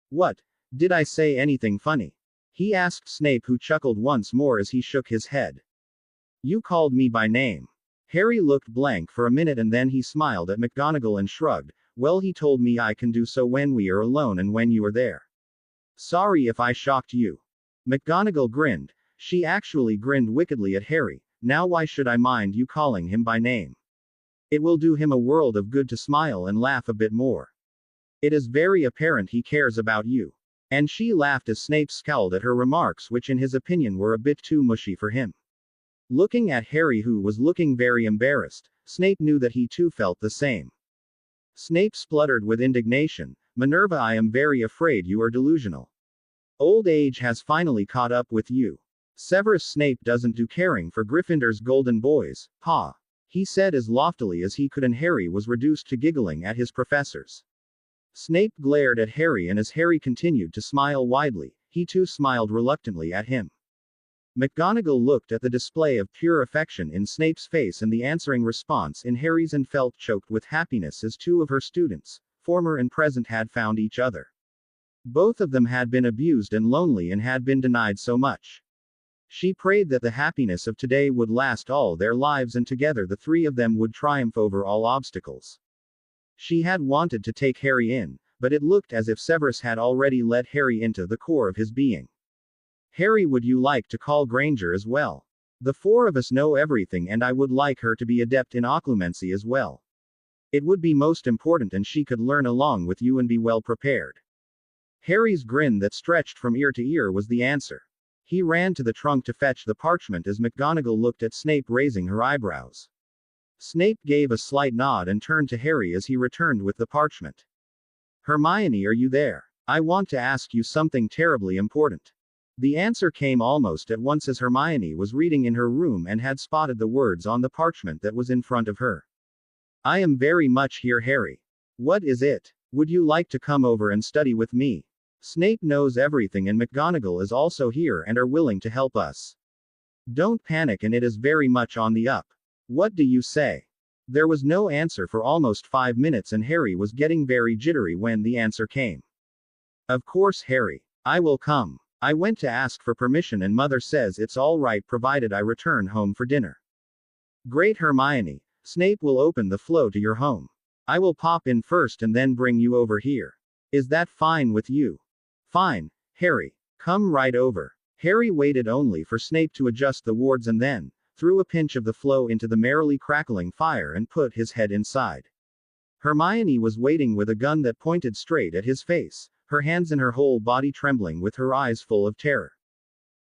"What? Did I say anything funny?" he asked Snape, who chuckled once more as he shook his head. "You called me by name." Harry looked blank for a minute and then he smiled at McGonagall and shrugged. "Well, he told me I can do so when we are alone and when you are there. Sorry if I shocked you." McGonagall grinned. She actually grinned wickedly at Harry. "Now why should I mind you calling him by name? It will do him a world of good to smile and laugh a bit more. It is very apparent he cares about you." And she laughed as Snape scowled at her remarks, which in his opinion were a bit too mushy for him. Looking at Harry, who was looking very embarrassed, Snape knew that he too felt the same. Snape spluttered with indignation. "Minerva, I am very afraid you are delusional. Old age has finally caught up with you. Severus Snape doesn't do caring for Gryffindor's golden boys, ha," he said as loftily as he could, and Harry was reduced to giggling at his professors. Snape glared at Harry, and as Harry continued to smile widely, he too smiled reluctantly at him. McGonagall looked at the display of pure affection in Snape's face and the answering response in Harry's and felt choked with happiness as two of her students, former and present, had found each other. Both of them had been abused and lonely and had been denied so much. She prayed that the happiness of today would last all their lives, and together the three of them would triumph over all obstacles. She had wanted to take Harry in, but it looked as if Severus had already let Harry into the core of his being. "Harry, would you like to call Granger as well? The four of us know everything and I would like her to be adept in occlumency as well." It would be most important and she could learn along with you and be well prepared. Harry's grin that stretched from ear to ear was the answer. He ran to the trunk to fetch the parchment as McGonagall looked at Snape, raising her eyebrows. Snape gave a slight nod and turned to Harry as he returned with the parchment. Hermione, are you there? I want to ask you something terribly important. The answer came almost at once as Hermione was reading in her room and had spotted the words on the parchment that was in front of her. I am very much here, Harry. What is it? Would you like to come over and study with me? Snape knows everything and McGonagall is also here and are willing to help us. Don't panic, and it is very much on the up. What do you say? There was no answer for almost 5 minutes and Harry was getting very jittery when the answer came. Of course, Harry. I will come. I went to ask for permission and Mother says it's all right provided I return home for dinner. Great, Hermione. Snape will open the flow to your home. I will pop in first and then bring you over here. Is that fine with you? Fine, Harry. Come right over. Harry waited only for Snape to adjust the wards and then threw a pinch of the flow into the merrily crackling fire and put his head inside. Hermione was waiting with a gun that pointed straight at his face, her hands and her whole body trembling with her eyes full of terror.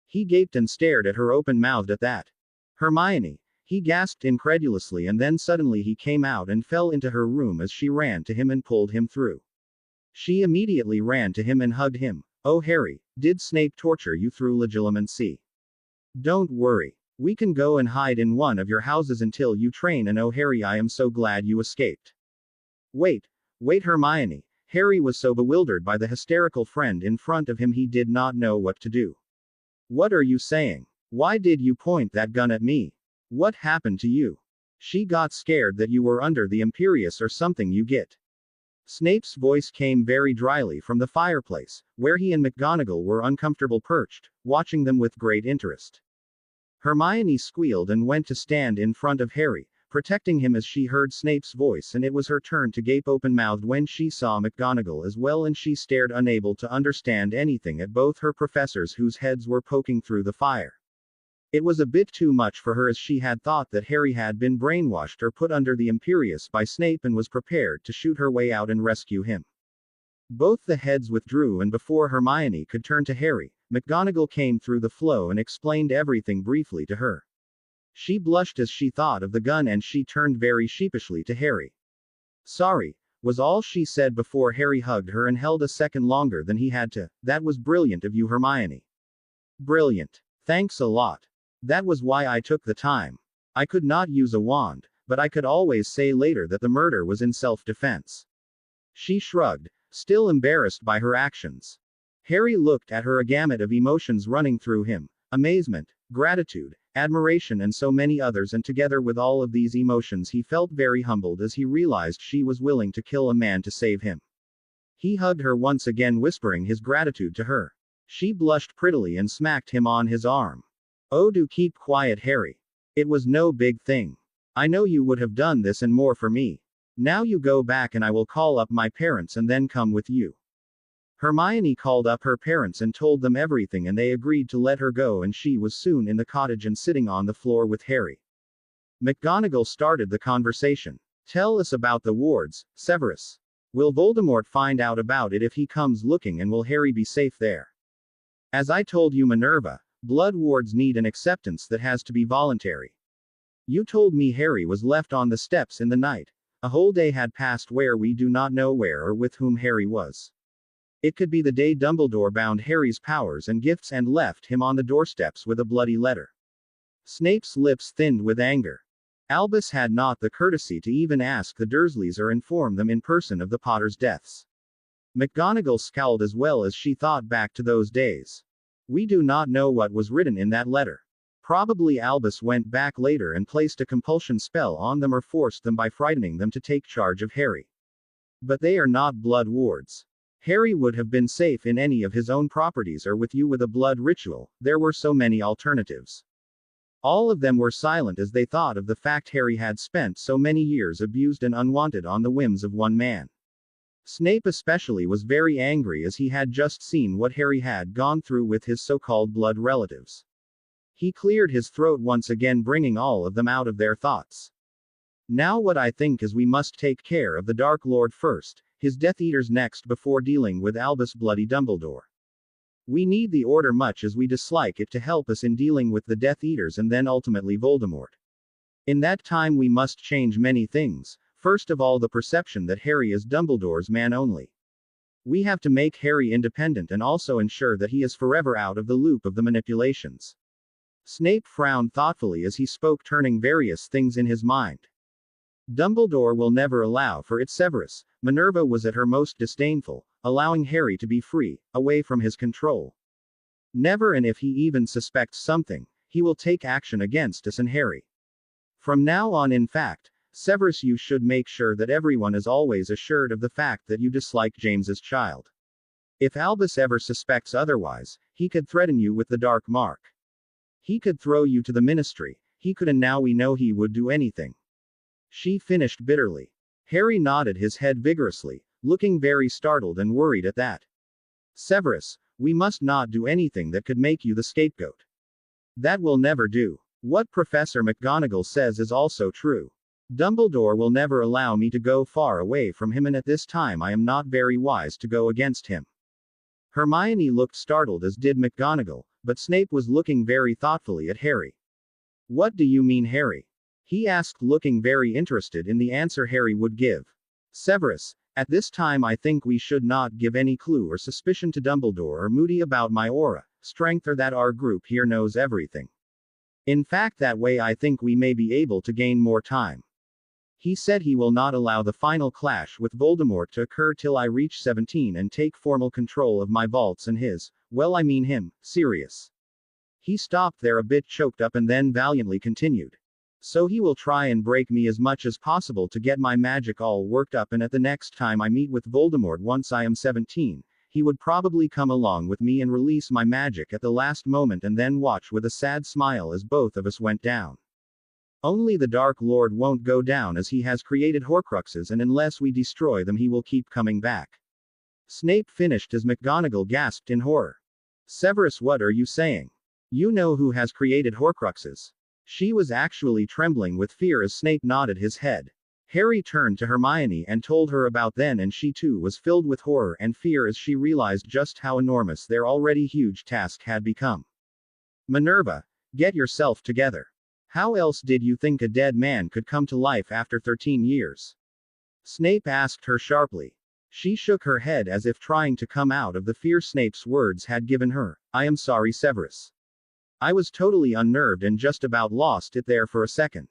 He gaped and stared at her open-mouthed at that. Hermione, he gasped incredulously, and then suddenly he came out and fell into her room as she ran to him and pulled him through. She immediately ran to him and hugged him. Oh Harry, did Snape torture you through legilimency? Don't worry. We can go and hide in one of your houses until you train, and oh Harry, I am so glad you escaped. Wait Hermione. Harry was so bewildered by the hysterical friend in front of him he did not know what to do. What are you saying? Why did you point that gun at me? What happened to you? She got scared that you were under the Imperius or something, you get. Snape's voice came very dryly from the fireplace, where he and McGonagall were uncomfortable perched, watching them with great interest. Hermione squealed and went to stand in front of Harry, protecting him as she heard Snape's voice, and it was her turn to gape open-mouthed when she saw McGonagall as well, and she stared unable to understand anything at both her professors whose heads were poking through the fire. It was a bit too much for her, as she had thought that Harry had been brainwashed or put under the Imperius by Snape and was prepared to shoot her way out and rescue him. Both the heads withdrew, and before Hermione could turn to Harry, McGonagall came through the flow and explained everything briefly to her. She blushed as she thought of the gun and she turned very sheepishly to Harry. Sorry, was all she said before Harry hugged her and held a second longer than he had to. That was brilliant of you, Hermione. Brilliant. Thanks a lot. That was why I took the time. I could not use a wand, but I could always say later that the murder was in self-defense. She shrugged, still embarrassed by her actions. Harry looked at her, a gamut of emotions running through him: amazement, gratitude, admiration, and so many others, and together with all of these emotions he felt very humbled as he realized she was willing to kill a man to save him. He hugged her once again, whispering his gratitude to her. She blushed prettily and smacked him on his arm. Oh, do keep quiet, Harry. It was no big thing. I know you would have done this and more for me. Now you go back and I will call up my parents and then come with you. Hermione called up her parents and told them everything, and they agreed to let her go, and she was soon in the cottage and sitting on the floor with Harry. McGonagall started the conversation. Tell us about the wards, Severus. Will Voldemort find out about it if he comes looking, and will Harry be safe there? As I told you, Minerva, blood wards need an acceptance that has to be voluntary. You told me Harry was left on the steps in the night. A whole day had passed where we do not know where or with whom Harry was. It could be the day Dumbledore bound Harry's powers and gifts and left him on the doorsteps with a bloody letter. Snape's lips thinned with anger. Albus had not the courtesy to even ask the Dursleys or inform them in person of the Potters' deaths. McGonagall scowled as well as she thought back to those days. We do not know what was written in that letter. Probably Albus went back later and placed a compulsion spell on them or forced them by frightening them to take charge of Harry. But they are not blood wards. Harry would have been safe in any of his own properties or with you with a blood ritual. There were so many alternatives. All of them were silent as they thought of the fact Harry had spent so many years abused and unwanted on the whims of one man. Snape especially was very angry as he had just seen what Harry had gone through with his so-called blood relatives. He cleared his throat once again, bringing all of them out of their thoughts. Now what I think is we must take care of the Dark Lord first, his Death Eaters next before dealing with Albus Bloody Dumbledore. We need the Order much as we dislike it to help us in dealing with the Death Eaters and then ultimately Voldemort. In that time we must change many things, first of all the perception that Harry is Dumbledore's man only. We have to make Harry independent and also ensure that he is forever out of the loop of the manipulations. Snape frowned thoughtfully as he spoke, turning various things in his mind. Dumbledore will never allow for it. Severus. Minerva was at her most disdainful, allowing Harry to be free, away from his control. Never, and if he even suspects something, he will take action against us and Harry. From now on, in fact, Severus, you should make sure that everyone is always assured of the fact that you dislike James's child. If Albus ever suspects otherwise, he could threaten you with the Dark Mark. He could throw you to the Ministry, he could, and now we know he would do anything. She finished bitterly. Harry nodded his head vigorously, looking very startled and worried at that. Severus, we must not do anything that could make you the scapegoat. That will never do. What Professor McGonagall says is also true. Dumbledore will never allow me to go far away from him, and at this time I am not very wise to go against him. Hermione looked startled, as did McGonagall, but Snape was looking very thoughtfully at Harry. What do you mean, Harry? He asked, looking very interested in the answer Harry would give. Severus, at this time I think we should not give any clue or suspicion to Dumbledore or Moody about my aura, strength, or that our group here knows everything. In fact, that way I think we may be able to gain more time. He said he will not allow the final clash with Voldemort to occur till I reach 17 and take formal control of my vaults and his, well, I mean him, Sirius. He stopped there a bit choked up and then valiantly continued. So he will try and break me as much as possible to get my magic all worked up, and at the next time I meet with Voldemort once I am 17, he would probably come along with me and release my magic at the last moment and then watch with a sad smile as both of us went down. Only the Dark Lord won't go down, as he has created Horcruxes, and unless we destroy them he will keep coming back. Snape finished as McGonagall gasped in horror. Severus, what are you saying? You know who has created Horcruxes? She was actually trembling with fear as Snape nodded his head. Harry turned to Hermione and told her about then, and she too was filled with horror and fear as she realized just how enormous their already huge task had become. Minerva, get yourself together. How else did you think a dead man could come to life after 13 years? Snape asked her sharply. She shook her head as if trying to come out of the fear Snape's words had given her. I am sorry, Severus. I was totally unnerved and just about lost it there for a second.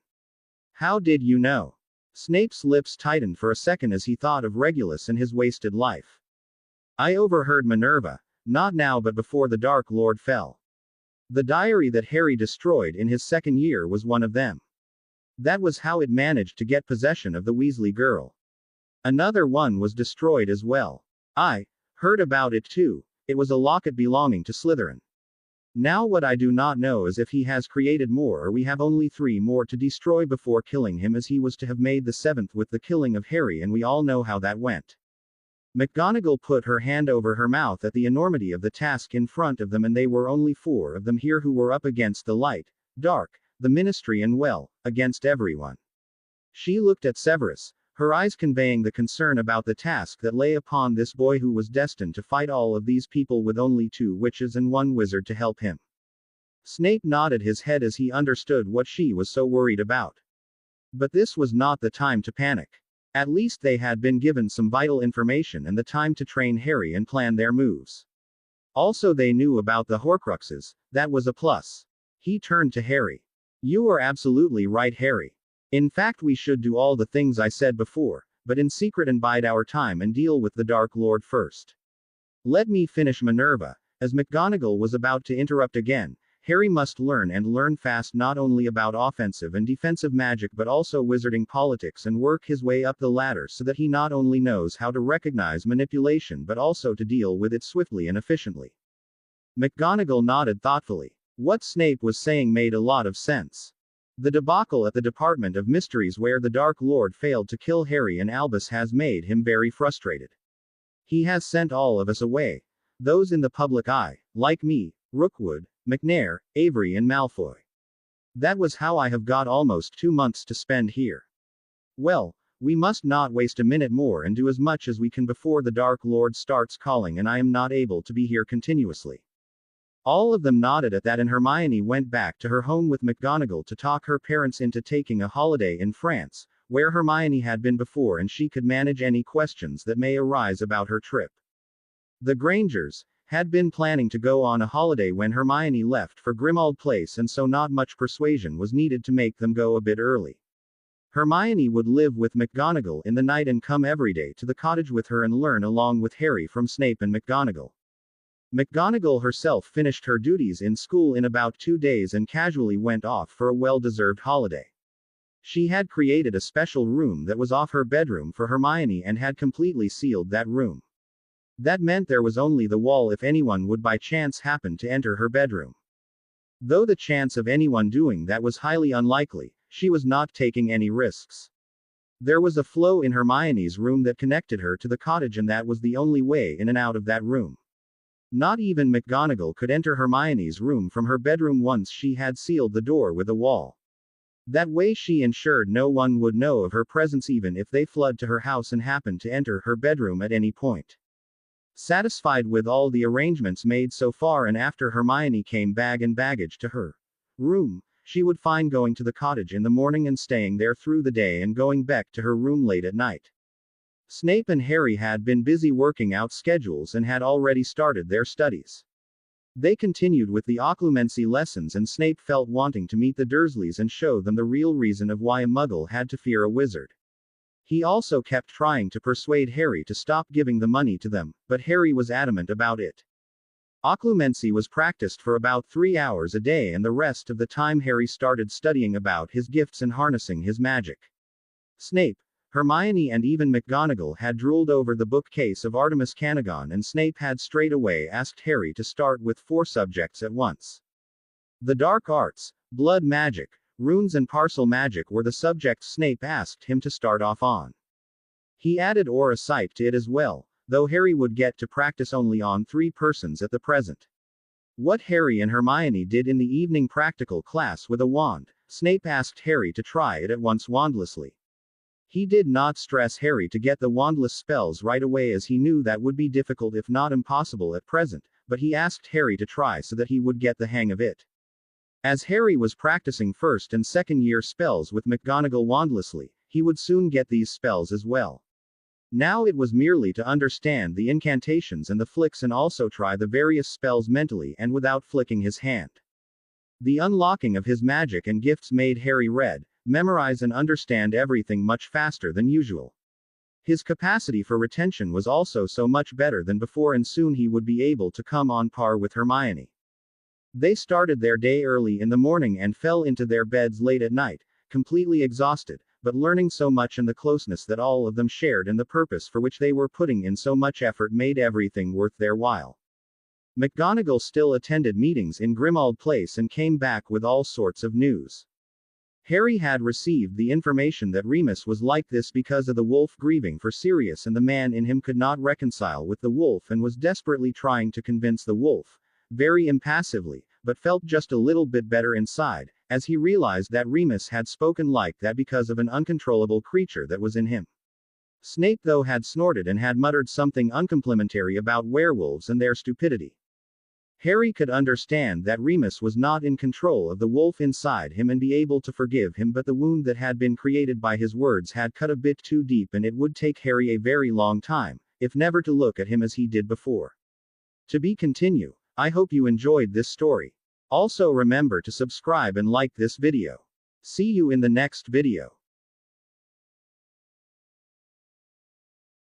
How did you know? Snape's lips tightened for a second as he thought of Regulus and his wasted life. I overheard Minerva, not now but before the Dark Lord fell. The diary that Harry destroyed in his second year was one of them. That was how it managed to get possession of the Weasley girl. Another one was destroyed as well. I heard about it too. It was a locket belonging to Slytherin. Now what I do not know is if he has created more, or we have only 3 more to destroy before killing him, as he was to have made the 7th with the killing of Harry, and we all know how that went. McGonagall put her hand over her mouth at the enormity of the task in front of them, and they were only 4 of them here who were up against the light, dark, the Ministry, and well, against everyone. She looked at Severus, her eyes conveying the concern about the task that lay upon this boy who was destined to fight all of these people with only 2 witches and 1 wizard to help him. Snape nodded his head as he understood what she was so worried about. But this was not the time to panic. At least they had been given some vital information and the time to train Harry and plan their moves. Also, they knew about the Horcruxes. That was a plus. He turned to Harry. You are absolutely right, Harry. In fact, we should do all the things I said before, but in secret and bide our time and deal with the Dark Lord first. Let me finish, Minerva. As McGonagall was about to interrupt again, Harry must learn, and learn fast, not only about offensive and defensive magic but also wizarding politics, and work his way up the ladder so that he not only knows how to recognize manipulation but also to deal with it swiftly and efficiently. McGonagall nodded thoughtfully. What Snape was saying made a lot of sense. The debacle at the Department of Mysteries, where the Dark Lord failed to kill Harry and Albus, has made him very frustrated. He has sent all of us away. Those in the public eye, like me, Rookwood, McNair, Avery and Malfoy. That was how I have got almost 2 months to spend here. Well, we must not waste a minute more and do as much as we can before the Dark Lord starts calling and I am not able to be here continuously. All of them nodded at that and Hermione went back to her home with McGonagall to talk her parents into taking a holiday in France, where Hermione had been before and she could manage any questions that may arise about her trip. The Grangers had been planning to go on a holiday when Hermione left for Grimmauld Place and so not much persuasion was needed to make them go a bit early. Hermione would live with McGonagall in the night and come every day to the cottage with her and learn along with Harry from Snape and McGonagall. McGonagall herself finished her duties in school in about 2 days and casually went off for a well-deserved holiday. She had created a special room that was off her bedroom for Hermione and had completely sealed that room. That meant there was only the wall if anyone would by chance happen to enter her bedroom. Though the chance of anyone doing that was highly unlikely, she was not taking any risks. There was a flow in Hermione's room that connected her to the cottage and that was the only way in and out of that room. Not even McGonagall could enter Hermione's room from her bedroom once she had sealed the door with a wall. That way she ensured no one would know of her presence even if they flood to her house and happened to enter her bedroom at any point. Satisfied with all the arrangements made so far and after Hermione came bag and baggage to her room, she would find going to the cottage in the morning and staying there through the day and going back to her room late at night. Snape and Harry had been busy working out schedules and had already started their studies. They continued with the occlumency lessons and Snape felt wanting to meet the Dursleys and show them the real reason of why a Muggle had to fear a wizard. He also kept trying to persuade Harry to stop giving the money to them, but Harry was adamant about it. Occlumency was practiced for about 3 hours a day and the rest of the time Harry started studying about his gifts and harnessing his magic. Snape, Hermione and even McGonagall had drooled over the bookcase of Artemis Canagon and Snape had straight away asked Harry to start with 4 subjects at once. The dark arts, blood magic, runes and parcel magic were the subjects Snape asked him to start off on. He added aura sight to it as well, though Harry would get to practice only on 3 persons at the present. What Harry and Hermione did in the evening practical class with a wand, Snape asked Harry to try it at once wandlessly. He did not stress Harry to get the wandless spells right away as he knew that would be difficult if not impossible at present, but he asked Harry to try so that he would get the hang of it. As Harry was practicing first and second year spells with McGonagall wandlessly, he would soon get these spells as well. Now it was merely to understand the incantations and the flicks and also try the various spells mentally and without flicking his hand. The unlocking of his magic and gifts made Harry memorize and understand everything much faster than usual. His capacity for retention was also so much better than before and soon he would be able to come on par with Hermione. They started their day early in the morning and fell into their beds late at night, completely exhausted, but learning so much and the closeness that all of them shared and the purpose for which they were putting in so much effort made everything worth their while. McGonagall still attended meetings in Grimmauld Place and came back with all sorts of news. Harry had received the information that Remus was like this because of the wolf grieving for Sirius and the man in him could not reconcile with the wolf and was desperately trying to convince the wolf, very impassively, but felt just a little bit better inside, as he realized that Remus had spoken like that because of an uncontrollable creature that was in him. Snape though had snorted and had muttered something uncomplimentary about werewolves and their stupidity. Harry could understand that Remus was not in control of the wolf inside him and be able to forgive him, but the wound that had been created by his words had cut a bit too deep and it would take Harry a very long time, if never to look at him as he did before. To be continue. I hope you enjoyed this story. Also remember to subscribe and like this video. See you in the next video.